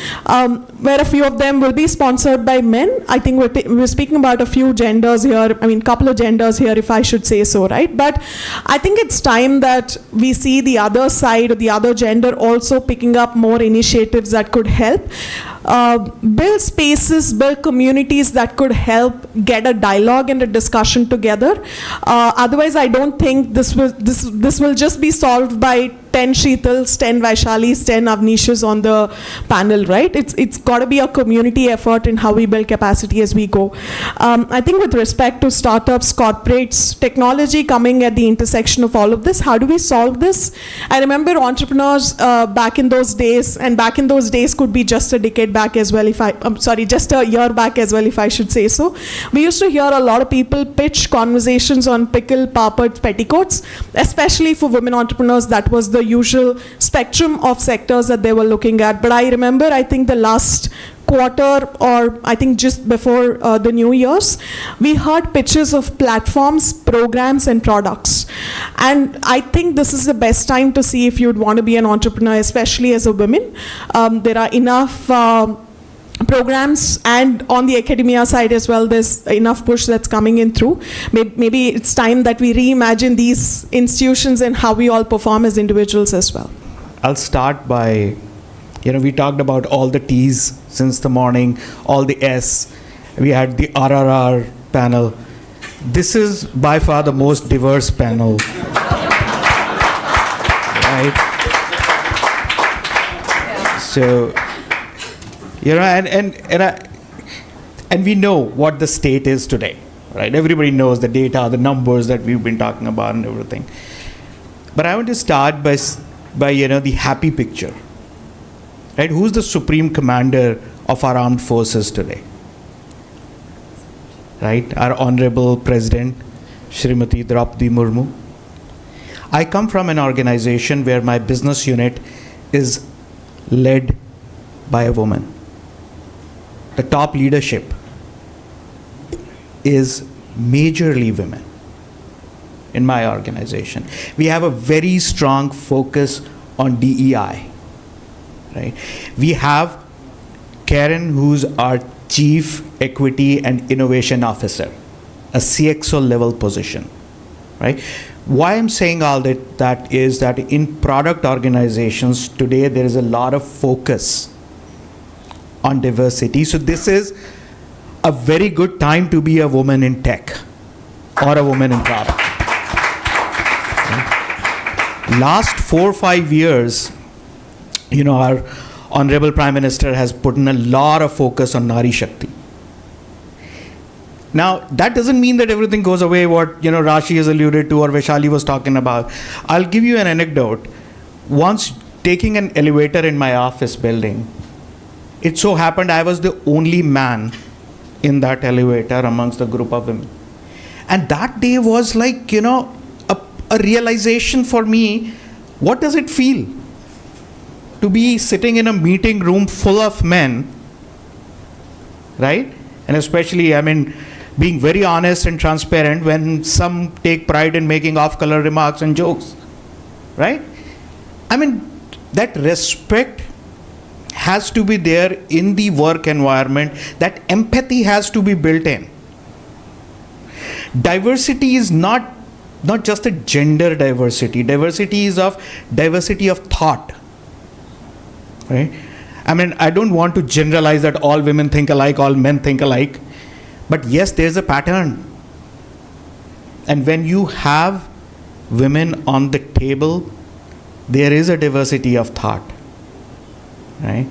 where a few of them will be sponsored by men. I think we're speaking about a few genders here, I mean, couple of genders here, if I should say so, right? But I think it's time that we see the other side, or the other gender, also picking up more initiatives that could help. Build spaces, build communities that could help get a dialogue and a discussion together. Otherwise, I don't think this will just be solved by 10 Sheetals, 10 Vaishalis, 10 Avnishas on the panel, right? It's got to be a community effort in how we build capacity as we go. I think with respect to startups, corporates, technology coming at the intersection of all of this, how do we solve this? I remember entrepreneurs back in those days, and back in those days could be just a decade back as well, just a year back as well, if I should say so. We used to hear a lot of people pitch conversations on pickle, papad, petticoats, especially for women entrepreneurs. That was the usual spectrum of sectors that they were looking at. But I remember, I think the last quarter, or I think just before the New Year's, we heard pitches of platforms, programs, and products. And I think this is the best time to see if you'd want to be an entrepreneur, especially as a woman. There are enough programs, and on the academia side as well, there's enough push that's coming in through. Maybe it's time that we reimagine these institutions and how we all perform as individuals as well. I'll start by, we talked about all the T's since the morning, all the S. We had the RRR panel. This is by far the most diverse panel. Right? So, and we know what the state is today, right? Everybody knows the data, the numbers that we've been talking about and everything. But I want to start by the happy picture, right? Who's the supreme commander of our armed forces today? Right? Our Honorable President, Shrimati Draupadi Murmu. I come from an organization where my business unit is led by a woman. The top leadership is majorly women in my organization. We have a very strong focus on DEI, right? We have Karen, who's our Chief Equity and Innovation Officer, a CXO level position, right? Why I'm saying all that is that in product organizations today, there is a lot of focus on diversity. So this is a very good time to be a woman in tech or a woman in product. Last 4 or 5 years, our Honorable Prime Minister has put in a lot of focus on Nari Shakti. Now, that doesn't mean that everything goes away, what Rashi has alluded to or Vaishali was talking about. I'll give you an anecdote. Once taking an elevator in my office building, it so happened I was the only man in that elevator amongst the group of women. And that day was like, a realization for me, what does it feel to be sitting in a meeting room full of men, right? And especially, being very honest and transparent when some take pride in making off-color remarks and jokes, right? That respect has to be there in the work environment. That empathy has to be built in. Diversity is not just a gender diversity. Diversity is of diversity of thought, right? I don't want to generalize that all women think alike, all men think alike. But yes, there's a pattern. And when you have women on the table, there is a diversity of thought, right?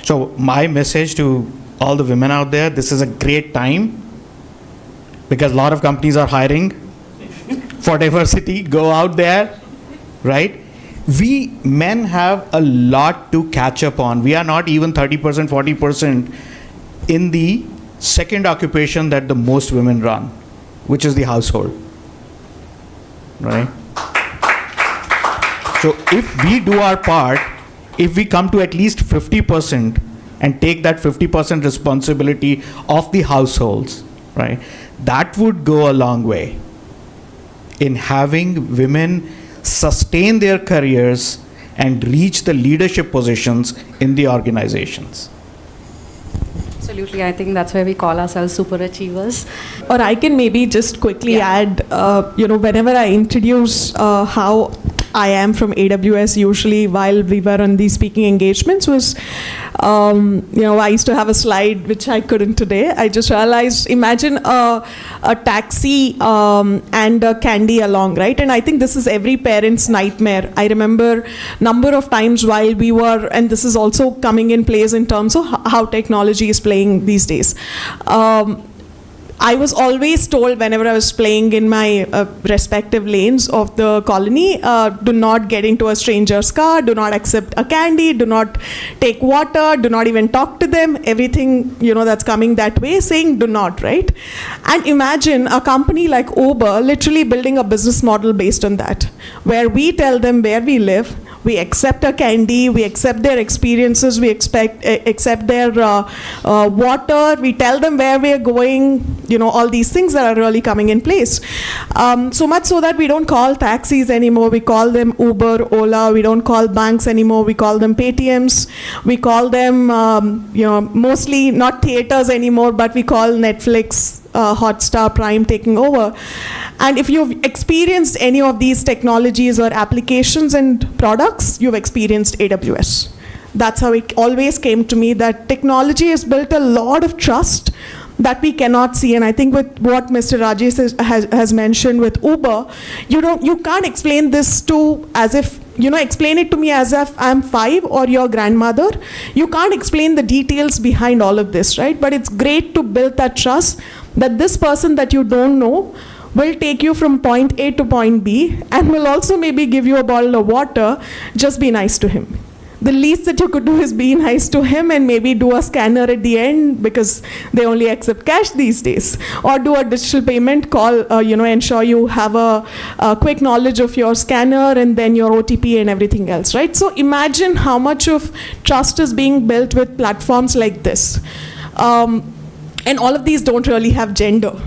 So my message to all the women out there, this is a great time because a lot of companies are hiring for diversity. Go out there, right? We men have a lot to catch up on. We are not even 30%, 40% in the second occupation that the most women run, which is the household, right? So if we do our part, if we come to at least 50% and take that 50% responsibility of the households, right, that would go a long way. in having women sustain their careers and reach the leadership positions in the organizations. Absolutely, I think that's where we call ourselves super achievers. Or I can maybe just quickly add, whenever I introduce how I am from AWS, usually while we were on these speaking engagements, was, I used to have a slide which I couldn't today. I just realized, imagine a taxi and a candy along, right? And I think this is every parent's nightmare. I remember number of times while we were, and this is also coming in place in terms of how technology is playing these days. I was always told whenever I was playing in my respective lanes of the colony, do not get into a stranger's car, do not accept a candy, do not take water, do not even talk to them, everything, that's coming that way, saying do not, right? And imagine a company like Uber literally building a business model based on that, where we tell them where we live, we accept a candy, we accept their experiences, we accept their water, we tell them where we are going, all these things that are really coming in place. So much so that we don't call taxis anymore, we call them Uber, Ola, we don't call banks anymore, we call them Paytms, we call them, mostly not theaters anymore, but we call Netflix, Hotstar, Prime taking over. And if you've experienced any of these technologies or applications and products, you've experienced AWS. That's how it always came to me, that technology has built a lot of trust that we cannot see. And I think with what Mr. Rajesh has mentioned with Uber, you can't explain this to as if, explain it to me as if I'm 5 or your grandmother. You can't explain the details behind all of this, right? But it's great to build that trust that this person that you don't know will take you from point A to point B and will also maybe give you a bottle of water. Just be nice to him. The least that you could do is be nice to him and maybe do a scanner at the end, because they only accept cash these days, or do a digital payment, call, ensure you have a quick knowledge of your scanner and then your OTP and everything else, right? So imagine how much of trust is being built with platforms like this. And all of these don't really have gender.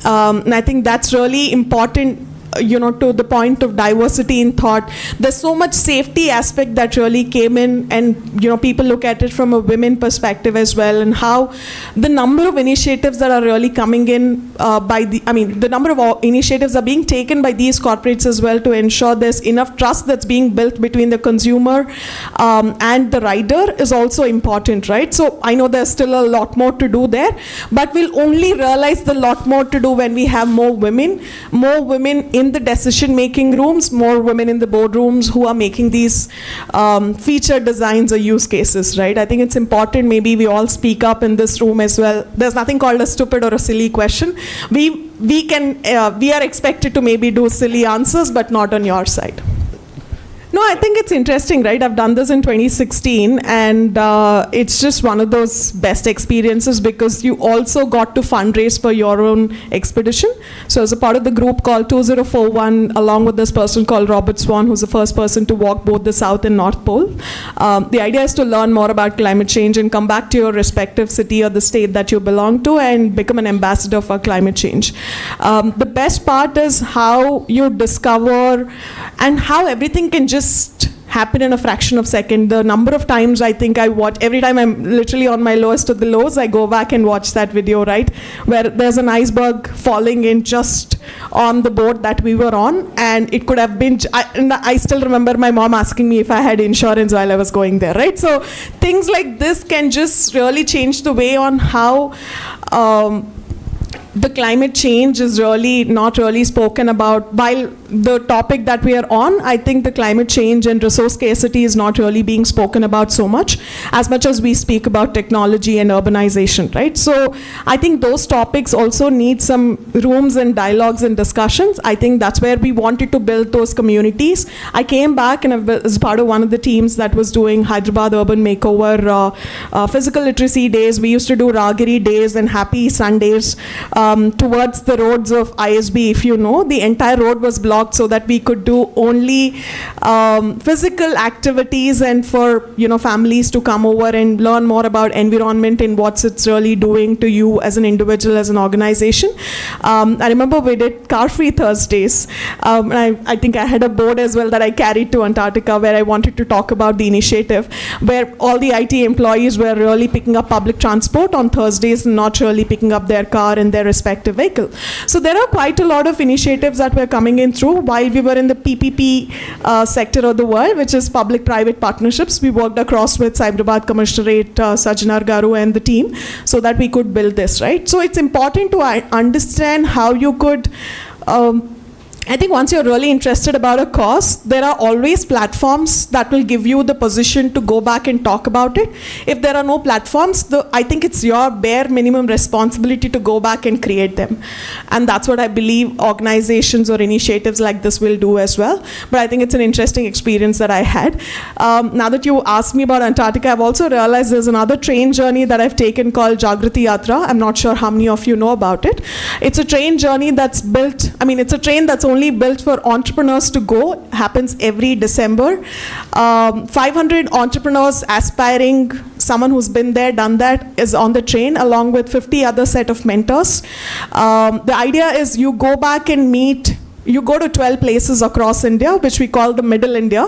And I think that's really important, to the point of diversity in thought. There's so much safety aspect that really came in, and, people look at it from a women perspective as well, and how the number of initiatives that are really coming in the number of initiatives are being taken by these corporates as well to ensure there's enough trust that's being built between the consumer and the rider is also important, right? So I know there's still a lot more to do there, but we'll only realize the lot more to do when we have more women in the decision-making rooms, more women in the boardrooms who are making these feature designs or use cases, right? I think it's important maybe we all speak up in this room as well. There's nothing called a stupid or a silly question. We are expected to maybe do silly answers, but not on your side. No, I think it's interesting, right? I've done this in 2016, and it's just one of those best experiences because you also got to fundraise for your own expedition. So as a part of the group called 2041, along with this person called Robert Swan, who's the first person to walk both the South and North Pole. The idea is to learn more about climate change and come back to your respective city or the state that you belong to and become an ambassador for climate change. The best part is how you discover and how everything can just happen in a fraction of a second. The number of times I think I watch, every time I'm literally on my lowest of the lows, I go back and watch that video, right? Where there's an iceberg falling in just on the boat that we were on, and it could have been, I still remember my mom asking me if I had insurance while I was going there, right? So things like this can just really change the way on how the climate change is really not really spoken about. While the topic that we are on, I think the climate change and resource scarcity is not really being spoken about so much as we speak about technology and urbanization, right? So I think those topics also need some rooms and dialogues and discussions. I think that's where we wanted to build those communities. I came back and I was part of one of the teams that was doing Hyderabad Urban Makeover physical literacy days. We used to do Ragiri days and Happy Sundays towards the roads of ISB, if you know, the entire road was blocked so that we could do only physical activities and for, you know, families to come over and learn more about environment and what's it's really doing to you as an individual, as an organization. I remember we did car-free Thursdays. I think I had a board as well that I carried to Antarctica where I wanted to talk about the initiative, where all the IT employees were really picking up public transport on Thursdays and not really picking up their car in their respective vehicle. So there are quite a lot of initiatives that were coming in through while we were in the PPP sector of the world, which is public-private partnerships. We worked across with Cyberabad Commissionerate, Sajjanar Garu and the team so that we could build this, right? So it's important to understand how you could I think once you're really interested about a cause, there are always platforms that will give you the position to go back and talk about it. If there are no platforms, I think it's your bare minimum responsibility to go back and create them. And that's what I believe organizations or initiatives like this will do as well. But I think it's an interesting experience that I had. Now that you asked me about Antarctica, I've also realized there's another train journey that I've taken called Jagrati Yatra. I'm not sure how many of you know about it. It's a train journey that's built, it's a train that's only built for entrepreneurs to go. Happens every December. 500 entrepreneurs aspiring, someone who's been there, done that, is on the train along with 50 other set of mentors. The idea is you go back and meet. You go to 12 places across India, which we call the Middle India,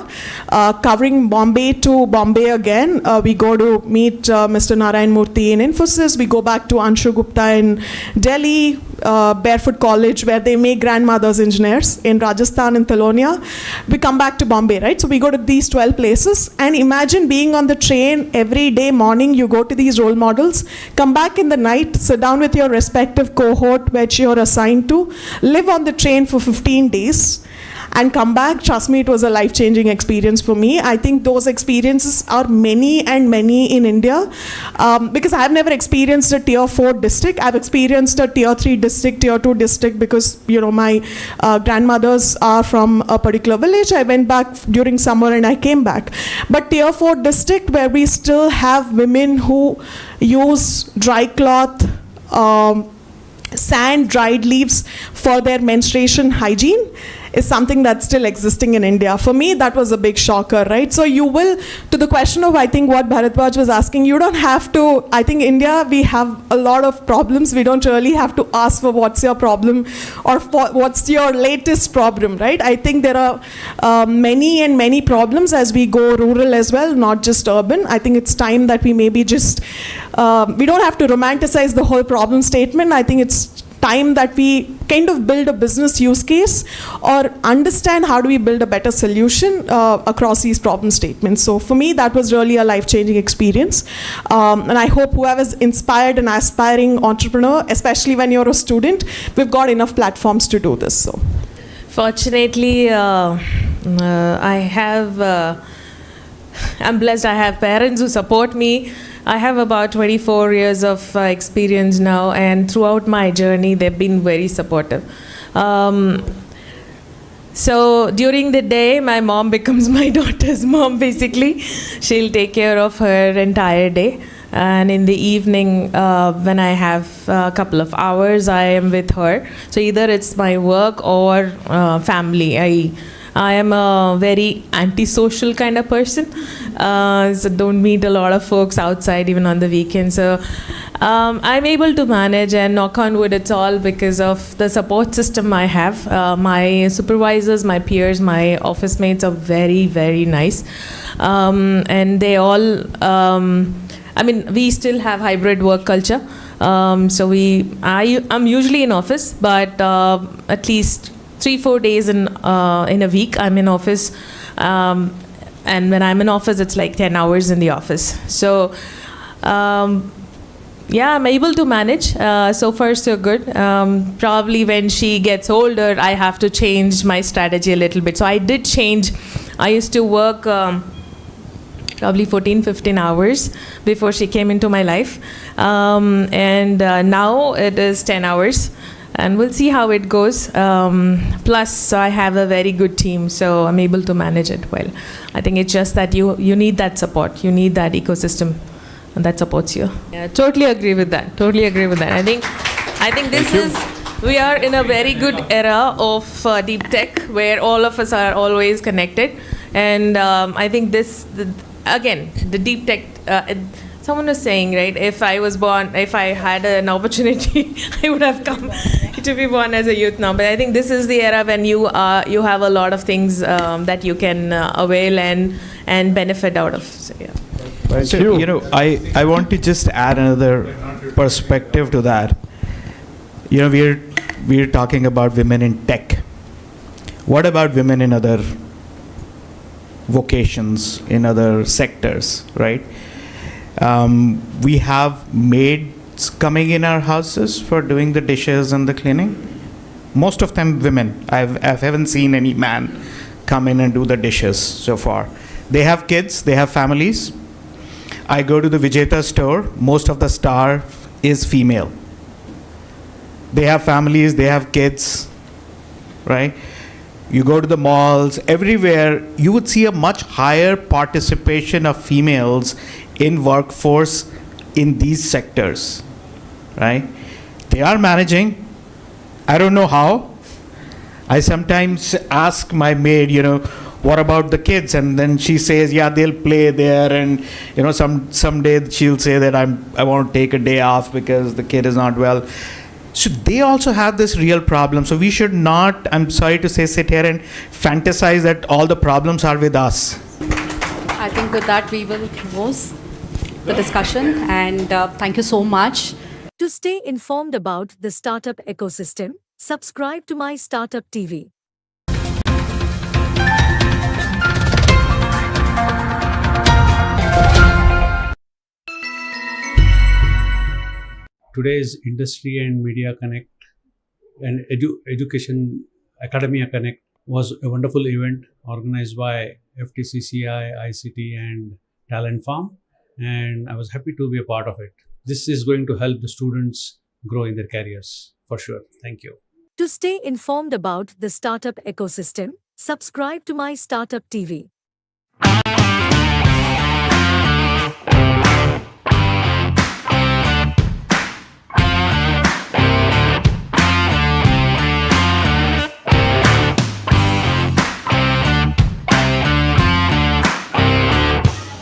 covering Bombay to Bombay again. We go to meet Mr. Narayan Murthy in Infosys. We go back to Anshu Gupta in Delhi, Barefoot College, where they make grandmothers engineers, in Rajasthan and Thalonia. We come back to Bombay, right? So we go to these 12 places, and imagine being on the train every day morning. You go to these role models, come back in the night, sit down with your respective cohort which you're assigned to, live on the train for 15 days and come back. Trust me, it was a life-changing experience for me. I think those experiences are many and many in India, because I've never experienced a tier 4 district. I've experienced a tier 3 district, tier 2 district, because my grandmothers are from a particular village. I went back during summer and I came back. But tier 4 district, where we still have women who use dry cloth, sand, dried leaves for their menstruation hygiene, is something that's still existing in India. For me, that was a big shocker, right? So you will, to the question of, I think what Bharatwaj was asking, you don't have to, I think India, we have a lot of problems. We don't really have to ask for what's your problem or what's your latest problem, right? I think there are many and many problems as we go rural as well, not just urban. I think it's time that we maybe just, we don't have to romanticize the whole problem statement. I think it's time that we kind of build a business use case or understand how do we build a better solution across these problem statements. So for me, that was really a life-changing experience. And I hope whoever's inspired an aspiring entrepreneur, especially when you're a student, we've got enough platforms to do this. So, fortunately, I'm blessed. I have parents who support me. I have about 24 years of experience now, and throughout my journey, they've been very supportive. So during the day, my mom becomes my daughter's mom, basically. She'll take care of her entire day. And in the evening, when I have a couple of hours, I am with her. So either it's my work or family. I am a very antisocial kind of person, so don't meet a lot of folks outside even on the weekend. So I'm able to manage, and knock on wood, it's all because of the support system I have. My supervisors, my peers, my office mates are very, very nice. And they all, we still have hybrid work culture. So I'm usually in office, but at least 3-4 days in a week I'm in office, and when I'm in office it's like 10 hours in the office. So I'm able to manage. So far so good. Probably when she gets older, I have to change my strategy a little bit. So I did change. I used to work probably 14-15 hours before she came into my life, and now it is 10 hours. And we'll see how it goes. Plus, I have a very good team, so I'm able to manage it well. I think it's just that you need that support. You need that ecosystem that supports you. Yeah, totally agree with that. I think I think we are in a very good era of deep tech where all of us are always connected. And I think the deep tech, someone was saying, right, if I had an opportunity, I would have come to be born as a youth now. But I think this is the era when you have a lot of things that you can avail and benefit out of. So, yeah. So, I want to just add another perspective to that. We're talking about women in tech. What about women in other vocations, in other sectors, right? We have maids coming in our houses for doing the dishes and the cleaning. Most of them women. I haven't seen any man come in and do the dishes so far. They have kids, they have families. I go to the Vijeta store, most of the staff is female. They have families, they have kids, right? You go to the malls, everywhere, you would see a much higher participation of females in workforce in these sectors, right? They are managing. I don't know how. I sometimes ask my maid, what about the kids? And then she says, yeah, they'll play there. And, someday she'll say that I want to take a day off because the kid is not well. So they also have this real problem. So we should not, I'm sorry to say, sit here and fantasize that all the problems are with us. I think with that we will close the discussion, and thank you so much. To stay informed about the startup ecosystem, subscribe to MyStartup TV. Today's Industry and Media Connect and Education Academia Connect was a wonderful event organized by FTCCI, ICT and Talent Farm, and I was happy to be a part of it. This is going to help the students grow in their careers for sure. Thank you. To stay informed about the startup ecosystem, subscribe to MyStartup TV.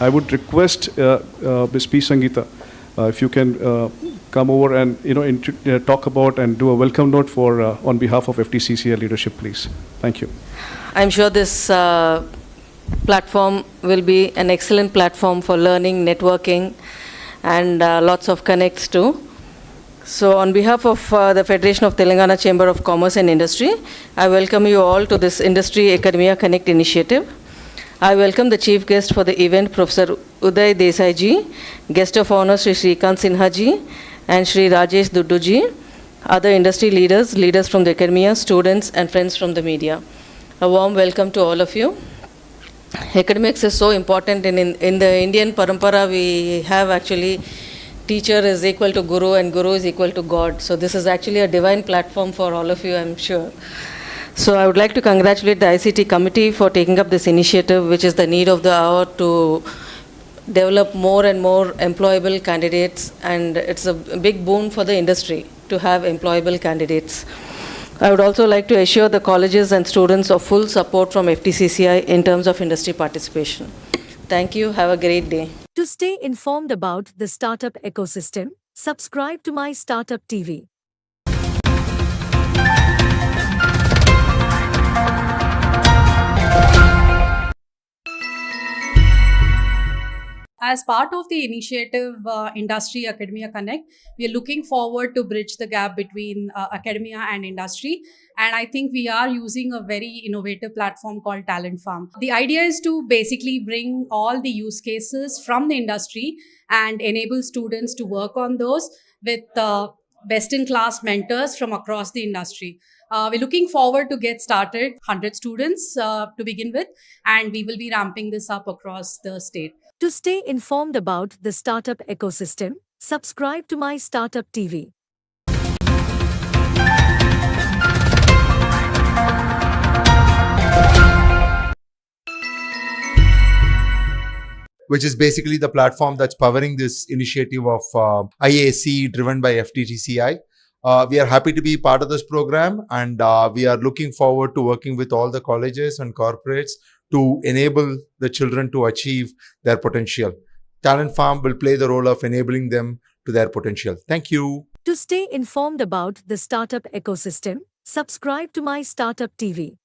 I would request Ms. P. Sangeeta, if you can come over and talk about and do a welcome note for on behalf of FTCCI leadership, please. Thank you. I'm sure this platform will be an excellent platform for learning, networking, and lots of connects too. So on behalf of the Federation of Telangana Chamber of Commerce and Industry, I welcome you all to this Industry Academia Connect initiative. I welcome the chief guest for the event, Professor Uday Desai ji, guest of honor Shri Shrikant Sinha ji, and Shri Rajesh Duddu ji, other industry leaders, leaders from the academia, students, and friends from the media. A warm welcome to all of you. Academics is so important in the Indian parampara. We have actually teacher is equal to guru and guru is equal to God. So this is actually a divine platform for all of you, I'm sure. So I would like to congratulate the ICT committee for taking up this initiative, which is the need of the hour to develop more and more employable candidates, and it's a big boon for the industry to have employable candidates. I would also like to assure the colleges and students of full support from FTCCI in terms of industry participation. Thank you. Have a great day. To stay informed about the startup ecosystem, subscribe to MyStartup TV. As part of the initiative Industry Academia Connect, we are looking forward to bridge the gap between academia and industry. And I think we are using a very innovative platform called Talent Farm. The idea is to basically bring all the use cases from the industry and enable students to work on those with best-in-class mentors from across the industry. We're looking forward to get started, 100 students to begin with, and we will be ramping this up across the state. To stay informed about the startup ecosystem, subscribe to MyStartup TV. Which is basically the platform that's powering this initiative of IAC driven by FTTCI. We are happy to be part of this program, and we are looking forward to working with all the colleges and corporates to enable the children to achieve their potential. Talent Farm will play the role of enabling them to their potential. Thank you. To stay informed about the startup ecosystem, subscribe to MyStartuptv.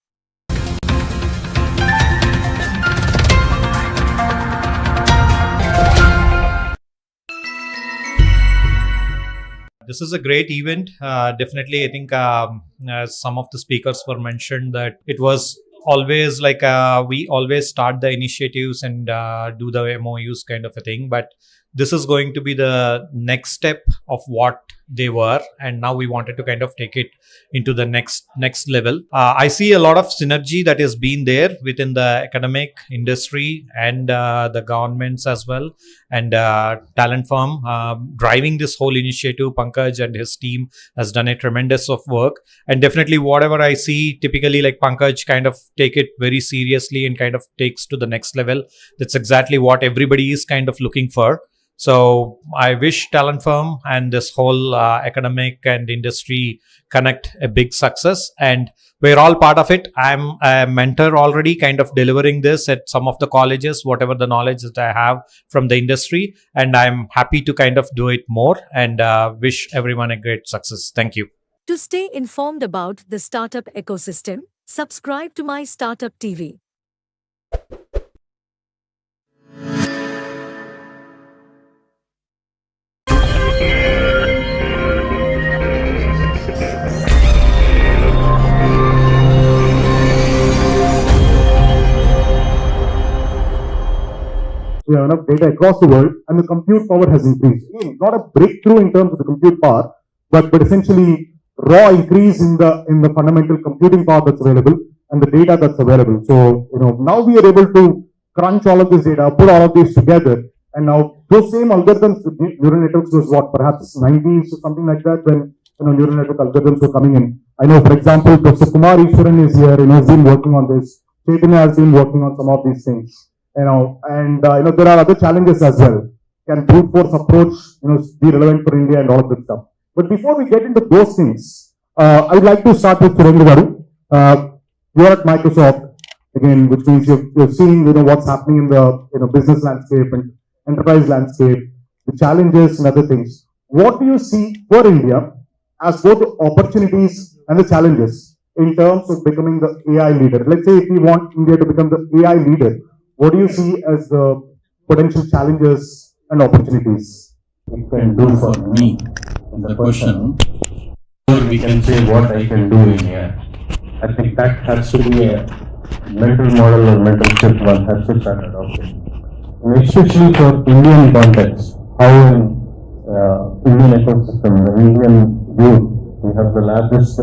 This is a great event. Definitely, I think as some of the speakers were mentioned that it was always like we always start the initiatives and do the MOUs kind of a thing. But this is going to be the next step of what they were, and now we wanted to kind of take it into the next level. I see a lot of synergy that has been there within the academic industry and the governments as well, and Talent Firm driving this whole initiative. Pankaj and his team has done a tremendous of work, and definitely whatever I see, typically like Pankaj kind of take it very seriously and kind of takes to the next level. That's exactly what everybody is kind of looking for. So I wish Talent Firm and this whole academic and industry connect a big success, and we're all part of it. I'm a mentor already, kind of delivering this at some of the colleges, whatever the knowledge that I have from the industry, and I'm happy to kind of do it more, and wish everyone a great success. Thank you. To stay informed about the startup ecosystem, subscribe to MyStartuptv. We have enough data across the world, and the compute power has increased. Not a breakthrough in terms of the compute power, but essentially raw increase in the fundamental computing power that's available and the data that's available. So now we are able to crunch all of this data, put all of this together, and now those same algorithms, neural networks was what, perhaps 90s or something like that, when neural network algorithms were coming in. I know, for example, Professor Kumar Ishwaran is here, has been working on this. Chaitanya has been working on some of these things. There are other challenges as well. Can brute force approach, be relevant for India and all of this stuff. But before we get into those things, I would like to start with Surendra Garu. You're at Microsoft again, which means you've seen what's happening in the business landscape and enterprise landscape, the challenges and other things. What do you see for India as both the opportunities and the challenges in terms of becoming the AI leader? Let's say if we want India to become the AI leader, what do you see as the potential challenges and opportunities? It can do for me in the question, or we can say what I can do in here. I think that has to be a mental model or mental shift one has to start adopting. And especially for Indian context, how in Indian ecosystem, the Indian youth, we have the largest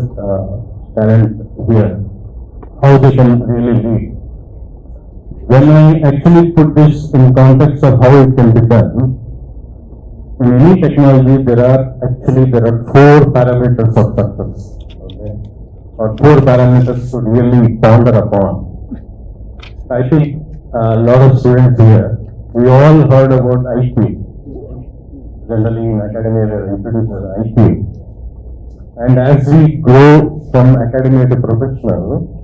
talent here, how they can really lead. When I actually put this in context of how it can be done, in any technology there are 4 parameters of success, okay? Or 4 parameters to really ponder upon. I think a lot of students here, we all heard about IQ. Generally in academia they are introduced as IQ. And as we grow from academia to professional,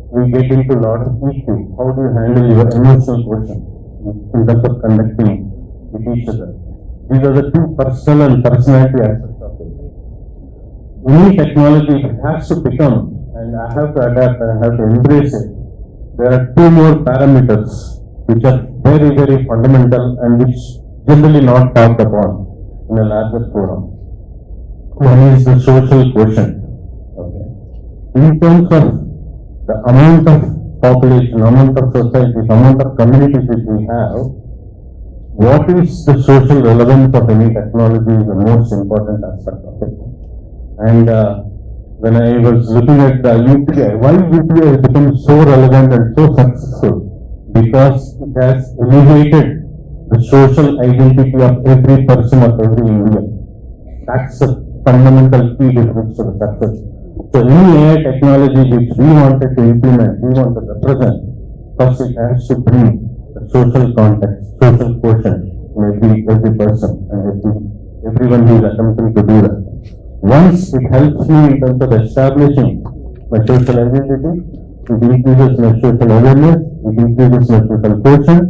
we get into a lot of EQ. How do you handle your emotional quotient in terms of connecting with each other? These are the 2 personal and personality aspects of it. Any technology has to become, and I have to adapt and I have to embrace it. There are 2 more parameters which are very, very fundamental and which generally not talked upon in a larger forum. One is the social quotient. Okay. In terms of the amount of population, amount of societies, amount of communities which we have, what is the social relevance of any technology is the most important aspect of it. And when I was looking at the UPI, why UPI has become so relevant and so successful? Because it has elevated the social identity of every person, of every Indian. That's a fundamental key difference to the success. So any AI technology which we wanted to implement, we want to represent, first it has to bring the social context, social quotient in every person and everyone who is attempting to do that. Once it helps me in terms of establishing my social identity, it increases my social awareness, it increases my social quotient,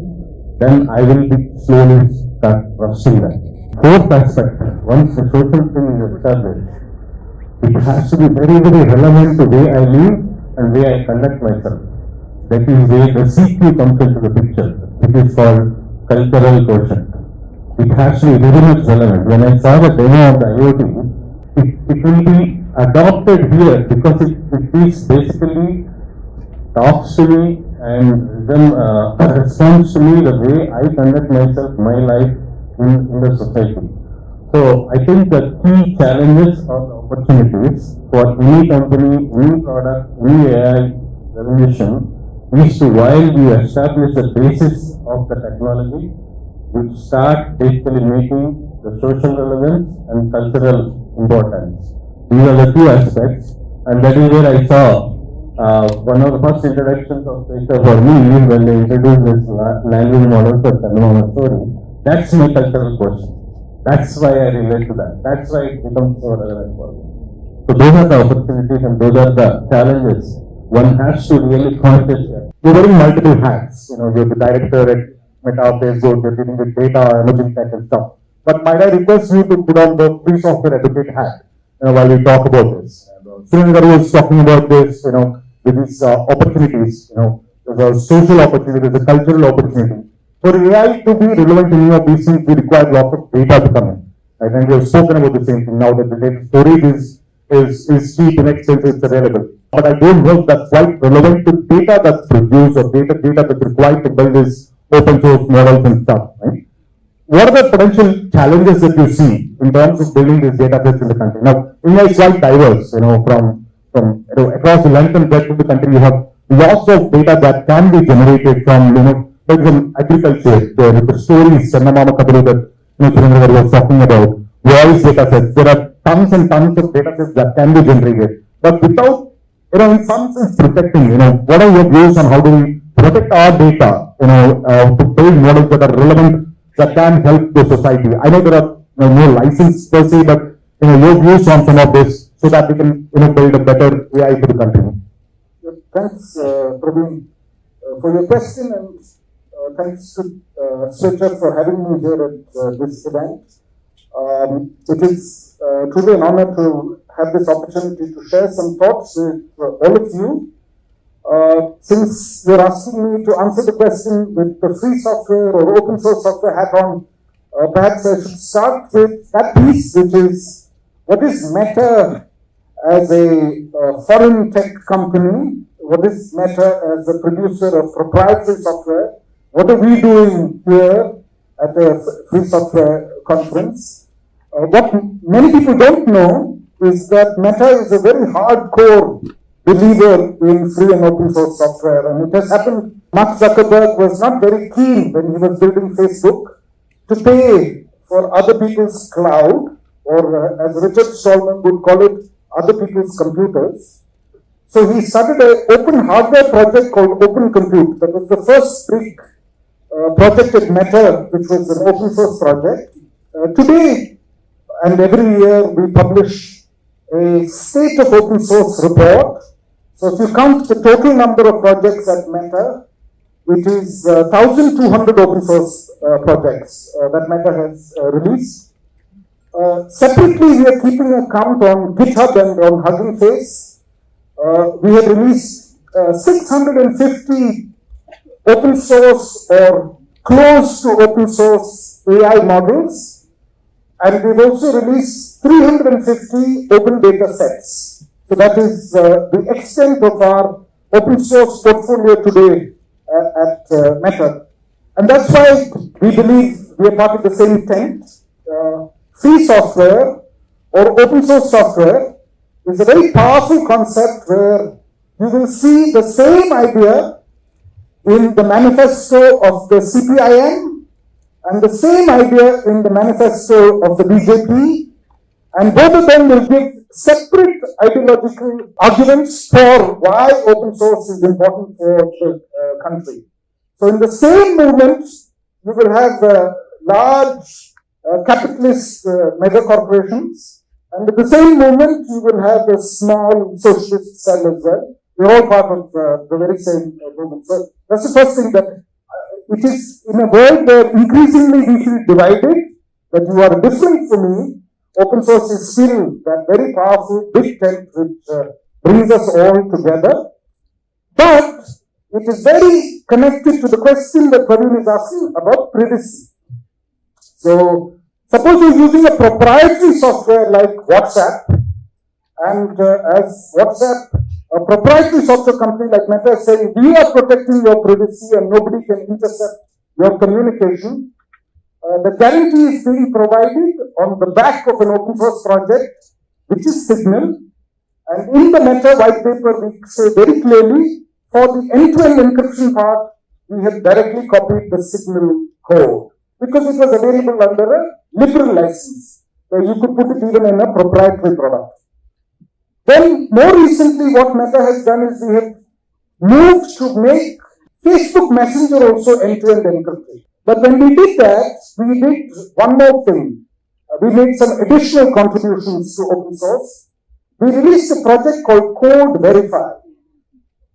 then I will be slowly start trusting that. Fourth aspect, once the social thing is established, it has to be very, very relevant to the way I live and way I conduct myself. That is where the CQ comes into the picture, which is called cultural quotient. It has to be very much relevant. When I saw the demo of the IoT, it will be adopted here because it is basically talks to me and then responds to me the way I conduct myself, my life in the society. So I think the key challenges or opportunities for any company, any product, any AI revolution is to, while we establish the basis of the technology, we start basically making the social relevance and cultural importance. These are the two aspects, and that is where I saw one of the first introductions of data for me when they introduced this language model for Tanmama story. That's my cultural question. That's why I relate to that. That's why it becomes so relevant for me. So those are the opportunities and those are the challenges one has to really consciously. You're wearing multiple hats. You're the director at Meta, Facebook, you're dealing with data, emerging tech and stuff. But might I request you to put on the free software advocate hat while we talk about this. Sundar was talking about this, with these opportunities, there's a social opportunity, there's a cultural opportunity. For AI to be relevant in any of these things, we require lots of data to come in. Right? And we have spoken about the same thing now that the data storage is cheap and expensive, it's available. But I don't know if that's quite relevant to data that's produced or data that's required to build these open source models and stuff. Right? What are the potential challenges that you see in terms of building these data sets in the country? Now, India is quite diverse, from across the length and breadth of the country, you have lots of data that can be generated from, agriculture, the stories, Sannamama Kaburu that Sundar was talking about, voice data sets. There are tons and tons of data sets that can be generated. But without, in some sense protecting, what are your views on how do we protect our data, to build models that are relevant, that can help the society? I know there are no license per se, but your views on some of this so that we can build a better AI for the country. Thanks, Praveen, for your question, and thanks to Switcher for having me here at this event. It is truly an honor to have this opportunity to share some thoughts with all of you. Since you're asking me to answer the question with the free software or open source software hat on, perhaps I should start with that piece, which is what is Meta as a foreign tech company? What is Meta as a producer of proprietary software? What are we doing here at the Free Software Conference? What many people don't know is that Meta is a very hardcore believer in free and open source software, and it has happened. Mark Zuckerberg was not very keen when he was building Facebook to pay for other people's cloud, or as Richard Stallman would call it, other people's computers. So he started an open hardware project called Open Compute. That was the first big project at Meta, which was an open source project. Today and every year we publish a state of open source report. So if you count the total number of projects at Meta, it is 1,200 open source projects that Meta has released. Separately, we are keeping a count on GitHub and on Hugging Face. We have released 650 open source or close to open source AI models, and we've also released 350 open data sets. So that is the extent of our open source portfolio today at Meta. And that's why we believe we are part of the same tent. Free software or open source software is a very powerful concept where you will see the same idea in the manifesto of the CPIM and the same idea in the manifesto of the BJP, and both of them will give separate ideological arguments for why open source is important for the country. So in the same movement, you will have large capitalist mega corporations, And at the same moment, you will have a small socialist cell as well. We're all part of the very same movement. So that's the first thing, that it is in a world where increasingly we feel divided, that you are different from me. Open source is still that very powerful big tent which brings us all together. But it is very connected to the question that Praveen is asking about privacy. So suppose you're using a proprietary software like WhatsApp, and as WhatsApp, a proprietary software company like Meta is saying, we are protecting your privacy and nobody can intercept your communication. The guarantee is being provided on the back of an open source project, which is Signal. And in the Meta white paper, we say very clearly, for the end-to-end encryption part, we have directly copied the Signal code, because it was available under a liberal license, where you could put it even in a proprietary product. Then, more recently, what Meta has done is we have moved to make Facebook Messenger also end-to-end encrypted. But when we did that, we did one more thing. We made some additional contributions to open source. We released a project called Code Verify.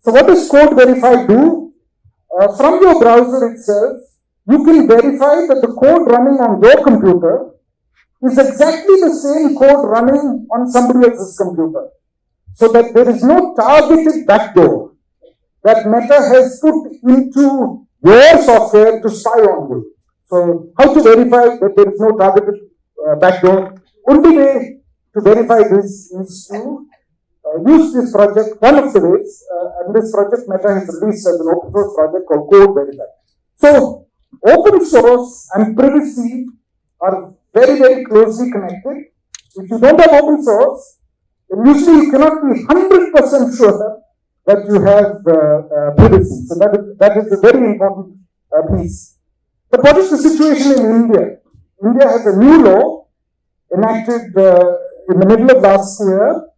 So what does Code Verify do? From your browser itself, you can verify that the code running on your computer is exactly the same code running on somebody else's computer. So that there is no targeted backdoor that Meta has put into your software to spy on you. So how to verify that there is no targeted backdoor? Only way to verify this is to use this project, one of the ways, and this project Meta has released as an open source project called Code Verify. So open source and privacy are very, very closely connected. If you don't have open source, then usually you cannot be 100% sure that you have privacy. So that is a very important piece. But what is the situation in India? India has a new law enacted in the middle of last year.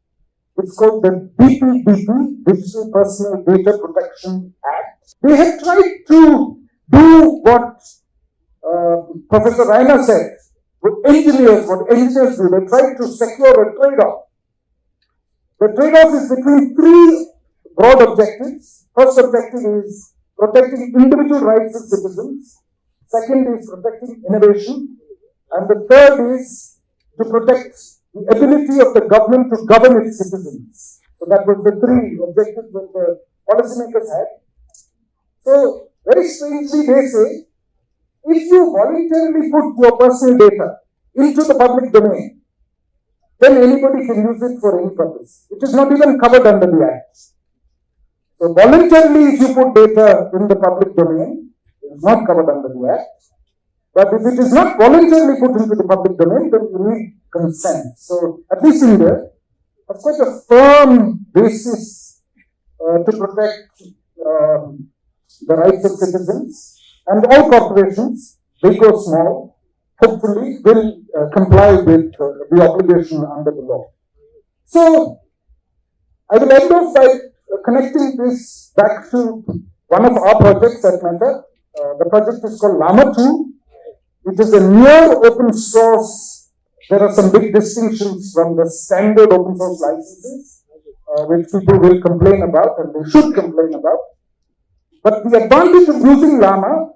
It's called the DPDP, Digital Personal Data Protection Act. They have tried to do what Professor Rainer said, what engineers do. They try to secure a trade-off. The trade-off is between three broad objectives. First objective is protecting individual rights of citizens. Second is protecting innovation. And the third is to protect the ability of the government to govern its citizens. So that was the three objectives that the policymakers had. So very strangely they say, if you voluntarily put your personal data into the public domain, then anybody can use it for any purpose. It is not even covered under the Act. So voluntarily, if you put data in the public domain, it is not covered under the Act. But if it is not voluntarily put into the public domain, then you need consent. So at least India has quite a firm basis to protect the rights of citizens, and all corporations, big or small, hopefully will comply with the obligation under the law. So I will end off by connecting this back to one of our projects at Meta. The project is called Llama 2. It is a near open source. There are some big distinctions from the standard open source licenses, which people will complain about, and they should complain about. But the advantage of using Llama,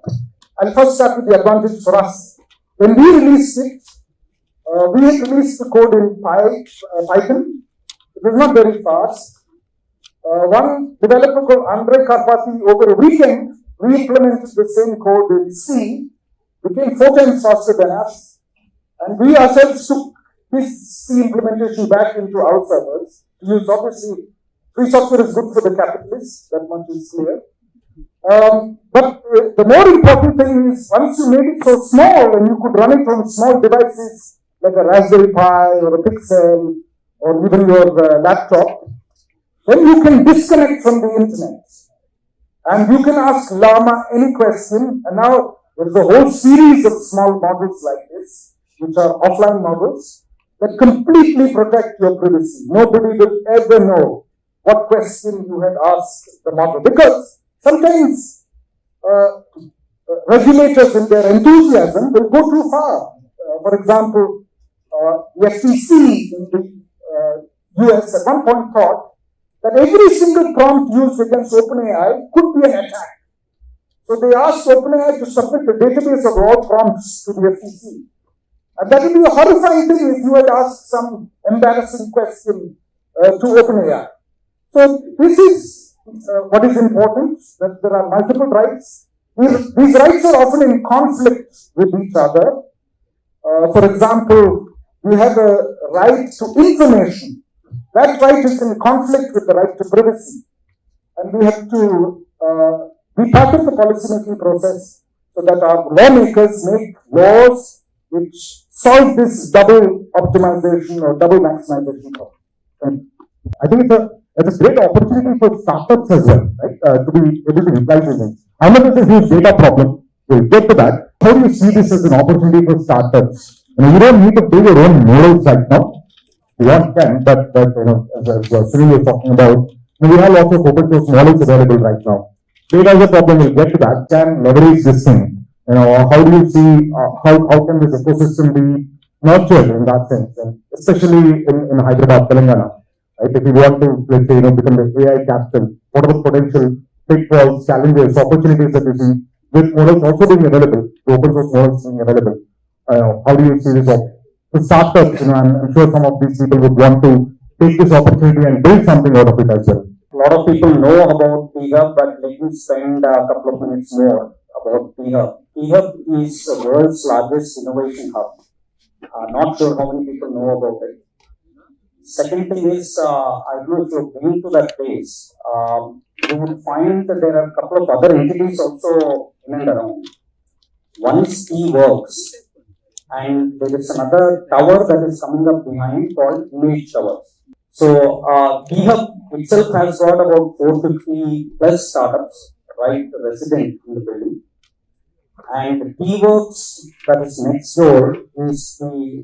I'll first start with the advantage for us. When we released it, we had released the code in Python. It was not very fast. One developer called Andrei Karpathy, over a weekend, re-implemented the same code in C, became 4 times faster than us, and we ourselves took his C implementation back into our servers. To use, obviously, free software is good for the capitalists, that much is clear. But the more important thing is, once you made it so small and you could run it on small devices like a Raspberry Pi or a Pixel or even your laptop, then you can disconnect from the internet and you can ask Llama any question. And now there is a whole series of small models like this, which are offline models that completely protect your privacy. Nobody will ever know what question you had asked the model, because sometimes regulators in their enthusiasm will go too far. For example, the FTC in the US at one point thought that every single prompt used against OpenAI could be an attack. So they asked OpenAI to submit a database of raw prompts to the FTC. And that would be a horrifying thing if you had asked some embarrassing question to OpenAI. So this is what is important, that there are multiple rights. These rights are often in conflict with each other. For example, we have a right to information. That right is in conflict with the right to privacy. And we have to be part of the policy-making process so that our lawmakers make laws which solve this double optimization or double maximization problem. I think it's a great opportunity for startups as well, right, to be able to reply to things. I know this is a huge data problem. We'll get to that. How do you see this as an opportunity for startups? You don't need to build your own models right now. One can, but as Sunil was talking about, we have lots of open source models available right now. Data is a problem. We'll get to that. Can leverage this thing. How do you see how can this ecosystem be nurtured in that sense, and especially in Hyderabad, Telangana? Right? If you want to, let's say, become the AI capital, what are the potential pitfalls, challenges, opportunities that you see with models also being available, the open source models being available? How do you see this up? The startups, I'm sure some of these people would want to take this opportunity and build something out of it as well. A lot of people know about PHub, but let me spend a couple of minutes more about PHub. PHub is the world's largest innovation hub. Not sure how many people know about it. Second thing is, I don't know if you've been to that place, you will find that there are a couple of other entities also in and around. One is T-Works, and there is another tower that is coming up behind called Image Towers. So, PHub itself has got about 450 plus startups, right, resident in the building. And T-Works, that is next door, is the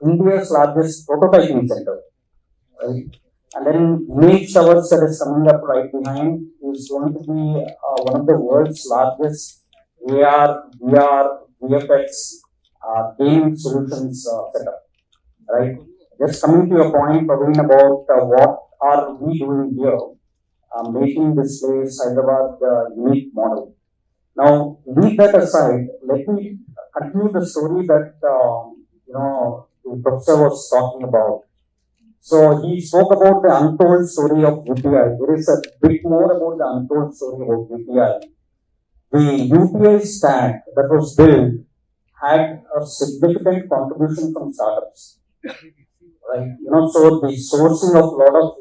India's largest prototyping center, right? And then Image Towers that is coming up right behind is going to be one of the world's largest AR, VR, VFX gaming solutions setup, right? Just coming to your point, Praveen, about what are we doing here, making this place Hyderabad unique model. Now, leave that aside, let me continue the story that, the professor was talking about. So, he spoke about the untold story of UPI. There is a bit more about the untold story about UPI. The UPI stack that was built had a significant contribution from startups, right? So the sourcing of a lot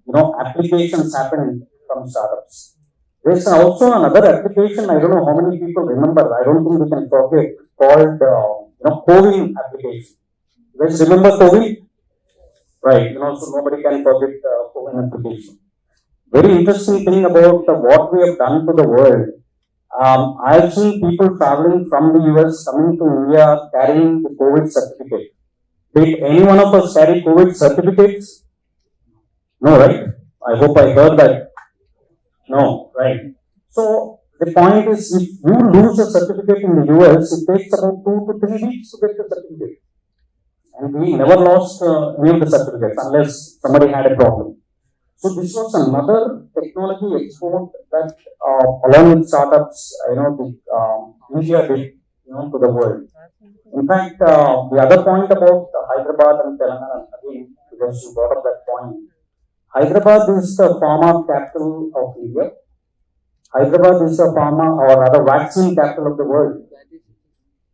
of, applications happened from startups. There's also another application, I don't know how many people remember, I don't think we can forget, called, COVID application. You guys remember COVID? Right, so nobody can forget COVID application. Very interesting thing about what we have done to the world. I've seen people traveling from the US coming to India carrying the COVID certificate. Did any one of us carry COVID certificates? No, right? I hope I heard that. No, right. So the point is, if you lose a certificate in the US, it takes about 2 to 3 weeks to get the certificate. And we never lost any of the certificates unless somebody had a problem. So this was another technology export that, along with startups, India did, to the world. In fact, the other point about Hyderabad and Telangana, again, because you brought up that point, Hyderabad is the pharma capital of India. Hyderabad is the pharma or rather vaccine capital of the world.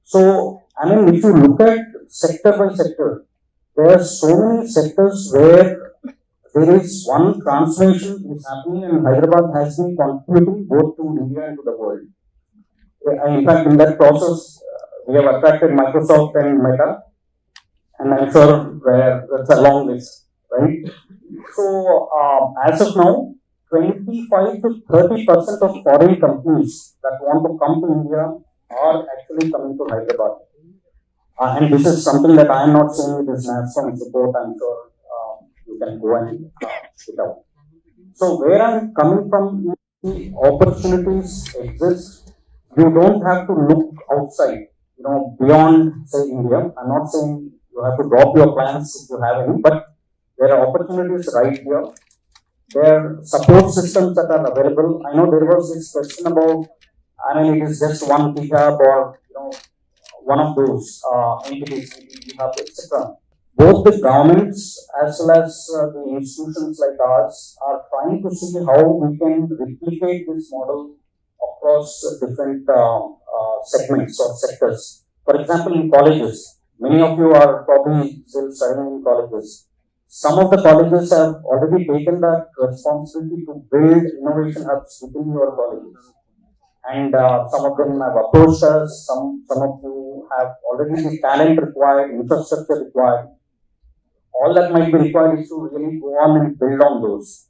So, if you look at sector by sector, there are so many sectors where there is one transformation is happening, and Hyderabad has been contributing both to India and to the world. In fact, in that process, we have attracted Microsoft and Meta, and I'm sure that's a long list, right? So, as of now, 25 to 30% of foreign companies that want to come to India are actually coming to Hyderabad. And this is something that I am not saying it is national support, I'm sure you can go and check it out. So where I'm coming from, the opportunities exist. You don't have to look outside, beyond, say, India. I'm not saying you You have to drop your plans if you have any, but there are opportunities right here. There are support systems that are available. I know there was this question about, I mean, it is just one GitHub or, one of those entities, GitHub, etc. Both the governments as well as the institutions like ours are trying to see how we can replicate this model across different segments or sectors. For example, in colleges, many of you are probably still studying in colleges. Some of the colleges have already taken that responsibility to build innovation hubs within your colleges. And some of them have approached us, some of you have already the talent required, infrastructure required. All that might be required is to really go on and build on those.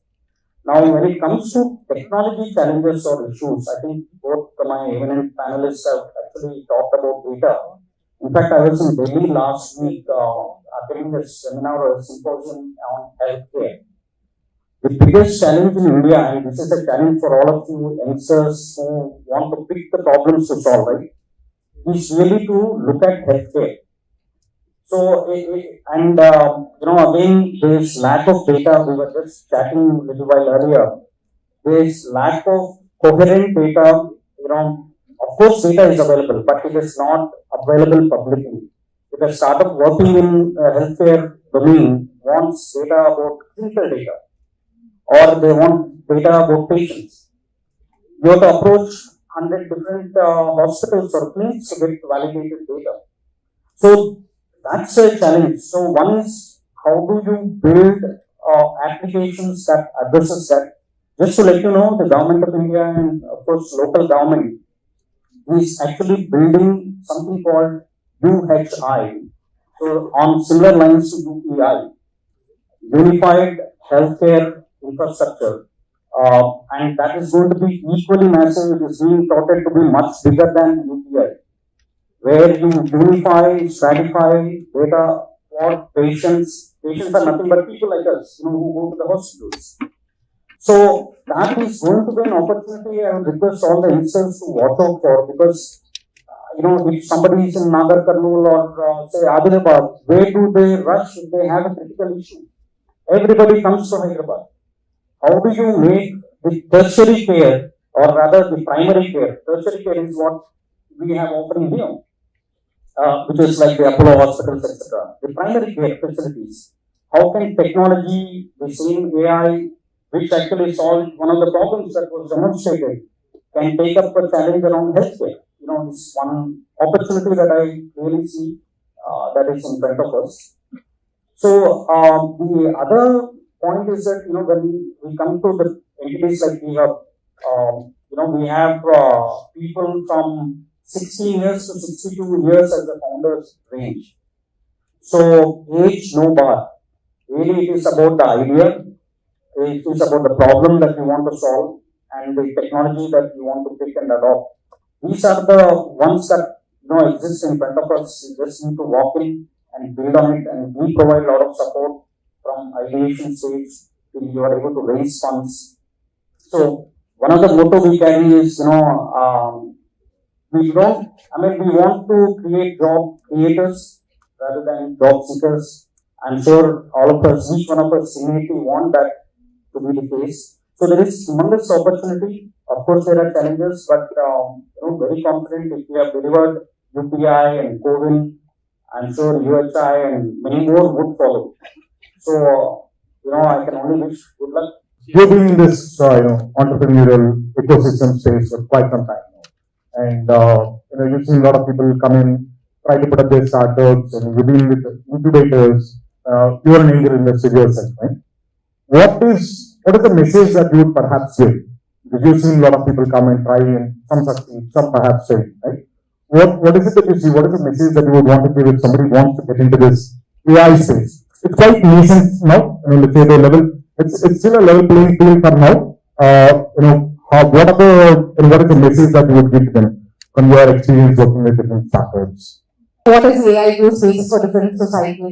Now, when it comes to technology challenges or issues, I think both my eminent panelists have actually talked about data. In fact, I was in Delhi last week attending a seminar or a symposium on healthcare. The biggest challenge in India, and this is a challenge for all of you youngsters who want to pick the problems to solve, right, is really to look at healthcare. So, and again, there's lack of data. We were just chatting a little while earlier. There's lack of coherent data. Of course, data is available, but it is not available publicly. If a startup working in healthcare domain wants data about clinical data, or they want data about patients, you have to approach 100 different hospitals or clinics to get validated data. So that's a challenge. So one is, how do you build applications that addresses that? Just to let you know, the government of India and of course local government is actually building something called UHI. So on similar lines to UPI, Unified Healthcare Infrastructure, and that is going to be equally massive. It is being touted to be much bigger than UPI, where you unify, stratify data for patients. Patients are nothing but people like us, who go to the hospitals. So that is going to be an opportunity. I would request all the youngsters to watch out for, because if somebody is in Nagar Karnool or say Hyderabad, where do they rush if they have a critical issue? Everybody comes to Hyderabad. How do you make the tertiary care, or rather the primary care? Tertiary care is what we have offering here, which is like the Apollo hospitals, etc. The primary care facilities. How can technology, the same AI, which actually solved one of the problems that was demonstrated, can take up a challenge around healthcare? It's one opportunity that I really see that is in front of us. So the other point is that when we come to the entities like we have, we have people from 16 years to 62 years as the founders range. So age no bar. Really, it is about the idea. It is about the problem that you want to solve and the technology that you want to pick and adopt. These are the ones that exist in front of us. You just need to walk in and build on it, and we provide a lot of support from ideation stage till you are able to raise funds. So one of the motto we carry is, we want to create job creators rather than job seekers. I'm sure all of us, each one of us innately want that to be the case. So there is tremendous opportunity. Of course, there are challenges, but very confident if we have delivered UPI and COVID, I'm sure UHI and many more would follow. So, I can only wish good luck. You've been in this, entrepreneurial ecosystem space for quite some time now. And, you've seen a lot of people come in, try to put up their startups, and you've been with incubators. You're an angel investor yourself, right? What is the message that you would perhaps give? Because you've seen a lot of people come and try, and some succeed, some perhaps fail, right? What is it that you see? What is the message that you would want to give if somebody wants to get into this AI space? It's quite nascent now, let's say the level. It's still a level playing field for now. What is the message that you would give to them from your experience working with different startups? What is AI use cases for different societal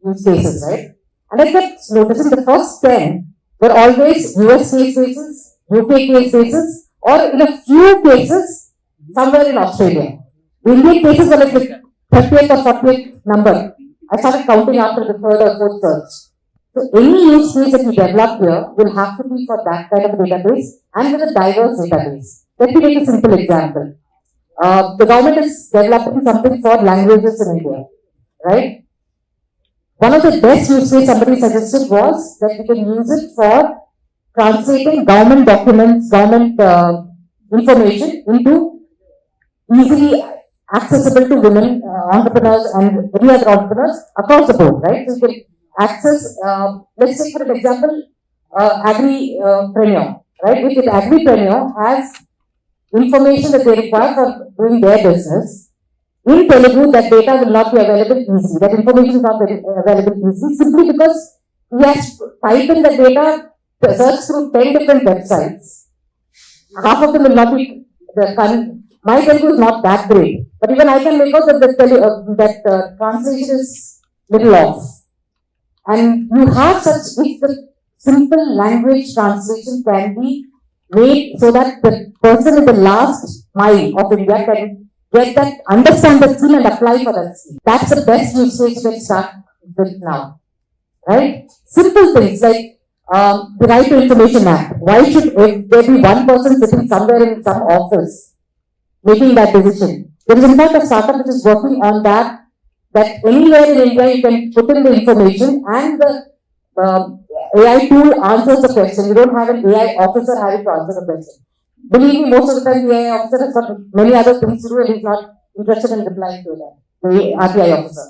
use cases, right? And I kept noticing the first 10 were always US case cases, UK case cases, or in a few cases, somewhere in Australia. The Indian cases were like the 30th or 40th number. I started counting after the third or fourth search. So any use case that we develop here will have to be for that kind of database and with a diverse database. Let me take a simple example. The government is developing something for languages in India, right? One of the best use cases somebody suggested was that we can use it for translating government documents, government information into easily accessible to women entrepreneurs and any other entrepreneurs across the board, right? So you can access, let's take for an example, agripreneur, right? If the agripreneur has information that they require for doing their business, in Telugu, that data will not be available easily. That information is not available easily simply because he has typed in the data, search through 10 different websites. Half of them will not be, my Telugu is not that great. But even I can make out that the translation is little off. And you have such, if the simple language translation can be made so that the person in the last mile of India can get that, understand the skill and apply for that skill. That's the best use case we can start with now. Right? Simple things like the Right to Information Act. Why should there be one person sitting somewhere in some office making that decision? There is in fact a startup which is working on that anywhere in India you can put in the information and the AI tool answers the question. You don't have an AI officer having to answer the question. Believe me, most of the time the AI officer has got many other things to do and he's not interested in replying to that, the RTI officer.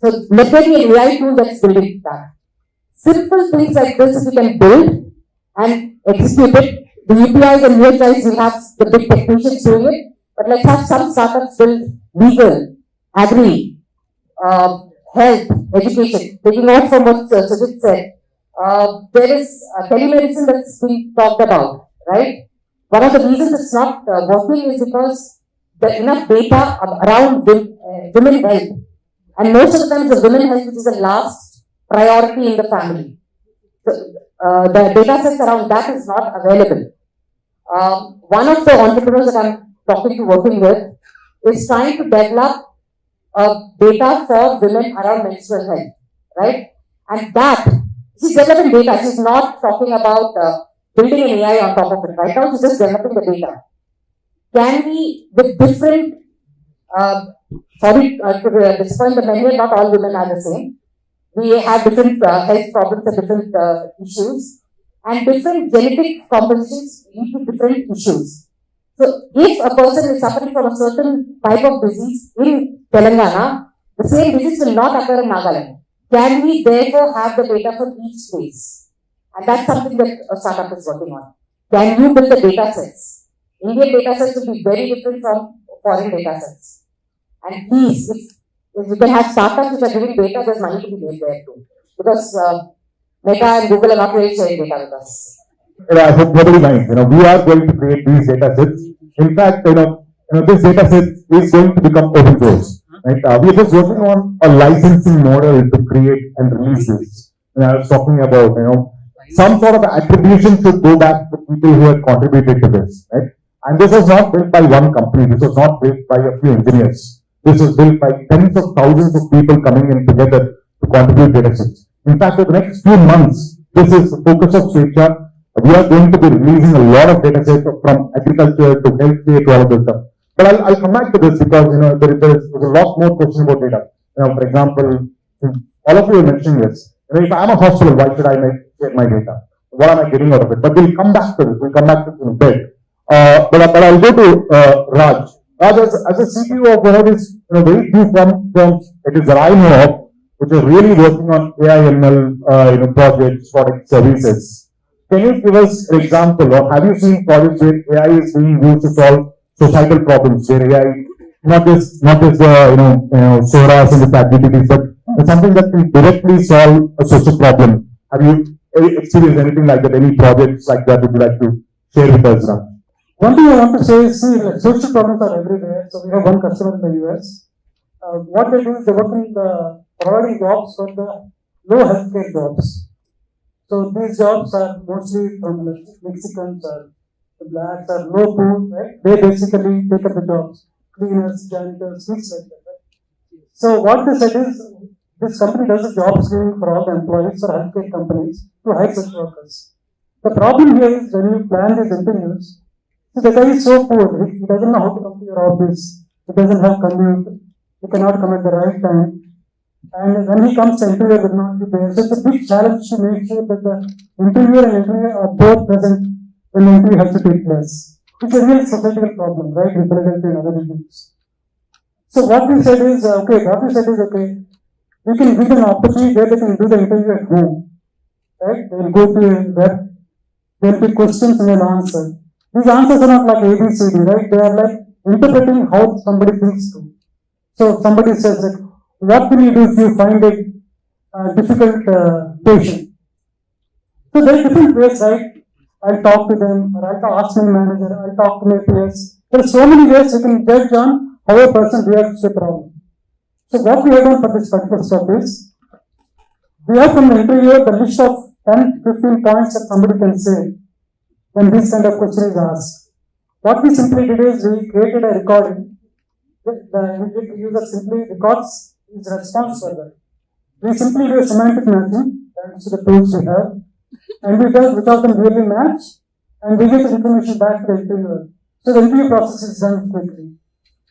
So let there be an AI tool that's building that. Simple things like this we can build and execute it. The UPIs and UHIs, we have the big technicians doing it, but let's have some startups build legal, agri, health, education. Taking out from what Sujit said, there is telemedicine that's being talked about, right? One of the reasons it's not working is because there is enough data around women health. And most of the times the women health is the last priority in the family. So, the data sets around that is not available. One of the entrepreneurs that I'm working with is trying to develop data for women around menstrual health, right? And that, she's developing data, she's not talking about building an AI on top of it. Right now, she's just developing the data. Can we, with different, sorry to disappoint, but many, not all women are the same. We have different health problems and different issues, and different genetic compositions lead to different issues. So, if a person is suffering from a certain type of disease in Telangana, the same disease will not occur in Nagaland. Can we therefore have the data for each place? And that's something that a startup is working on. Can you build the data sets? Indian data sets will be very different from foreign data sets. And please, if we can have startups which are giving data, there's money to be made there too. Because Meta and Google are not really sharing data with us. I hope nobody minds. We are going to create these data sets. In fact, this data set is going to become open source. Right? We are just working on a licensing model to create and release this. And I was talking about, some sort of attribution should go back to people who have contributed to this. Right? And this was not built by one company. This was not built by a few engineers. This was built by tens of thousands of people coming in together to contribute data sets. In fact, over the next few months, this is the focus of Swecha. We are going to be releasing a lot of data sets from agriculture to healthcare to all of this stuff. But I'll come back to this because there's a lot more questions about data. For example, all of you are mentioning this. If I'm a hospital, why should I get my data? What am I getting out of it? But we'll come back to this. We'll come back to this in a bit. But I'll go to Raj. Raj, as a CEO of one of these very few firms, it is that I know of, which is really working on AI ML projects, product services. Can you give us an example, or have you seen projects where AI is being used to solve societal problems, where AI, not just the SORAs and the activities, but something that can directly solve a social problem? Have you experienced anything like that? Any projects like that would you like to share with us now? One thing I want to say is, social problems are everywhere. So we have one customer in the US. What they do is they work in providing jobs for the low healthcare jobs. So these jobs are mostly from Mexicans or the blacks or low poor, right? They basically take up the jobs, cleaners, janitors, things like that. Right? So what they said is, this company does a job screening for all the employees for healthcare companies to hire such workers. The problem here is when you plan these interviews, so the guy is so poor, he doesn't know how to come to your office, he doesn't have commute, he cannot come at the right time, and when he comes, the interviewer will not be there. So it's a big challenge to make sure that the interviewer and interviewer are both present when the interview has to take place. It's a real societal problem, right, in Philadelphia and other regions. So what we said is, we can give an opportunity where they can do the interview at home, right? They will go to a web, there will be questions and they'll answer. These answers are not like ABCD, right? They are like interpreting how somebody thinks through. So somebody says that, what will you do if you find a difficult patient? So there are different ways, right? I'll talk to them, or I'll ask my manager, I'll talk to my peers. There are so many ways you can judge on how a person reacts to a problem. So what we have done for this particular stuff is, we have from the interviewer the list of 10, 15 points that somebody can say when this kind of question is asked. What we simply did is, we created a recording. The user simply records his response for that. We simply do a semantic matching, thanks to the tools we have, and we tell which of them really match, and we get the information back to the interviewer. So the interview process is done quickly.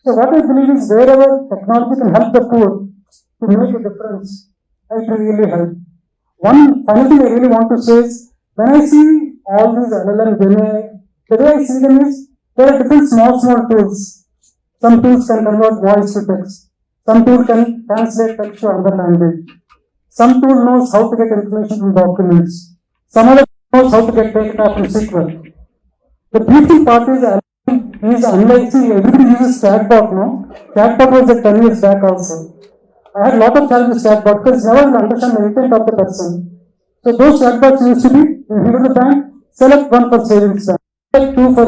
So what I believe is, wherever technology can help the poor to make a difference, it will really help. One final thing I really want to say is, when I see all these LLM, the way I see them is, there are different small tools. Some tools can convert voice to text. Some tool can translate text to another language. Some tool knows how to get information from documents. Some other knows how to get data from SQL. The beautiful part is unlike, see, everybody uses chatbot now. Chatbot was at 10 years back also. I had a lot of challenges with chatbot because never understand the intent of the person. So those chatbots used to be, you go to the bank, select one for savings bank, select two for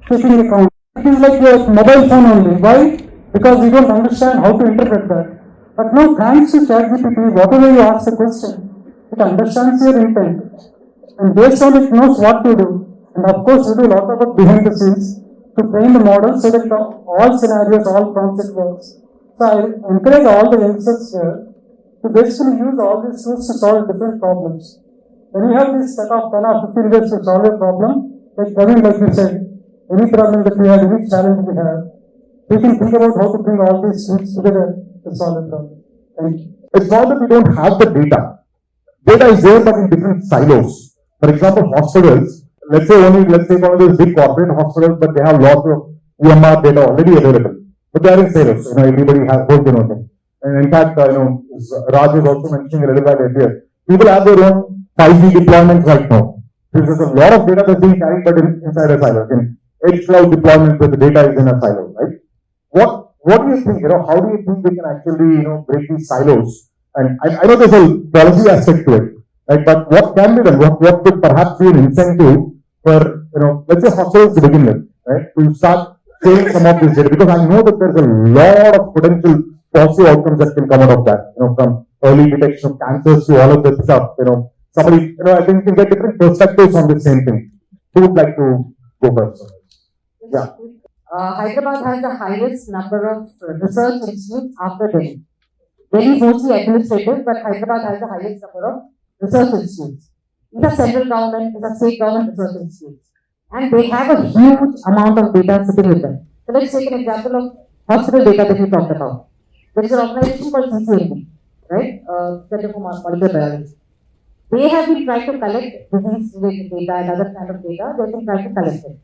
checking account. It is like your mobile phone only. Why? Because you don't understand how to interpret that. But now, thanks to ChatGPT, whatever you ask the question, it understands your intent. And based on it, knows what to do. And of course, we do a lot of work behind the scenes to train the model so that all scenarios, all prompts, it works. So I encourage all the youngsters here to basically use all these tools to solve different problems. When you have this set of 10 or 15 ways to solve a problem, like you said, any problem that we have, any challenge we have, we can think about how to bring all these tools together to solve the problem. Thank you. It's not that we don't have the data. Data is there, but in different silos. For example, hospitals, let's say one of those big corporate hospitals, but they have lots of EMR data already available. But they are in silos. Everybody has both them. And in fact, Raj was also mentioning a little bit earlier. People have their own 5G deployments right now. There's a lot of data that's being carried, but inside a silo. In edge cloud deployment, where the data is in a silo, right? What do you think? How do you think we can actually, break these silos? And I know there's a policy aspect to it, right? But what can be done? What could perhaps be an incentive for, let's say hospitals to begin with, right? To start saving some of this data, because I know that there's a lot of potential positive outcomes that can come out of that. From early detection of cancers to all of this stuff. Somebody, I think you can get different perspectives on the same thing. Who would like to go first? Yeah. Hyderabad has the highest number of research institutes after Delhi. Delhi is mostly administrative, but Hyderabad has the highest number of research institutes. These are central government, these are state government research institutes. And they have a huge amount of data sitting with them. So let's take an example of hospital data that we talked about. There is an organization called CCMB, right? Center for Molecular Biology. They have been trying to collect disease-related data and other kind of data. They have been trying to collect it.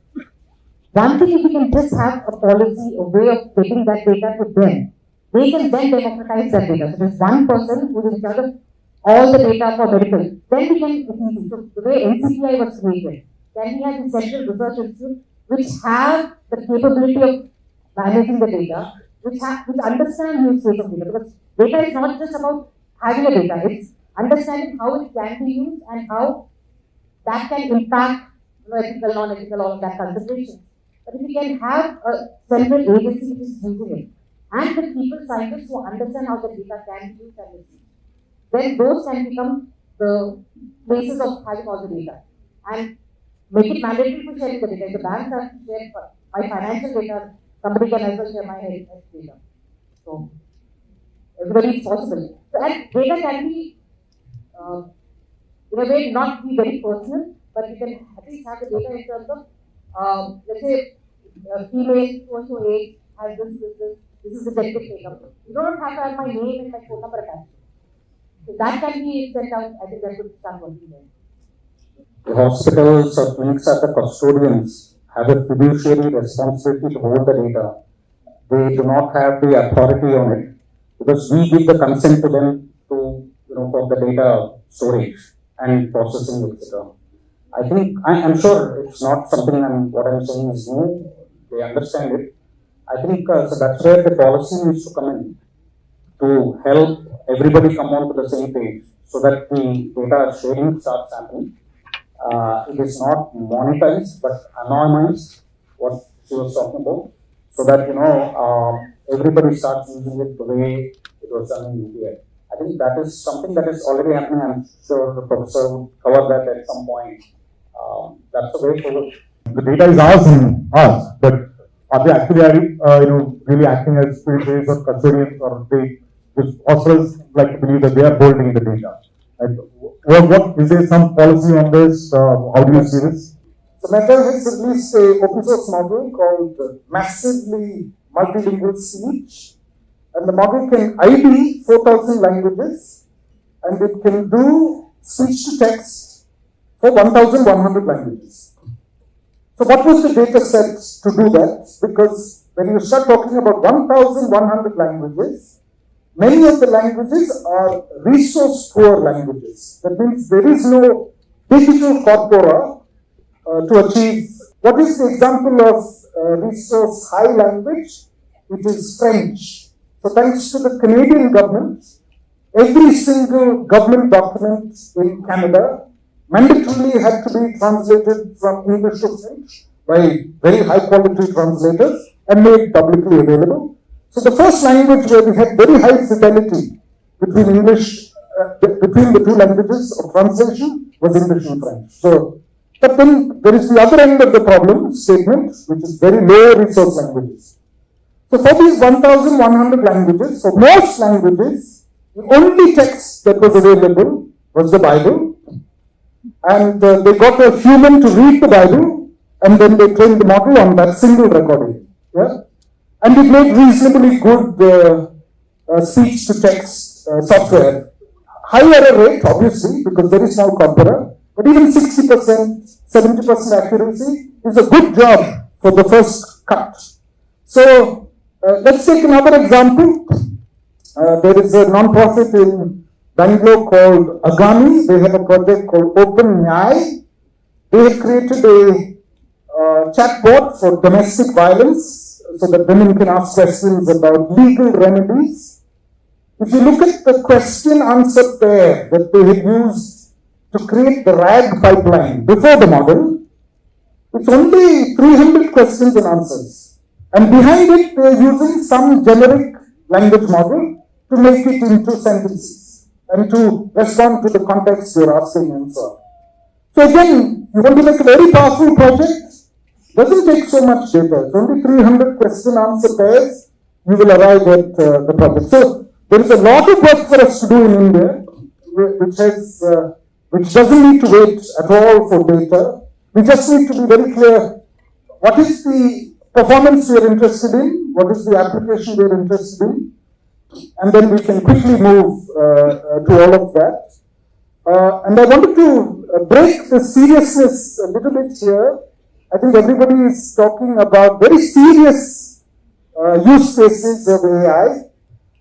One thing, if we can just have a policy, a way of getting that data to them, they can then democratize that data. So there's one person who is in charge of all the data for medical. Then we can, so the way NCPI was created, then we have the central research institute which have the capability of managing the data, which understand use case of data. Because data is not just about having a data, it's understanding how it can be used and how that can impact ethical, non-ethical, all of that consideration. But if we can have a central agency which is using it, and the people scientists who understand how the data can be used and received, then those can become the basis of having all the data. And make it mandatory for sharing the data. If the banks have to share my financial data, somebody can also share my health data. So very possible. So, and data can be, in a way, not be very personal, but you can at least have the data in terms of, let's say, female, so age, has this is the genetic makeup. You don't have to have my name and my phone number attached. So that can be sent out. I think that could start working there. The hospitals or clinics are the custodians, have a fiduciary responsibility to hold the data. They do not have the authority on it because we give the consent to them to, for the data storage and processing, etc. I think, I'm sure it's not something what I'm saying is new. They understand it. I think so that's where the policy needs to come in to help everybody come on to the same page so that the data sharing starts happening. It is not monetized but anonymized, what she was talking about, so that everybody starts using it the way it was done in UPI. I think that is something that is already happening. I'm sure the professor would cover that at some point. That's the way forward. The data is ours and ours, but are they actually really acting as field or custodians, or they hospitals like to believe that they are holding the data? And what is there some policy on this? How do you see this? So Meta has released an open source model called Massively Multilingual Speech, and the model can ID 4,000 languages, and it can do speech to text for 1,100 languages. So what was the data set to do that? Because when you start talking about 1,100 languages, many of the languages are resource poor languages. That means there is no digital corpora to achieve. What is the example of resource high language? It is French. So thanks to the Canadian government, every single government document in Canada mandatorily had to be translated from English to French by very high quality translators and made publicly available. So the first language where we had very high fidelity between between the two languages of translation was English and French. So, but then there is the other end of the problem statement, which is very low resource languages. So for these 1,100 languages, for most languages, the only text that was available was the Bible. And they got a human to read the Bible, and then they trained the model on that single recording. Yeah? And it made reasonably good speech-to-text software. High error rate, obviously, because there is no corpora, but even 60%, 70% accuracy is a good job for the first cut. So, let's take another example. There is a non-profit in Bangalore called Agami. They have a project called Open Nyai. They have created a chatbot for domestic violence so that women can ask questions about legal remedies. If you look at the question-answer pair that they have used to create the RAG pipeline before the model, it's only 300 questions and answers. And behind it, they're using some generic language model to make it into sentences and to respond to the context you're asking and so on. So again, you want to make a very powerful project, doesn't take so much data. It's only 300 question-answer pairs, you will arrive at the project. So there is a lot of work for us to do in India, which doesn't need to wait at all for data. We just need to be very clear, what is the performance we are interested in, what is the application we are interested in, and then we can quickly move to all of that. And I wanted to break the seriousness a little bit here. I think everybody is talking about very serious use cases of AI.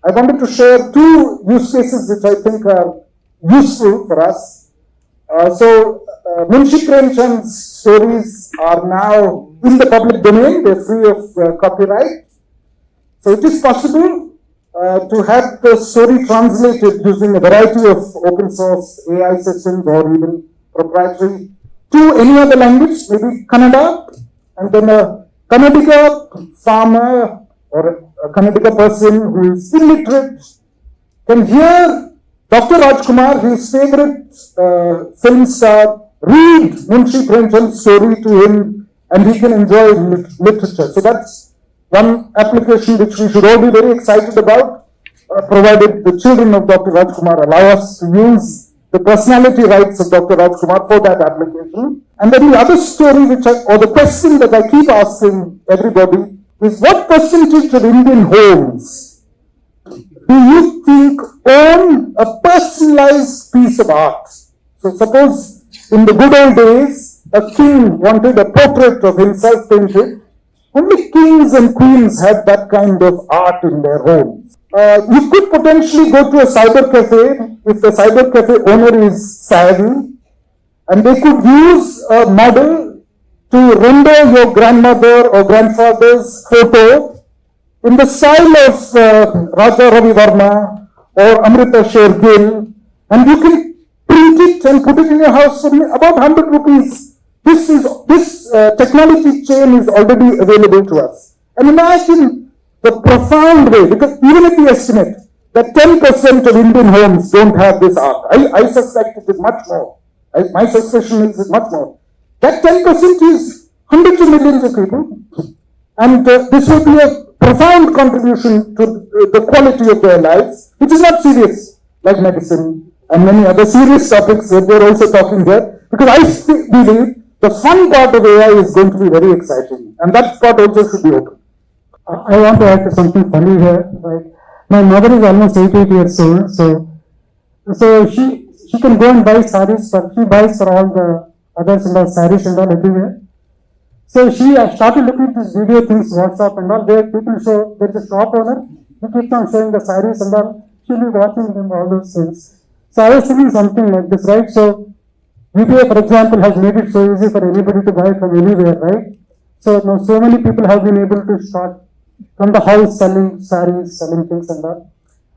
I wanted to share two use cases which I think are useful for us. Munshi Premchand's stories are now in the public domain. They're free of copyright. So it is possible to have the story translated using a variety of open source AI systems or even proprietary to any other language, maybe Kannada, and then a Kannadiga farmer or a Kannadiga person who is illiterate can hear Dr. Rajkumar, his favorite film star, read Munshi Premchand's story to him, and he can enjoy literature. So that's one application which we should all be very excited about. provided the children of Dr. Rajkumar allow us to use the personality rights of Dr. Rajkumar for that application. And then the other story or the question that I keep asking everybody is, what percentage of Indian homes do you think own a personalized piece of art? So suppose in the good old days, a king wanted a portrait of himself painted. Only kings and queens had that kind of art in their homes. You could potentially go to a cyber cafe if the cyber cafe owner is savvy, and they could use a model to render your grandmother or grandfather's photo in the style of Raja Ravi Varma or Amrita Shergill, and you can print it and put it in your house for about 100 rupees. This technology chain is already available to us. And imagine the profound way, because even if we estimate that 10% of Indian homes don't have this art, I suspect it is much more. My suspicion is much more. That 10% is hundreds of millions of people, and this will be a profound contribution to the quality of their lives, which is not serious, like medicine and many other serious topics that we're also talking here, because I believe the fun part of AI is going to be very exciting, and that part also should be open. I want to add to something funny here. Right? My mother is almost 88 years old, so she can go and buy sarees, but she buys for all the others and all sarees and all everywhere. So she started looking at this video things, WhatsApp and all, where people show, there is a shop owner, he keeps on showing the sarees and all, she'll be watching them, all those things. So I was thinking something like this, right? So UPI, for example, has made it so easy for anybody to buy from anywhere, right? So now so many people have been able to start from the house selling sarees, selling things and all.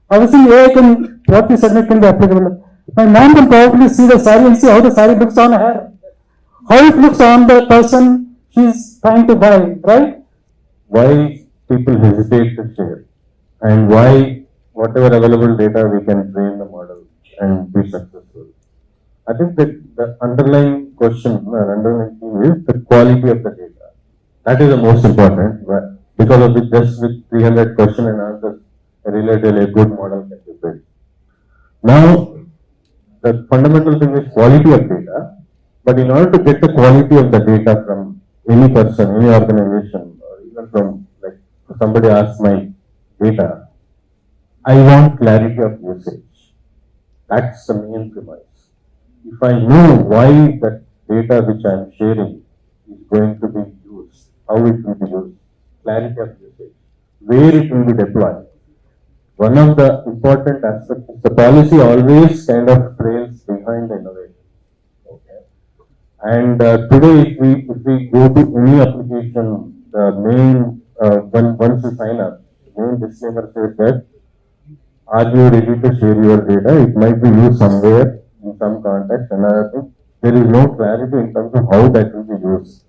Obviously, AI can, what you said can be applicable. My mom can probably see the saree and see how the saree looks on her, how it looks on the person she's trying to buy, right? Why people hesitate to share, and why whatever available data we can train the model and be successful. I think that the underlying question, underlying thing is the quality of the data. That is the most important, because of it, just with 300 question and answers, a relatively good model can be built. Now, the fundamental thing is quality of data, but in order to get the quality of the data from any person, any organization, or even from, like, somebody asks my data, I want clarity of usage. That's the main premise. If I know why that data which I am sharing is going to be used, how it will be used, clarity of usage, where it will be deployed. One of the important aspects is the policy always kind of trails behind the innovation. Okay. And today, if we go to any application, the main, once you sign up, the main disclaimer says that, are you ready to share your data? It might be used somewhere, in some context. Another thing, there is no clarity in terms of how that will be used.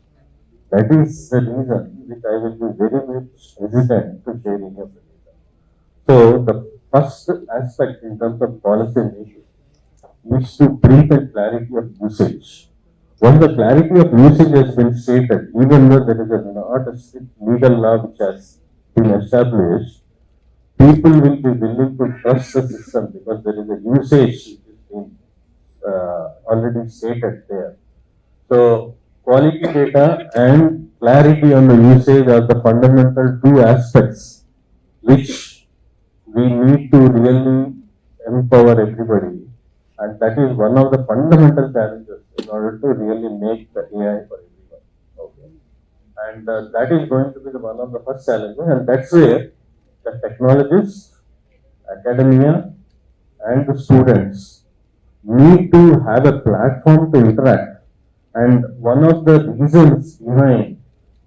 That is the reason which I will be very much hesitant to share any of the data. So the first aspect in terms of policy making is to bring the clarity of usage. Once the clarity of usage has been stated, even though there is not a strict legal law which has been established, people will be willing to trust the system because there is a usage which is being already stated there. So quality data and clarity on the usage are the fundamental two aspects which we need to really empower everybody, and that is one of the fundamental challenges in order to really make the AI for everyone. Okay. And that is going to be one of the first challenges, and that's where the technologists, academia, and the students need to have a platform to interact. And one of the reasons behind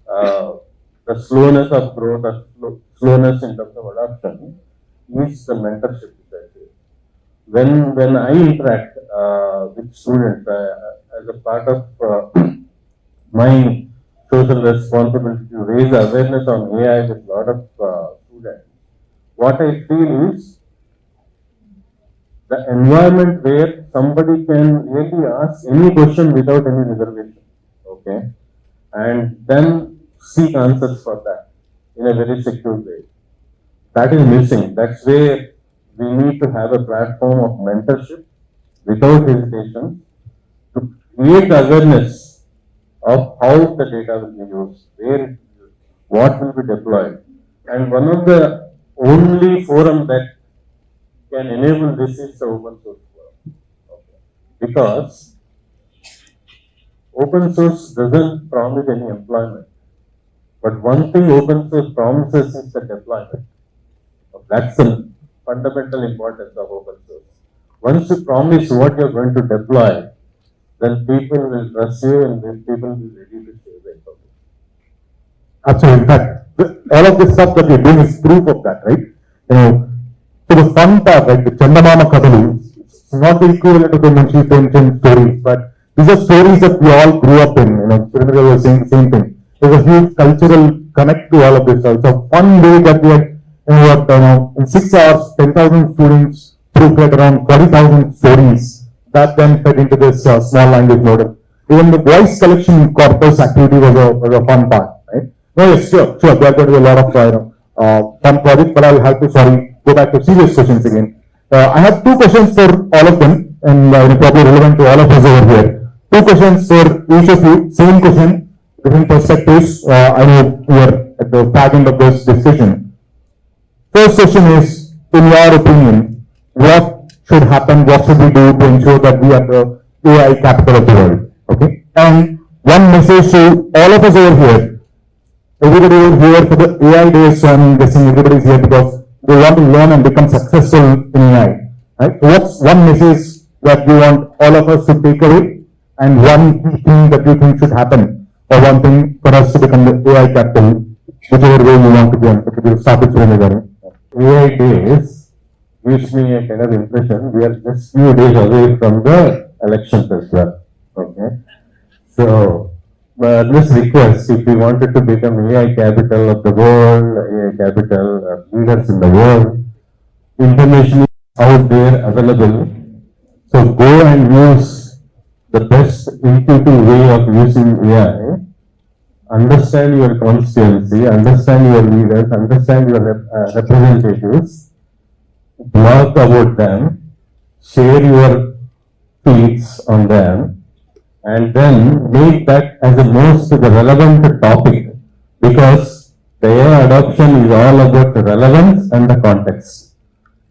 the slowness of growth, or slowness in terms of adoption, is the mentorship. When I interact with students as a part of my social responsibility to raise awareness on AI with a lot of students, what I feel is the environment where somebody can really ask any question without any reservation, okay, and then seek answers for that in a very secure way. That is missing. That's where we need to have a platform of mentorship without hesitation to create awareness of how the data will be used, where it will be used, what will be deployed. And one of the only forum that can enable this is the open source forum. Okay. Because open source doesn't promise any employment. But one thing open source promises is the deployment. That's the fundamental importance of open source. Once you promise what you're going to deploy, then people will trust you and then people will be ready to share the information. Absolutely. In fact, all of this stuff that we're doing is proof of that, right? You know, to the fun part, like the Chandamama Kadalu, it's not the equivalent of the Munshi Premchand stories, but these are stories that we all grew up in. You know, Surendra was saying the same thing. There's a huge cultural connect to all of this. It's a fun way that we had, in 6 hours, 10,000 students proofread around 40,000 stories that then fed into this small language model. Even the voice collection corpus activity was a fun part, right? No, yes, sure. There are going to be a lot of fun projects, but I'll have to, go back to serious questions again. I have 2 questions for all of them, and probably relevant to all of us over here. 2 questions for each of you. Same question, different perspectives. I know we are at the fag end of this discussion. First question is, in your opinion, what should happen, what should we do to ensure that we are the AI capital of the world? Okay? And one message to all of us over here. Everybody over here for the AI days, so I'm guessing everybody is here because they want to learn and become successful in AI. Right? So what's one message that you want all of us to take away, and one key thing that you think should happen, or one thing for us to become the AI capital, whichever way you want to go? If you start with Surendra. AI days gives me a kind of impression we are just few days away from the elections as well. Okay. So, this request, if we wanted to become AI capital of the world, AI capital of leaders in the world, information is out there available. So go and use the best intuitive way of using AI. Understand your constituency, understand your leaders, understand your representatives, blog about them, share your tweets on them, and then make that as the most relevant topic, because the AI adoption is all about the relevance and the context.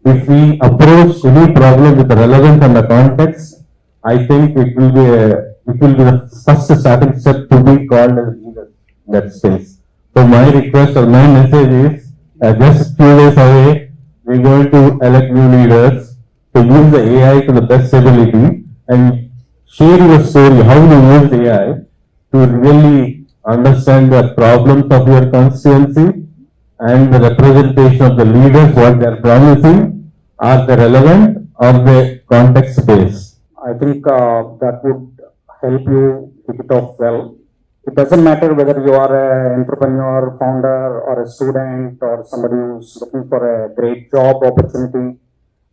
If we approach any problem with the relevance and the context, I think it will be the first starting step to be called as leader in that space. So my request or my message is, just few days away, we're going to elect new leaders to use the AI to the best ability and share your story, how you use AI to really understand the problems of your constituency and the representation of the leaders, what they are promising, are they relevant or they context based. I think that would help you pick it off well. It doesn't matter whether you are an entrepreneur, founder, or a student, or somebody who's looking for a great job opportunity.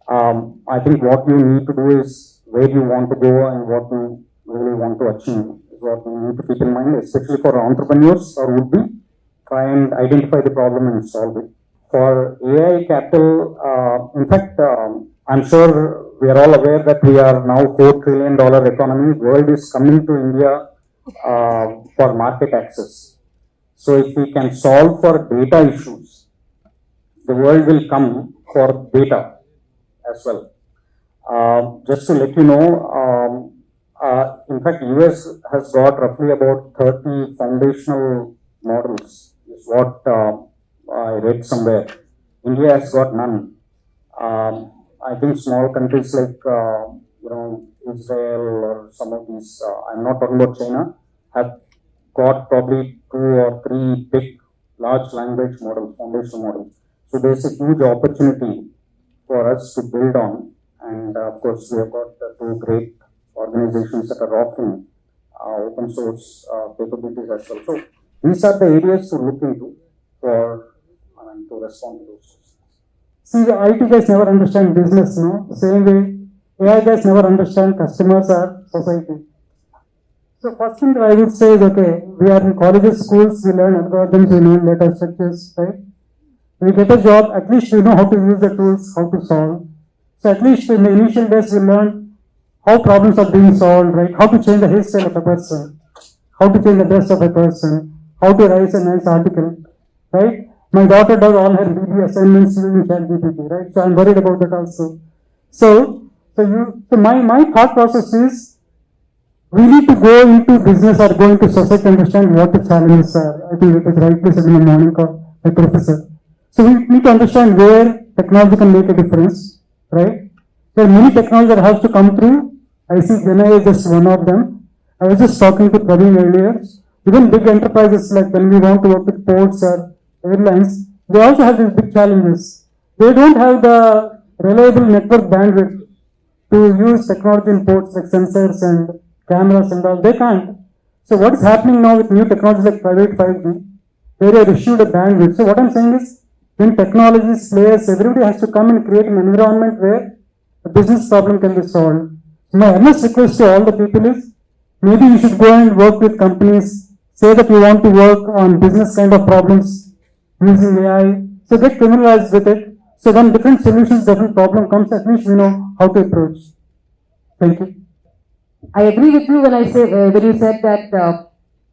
I think what you need to do is where you want to go and what you really want to achieve is what you need to keep in mind, especially for entrepreneurs or would be. Try and identify the problem and solve it. For AI capital, in fact, I'm sure we are all aware that we are now $4 trillion economy. World is coming to India for market access. So if we can solve for data issues, the world will come for data as well. Just to let you know, in fact, US has got roughly about 30 foundational models, is what I read somewhere. India has got none. I think small countries like Israel or some of these, I'm not talking about China, have got probably 2 or 3 big large language models, foundational models. So there's a huge opportunity for us to build on, and of course we have got 2 great organizations that are offering open source capabilities as well. So these are the areas to look into for to respond to those. See, the IT guys never understand business, no? The same way, AI guys never understand customers or society. So first thing that I would say is, okay, we are in colleges, schools, we learn algorithms, we learn data structures, right? we get a job, at least we know how to use the tools, how to solve. So at least in the initial days, we learn how problems are being solved, right? How to change the hairstyle of a person, how to change the dress of a person, how to write a nice article, right? My daughter does all her BB assignments using ChatGPT, right? So I'm worried about that also. So my thought process is, we need to go into business or go into society to understand what the challenges are. I think it is rightly said in the morning call by professor. So we need to understand where technology can make a difference, right? There are many technologies that have to come through. I see GenAI is just one of them. I was just talking to Praveen earlier. Even big enterprises, like when we want to work with ports or airlines, they also have these big challenges. They don't have the reliable network bandwidth to use technology in ports like sensors and cameras and all. They can't. So what is happening now with new technologies like private 5G, where they issued a bandwidth. So what I'm saying is, when technologies, players, everybody has to come and create an environment where a business problem can be solved. So my earnest request to all the people is, maybe you should go and work with companies, say that you want to work on business kind of problems using AI. So get familiarized with it. So when different solutions, different problem comes, at least we know how to approach. Thank you. I agree with you when I say when you said that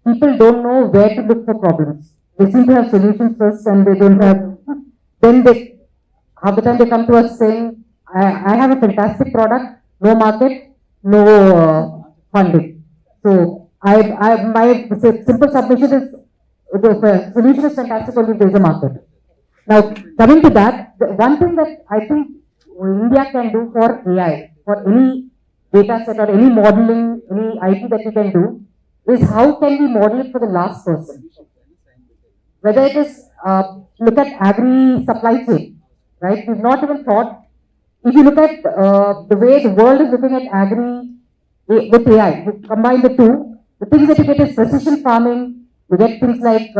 people don't know where to look for problems. They seem to have solutions first, and they don't have. Then they, half the time they come to us saying, "I have a fantastic product, no market, no funding." So my simple submission is, the solution is fantastic only if there is a market. Now, coming to that, the one thing that I think India can do for AI, for any data set or any modeling, any IT that we can do, is how can we model it for the last person? Whether it is, look at agri supply chain, right? We've not even thought, if you look at the way the world is looking at agri with AI, you combine the two, the things that you get is precision farming, you get things like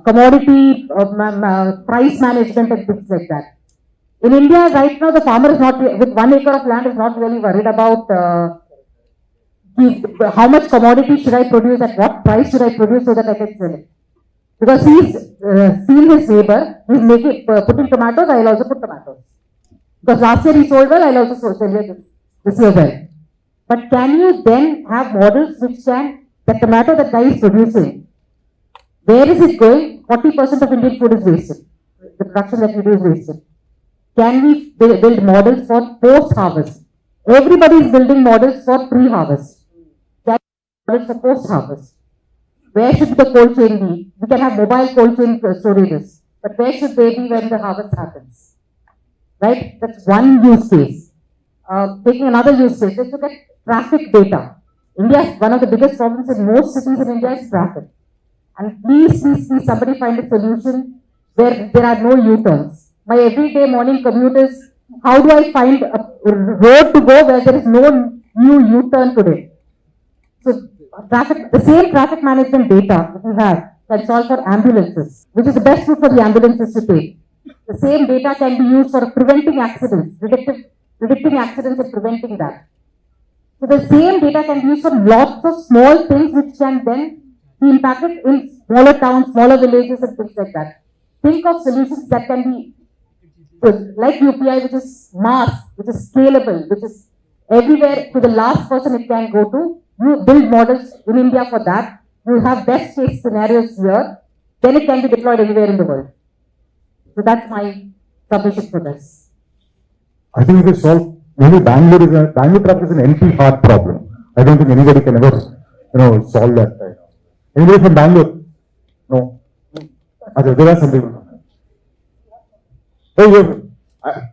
commodity price management and things like that. In India, right now, the farmer is not, with 1 acre of land, is not really worried about how much commodity should I produce, at what price should I produce so that I can sell it. Because he's seen his neighbor, he's making, putting tomatoes, I'll also put tomatoes. Because last year he sold well, I'll also sell it this year well. But can you then have models which can, the tomato that guy is producing, where is it going? 40% of Indian food is wasted. The production that we do is wasted. Can we build models for post-harvest? Everybody is building models for pre-harvest. Can we build models for post-harvest? Where should the cold chain be? We can have mobile cold chain storages, but where should they be when the harvest happens? Right? That's one use case. Taking another use case, let's look at traffic data. India, one of the biggest problems in most cities in India is traffic. And please somebody find a solution where there are no U-turns. My everyday morning commute is, how do I find a road to go where there is no new U-turn today? So the same traffic management data that we have can solve for ambulances, which is the best route for the ambulances to take. The same data can be used for preventing accidents, predicting accidents and preventing that. So the same data can be used for lots of small things which can then be impacted in smaller towns, smaller villages and things like that. Think of solutions that can be like UPI, which is mass, which is scalable, which is everywhere to the last person it can go to. You build models in India for that. You have best case scenarios here. Then it can be deployed anywhere in the world. So that's my submission for this. I think it is solved. Maybe Bangalore traffic is an NP heart problem. I don't think anybody can ever, solve that. Anybody from Bangalore? No. Okay, there are some people. Oh,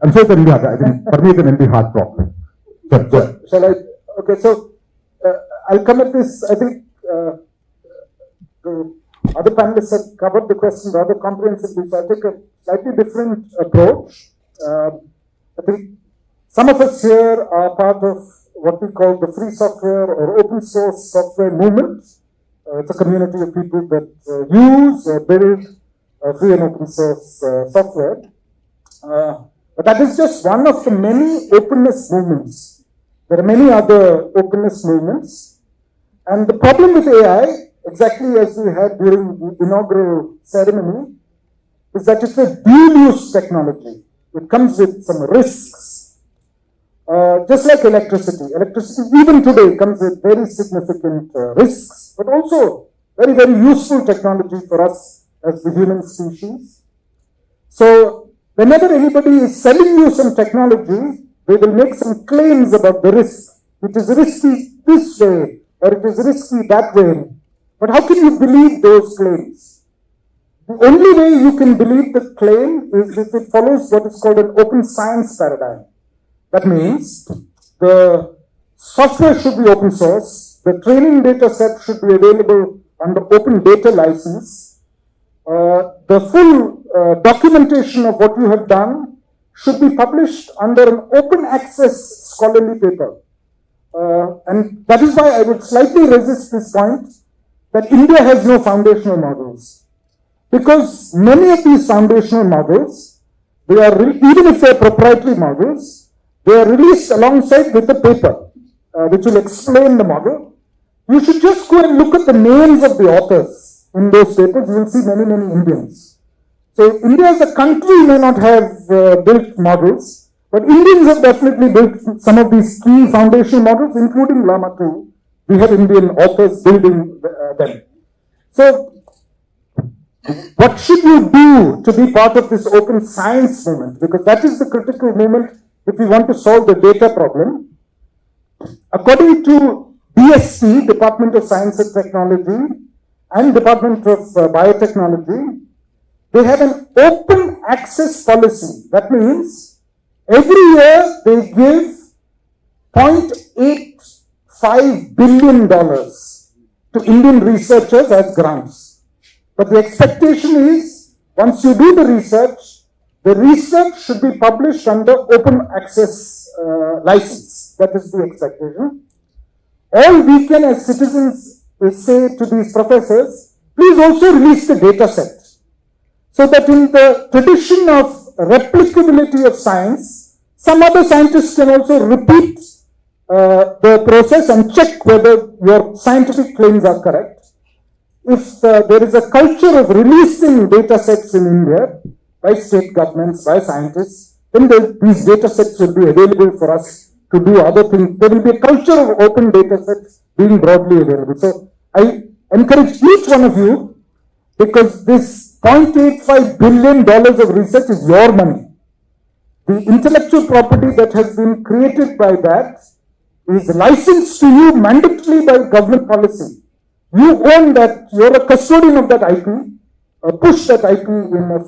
I'm sure it's an NP heart. I think for me it's an NP heart problem. Shall I? Okay, so I'll come at this. I think the other panelists have covered the question rather comprehensively, so I'll take a slightly different approach. I think some of us here are part of what we call the free software or open source software movement. It's a community of people that use or build free and open source software. But that is just one of the many openness movements. There are many other openness movements. And the problem with AI, exactly as we had during the inaugural ceremony, is that it's a dual-use technology. It comes with some risks. Just like electricity. Electricity, even today, comes with very significant risks, but also very, very useful technology for us as the human species. So, whenever anybody is selling you some technology, they will make some claims about the risk. It is risky this way, or it is risky that way. But how can you believe those claims? The only way you can believe the claim is if it follows what is called an open science paradigm. That means the software should be open source, the training data set should be available under open data license, the full documentation of what you have done should be published under an open access scholarly paper. And that is why I would slightly resist this point that India has no foundational models. Because many of these foundational models, they are even if they are proprietary models, they are released alongside with a paper which will explain the model. You should just go and look at the names of the authors in those papers. You will see many, many Indians. So India as a country may not have built models, but Indians have definitely built some of these key foundational models, including Llama 2. We have Indian authors building them. So what should you do to be part of this open science movement? Because that is the critical moment if we want to solve the data problem. According to DST, Department of Science and Technology, and Department of Biotechnology, they have an open access policy. That means every year they give $0.85 billion to Indian researchers as grants. But the expectation is, once you do the research should be published under open access license. That is the expectation. All we can as citizens say to these professors, please also release the data set. So that in the tradition of replicability of science, some other scientists can also repeat the process and check whether your scientific claims are correct. If there is a culture of releasing data sets in India by state governments, by scientists, then these data sets will be available for us to do other things. There will be a culture of open data sets being broadly available. So I encourage each one of you, because this $0.85 billion of research is your money. The intellectual property that has been created by that is licensed to you mandatorily by government policy. You own that, you're a custodian of that IP, push that IP in a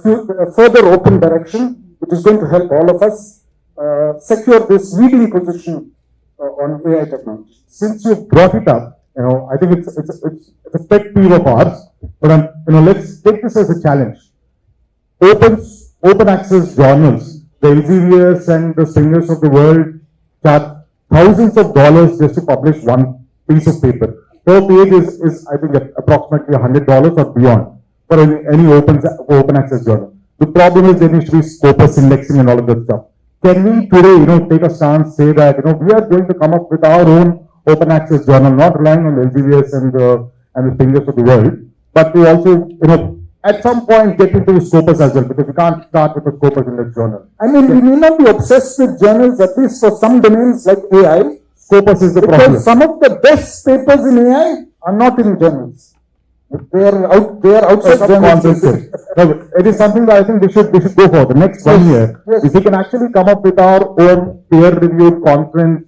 further open direction, which is going to help all of us secure this leading position on AI technology. Since you brought it up, I think it's a pet peeve of ours, but let's take this as a challenge. Open access journals, the Elseviers and the Stringers of the world charge thousands of dollars just to publish one piece of paper. Per page is I think approximately $100 or beyond for any open access journal. The problem is there needs to be scopus indexing and all of that stuff. Can we today, take a stance, say that, we are going to come up with our own open access journal, not relying on the Elseviers and the Stringers of the world, but to also, at some point get into scopus as well, because we can't start with a scopus index journal. I mean, we may not be obsessed with journals, at least for some domains like AI. Scopus is the problem. Because some of the best papers in AI are not in journals. They are outside journals. It is something that I think we should go for the next 1 year. Yes. If we can actually come up with our own peer-reviewed conference,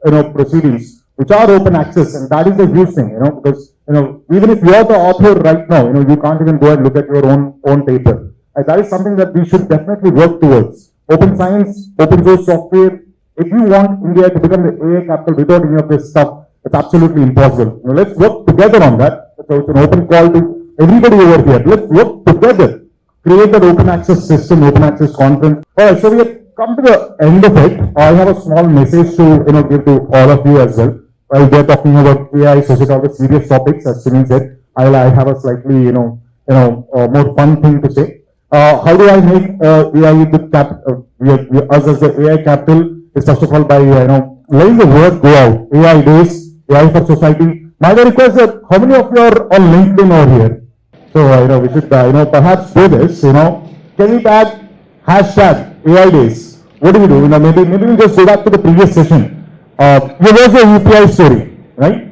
proceedings, which are open access, and that is a huge thing, because even if you are the author right now, you can't even go and look at your own paper. And that is something that we should definitely work towards. Open science, open source software. If you want India to become the AI capital without any of this stuff, it's absolutely impossible. Let's work together on that. So it's an open call to everybody over here. Let's work together. Create that open access system, open access conference. Alright, so we have come to the end of it. I have a small message to give to all of you as well. While we are talking about AI, all the serious topics, as Sunil said, I have a slightly more fun thing to say. How do I make AI us as the AI capital? Is first of all by letting the word go out. AI days, AI for society. My request that how many of you are on LinkedIn over here? So we should perhaps do this. can we tag hashtag AI days? What do we do? Maybe we just go back to the previous session. There was a UPI story, right?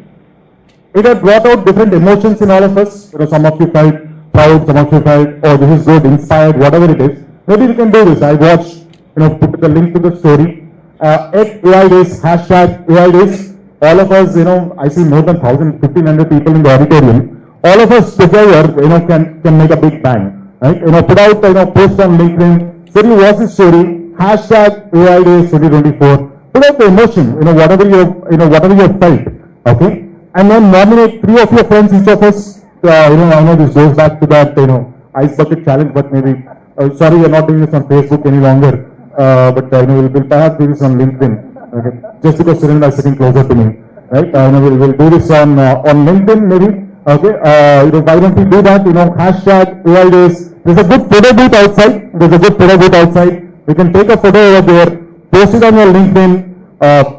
It had brought out different emotions in all of us. Some of you felt proud, some of you felt, oh, this is good, inspired, whatever it is. Maybe we can do this. I watched, put the link to the story. At AI days, hashtag AI days. All of us, I see more than 1,000, 1,500 people in the auditorium. All of us together, can make a big bang, right? Put out, post on LinkedIn. Say you watch this story, hashtag AI days 2024. Put out the emotion, whatever you have felt, okay? And then nominate 3 of your friends, each of us. I know this goes back to that, ice bucket challenge, but maybe, sorry, we're not doing this on Facebook any longer. But we'll perhaps do this on LinkedIn. Okay? Just because Surendra is sitting closer to me, right? We'll do this on LinkedIn maybe. Okay? Why don't we do that? Hashtag AI days. There's a good photo booth outside. We can take a photo over there, post it on your LinkedIn.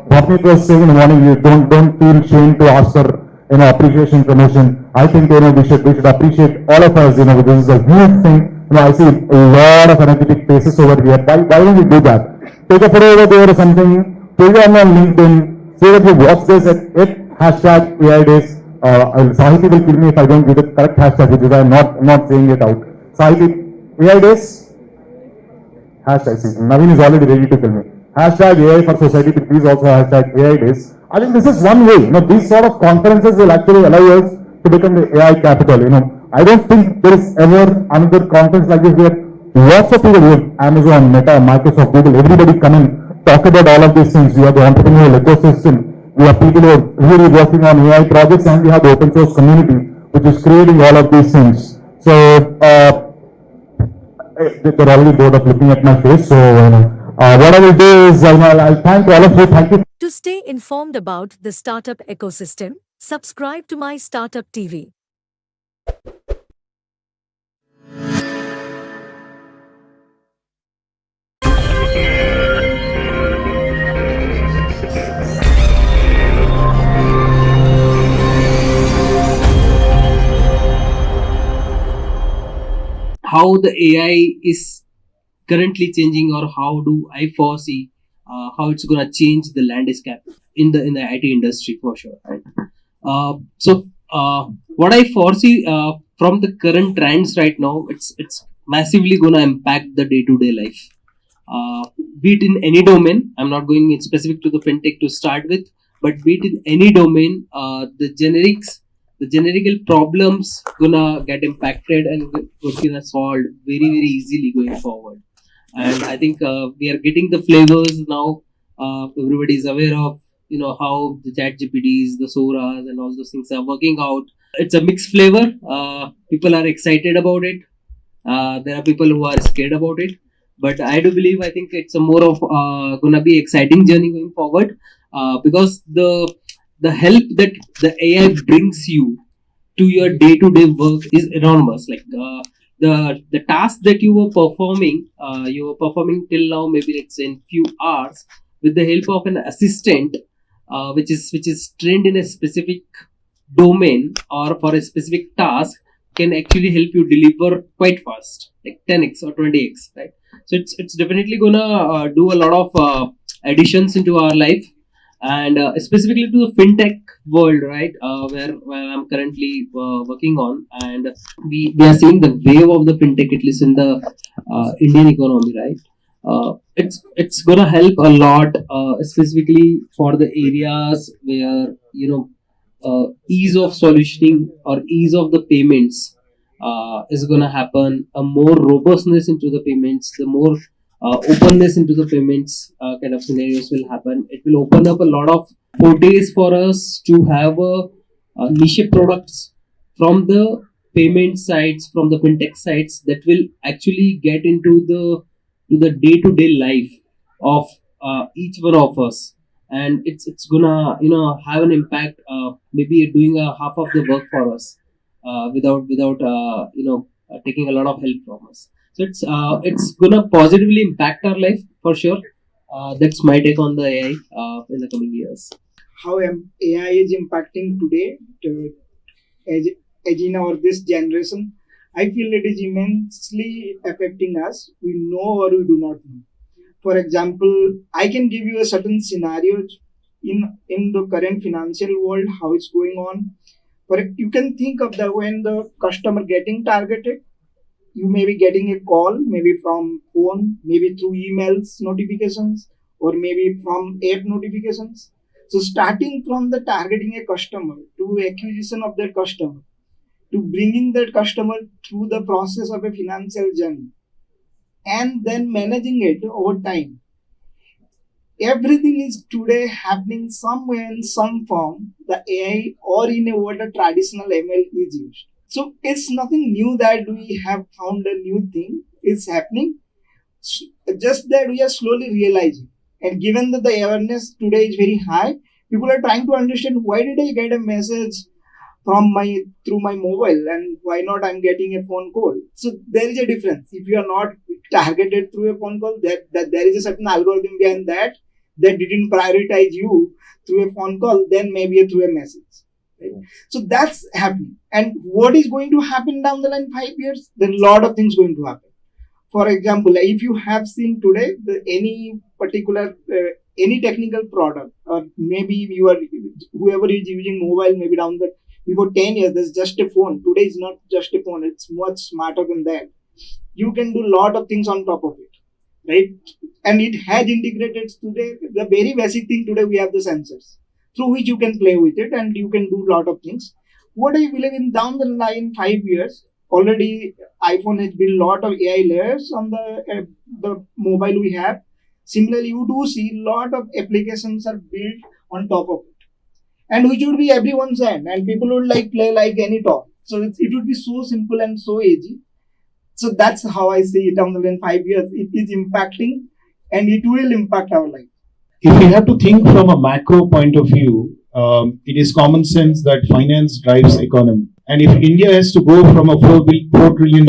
Bhavneet was saying in the morning, you don't feel shame to ask for appreciation, promotion. I think we should appreciate all of us. This is a huge thing. I see a lot of energetic faces over here. Why don't we do that? Take a photo over there or something. Put it on LinkedIn. Say that you watch this at hashtag AI days. Sahiti will kill me if I don't give the correct hashtag, which is I'm not saying it out. Sahiti, AI days. Hashtag. See, Naveen is already ready to kill me. Hashtag AI for society, please also hashtag AI days. I think this is one way. These sort of conferences will actually allow us to become the AI capital. I don't think there is ever another conference like this where lots of people, Amazon, Meta, Microsoft, Google, everybody come and talk about all of these things. We have the entrepreneurial ecosystem. We have people who are really working on AI projects, and we have the open source community, which is creating all of these things. So, they're already bored of looking at my face. So, what I will do is I'll thank all of you. Thank you. To stay informed about the startup ecosystem, subscribe to my Startup TV. How the AI is currently changing, or how do I foresee how it's gonna change the landscape in the IT industry for sure. Right? What I foresee from the current trends right now, it's massively gonna impact the day-to-day life. Be it in any domain. I'm not going in specific to the fintech to start with, but be it in any domain, the generical problems gonna get impacted and gonna solved very easily going forward. And I think we are getting the flavors now. Everybody is aware of how the chat GPTs, the Soras, and all those things are working out. It's a mixed flavor. People are excited about it. There are people who are scared about it. But I do believe, I think it's a more of gonna be exciting journey going forward, because the help that the AI brings you to your day-to-day work is enormous. Like the task that you were performing till now, maybe it's in few hours, with the help of an assistant, which is trained in a specific domain or for a specific task, can actually help you deliver quite fast, like 10x or 20x, right? So it's definitely gonna do a lot of additions into our life, and specifically to the fintech world, right? Where I'm currently working on, and we are seeing the wave of the fintech, at least in the Indian economy, right? It's gonna help a lot, specifically for the areas where ease of solutioning or ease of the payments is gonna happen. A more robustness into the payments, the more openness into the payments kind of scenarios will happen. It will open up a lot of fortes for us to have a niche products from the payment sites, from the fintech sites, that will actually get into the day-to-day life of each one of us, and it's gonna have an impact, maybe doing a half of the work for us without taking a lot of help from us. So it's gonna positively impact our life for sure. That's my take on the AI in the coming years. How AI is impacting today, as in our this generation, I feel it is immensely affecting us. We know or we do not know. For example, I can give you a certain scenario in the current financial world, how it's going on. But you can think of that when the customer getting targeted, you may be getting a call, maybe from phone, maybe through emails notifications, or maybe from app notifications. So starting from the targeting a customer to acquisition of that customer, to bringing that customer through the process of a financial journey, and then managing it over time. Everything is today happening somewhere in some form, the AI or in a what a traditional ML is used. So it's nothing new that we have found a new thing. It's happening. Just that we are slowly realizing. And given that the awareness today is very high, people are trying to understand why did I get a message through my mobile and why not I'm getting a phone call. So there is a difference. If you are not targeted through a phone call, that there is a certain algorithm behind that didn't prioritize you through a phone call, then maybe through a message. Right? So that's happening. And what is going to happen down the line 5 years? Then a lot of things going to happen. For example, if you have seen today any particular any technical product, or maybe whoever is using mobile, maybe before 10 years, there's just a phone. Today is not just a phone, it's much smarter than that. You can do a lot of things on top of it, right? And it has integrated today, the very basic thing today, we have the sensors through which you can play with it and you can do a lot of things. What I believe in down the line 5 years, already iPhone has built a lot of AI layers on the mobile we have. Similarly, you do see a lot of applications are built on top of it. And which would be everyone's hand, and people would play like any toy. So it would be so simple and so easy. So that's how I see it down the line 5 years. It is impacting and it will impact our life. If we have to think from a macro point of view, it is common sense that finance drives economy. And if India has to go from a $4 trillion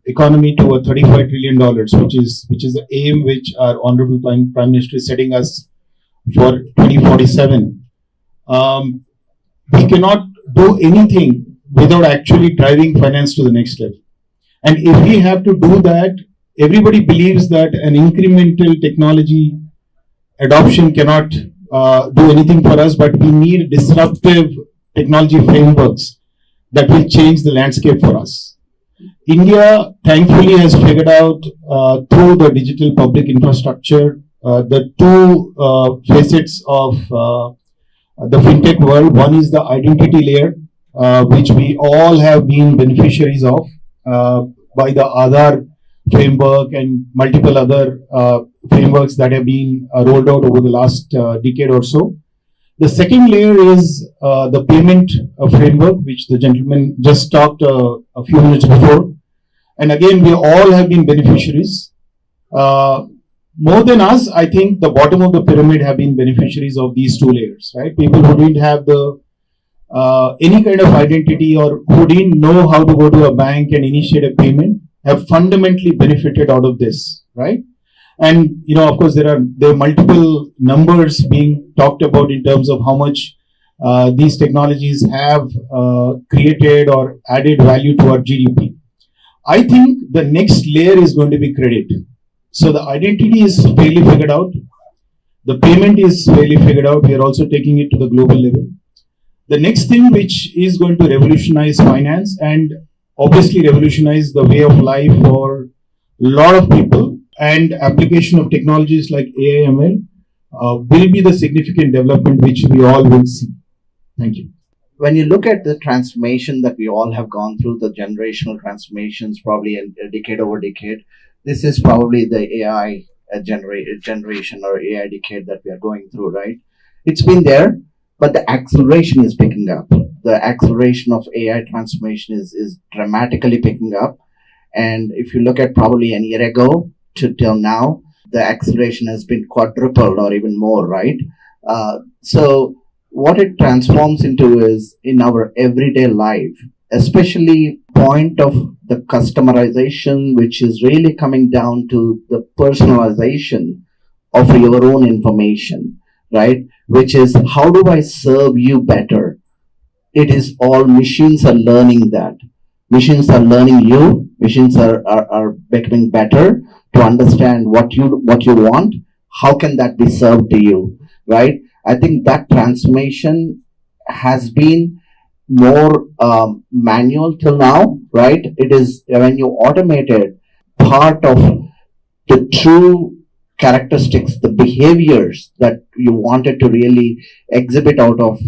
economy to a $35 trillion, which is the aim which our Honorable Prime Minister is setting us for 2047, we cannot do anything without actually driving finance to the next level. And if we have to do that, everybody believes that an incremental technology adoption cannot do anything for us, but we need disruptive technology frameworks that will change the landscape for us. India, thankfully, has figured out through the digital public infrastructure the two facets of the fintech world. One is the identity layer, which we all have been beneficiaries of by the Aadhaar framework and multiple other frameworks that have been rolled out over the last decade or so. The second layer is the payment framework, which the gentleman just talked a few minutes before. And again, we all have been beneficiaries. More than us, I think the bottom of the pyramid have been beneficiaries of these two layers, right? People who didn't have any kind of identity or who didn't know how to go to a bank and initiate a payment have fundamentally benefited out of this, right? And of course, there are multiple numbers being talked about in terms of how much these technologies have created or added value to our GDP. I think the next layer is going to be credit. So the identity is fairly figured out. The payment is fairly figured out. We are also taking it to the global level. The next thing which is going to revolutionize finance and obviously revolutionize the way of life for a lot of people and application of technologies like AI ML will be the significant development which we all will see. Thank you. When you look at the transformation that we all have gone through, the generational transformations, probably a decade over decade, this is probably the AI generation or AI decade that we are going through, right? It's been there, but the acceleration is picking up. The acceleration of AI transformation is dramatically picking up. And if you look at probably a year ago till now, the acceleration has been quadrupled or even more, right? So what it transforms into is in our everyday life, especially point of the customization, which is really coming down to the personalization of your own information, right? Which is, how do I serve you better? It is all machines are learning that. Machines are learning you. Machines are becoming better to understand what you want. How can that be served to you, right? I think that transformation has been more manual till now, right? It is when you automate it, part of the true characteristics, the behaviors that you wanted to really exhibit out of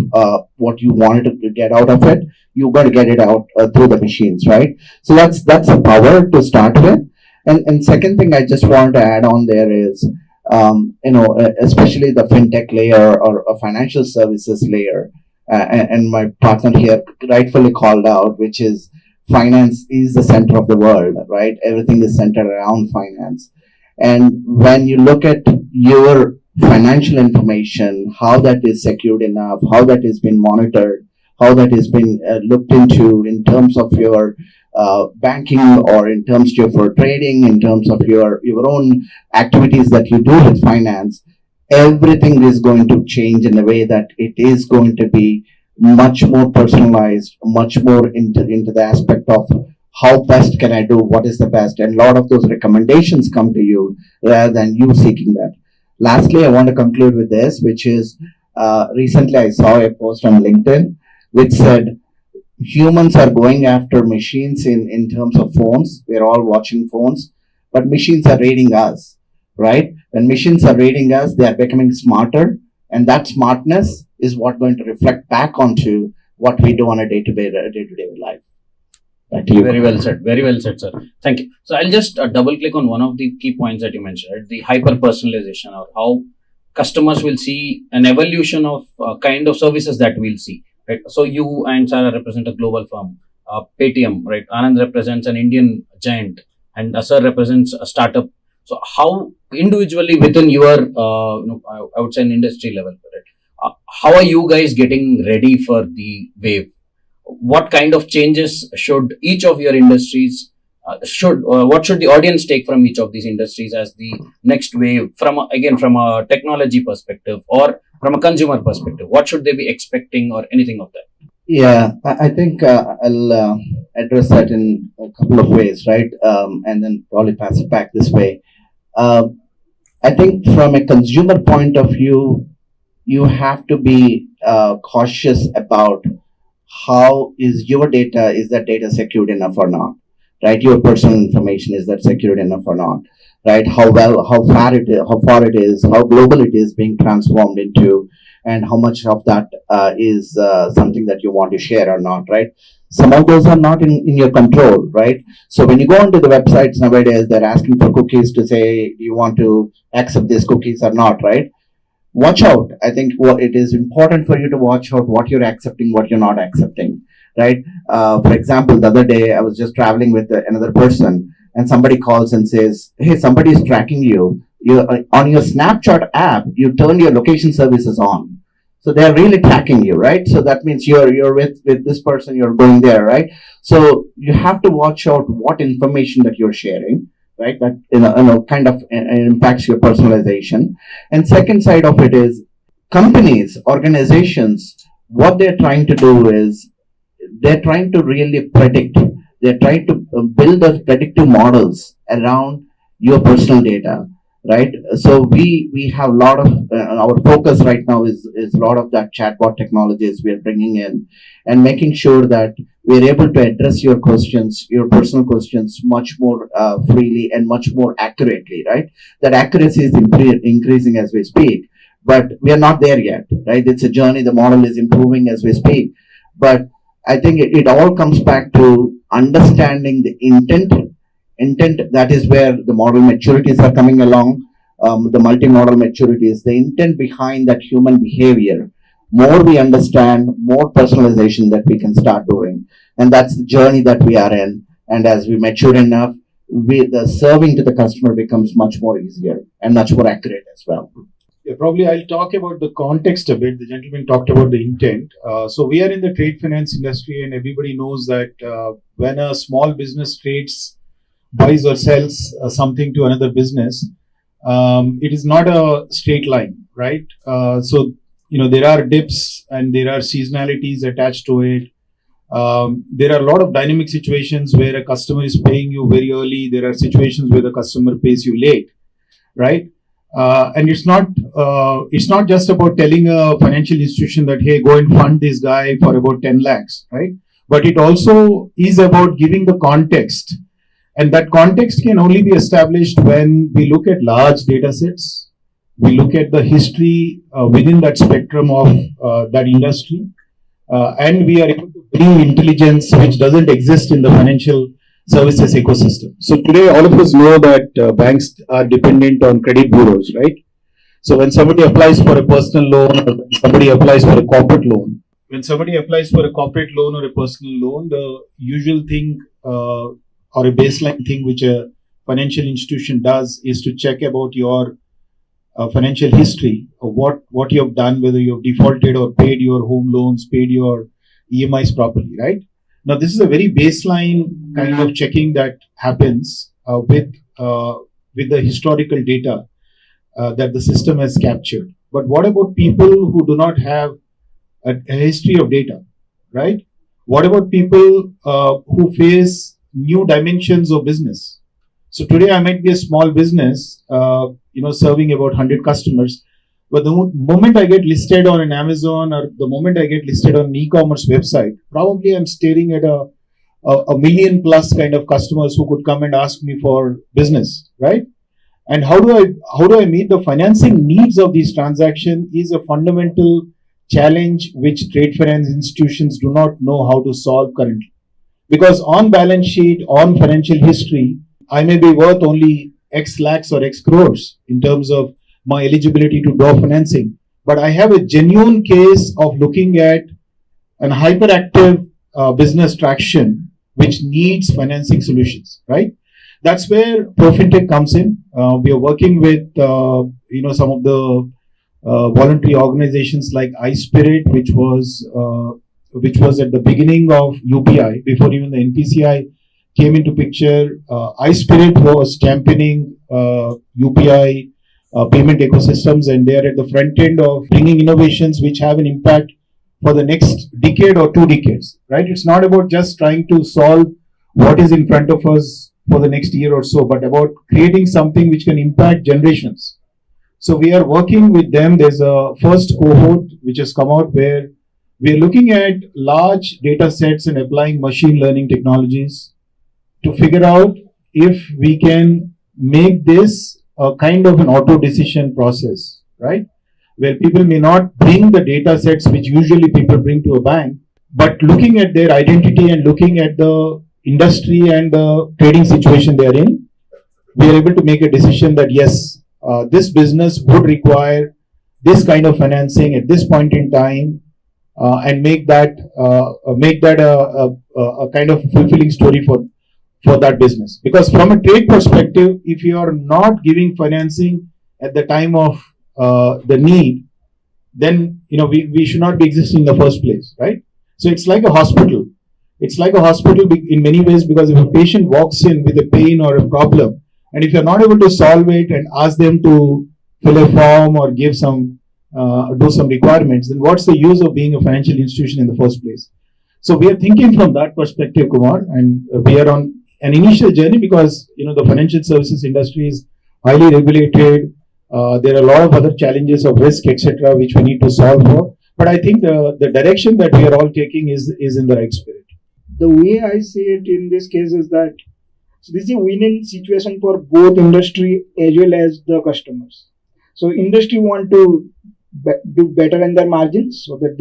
what you wanted to get out of it, you got to get it out through the machines, right? So that's a power to start with. And second thing I just wanted to add on there is, especially the fintech layer or a financial services layer, and my partner here rightfully called out, which is finance is the center of the world, right? Everything is centered around finance. And when you look at your financial information, how that is secured enough, how that has been monitored, how that has been looked into in terms of your banking or in terms of your trading, in terms of your own activities that you do with finance, everything is going to change in a way that it is going to be much more personalized, much more into the aspect of how best can I do, what is the best, and a lot of those recommendations come to you rather than you seeking that. Lastly, I want to conclude with this, which is recently I saw a post on LinkedIn which said humans are going after machines in terms of phones. We're all watching phones, but machines are rating us, right? When machines are rating us, they are becoming smarter, and that smartness is what going to reflect back onto what we do on a day-to-day life. Very well said. Very well said, sir. Thank you. So I'll just double click on one of the key points that you mentioned, right? The hyper personalization, or how customers will see an evolution of kind of services that we'll see, right? So you and Sarah represent a global firm, Paytm, right? Anand represents an Indian giant, and sir represents a startup. So how individually within your, I would say an industry level, right? How are you guys getting ready for the wave? What kind of changes should each of your industries what should the audience take from each of these industries as the next wave, from a technology perspective or from a consumer perspective? What should they be expecting, or anything of that? Yeah, I think I'll address that in a couple of ways, right? And then probably pass it back this way. I think from a consumer point of view, you have to be cautious about how is your data, is that data secured enough or not, right? Your personal information, is that secured enough or not, right? How far it is, how global it is being transformed into, and how much of that is something that you want to share or not, right? Some of those are not in your control, right? So when you go onto the websites nowadays, they're asking for cookies to say, do you want to accept these cookies or not, right? Watch out. I think it is important for you to watch out what you're accepting, what you're not accepting, right? For example, the other day I was just traveling with another person, and somebody calls and says, hey, somebody is tracking you. On your Snapchat app, you turn your location services on. So they're really tracking you, right? So that means you're with this person, you're going there, right? So you have to watch out what information that you're sharing, right? That kind of impacts your personalization. And second side of it is companies, organizations, what they're trying to do is they're trying to really predict. They're trying to build those predictive models around your personal data, right? So we have a lot of our focus right now is a lot of that chatbot technologies we are bringing in, and making sure that we're able to address your questions, your personal questions, much more freely and much more accurately, right? That accuracy is increasing as we speak, but we are not there yet, right? It's a journey. The model is improving as we speak, but I think it all comes back to understanding the intent. That is where the model maturities are coming along, the multi-model maturities, the intent behind that human behavior. More we understand, more personalization that we can start doing. And that's the journey that we are in. And as we mature enough, the serving to the customer becomes much more easier and much more accurate as well. Yeah, probably I'll talk about the context a bit. The gentleman talked about the intent. So we are in the trade finance industry, and everybody knows that when a small business buys or sells something to another business, it is not a straight line, right? So there are dips and there are seasonalities attached to it. There are a lot of dynamic situations where a customer is paying you very early. There are situations where the customer pays you late, right? And it's not just about telling a financial institution that, hey, go and fund this guy for about 10 lakhs, right? But it also is about giving the context. And that context can only be established when we look at large data sets. We look at the history within that spectrum of that industry. And we are able to bring intelligence which doesn't exist in the financial services ecosystem. So today, all of us know that banks are dependent on credit bureaus, right? So when somebody applies for a personal loan or when somebody applies for a corporate loan, or a personal loan, the usual thing or a baseline thing which a financial institution does is to check about your financial history of what you have done, whether you have defaulted or paid your home loans, paid your EMIs properly, right? Now, this is a very baseline kind of checking that happens with the historical data that the system has captured. But what about people who do not have a history of data, right? What about people who face new dimensions of business? So today I might be a small business, serving about 100 customers. But the moment I get listed on an Amazon or the moment I get listed on an e-commerce website, probably I'm staring at a million plus kind of customers who could come and ask me for business, right? And how do I meet the financing needs of these transactions is a fundamental challenge which trade finance institutions do not know how to solve currently. Because on balance sheet, on financial history, I may be worth only X lakhs or X crores in terms of my eligibility to draw financing. But I have a genuine case of looking at an hyperactive business traction which needs financing solutions, right? That's where ProFintech comes in. We are working with some of the voluntary organizations like iSpirit, which was at the beginning of UPI before even the NPCI came into picture. iSpirit was championing UPI payment ecosystems, and they are at the front end of bringing innovations which have an impact for the next decade or 2 decades, right? It's not about just trying to solve what is in front of us for the next year or so, but about creating something which can impact generations. So we are working with them. There's a first cohort which has come out where we are looking at large data sets and applying machine learning technologies to figure out if we can make this a kind of an auto decision process, right? Where people may not bring the data sets which usually people bring to a bank, but looking at their identity and looking at the industry and the trading situation they are in, we are able to make a decision that yes, this business would require this kind of financing at this point in time, and make that a kind of fulfilling story for that business. Because from a trade perspective, if you are not giving financing at the time of the need, then we should not be existing in the first place, right? So it's like a hospital. It's like a hospital in many ways, because if a patient walks in with a pain or a problem, and if you're not able to solve it and ask them to fill a form or give some do some requirements, then what's the use of being a financial institution in the first place? So we are thinking from that perspective, Kumar, and we are on an initial journey because the financial services industry is highly regulated. There are a lot of other challenges of risk, etc., which we need to solve for. But I think the direction that we are all taking is in the right spirit. The way I see it in this case is that this is a win-win situation for both industry as well as the customers. So industry want to do better in their margins so that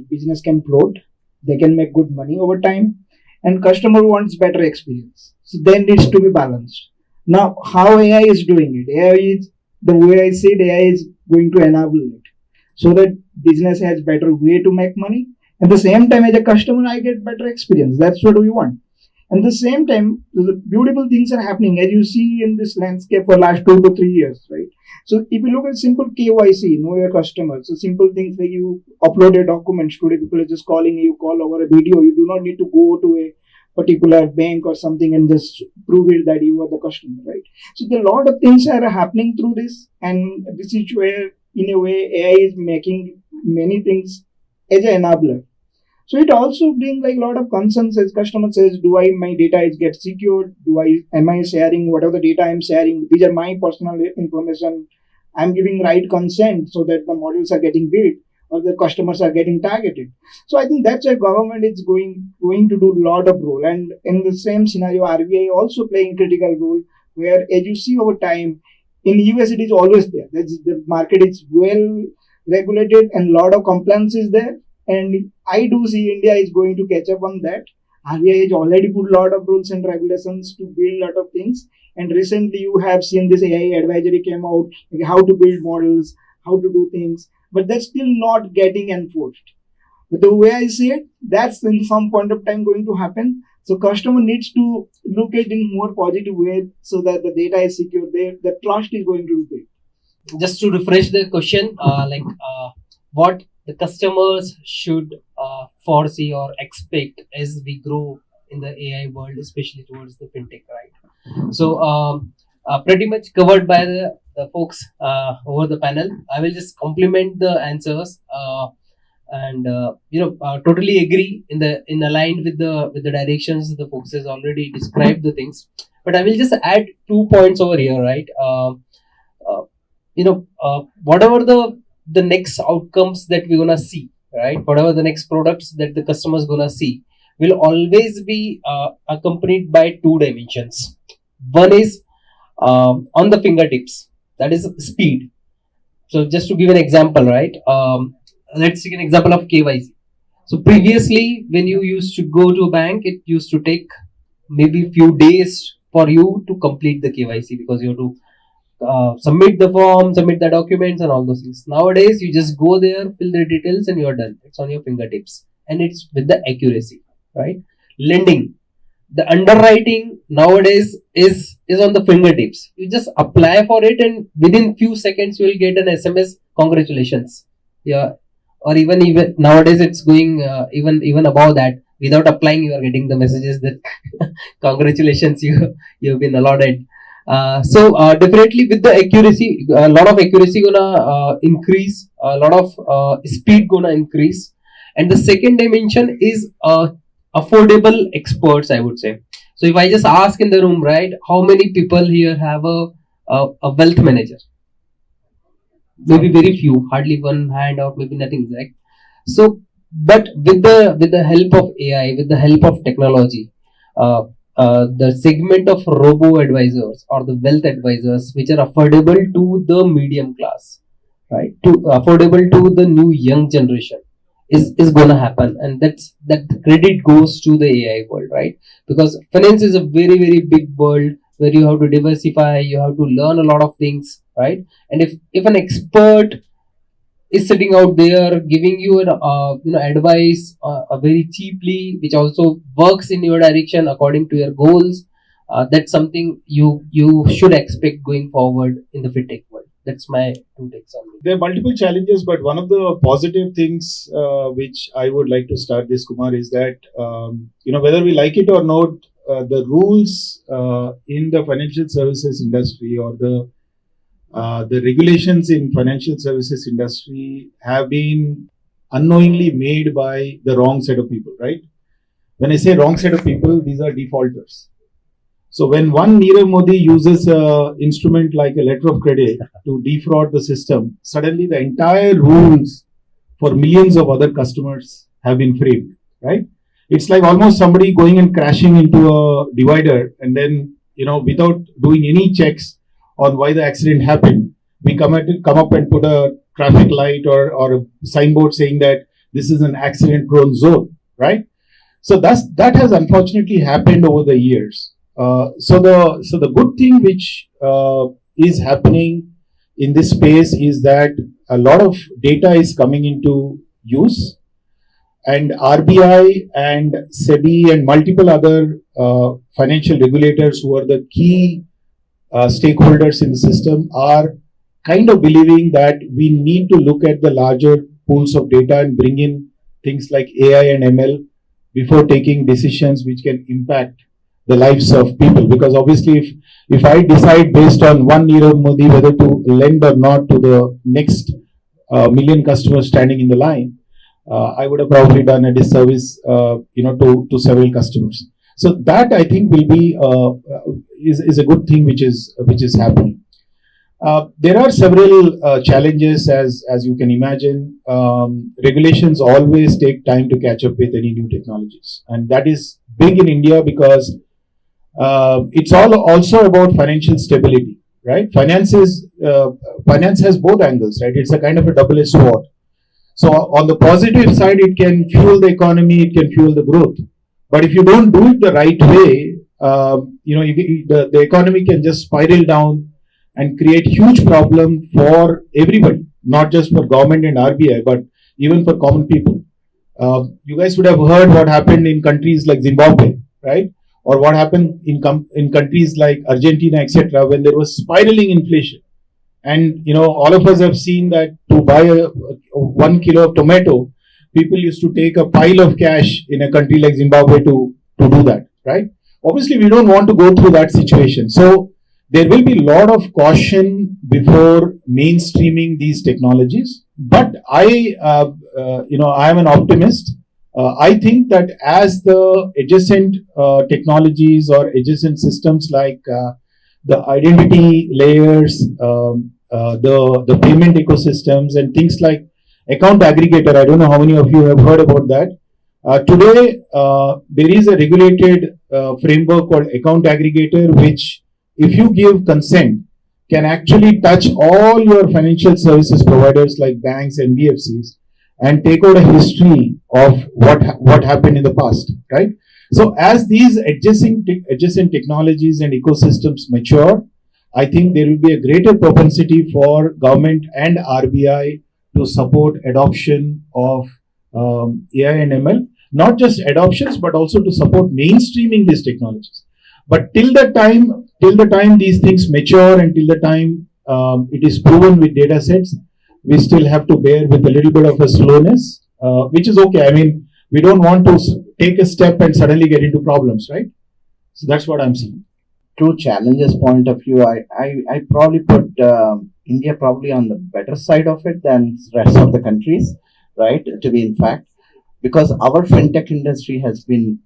business can float, they can make good money over time, and customer wants better experience. So then needs to be balanced. Now, how AI is doing it? AI is, the way I see it, AI is going to enable it so that business has better way to make money. At the same time, as a customer, I get better experience. That's what we want. And at the same time, the beautiful things are happening, as you see in this landscape for last 2 to 3 years, right? So if you look at simple KYC, know your customers, so simple things like you upload your documents. Today, people are just calling you, call over a video. You do not need to go to a particular bank or something and just prove it that you are the customer, right? So there are a lot of things that are happening through this, and this is where, in a way, AI is making many things as an enabler. So it also brings like a lot of concerns as customer says, do I, my data is get secured? Am I sharing whatever the data I'm sharing? These are my personal information. I'm giving right consent so that the models are getting built or the customers are getting targeted. So I think that's why government is going to do a lot of role. And in the same scenario, RBI also playing critical role where as you see over time, in US it is always there. The market is well regulated and a lot of compliance is there. And I do see India is going to catch up on that. RBI has already put a lot of rules and regulations to build a lot of things. And recently you have seen this AI advisory came out, like how to build models, how to do things, but that's still not getting enforced. But the way I see it, that's in some point of time going to happen. So customer needs to look at it in more positive way so that the data is secure. The trust is going to be built. Just to refresh the question, what the customers should foresee or expect as we grow in the AI world, especially towards the fintech, right? So pretty much covered by the folks over the panel. I will just complement the answers and totally agree in aligned with the directions the folks has already described the things. But I will just add 2 points over here, right? Whatever the next outcomes that we're gonna see, right? Whatever the next products that the customer's gonna see will always be accompanied by 2 dimensions. One is on the fingertips, that is speed. So just to give an example, right? Let's take an example of KYC. So previously, when you used to go to a bank, it used to take maybe few days for you to complete the KYC because you have to submit the form, submit the documents and all those things. Nowadays, you just go there, fill the details and you're done. It's on your fingertips and it's with the accuracy, right? Lending. The underwriting nowadays is on the fingertips. You just apply for it and within few seconds you will get an SMS, congratulations. Yeah. Or even nowadays it's going even above that. Without applying, you are getting the messages that congratulations, you've been allotted. So definitely with the accuracy, a lot of accuracy gonna increase, a lot of speed gonna increase, and the second dimension is affordable experts, I would say. So if I just ask in the room, right, how many people here have a wealth manager? Maybe very few, hardly one hand or maybe nothing, right? So, but with the help of AI, with the help of technology, the segment of robo advisors or the wealth advisors, which are affordable to the medium class, right, to affordable to the new young generation, is gonna happen, and that credit goes to the AI world, right? Because finance is a very very big world where you have to diversify, you have to learn a lot of things, right? And if an expert is sitting out there giving you an advice very cheaply, which also works in your direction according to your goals, that's something you should expect going forward in the fintech world. That's my 2 takes on it. There are multiple challenges, but one of the positive things which I would like to start this, Kumar, is that whether we like it or not, the rules in the financial services industry or the regulations in financial services industry have been unknowingly made by the wrong set of people, right? When I say wrong set of people, these are defaulters. So when one Nirav Modi uses an instrument like a letter of credit to defraud the system, suddenly the entire rules for millions of other customers have been framed, right? It's like almost somebody going and crashing into a divider and then, without doing any checks on why the accident happened, we come up and put a traffic light or a signboard saying that this is an accident-prone zone, right? So that has unfortunately happened over the years. So the good thing which is happening in this space is that a lot of data is coming into use, and RBI and SEBI and multiple other financial regulators who are the key stakeholders in the system are kind of believing that we need to look at the larger pools of data and bring in things like AI and ML before taking decisions which can impact the lives of people. Because obviously if I decide based on one Nirav Modi whether to lend or not to the next million customers standing in the line, I would have probably done a disservice, to several customers. So that I think will be is a good thing which is happening. There are several challenges as you can imagine. Regulations always take time to catch up with any new technologies, and that is big in India because it's also about financial stability, right? Finance has both angles, right? It's a kind of a double-edged sword. So on the positive side, it can fuel the economy, it can fuel the growth. But if you don't do it the right way, the economy can just spiral down and create huge problem for everybody, not just for government and RBI, but even for common people. You guys would have heard what happened in countries like Zimbabwe, right? Or what happened in countries like Argentina, etc., when there was spiraling inflation. And all of us have seen that to buy 1 kilo of tomato, people used to take a pile of cash in a country like Zimbabwe to do that, right? Obviously, we don't want to go through that situation. So there will be a lot of caution before mainstreaming these technologies. But I am an optimist. I think that as the adjacent technologies or adjacent systems like the identity layers, the payment ecosystems, and things like account aggregator. I don't know how many of you have heard about that. Today, there is a regulated framework called account aggregator, which, if you give consent, can actually touch all your financial services providers like banks and NBFCs and take out a history of what happened in the past, right? So as these adjacent technologies and ecosystems mature, I think there will be a greater propensity for government and RBI to support adoption of AI and ML, not just adoptions, but also to support mainstreaming these technologies. But till the time these things mature and till the time it is proven with data sets, we still have to bear with a little bit of a slowness, which is okay. I mean, we don't want to take a step and suddenly get into problems, right? So that's what I'm seeing. True challenges point of view, I probably put India probably on the better side of it than rest of the countries, right? To be in fact, because our fintech industry has been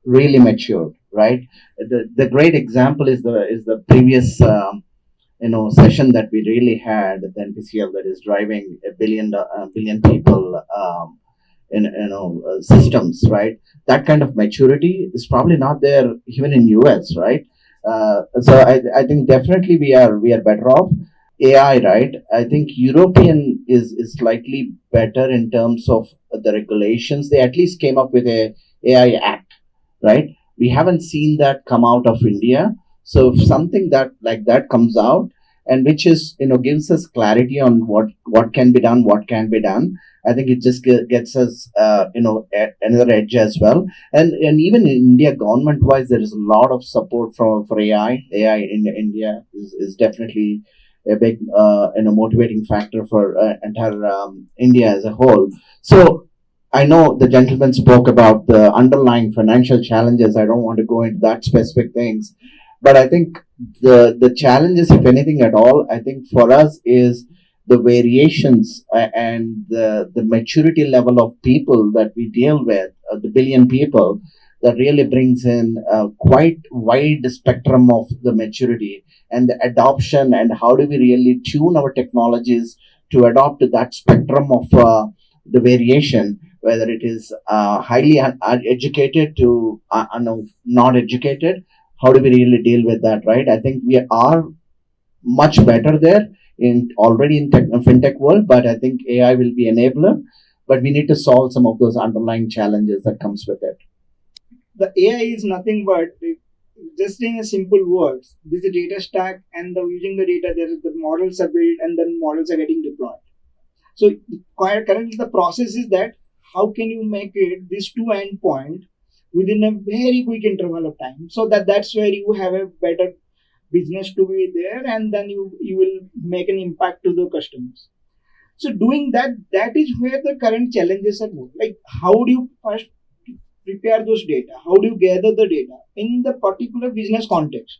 really matured, right? The great example is the previous session that we really had, the NPCL, that is driving a billion people systems, right? That kind of maturity is probably not there even in US, right? So I think definitely we are better off. AI, right? I think European is slightly better in terms of the regulations. They at least came up with a AI Act, right? We haven't seen that come out of India. So if something that like that comes out, and which is gives us clarity on what can be done, what can be done, I think it just gets us another edge as well. And even in India, government wise, there is a lot of support for AI. AI in India is definitely a big motivating factor for entire India as a whole. So I know the gentleman spoke about the underlying financial challenges. I don't want to go into that specific things, but I think the challenges, if anything at all, I think for us is the variations and the maturity level of people that we deal with, the billion people, that really brings in a quite wide spectrum of the maturity and the adoption, and how do we really tune our technologies to adopt that spectrum of the variation, whether it is highly educated to not educated. How do we really deal with that, right? I think we are much better there already in fintech world, but I think AI will be enabler, but we need to solve some of those underlying challenges that comes with it. The AI is nothing but, just in a simple words, this is a data stack, and using the data, the models are built and then models are getting deployed. So currently the process is that how can you make it this to endpoint within a very quick interval of time, so that's where you have a better business to be there, and then you will make an impact to the customers. So doing that is where the current challenges are more. Like, how do you first prepare those data? How do you gather the data in the particular business context?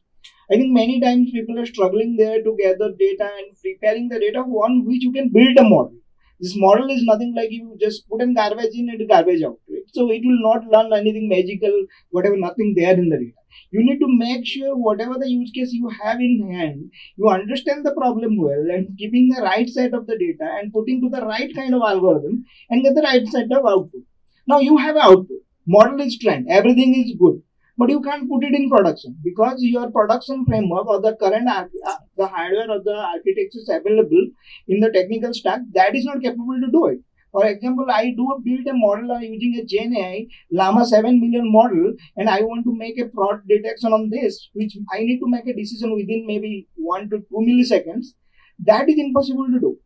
I think many times people are struggling there to gather data and preparing the data on which you can build a model. This model is nothing like you just put in garbage in and garbage out, right? So it will not learn anything magical, whatever, nothing there in the data. You need to make sure whatever the use case you have in hand, you understand the problem well and keeping the right set of the data and putting to the right kind of algorithm and get the right set of output. Now you have output. Model is trained. Everything is good. But you can't put it in production because your production framework or the current the hardware or the architecture is available in the technical stack that is not capable to do it. For example, I build a model using a Gen AI Llama 7 million model, and I want to make a fraud detection on this, which I need to make a decision within maybe 1 to 2 milliseconds. That is impossible to do,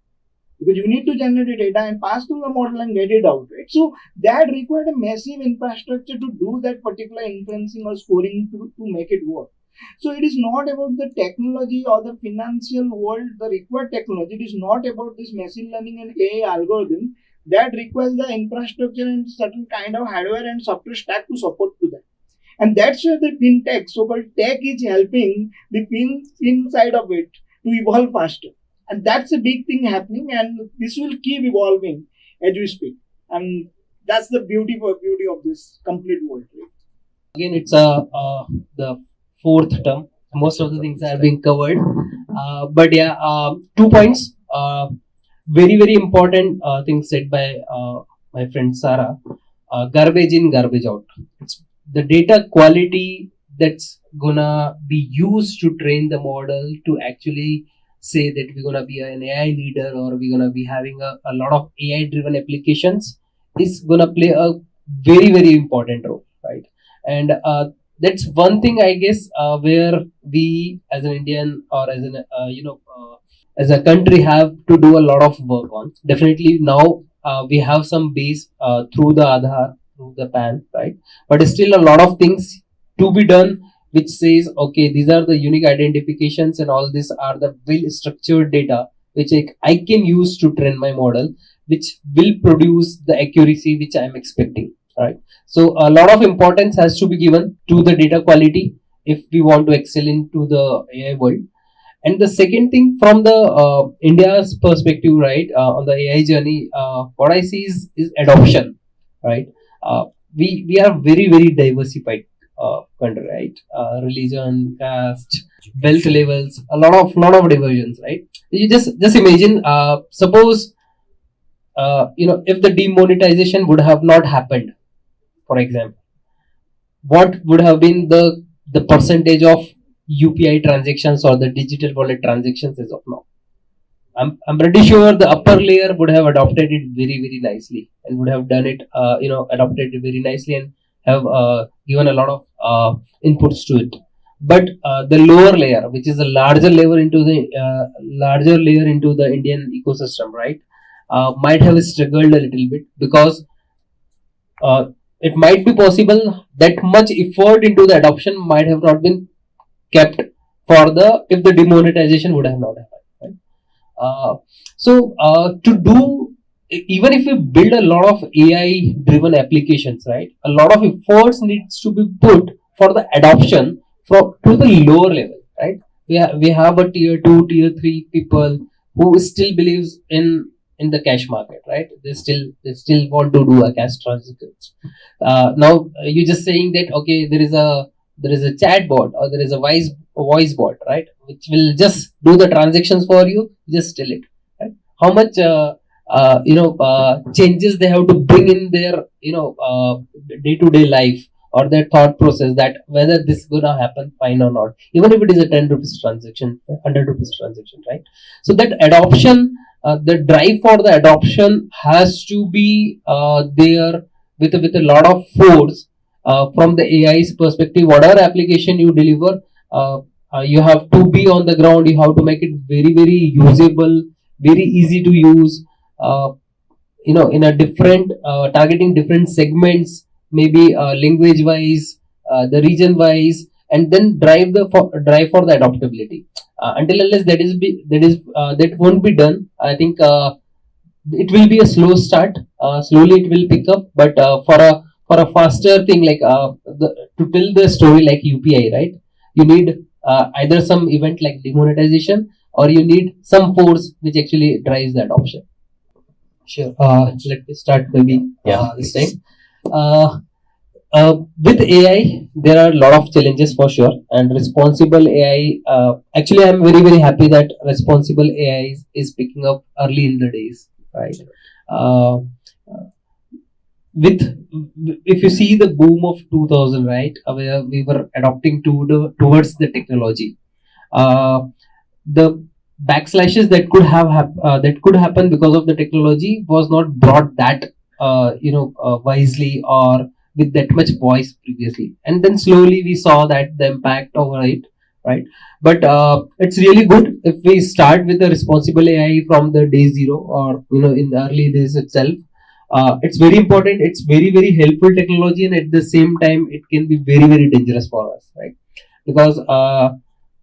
because you need to generate data and pass through the model and get it out, right? So that required a massive infrastructure to do that particular inferencing or scoring to make it work. So it is not about the technology or the financial world, the required technology. It is not about this machine learning and AI algorithm. That requires the infrastructure and certain kind of hardware and software stack to support to that. And that's where the fintech, so-called tech, is helping the fin side of it to evolve faster. And that's a big thing happening, and this will keep evolving as we speak. And that's the beauty of this complete world. Right? Again, it's the fourth term. Most of the things are being covered. But yeah, 2 points. Very, very important things said by my friend Sarah. Garbage in, garbage out. It's the data quality that's gonna be used to train the model to actually say that we're gonna be an AI leader or we're gonna be having a lot of AI driven applications is gonna play a very, very important role, right? And that's one thing, I guess, where we as an Indian or as an as a country have to do a lot of work on. Definitely now we have some base through the Aadhaar, through the PAN, right? But still a lot of things to be done, which says, okay, these are the unique identifications and all these are the well structured data which I can use to train my model, which will produce the accuracy which I am expecting, right? So a lot of importance has to be given to the data quality if we want to excel into the AI world. And the second thing from the India's perspective, right, on the AI journey, what I see is adoption, right? We are very, very diversified country, right? Religion, caste, wealth levels, a lot of diversions, right? You just imagine, suppose if the demonetization would have not happened, for example, what would have been the percentage of UPI transactions or the digital wallet transactions as of now? I'm pretty sure the upper layer would have adopted it very, very nicely and would have done it, adopted it very nicely and have given a lot of inputs to it. But the lower layer, which is a larger layer into the Indian ecosystem, right, might have struggled a little bit because it might be possible that much effort into the adoption might have not been kept if the demonetization would have not happened, right? To do, even if we build a lot of AI driven applications, right, a lot of efforts needs to be put for the adoption to the lower level, right? We have a tier 2, tier 3 people who still believes in the cash market, right? They still want to do a cash transactions. Now you're just saying that, okay, there is a chat bot or there is a voice bot, right, which will just do the transactions for you. Just tell it, right? How much changes they have to bring in their day-to-day life or their thought process, that whether this is gonna happen fine or not, even if it is a 10 rupees transaction, 100 rupees transaction, right? So that adoption, the drive for the adoption has to be there with a lot of force. From the AI's perspective, whatever application you deliver, you have to be on the ground. You have to make it very, very usable, very easy to use. In a different targeting different segments, maybe language wise, the region wise, and then drive for the adaptability. Until unless that won't be done, I think it will be a slow start. Slowly it will pick up, but for a faster thing, like to tell the story like UPI, right? You need either some event like demonetization, or you need some force which actually drives the adoption. Sure. Let me start maybe this time. With AI, there are a lot of challenges for sure, and responsible AI. Actually, I'm very very happy that responsible AI is picking up early in the days, right? Uh, with if you see the boom of 2000, right, where we were adopting towards the technology, the backslashes that that could happen because of the technology was not brought that wisely or with that much voice previously, and then slowly we saw that the impact over it, right? But it's really good if we start with the responsible AI from the day zero, or in the early days itself. It's very important, it's very very helpful technology, and at the same time it can be very very dangerous for us, right? Because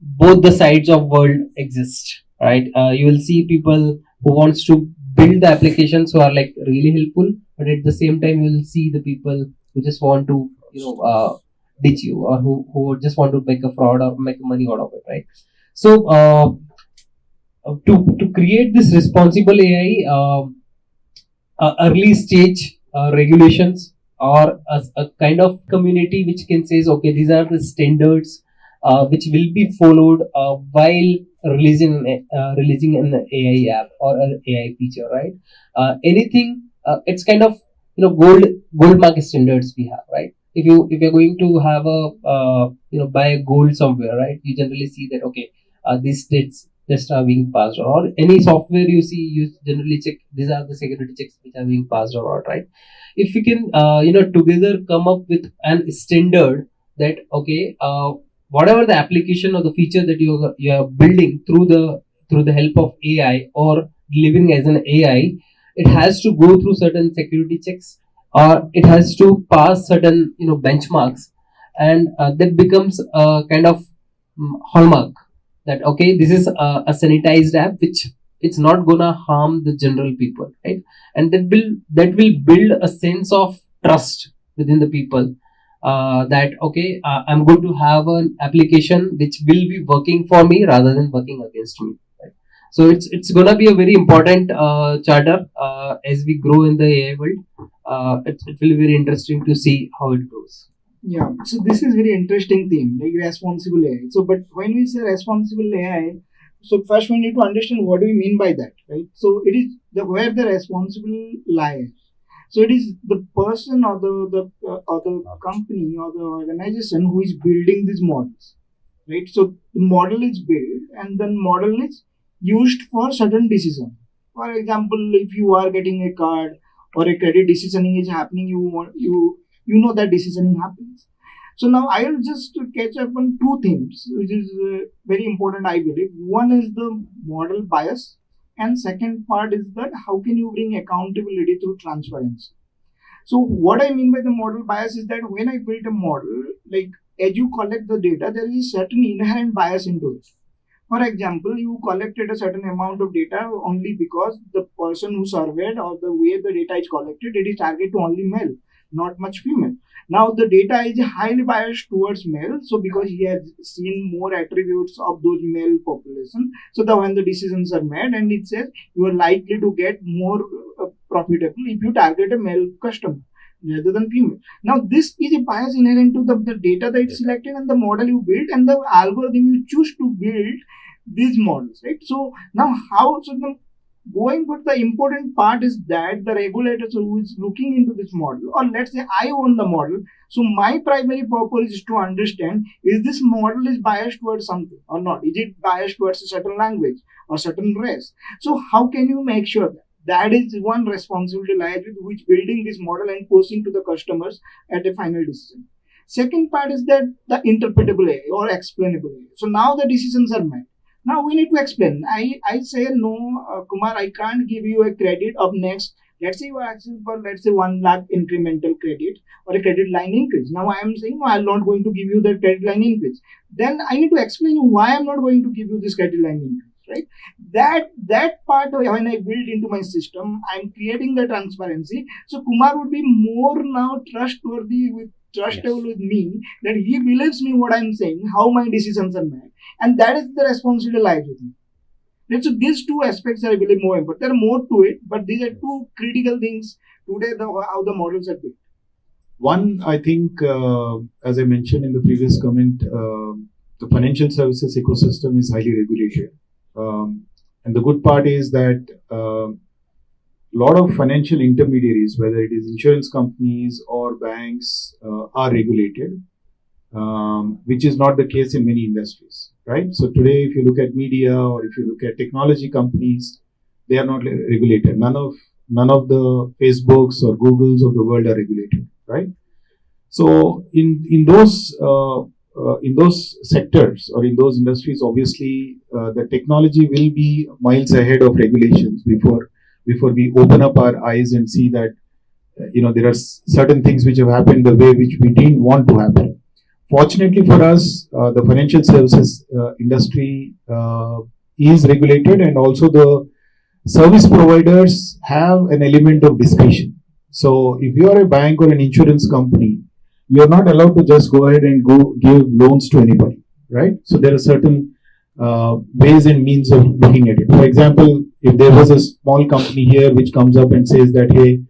both the sides of world exist, right? You will see people who wants to build the applications who are like really helpful, but at the same time you will see the people who just want to ditch you, or who just want to make a fraud or make money out of it, right? So to create this responsible AI, early stage regulations, or a kind of community which can say, okay, these are the standards which will be followed while releasing an AI app or an AI feature, right? Anything, it's kind of gold market standards we have, right? If you're going to have buy a gold somewhere, right, you generally see that, okay, these tests are being passed, or any software you see, you generally check these are the security checks which are being passed or not, right? If you can together come up with an standard that, okay, whatever the application or the feature that you are building through the help of AI or delivering as an AI, it has to go through certain security checks, or it has to pass certain benchmarks, and that becomes a kind of hallmark that, okay, this is a sanitized app which it's not gonna harm the general people, right? And that will build a sense of trust within the people, that, okay, I'm going to have an application which will be working for me rather than working against me, right? So it's gonna be a very important charter as we grow in the AI world. It will be very interesting to see how it goes. Yeah, so this is very interesting theme, like responsible AI. So, but when we say responsible AI, so first we need to understand what do we mean by that, right? So it is where the responsible lies. So it is the person or the company or the organization who is building these models, right? So the model is built and then model is used for certain decision. For example, if you are getting a card or a credit decisioning is happening, you know that decisioning happens. So now I will just catch up on two themes, which is very important, I believe. One is the model bias, and second part is that how can you bring accountability through transparency. So what I mean by the model bias is that when I build a model, like as you collect the data, there is a certain inherent bias into it. For example, you collected a certain amount of data only because the person who surveyed or the way the data is collected, it is targeted to only male, not much female. Now the data is highly biased towards male, so because he has seen more attributes of those male population, so that when the decisions are made, and it says you are likely to get more profitable if you target a male customer rather than female. Now this is a bias inherent to the data that is selected and the model you build and the algorithm you choose to build these models, right? So now going, but the important part is that the regulators who is looking into this model, or let's say I own the model, so my primary purpose is to understand, is this model is biased towards something or not? Is it biased towards a certain language or certain race? So how can you make sure that? That is one responsibility lies with which building this model and posting to the customers at a final decision. Second part is that the interpretable AI or explainable AI. So now the decisions are made. Now we need to explain. I say, no, Kumar, I can't give you a credit of next. Let's say you are asking for, let's say, 1 lakh incremental credit or a credit line increase. Now I am saying, no, I'm not going to give you the credit line increase. Then I need to explain you why I'm not going to give you this credit line increase, right? That part, when I build into my system, I'm creating the transparency. So Kumar would be more now trustworthy with me, that he believes me what I'm saying, how my decisions are made, and that is the responsibility lies with me. Right? So these two aspects are, I believe, more important. There are more to it, but these are two critical things today, how the models are built. One, I think, as I mentioned in the previous comment, the financial services ecosystem is highly regulated. And the good part is that a lot of financial intermediaries, whether it is insurance companies or banks, are regulated, which is not the case in many industries, right? So today, if you look at media or if you look at technology companies, they are not regulated. None of the Facebooks or Googles of the world are regulated, right? So in those sectors or in those industries, obviously the technology will be miles ahead of regulations before we open up our eyes and see that there are certain things which have happened the way which we didn't want to happen. Fortunately for us, the financial services industry is regulated, and also the service providers have an element of discretion. So if you are a bank or an insurance company, you are not allowed to just go ahead and go give loans to anybody, right? So there are certain ways and means of looking at it. For example, if there was a small company here which comes up and says that, hey,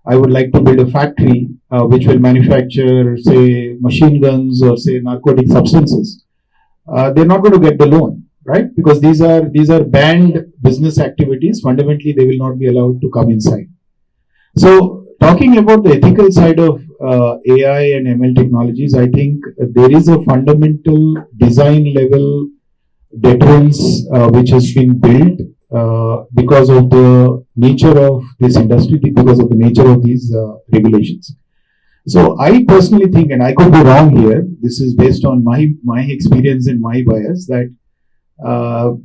I would like to build a factory which will manufacture, say, machine guns or say narcotic substances, they're not going to get the loan, right? Because these are banned business activities. Fundamentally, they will not be allowed to come inside. So talking about the ethical side of AI and ML technologies, I think there is a fundamental design level deterrence which has been built because of the nature of this industry, because of the nature of these regulations. So I personally think, and I could be wrong here, this is based on my experience and my bias, that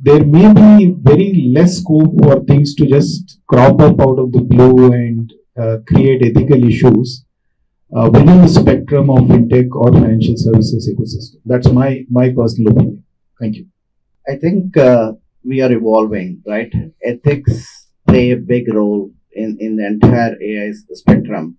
there may be very less scope for things to just crop up out of the blue and create ethical issues within the spectrum of fintech or financial services ecosystem. That's my personal opinion. Thank you. I think we are evolving, right? Ethics play a big role in the entire AI spectrum.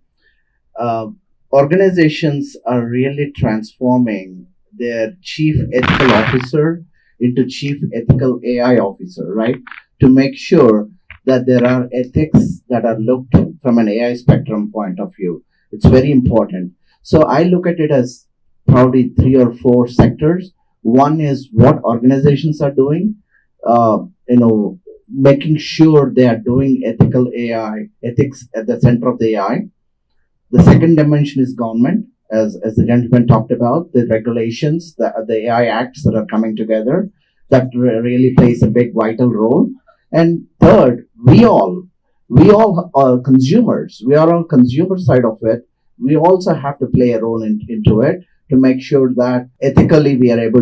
Organizations are really transforming their chief ethical officer into chief ethical AI officer, right? To make sure that there are ethics that are looked from an AI spectrum point of view. It's very important. So I look at it as probably 3 or 4 sectors. One is what organizations are doing, making sure they are doing ethical AI, ethics at the center of the AI. The second dimension is government, as the gentleman talked about, the regulations, the AI acts that are coming together, that really plays a big vital role. And third, we all are consumers. We are on consumer side of it. We also have to play a role into it to make sure that ethically we are able